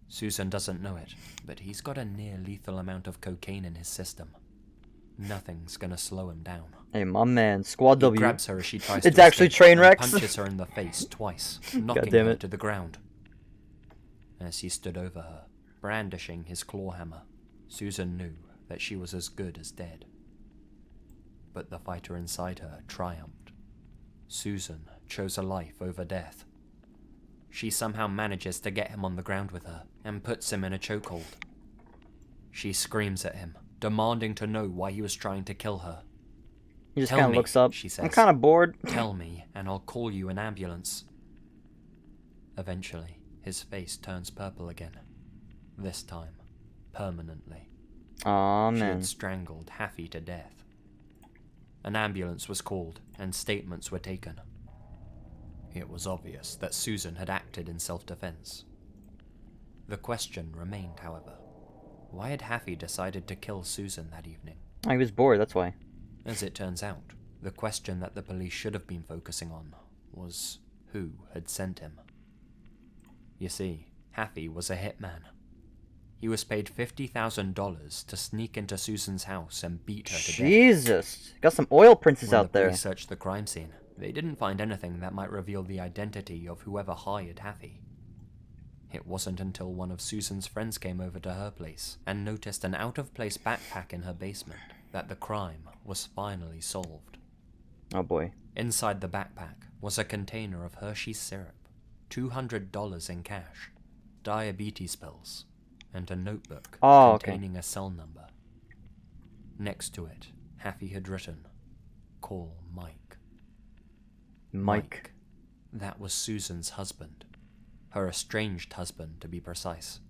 Susan doesn't know it, but he's got a near-lethal amount of cocaine in his system. Nothing's gonna slow him down. Hey, my man, Squad W. He grabs her as she tries it's to actually escape and Trainwrecks. punches her in the face twice, knocking her to the ground. As he stood over her, brandishing his claw hammer, Susan knew that she was as good as dead. But the fighter inside her triumphed. Susan chose a life over death. She somehow manages to get him on the ground with her and puts him in a chokehold. She screams at him, demanding to know why he was trying to kill her. He just "Tell kind of me," looks up. she says. I'm kind of bored. "Tell me, and I'll call you an ambulance." Eventually, his face turns purple again. This time, permanently. Aw, She man. had strangled Haffy to death. An ambulance was called, and statements were taken. It was obvious that Susan had acted in self-defense. The question remained, however. Why had Haffy decided to kill Susan that evening? Oh, he was bored, that's why. As it turns out, the question that the police should have been focusing on was who had sent him. You see, Haffy was a hitman. He was paid $50,000 to sneak into Susan's house and beat her to death. Jesus! Got some oil princes When out there. the police searched the crime scene, they didn't find anything that might reveal the identity of whoever hired Haffy. It wasn't until one of Susan's friends came over to her place and noticed an out-of-place backpack in her basement that the crime was finally solved. Oh boy. Inside the backpack was a container of Hershey's syrup, $200 in cash, diabetes pills, and a notebook containing a cell number. Next to it, Haffy had written, "Call Mike." Mike. That was Susan's husband. Her estranged husband, to be precise.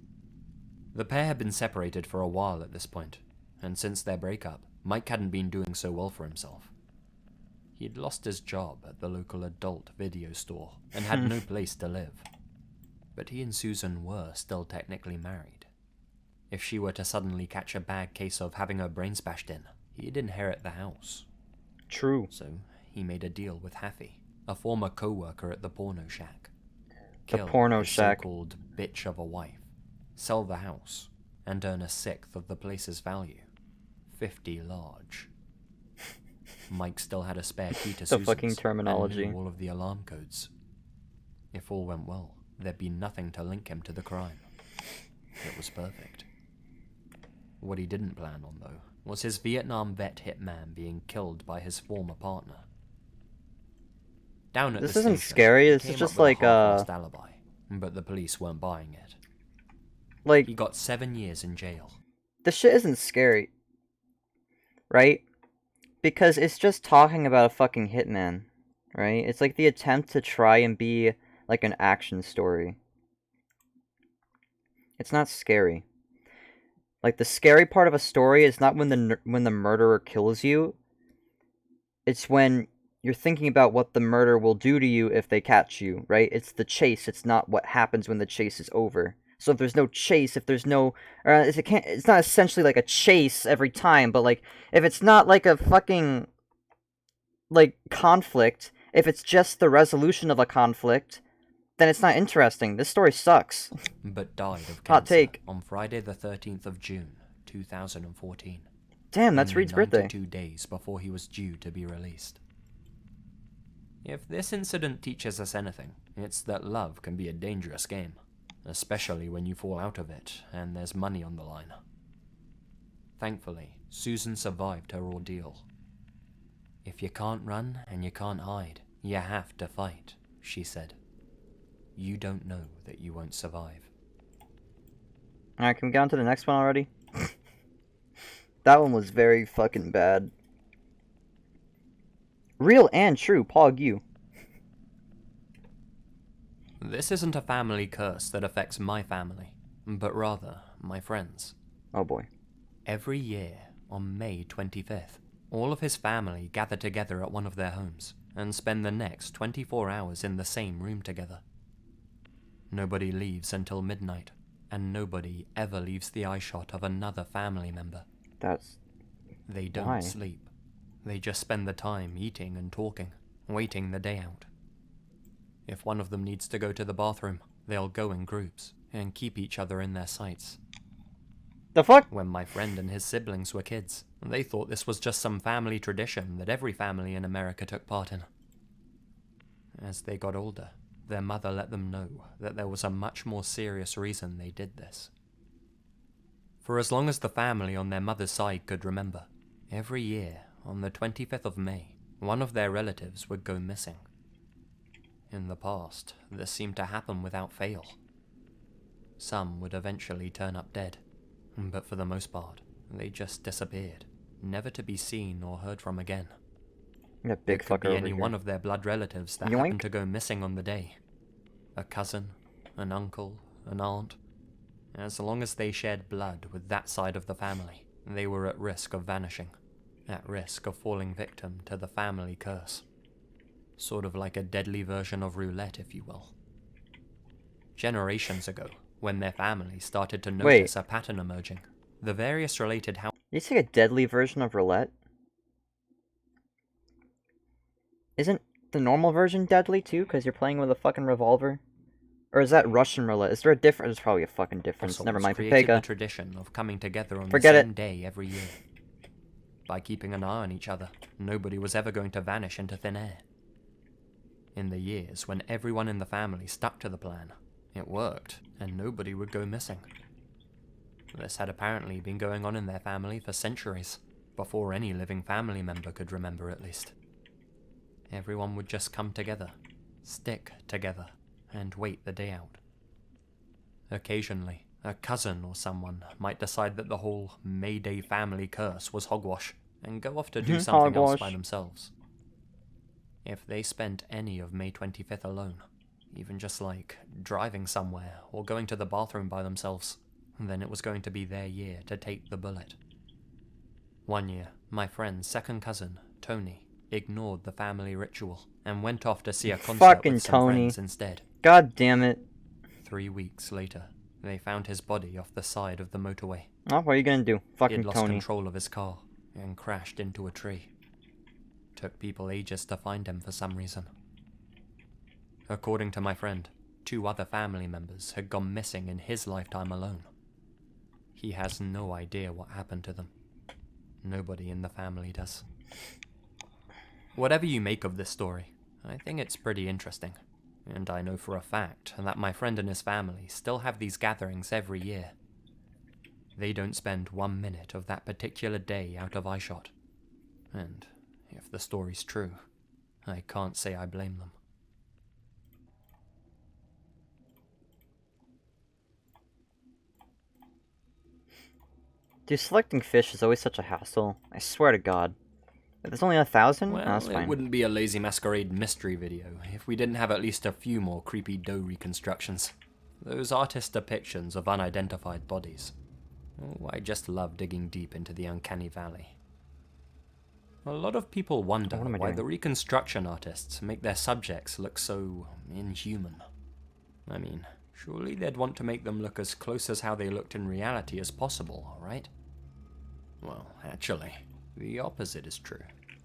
The pair had been separated for a while at this point, and since their breakup, Mike hadn't been doing so well for himself. He'd lost his job at the local adult video store and had no place to live. But he and Susan were still technically married. If she were to suddenly catch a bad case of having her brains bashed in, he'd inherit the house. True. So he made a deal with Haffy, a former co-worker at the porno shack. The porno shack. So-called bitch of a wife, sell the house, and earn a sixth of the place's value. 50 large. Mike still had a spare key to The Susan's fucking terminology. and knew all of the alarm codes. If all went well, there'd be nothing to link him to the crime. It was perfect. What he didn't plan on, though, was his Vietnam vet hitman being killed by his former partner. Down at This the isn't station, scary, he this is came just up with like, a half-assed alibi, but the police weren't buying it. Like, He got 7 years in jail. this shit isn't scary. Right? Because it's just talking about a fucking hitman. Right? It's like the attempt to try and be like an action story. It's not scary. Like, the scary part of a story is not when the murderer kills you. It's when you're thinking about what the murder will do to you if they catch you, right? It's the chase. It's not what happens when the chase is over. So if there's no chase, if there's no, it's not essentially like a chase every time, but like if it's not like a fucking like conflict, if it's just the resolution of a conflict, then it's not interesting. This story sucks. But died of cancer Hot take. on Friday the 13th of June, 2014. Damn, that's only Reed's birthday. 92 days before he was due to be released. If this incident teaches us anything, it's that love can be a dangerous game, especially when you fall out of it and there's money on the line. Thankfully, Susan survived her ordeal. "If you can't run and you can't hide, you have to fight," she said. "You don't know that you won't survive." Alright, can we get on to the next one already? That one was very fucking bad. Real and true, Pog you. This isn't a family curse that affects my family, but rather my friends. Oh boy. Every year, on May 25th, all of his family gather together at one of their homes and spend the next 24 hours in the same room together. Nobody leaves until midnight, and nobody ever leaves the eyeshot of another family member. They don't why? sleep. They just spend the time eating and talking, waiting the day out. If one of them needs to go to the bathroom, they'll go in groups and keep each other in their sights. The fuck? When my friend and his siblings were kids, they thought this was just some family tradition that every family in America took part in. As they got older, their mother let them know that there was a much more serious reason they did this. For as long as the family on their mother's side could remember, every year, on the 25th of May, one of their relatives would go missing. In the past, this seemed to happen without fail. Some would eventually turn up dead, but for the most part, they just disappeared, never to be seen or heard from again. That big It could fucker be over any here. one of their blood relatives that Yoink. happened to go missing on the day. A cousin, an uncle, an aunt. As long as they shared blood with that side of the family, they were at risk of vanishing, at risk of falling victim to the family curse. Sort of like a deadly version of roulette, if you will. Generations ago, when their family started to notice a pattern emerging, the various related Did you say a deadly version of roulette? Isn't the normal version deadly too, because you're playing with a fucking revolver? Or is that Russian roulette? Is there a difference? There's probably a fucking difference. Never mind, created the Pepega. tradition of coming together on Forget the same it. day every year. By keeping an eye on each other, nobody was ever going to vanish into thin air. In the years when everyone in the family stuck to the plan, it worked, and nobody would go missing. This had apparently been going on in their family for centuries, before any living family member could remember at least. Everyone would just come together, stick together, and wait the day out. Occasionally, a cousin or someone might decide that the whole Mayday family curse was hogwash, and go off to do something else by themselves. If they spent any of May 25th alone, even just like driving somewhere or going to the bathroom by themselves, then it was going to be their year to take the bullet. One year, my friend's second cousin, Tony, ignored the family ritual and went off to see a concert with some friends instead. God damn it. 3 weeks later, they found his body off the side of the motorway. Oh, what are you gonna do? Fucking He'd lost Tony. control of his car and crashed into a tree. Took people ages to find him for some reason. According to my friend, 2 other family members had gone missing in his lifetime alone. He has no idea what happened to them. Nobody in the family does. Whatever you make of this story, I think it's pretty interesting. And I know for a fact that my friend and his family still have these gatherings every year. They don't spend 1 minute of that particular day out of eyeshot. And if the story's true, I can't say I blame them. Dude, selecting fish is always such a hassle. I swear to God. If there's only 1,000? Well, that's fine. It wouldn't be a Lazy Masquerade mystery video if we didn't have at least a few more creepy doe reconstructions. Those artist depictions of unidentified bodies. Oh, I just love digging deep into the uncanny valley. A lot of people wonder why the reconstruction artists make their subjects look so inhuman. I mean, surely they'd want to make them look as close as how they looked in reality as possible, right? Well, actually, the opposite is true.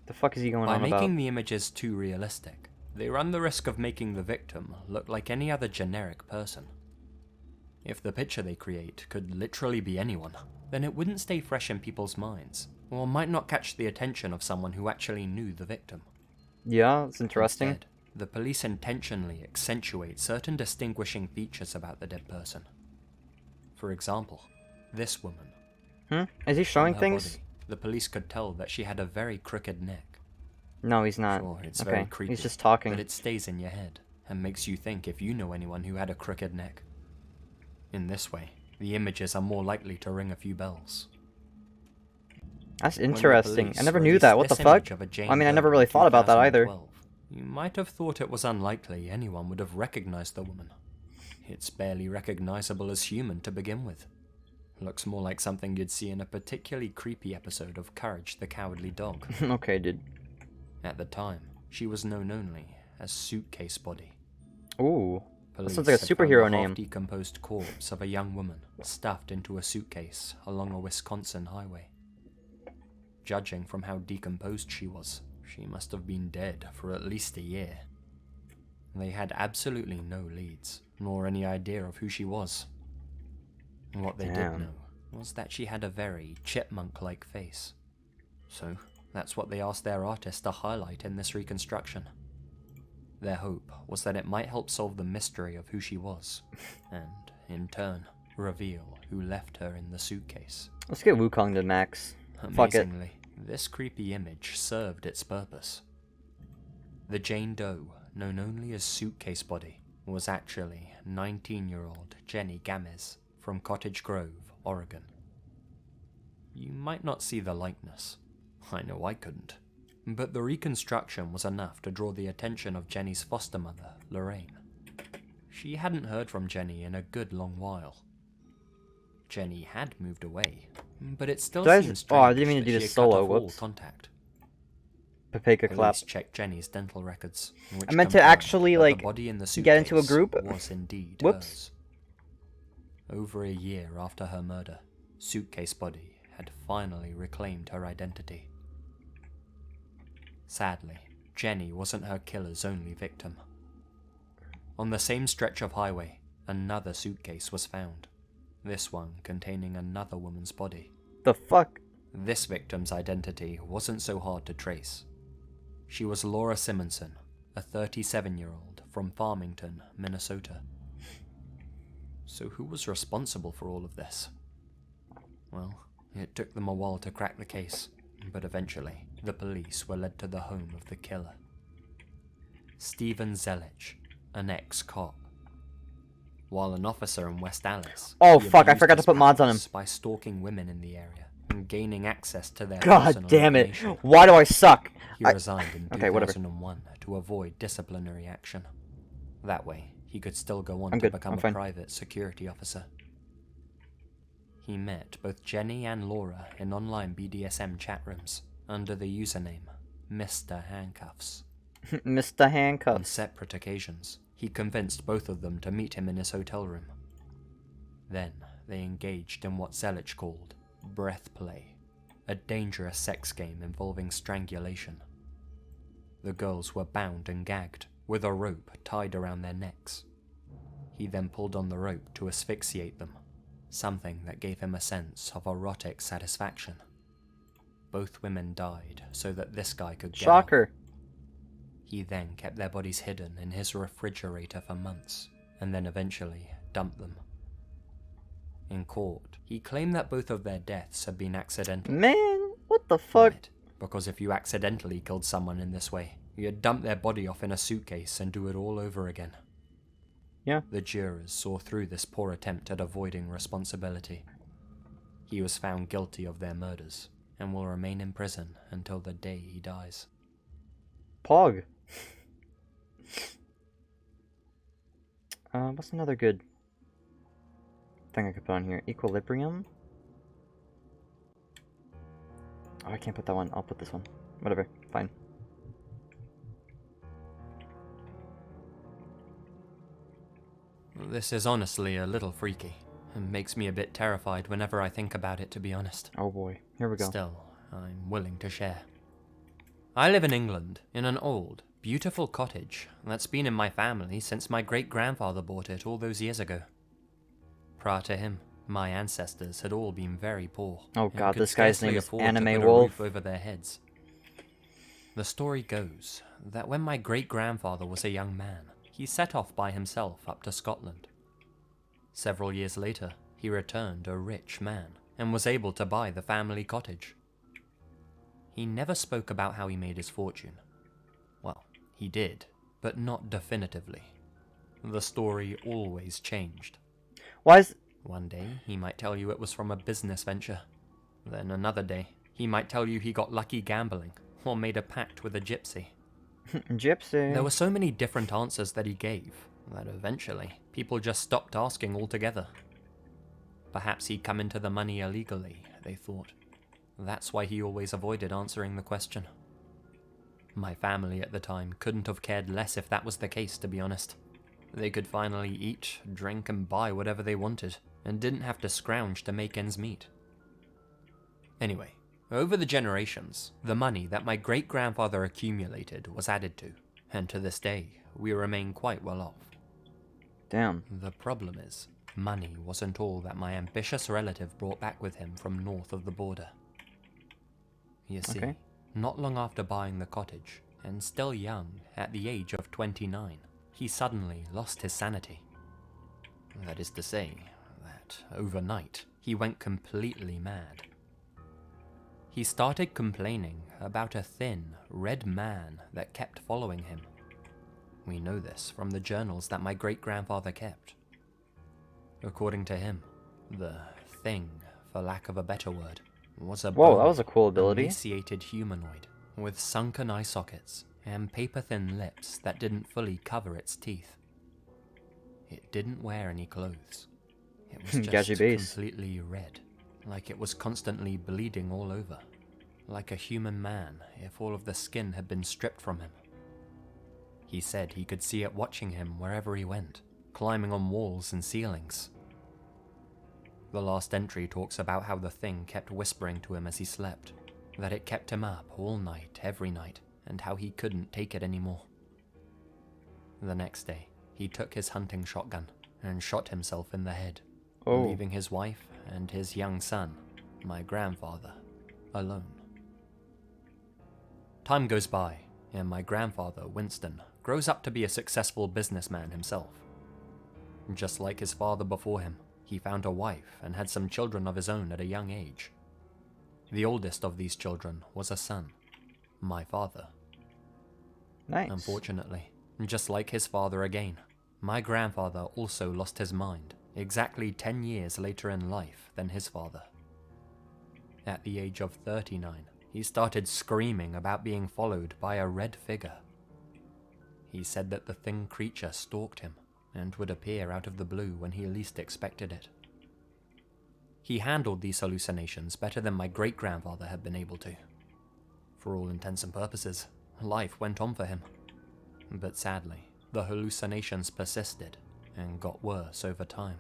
The fuck is he going on about? By making the images too realistic, they run the risk of making the victim look like any other generic person. If the picture they create could literally be anyone, then it wouldn't stay fresh in people's minds, or might not catch the attention of someone who actually knew the victim. Yeah, it's interesting. Instead, the police intentionally accentuate certain distinguishing features about the dead person. For example, this woman. Is he showing her things? Body, the police could tell that she had a very crooked neck. No, he's not. Sure, it's okay, very creepy, he's just talking. but it stays in your head and makes you think if you know anyone who had a crooked neck. In this way, the images are more likely to ring a few bells. That's interesting. I never knew that. What the fuck? I mean, I never really thought about that either. You might have thought it was unlikely anyone would have recognized the woman. It's barely recognizable as human to begin with. Looks more like something you'd see in a particularly creepy episode of Courage the Cowardly Dog. Okay, dude. At the time, she was known only as Suitcase Body. Ooh. Police That sounds like a had found superhero the name. half-decomposed corpse of a young woman stuffed into a suitcase along a Wisconsin highway. Judging from how decomposed she was, she must have been dead for at least a year. They had absolutely no leads, nor any idea of who she was. What they did know was that she had a very chipmunk-like face. So, that's what they asked their artist to highlight in this reconstruction. Their hope was that it might help solve the mystery of who she was, and, in turn, reveal who left her in the suitcase. Let's get Wukong to max. Fuck Amazingly, this creepy image served its purpose. The Jane Doe, known only as Suitcase Body, was actually 19-year-old Jenny Gamez from Cottage Grove, Oregon. You might not see the likeness. I know I couldn't. But the reconstruction was enough to draw the attention of Jenny's foster mother, Lorraine. She hadn't heard from Jenny in a good long while. Jenny had moved away, but it still seemed strange I didn't mean to that do she this had cut solo, off all whoops. contact. Papeka clap. Police checked Jenny's dental records, which I meant to confirmed actually, that like, the body in the get into a suitcase group. was indeed Whoops. hers. Over a year after her murder, Suitcase Body had finally reclaimed her identity. Sadly, Jenny wasn't her killer's only victim. On the same stretch of highway, another suitcase was found. This one containing another woman's body. The fuck? This victim's identity wasn't so hard to trace. She was Laura Simonson, a 37-year-old from Farmington, Minnesota. So who was responsible for all of this? Well, it took them a while to crack the case, but eventually, the police were led to the home of the killer. Stephen Zelich, an ex-cop. While an officer in West Allis, Oh he fuck, I abused forgot to his put mods on him. powers by stalking women in the area and gaining access to their God personal damn it. information. Why do I suck? He resigned in Okay, whatever. 2001 to avoid disciplinary action. That way, he could still go on I'm to good, become I'm a fine. private security officer. He met both Jenny and Laura in online BDSM chat rooms under the username Mr. Handcuffs. Mr. On Handcuffs. separate occasions, he convinced both of them to meet him in his hotel room. Then, they engaged in what Zelich called breath play, a dangerous sex game involving strangulation. The girls were bound and gagged, with a rope tied around their necks. He then pulled on the rope to asphyxiate them, something that gave him a sense of erotic satisfaction. Both women died so that this guy could get Shocker. off. He then kept their bodies hidden in his refrigerator for months, and then eventually dumped them. In court, he claimed that both of their deaths had been accidental. Man, what the fuck? Right, because if you accidentally killed someone in this way, you'd dump their body off in a suitcase and do it all over again. Yeah. The jurors saw through this poor attempt at avoiding responsibility. He was found guilty of their murders, and will remain in prison until the day he dies. Pog. What's another good thing I could put on here? Equilibrium? Oh, I can't put that one. I'll put this one. Whatever. Fine. This is honestly a little freaky, and makes me a bit terrified whenever I think about it, to be honest. Oh boy. Here we go. Still, I'm willing to share. I live in England, in an old, beautiful cottage that's been in my family since my great-grandfather bought it all those years ago. Prior to him, my ancestors had all been very poor. Oh and god, could this guy's scarcely name is afford to Anime put a Wolf. roof over their heads. The story goes that when my great-grandfather was a young man, he set off by himself up to Scotland. Several years later, he returned a rich man and was able to buy the family cottage. He never spoke about how he made his fortune. Well, he did, but not definitively. The story always changed. Why is... One day, he might tell you it was from a business venture. Then another day, he might tell you he got lucky gambling, or made a pact with a gypsy. Gypsy. There were so many different answers that he gave, that eventually, people just stopped asking altogether. Perhaps he'd come into the money illegally, they thought. That's why he always avoided answering the question. My family at the time couldn't have cared less if that was the case, to be honest. They could finally eat, drink, and buy whatever they wanted, and didn't have to scrounge to make ends meet. Anyway, over the generations, the money that my great-grandfather accumulated was added to, and to this day, we remain quite well off. Damn. The problem is, money wasn't all that my ambitious relative brought back with him from north of the border. You see, Okay. not long after buying the cottage, and still young, at the age of 29, he suddenly lost his sanity. That is to say, that overnight, he went completely mad. He started complaining about a thin, red man that kept following him. We know this from the journals that my great-grandfather kept. According to him, the thing, for lack of a better word, was a Whoa, that was a cool bony, ability. emaciated humanoid with sunken eye sockets and paper-thin lips that didn't fully cover its teeth. It didn't wear any clothes. It was Gadget just base. completely red, like it was constantly bleeding all over, like a human man if all of the skin had been stripped from him. He said he could see it watching him wherever he went, climbing on walls and ceilings. The last entry talks about how the thing kept whispering to him as he slept, that it kept him up all night, every night, and how he couldn't take it anymore. The next day, he took his hunting shotgun and shot himself in the head, leaving his wife and his young son, my grandfather, alone. Time goes by, and my grandfather, Winston, grows up to be a successful businessman himself. Just like his father before him, he found a wife and had some children of his own at a young age. The oldest of these children was a son, my father. Nice. Unfortunately, just like his father again, my grandfather also lost his mind exactly 10 years later in life than his father. At the age of 39, he started screaming about being followed by a red figure. He said that the thing creature stalked him and would appear out of the blue when he least expected it. He handled these hallucinations better than my great-grandfather had been able to. For all intents and purposes, life went on for him. But sadly, the hallucinations persisted and got worse over time.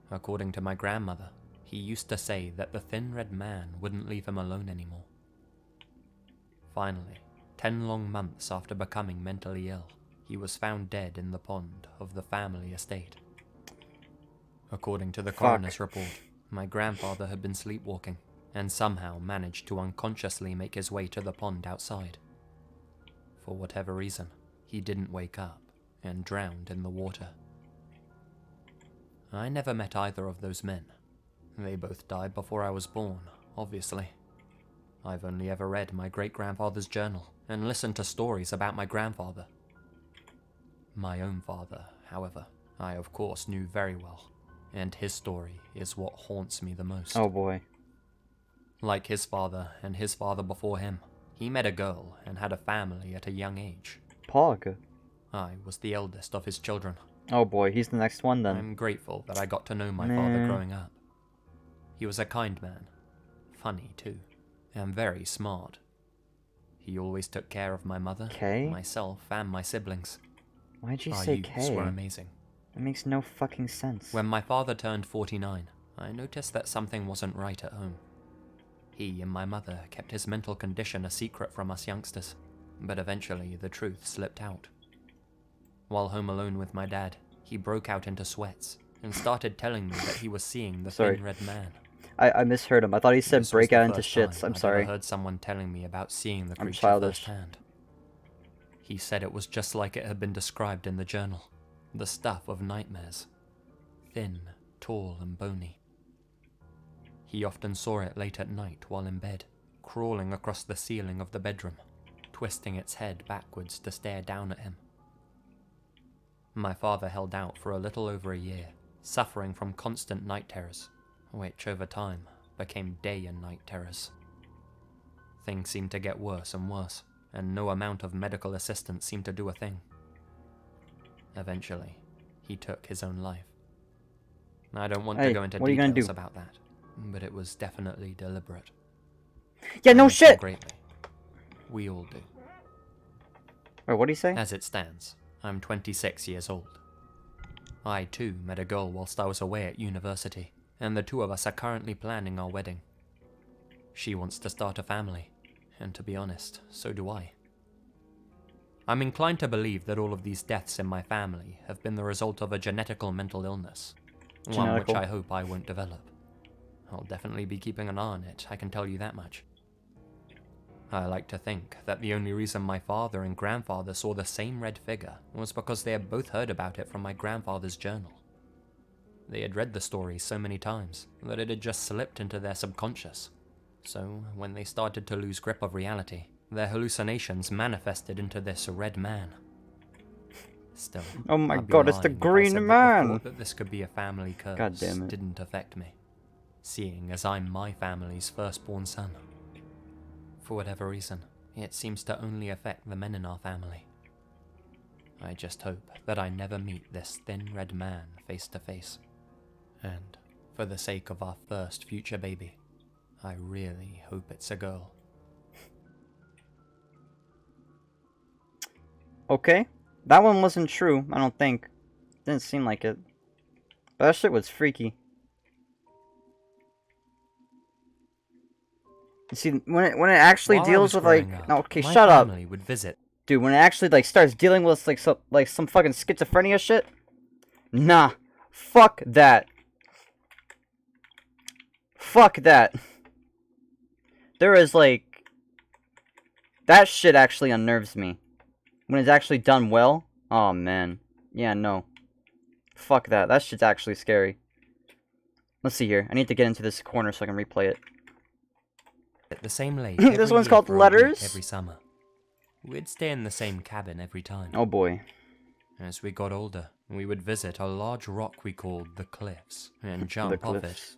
According to my grandmother, he used to say that the thin red man wouldn't leave him alone anymore. Finally, 10 long months after becoming mentally ill, he was found dead in the pond of the family estate. According to the coroner's report, my grandfather had been sleepwalking and somehow managed to unconsciously make his way to the pond outside. For whatever reason, he didn't wake up and drowned in the water. I never met either of those men. They both died before I was born, obviously. I've only ever read my great-grandfather's journal and listened to stories about my grandfather. My own father, however, I of course knew very well, and his story is what haunts me the most. Oh boy. Like his father and his father before him, he met a girl and had a family at a young age. Pog. I was the eldest of his children. Oh boy, he's the next one then. I'm grateful that I got to know my father growing up. He was a kind man, funny too, and very smart. He always took care of my mother, myself, and my siblings. Why'd you Our say youths K? were amazing. That makes no fucking sense. When my father turned 49, I noticed that something wasn't right at home. He and my mother kept his mental condition a secret from us youngsters, but eventually the truth slipped out. While home alone with my dad, he broke out into sweats and started telling me that he was seeing the thin red man. I misheard him. I thought he said This break was the out into first shits. time I'm I'd sorry. ever heard someone telling me about seeing the I'm creature childish. firsthand. He said it was just like it had been described in the journal. The stuff of nightmares. Thin, tall, and bony. He often saw it late at night while in bed, crawling across the ceiling of the bedroom, twisting its head backwards to stare down at him. My father held out for a little over a year, suffering from constant night terrors, which over time became day and night terrors. Things seemed to get worse and worse, and no amount of medical assistance seemed to do a thing. Eventually, he took his own life. I don't want to go into details about that, but it was definitely deliberate. Yeah, no shit! Greatly. We all do. Wait, what do you say? As it stands, I'm 26 years old. I too met a girl whilst I was away at university, and the two of us are currently planning our wedding. She wants to start a family, and to be honest, so do I. I'm inclined to believe that all of these deaths in my family have been the result of a genetical mental illness, one which I hope I won't develop. I'll definitely be keeping an eye on it, I can tell you that much. I like to think that the only reason my father and grandfather saw the same red figure was because they had both heard about it from my grandfather's journal. They had read the story so many times that it had just slipped into their subconscious. So, when they started to lose grip of reality, their hallucinations manifested into this red man, Still, Oh my I'd be god, it's the lying if I Green said that the Man! thought that this could be a family curse God damn it. didn't affect me, seeing as I'm my family's firstborn son. For whatever reason, it seems to only affect the men in our family. I just hope that I never meet this thin red man face to face. And, for the sake of our first future baby, I really hope it's a girl. Okay. That one wasn't true, I don't think. Didn't seem like it. But that shit was freaky. You see, when it actually While I deals was with like, growing up, no, okay, my shut up, family would visit. dude. When it actually like starts dealing with like some fucking schizophrenia shit, nah, fuck that, fuck that. There is like, that shit actually unnerves me when it's actually done well. Oh man, yeah, no, fuck that. That shit's actually scary. Let's see here. I need to get into this corner so I can replay it. At the same lake. This one's called Letters. Every summer. We'd stay in the same cabin every time. Oh boy. As we got older, we would visit a large rock we called the Cliffs and jump off it.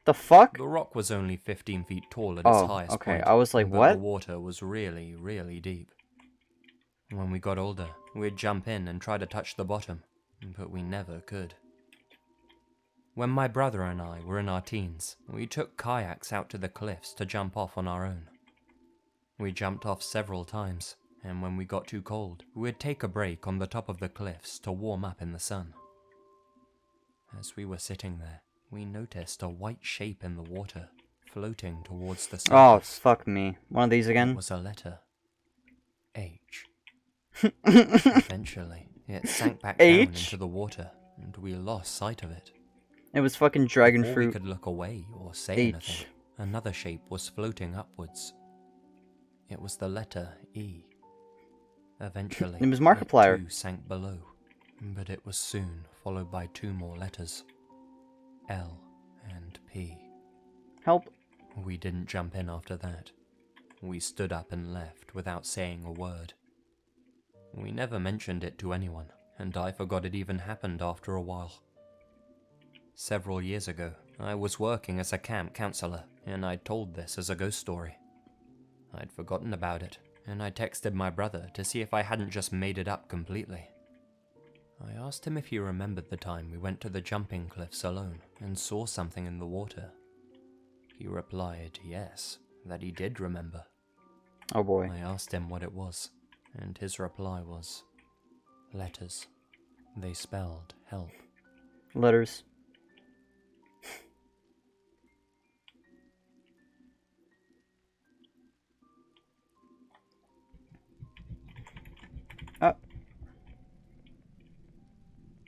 The fuck? The rock was only 15 feet tall at its highest okay. point. I was like, but what? The water was really, really deep. When we got older, we'd jump in and try to touch the bottom, but we never could. When my brother and I were in our teens, we took kayaks out to the cliffs to jump off on our own. We jumped off several times, and when we got too cold, we'd take a break on the top of the cliffs to warm up in the sun. As we were sitting there, we noticed a white shape in the water, floating towards the surface. Oh, fuck me. One of these again? It was a letter. H. Eventually, it sank back down into the water, and we lost sight of it. It was fucking dragon Before fruit. we could look away or say anything, another shape was floating upwards. It was the letter E. Eventually, it was Markiplier. It too sank below, but it was soon followed by two more letters. L and P. Help. We didn't jump in after that. We stood up and left without saying a word. We never mentioned it to anyone, and I forgot it even happened after a while. Several years ago, I was working as a camp counselor, and I told this as a ghost story. I'd forgotten about it, and I texted my brother to see if I hadn't just made it up completely. I asked him if he remembered the time we went to the jumping cliffs alone and saw something in the water. He replied yes, that he did remember. Oh boy. I asked him what it was, and his reply was, letters. They spelled help. Letters.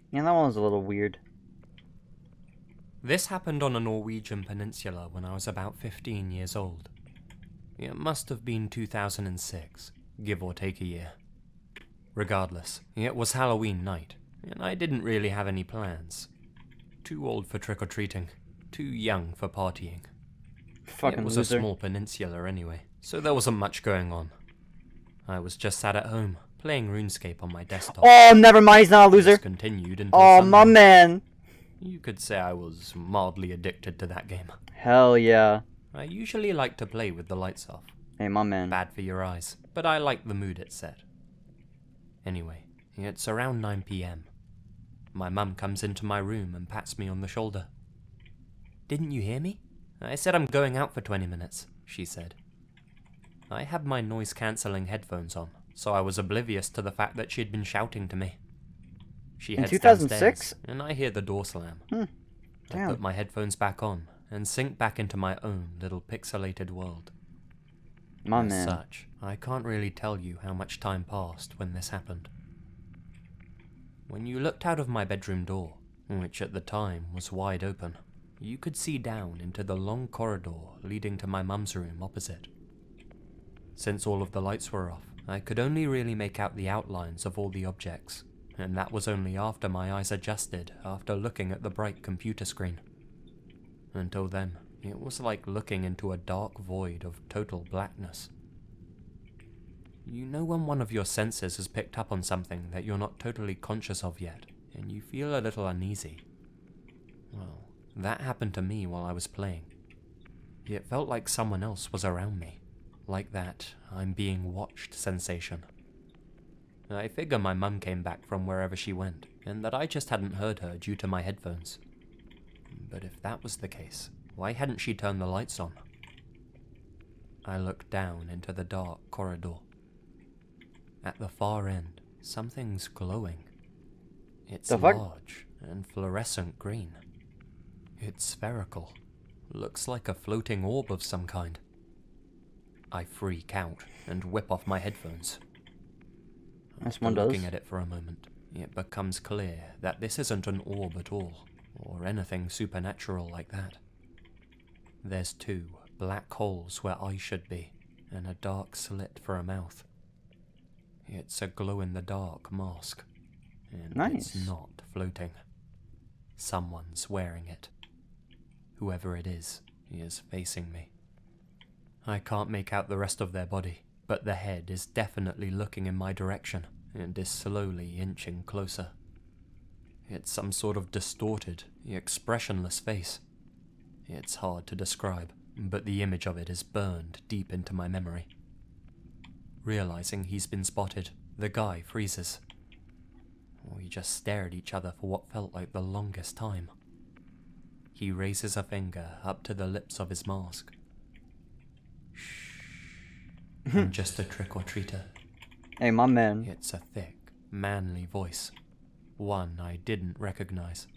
Yeah, that one was a little weird. This happened on a Norwegian peninsula when I was about 15 years old. It must have been 2006, give or take a year. Regardless, it was Halloween night, and I didn't really have any plans. Too old for trick-or-treating, too young for partying. Fucking It was loser. a small peninsula anyway, so there wasn't much going on. I was just sat at home, playing RuneScape on my desktop. Oh, never mind, he's not a loser. This continued until Oh, Sunday. my man. You could say I was mildly addicted to that game. Hell yeah. I usually like to play with the lights off. Hey, my man. Bad for your eyes, but I like the mood it set. Anyway, it's around 9 PM. My mum comes into my room and pats me on the shoulder. Didn't you hear me? I said I'm going out for 20 minutes, she said. I had my noise-cancelling headphones on, so I was oblivious to the fact that she'd been shouting to me. She In heads 2006? downstairs, and I hear the door slam. I Damn. put my headphones back on and sink back into my own little pixelated world. My As man. such, I can't really tell you how much time passed when this happened. When you looked out of my bedroom door, which at the time was wide open, you could see down into the long corridor leading to my mum's room opposite. Since all of the lights were off, I could only really make out the outlines of all the objects, and that was only after my eyes adjusted after looking at the bright computer screen. Until then, it was like looking into a dark void of total blackness. You know when one of your senses has picked up on something that you're not totally conscious of yet, and you feel a little uneasy? Well, that happened to me while I was playing. It felt like someone else was around me, like that I'm being watched sensation. I figure my mum came back from wherever she went, and that I just hadn't heard her due to my headphones. But if that was the case, why hadn't she turned the lights on? I looked down into the dark corridor. At the far end, something's glowing. It's large and fluorescent green. It's spherical. Looks like a floating orb of some kind. I freak out and whip off my headphones. After looking at it for a moment, it becomes clear that this isn't an orb at all, or anything supernatural like that. There's 2 black holes where eyes should be, and a dark slit for a mouth. It's a glow-in-the-dark mask, and it's not floating. Someone's wearing it. Whoever it is facing me. I can't make out the rest of their body, but the head is definitely looking in my direction and is slowly inching closer. It's some sort of distorted, expressionless face. It's hard to describe, but the image of it is burned deep into my memory. Realizing he's been spotted, the guy freezes. We just stare at each other for what felt like the longest time. He raises a finger up to the lips of his mask. Shh. I'm just a trick-or-treater. Hey, my man. It's a thick, manly voice. One I didn't recognize.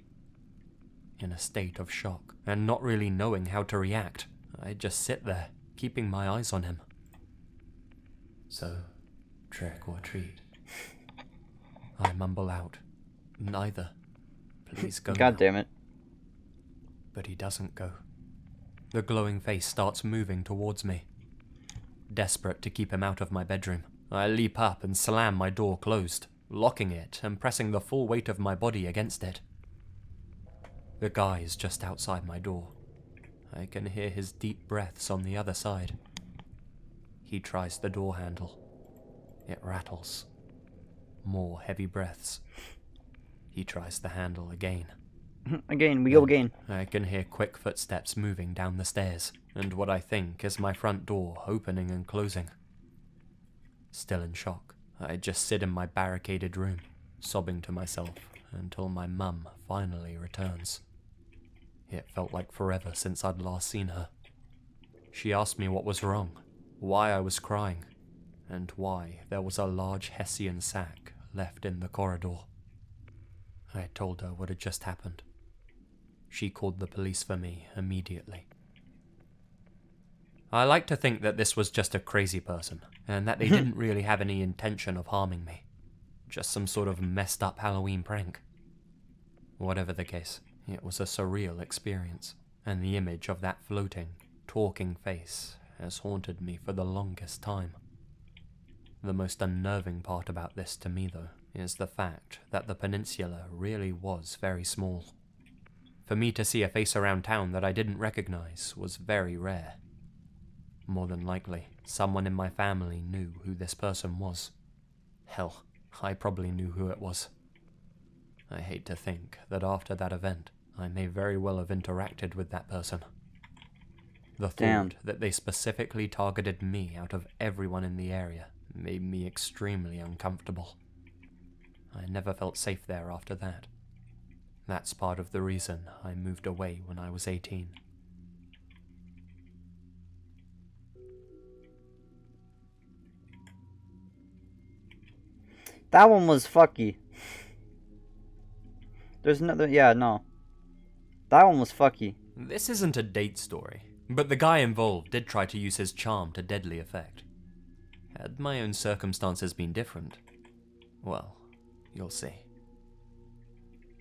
In a state of shock, and not really knowing how to react, I just sit there, keeping my eyes on him. So, trick or treat? I mumble out, neither. Please go. God damn it. But he doesn't go. The glowing face starts moving towards me. Desperate to keep him out of my bedroom, I leap up and slam my door closed, locking it and pressing the full weight of my body against it. The guy is just outside my door. I can hear his deep breaths on the other side. He tries the door handle. It rattles. More heavy breaths. He tries the handle again. Again, we go again. I can hear quick footsteps moving down the stairs, and what I think is my front door opening and closing. Still in shock, I just sit in my barricaded room, sobbing to myself until my mum finally returns. It felt like forever since I'd last seen her. She asked me what was wrong, why I was crying, and why there was a large Hessian sack left in the corridor. I told her what had just happened. She called the police for me immediately. I like to think that this was just a crazy person, and that they didn't really have any intention of harming me. Just some sort of messed up Halloween prank. Whatever the case, it was a surreal experience, and the image of that floating, talking face has haunted me for the longest time. The most unnerving part about this to me, though, is the fact that the peninsula really was very small. For me to see a face around town that I didn't recognize was very rare. More than likely, someone in my family knew who this person was. Hell, I probably knew who it was. I hate to think that after that event, I may very well have interacted with that person. The thought that they specifically targeted me out of everyone in the area made me extremely uncomfortable. I never felt safe there after that. That's part of the reason I moved away when I was 18. That one was fucky. There's another, yeah, no. That one was fucky. This isn't a date story, but the guy involved did try to use his charm to deadly effect. Had my own circumstances been different, well, you'll see.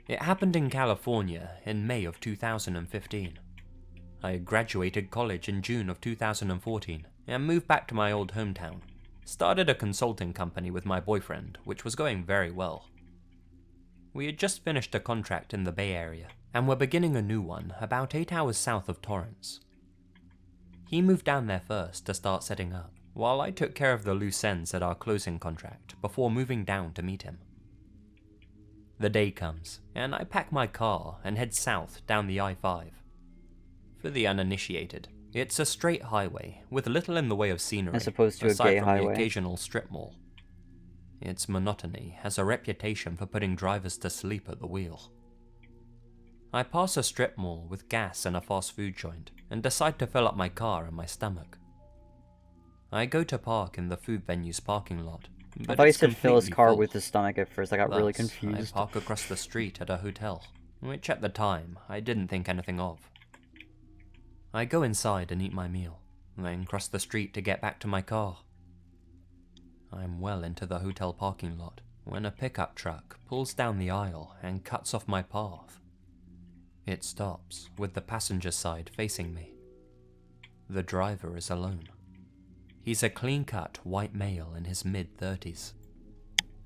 It happened in California in May of 2015. I graduated college in June of 2014 and moved back to my old hometown. Started a consulting company with my boyfriend, which was going very well. We had just finished a contract in the Bay Area, and were beginning a new one about 8 hours south of Torrance. He moved down there first to start setting up, while I took care of the loose ends at our closing contract before moving down to meet him. The day comes, and I pack my car and head south down the I-5. For the uninitiated, it's a straight highway with little in the way of scenery, As opposed to a aside gay from highway. the occasional strip mall. Its monotony has a reputation for putting drivers to sleep at the wheel. I pass a strip mall with gas and a fast food joint and decide to fill up my car and my stomach. I go to park in the food venue's parking lot, I but thought he it's said fill his completely car full. with his stomach at first. I got really Thus, confused. I park across the street at a hotel, which at the time I didn't think anything of. I go inside and eat my meal, then cross the street to get back to my car. I'm well into the hotel parking lot when a pickup truck pulls down the aisle and cuts off my path. It stops with the passenger side facing me. The driver is alone. He's a clean-cut white male in his mid-30s.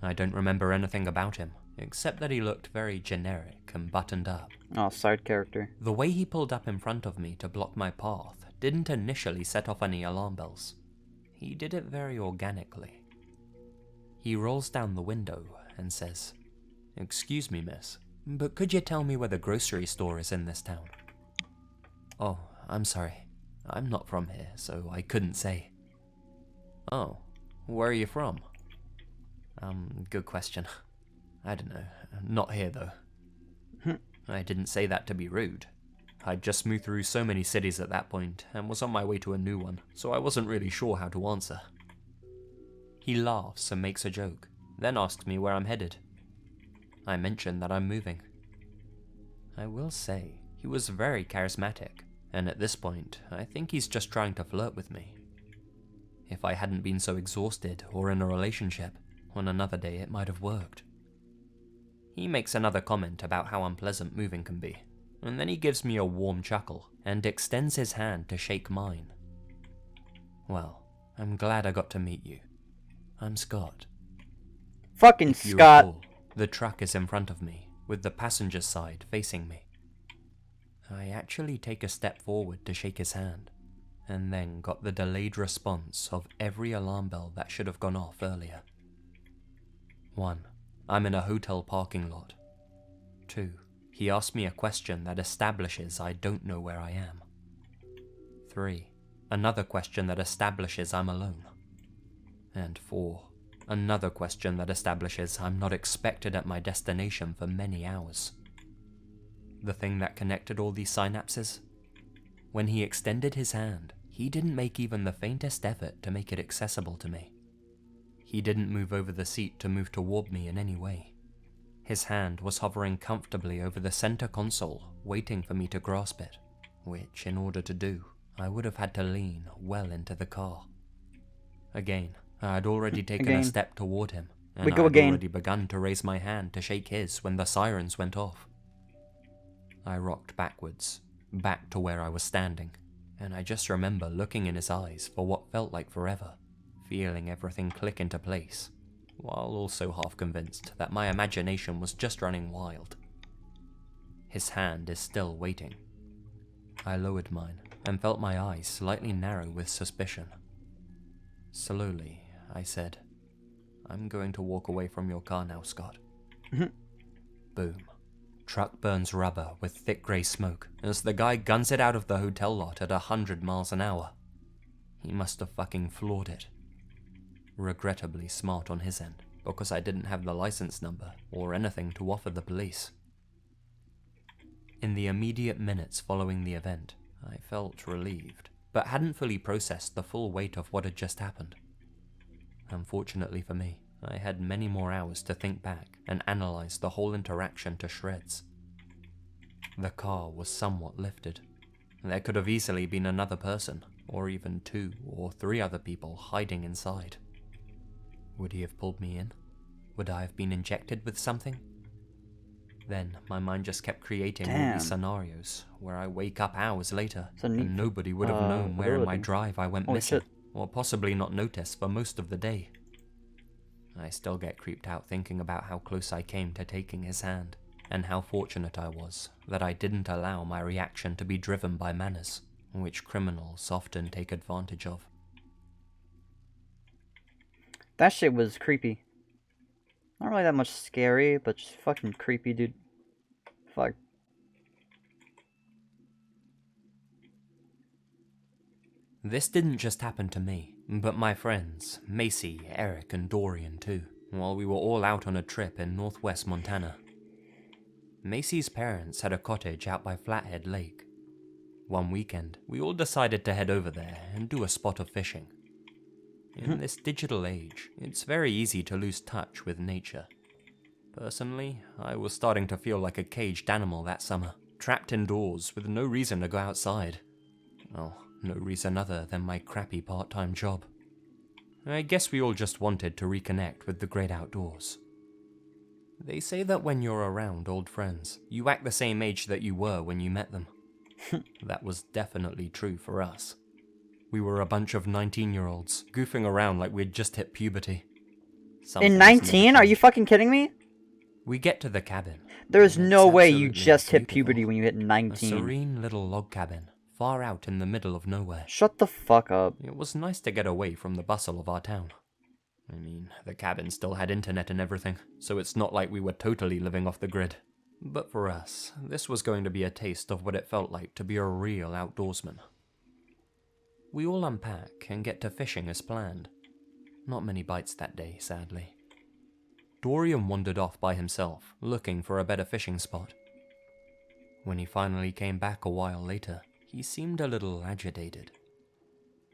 I don't remember anything about him, except that he looked very generic and buttoned up. Oh, side character. The way he pulled up in front of me to block my path didn't initially set off any alarm bells. He did it very organically. He rolls down the window and says, "Excuse me, miss, but could you tell me where the grocery store is in this town?" "Oh, I'm sorry. I'm not from here, so I couldn't say." "Oh, where are you from?" Good question. I don't know. Not here, though." I didn't say that to be rude. I'd just moved through so many cities at that point, and was on my way to a new one, so I wasn't really sure how to answer. He laughs and makes a joke, then asks me where I'm headed. I mention that I'm moving. I will say, he was very charismatic, and at this point, I think he's just trying to flirt with me. If I hadn't been so exhausted or in a relationship, on another day it might have worked. He makes another comment about how unpleasant moving can be, and then he gives me a warm chuckle and extends his hand to shake mine. "Well, I'm glad I got to meet you. I'm Scott." Fucking If you Scott. recall, the truck is in front of me, with the passenger side facing me. I actually take a step forward to shake his hand, and then got the delayed response of every alarm bell that should have gone off earlier. 1. I'm in a hotel parking lot. 2. He asked me a question that establishes I don't know where I am. 3. Another question that establishes I'm alone. And 4. Another question that establishes I'm not expected at my destination for many hours. The thing that connected all these synapses? When he extended his hand, he didn't make even the faintest effort to make it accessible to me. He didn't move over the seat to move toward me in any way. His hand was hovering comfortably over the center console, waiting for me to grasp it, which, in order to do, I would have had to lean well into the car. Again, I had already taken a step toward him, and I had already begun to raise my hand to shake his when the sirens went off. I rocked backwards, back to where I was standing, and I just remember looking in his eyes for what felt like forever, feeling everything click into place, while also half convinced that my imagination was just running wild. His hand is still waiting. I lowered mine and felt my eyes slightly narrow with suspicion. Slowly, I said, "I'm going to walk away from your car now, Scott." Boom. Truck burns rubber with thick grey smoke as the guy guns it out of the hotel lot at 100 miles an hour. He must have fucking floored it. Regrettably smart on his end, because I didn't have the license number or anything to offer the police. In the immediate minutes following the event, I felt relieved, but hadn't fully processed the full weight of what had just happened. Unfortunately for me, I had many more hours to think back and analyze the whole interaction to shreds. The car was somewhat lifted. There could have easily been another person, or even 2 or 3 other people hiding inside. Would he have pulled me in? Would I have been injected with something? Then my mind just kept creating all these scenarios where I wake up hours later and nobody would have known where in my drive I went missing, or possibly not noticed for most of the day. I still get creeped out thinking about how close I came to taking his hand, and how fortunate I was that I didn't allow my reaction to be driven by manners, which criminals often take advantage of. That shit was creepy. Not really that much scary, but just fucking creepy, dude. Fuck. This didn't just happen to me, but my friends, Macy, Eric, and Dorian too, while we were all out on a trip in northwest Montana. Macy's parents had a cottage out by Flathead Lake. One weekend, we all decided to head over there and do a spot of fishing. In this digital age, it's very easy to lose touch with nature. Personally, I was starting to feel like a caged animal that summer, trapped indoors with no reason to go outside. Well, no reason other than my crappy part-time job. I guess we all just wanted to reconnect with the great outdoors. They say that when you're around old friends, you act the same age that you were when you met them. That was definitely true for us. We were a bunch of 19-year-olds, goofing around like we'd just hit puberty. In 19? Are you fucking kidding me? We get to the cabin. There's no way you absolutely just hit beautiful. puberty when you hit A 19. serene little log cabin, far out in the middle of nowhere. Shut the fuck up. It was nice to get away from the bustle of our town. I mean, the cabin still had internet and everything, so it's not like we were totally living off the grid. But for us, this was going to be a taste of what it felt like to be a real outdoorsman. We all unpack and get to fishing as planned. Not many bites that day, sadly. Dorian wandered off by himself, looking for a better fishing spot. When he finally came back a while later, he seemed a little agitated.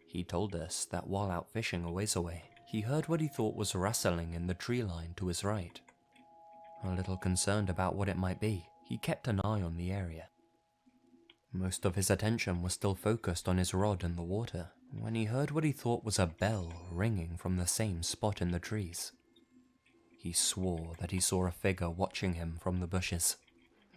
He told us that while out fishing a ways away, he heard what he thought was rustling in the tree line to his right. A little concerned about what it might be, he kept an eye on the area. Most of his attention was still focused on his rod in the water, when he heard what he thought was a bell ringing from the same spot in the trees. He swore that he saw a figure watching him from the bushes.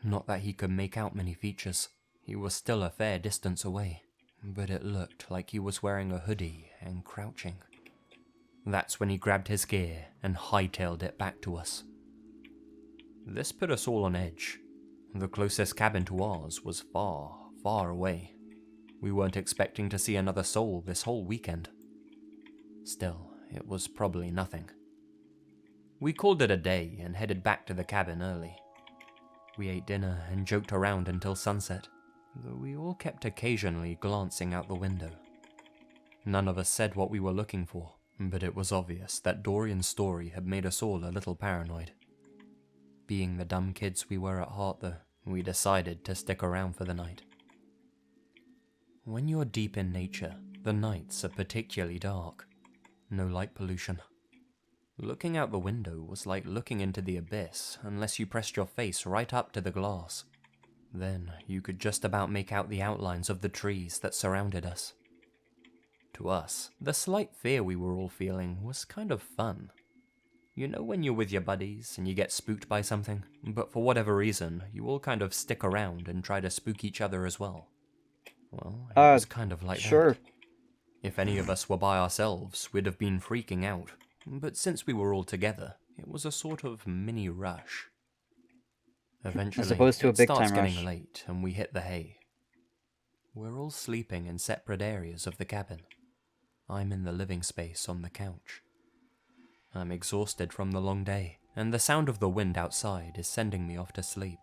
Not that he could make out many features. He was still a fair distance away, but it looked like he was wearing a hoodie and crouching. That's when he grabbed his gear and hightailed it back to us. This put us all on edge. The closest cabin to ours was far, far away. We weren't expecting to see another soul this whole weekend. Still, it was probably nothing. We called it a day and headed back to the cabin early. We ate dinner and joked around until sunset, though we all kept occasionally glancing out the window. None of us said what we were looking for, but it was obvious that Dorian's story had made us all a little paranoid. Being the dumb kids we were at heart, though, we decided to stick around for the night. When you're deep in nature, the nights are particularly dark. No light pollution. Looking out the window was like looking into the abyss unless you pressed your face right up to the glass. Then you could just about make out the outlines of the trees that surrounded us. To us, the slight fear we were all feeling was kind of fun. You know when you're with your buddies and you get spooked by something, but for whatever reason, you all kind of stick around and try to spook each other as well? Well, it was kind of like sure. that. If any of us were by ourselves, we'd have been freaking out. But since we were all together, it was a sort of mini rush. Eventually, As opposed to a it big starts time getting rush. late and we hit the hay. We're all sleeping in separate areas of the cabin. I'm in the living space on the couch. I'm exhausted from the long day, and the sound of the wind outside is sending me off to sleep.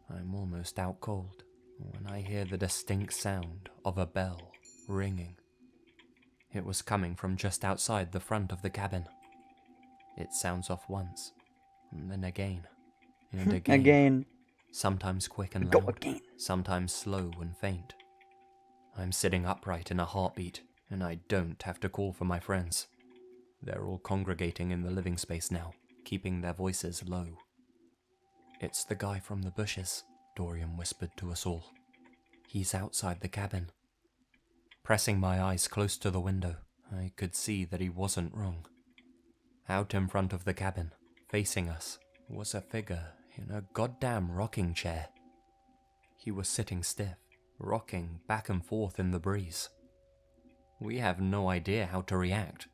I'm almost out cold when I hear the distinct sound of a bell ringing. It was coming from just outside the front of the cabin. It sounds off once, and then again, and again. Again. Sometimes quick and Go loud, again. sometimes slow and faint. I'm sitting upright in a heartbeat, and I don't have to call for my friends. They're all congregating in the living space now, keeping their voices low. It's the guy from the bushes, Dorian whispered to us all. He's outside the cabin. Pressing my eyes close to the window, I could see that he wasn't wrong. Out in front of the cabin, facing us, was a figure in a goddamn rocking chair. He was sitting stiff, rocking back and forth in the breeze. We have no idea how to react.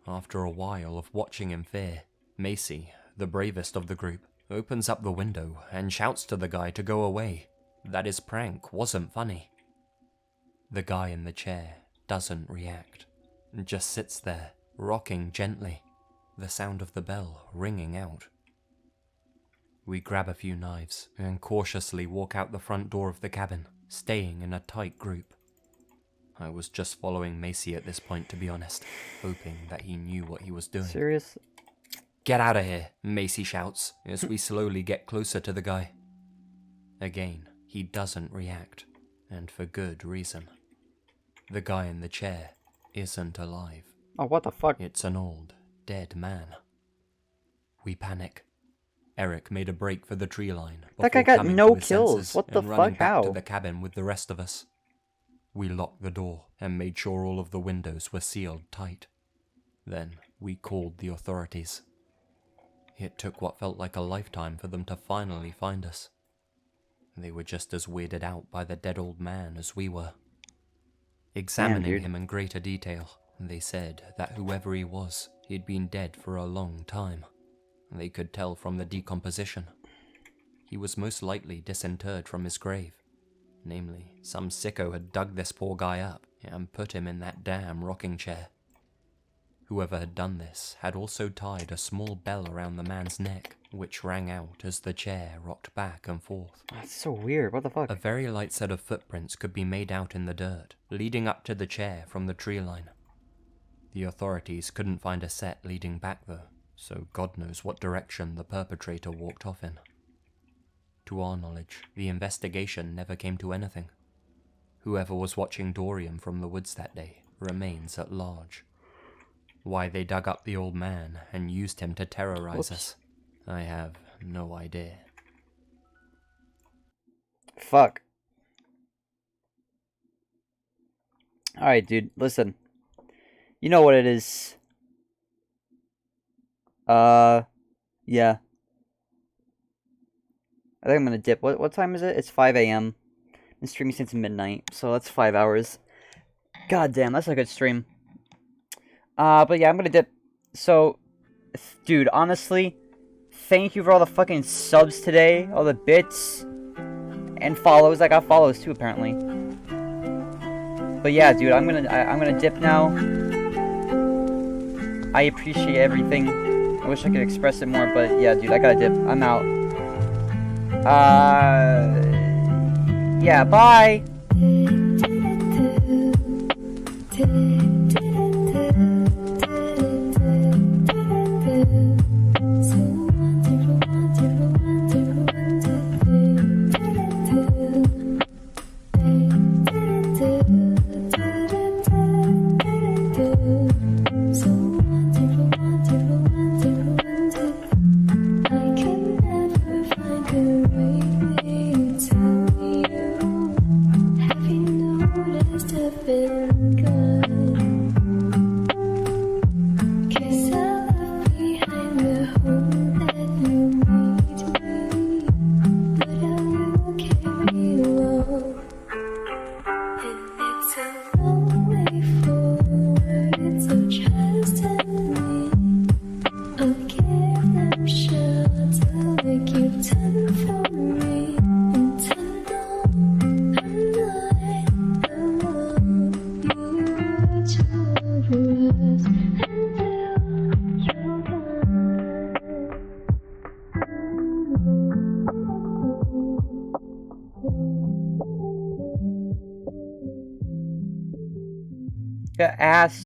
After a while of watching in fear, Macy, the bravest of the group, opens up the window and shouts to the guy to go away, that his prank wasn't funny. The guy in the chair doesn't react, just sits there, rocking gently, the sound of the bell ringing out. We grab a few knives and cautiously walk out the front door of the cabin, staying in a tight group. I was just following Macy at this point, to be honest, hoping that he knew what he was doing. Serious? "Get out of here," Macy shouts as we slowly get closer to the guy. Again, he doesn't react, and for good reason. The guy in the chair isn't alive. Oh, what the fuck? It's an old, dead man. We panic. Eric made a break for the tree line. That guy got no to his kills. senses What the and running fuck? back How? to the cabin with the rest of us. We locked the door and made sure all of the windows were sealed tight. Then we called the authorities. It took what felt like a lifetime for them to finally find us. They were just as weirded out by the dead old man as we were. Examining him in greater detail, they said that whoever he was, he'd been dead for a long time. They could tell from the decomposition. He was most likely disinterred from his grave. Namely, some sicko had dug this poor guy up and put him in that damn rocking chair. Whoever had done this had also tied a small bell around the man's neck, which rang out as the chair rocked back and forth. That's so weird. What the fuck? A very light set of footprints could be made out in the dirt, leading up to the chair from the tree line. The authorities couldn't find a set leading back though, so God knows what direction the perpetrator walked off in. To our knowledge, the investigation never came to anything. Whoever was watching Dorian from the woods that day remains at large. Why they dug up the old man and used him to terrorize us, I have no idea. Fuck. Alright, dude, listen. You know what it is. Yeah. I think I'm gonna dip. What time is it? It's 5 a.m. Been streaming since midnight, so that's 5 hours. God damn, that's a good stream. But yeah, I'm gonna dip. So, dude, honestly, thank you for all the fucking subs today, all the bits, and follows. I got follows too, apparently. But yeah, dude, I'm gonna dip now. I appreciate everything. I wish I could express it more, but yeah, dude, I gotta dip. I'm out. Yeah, bye! Ass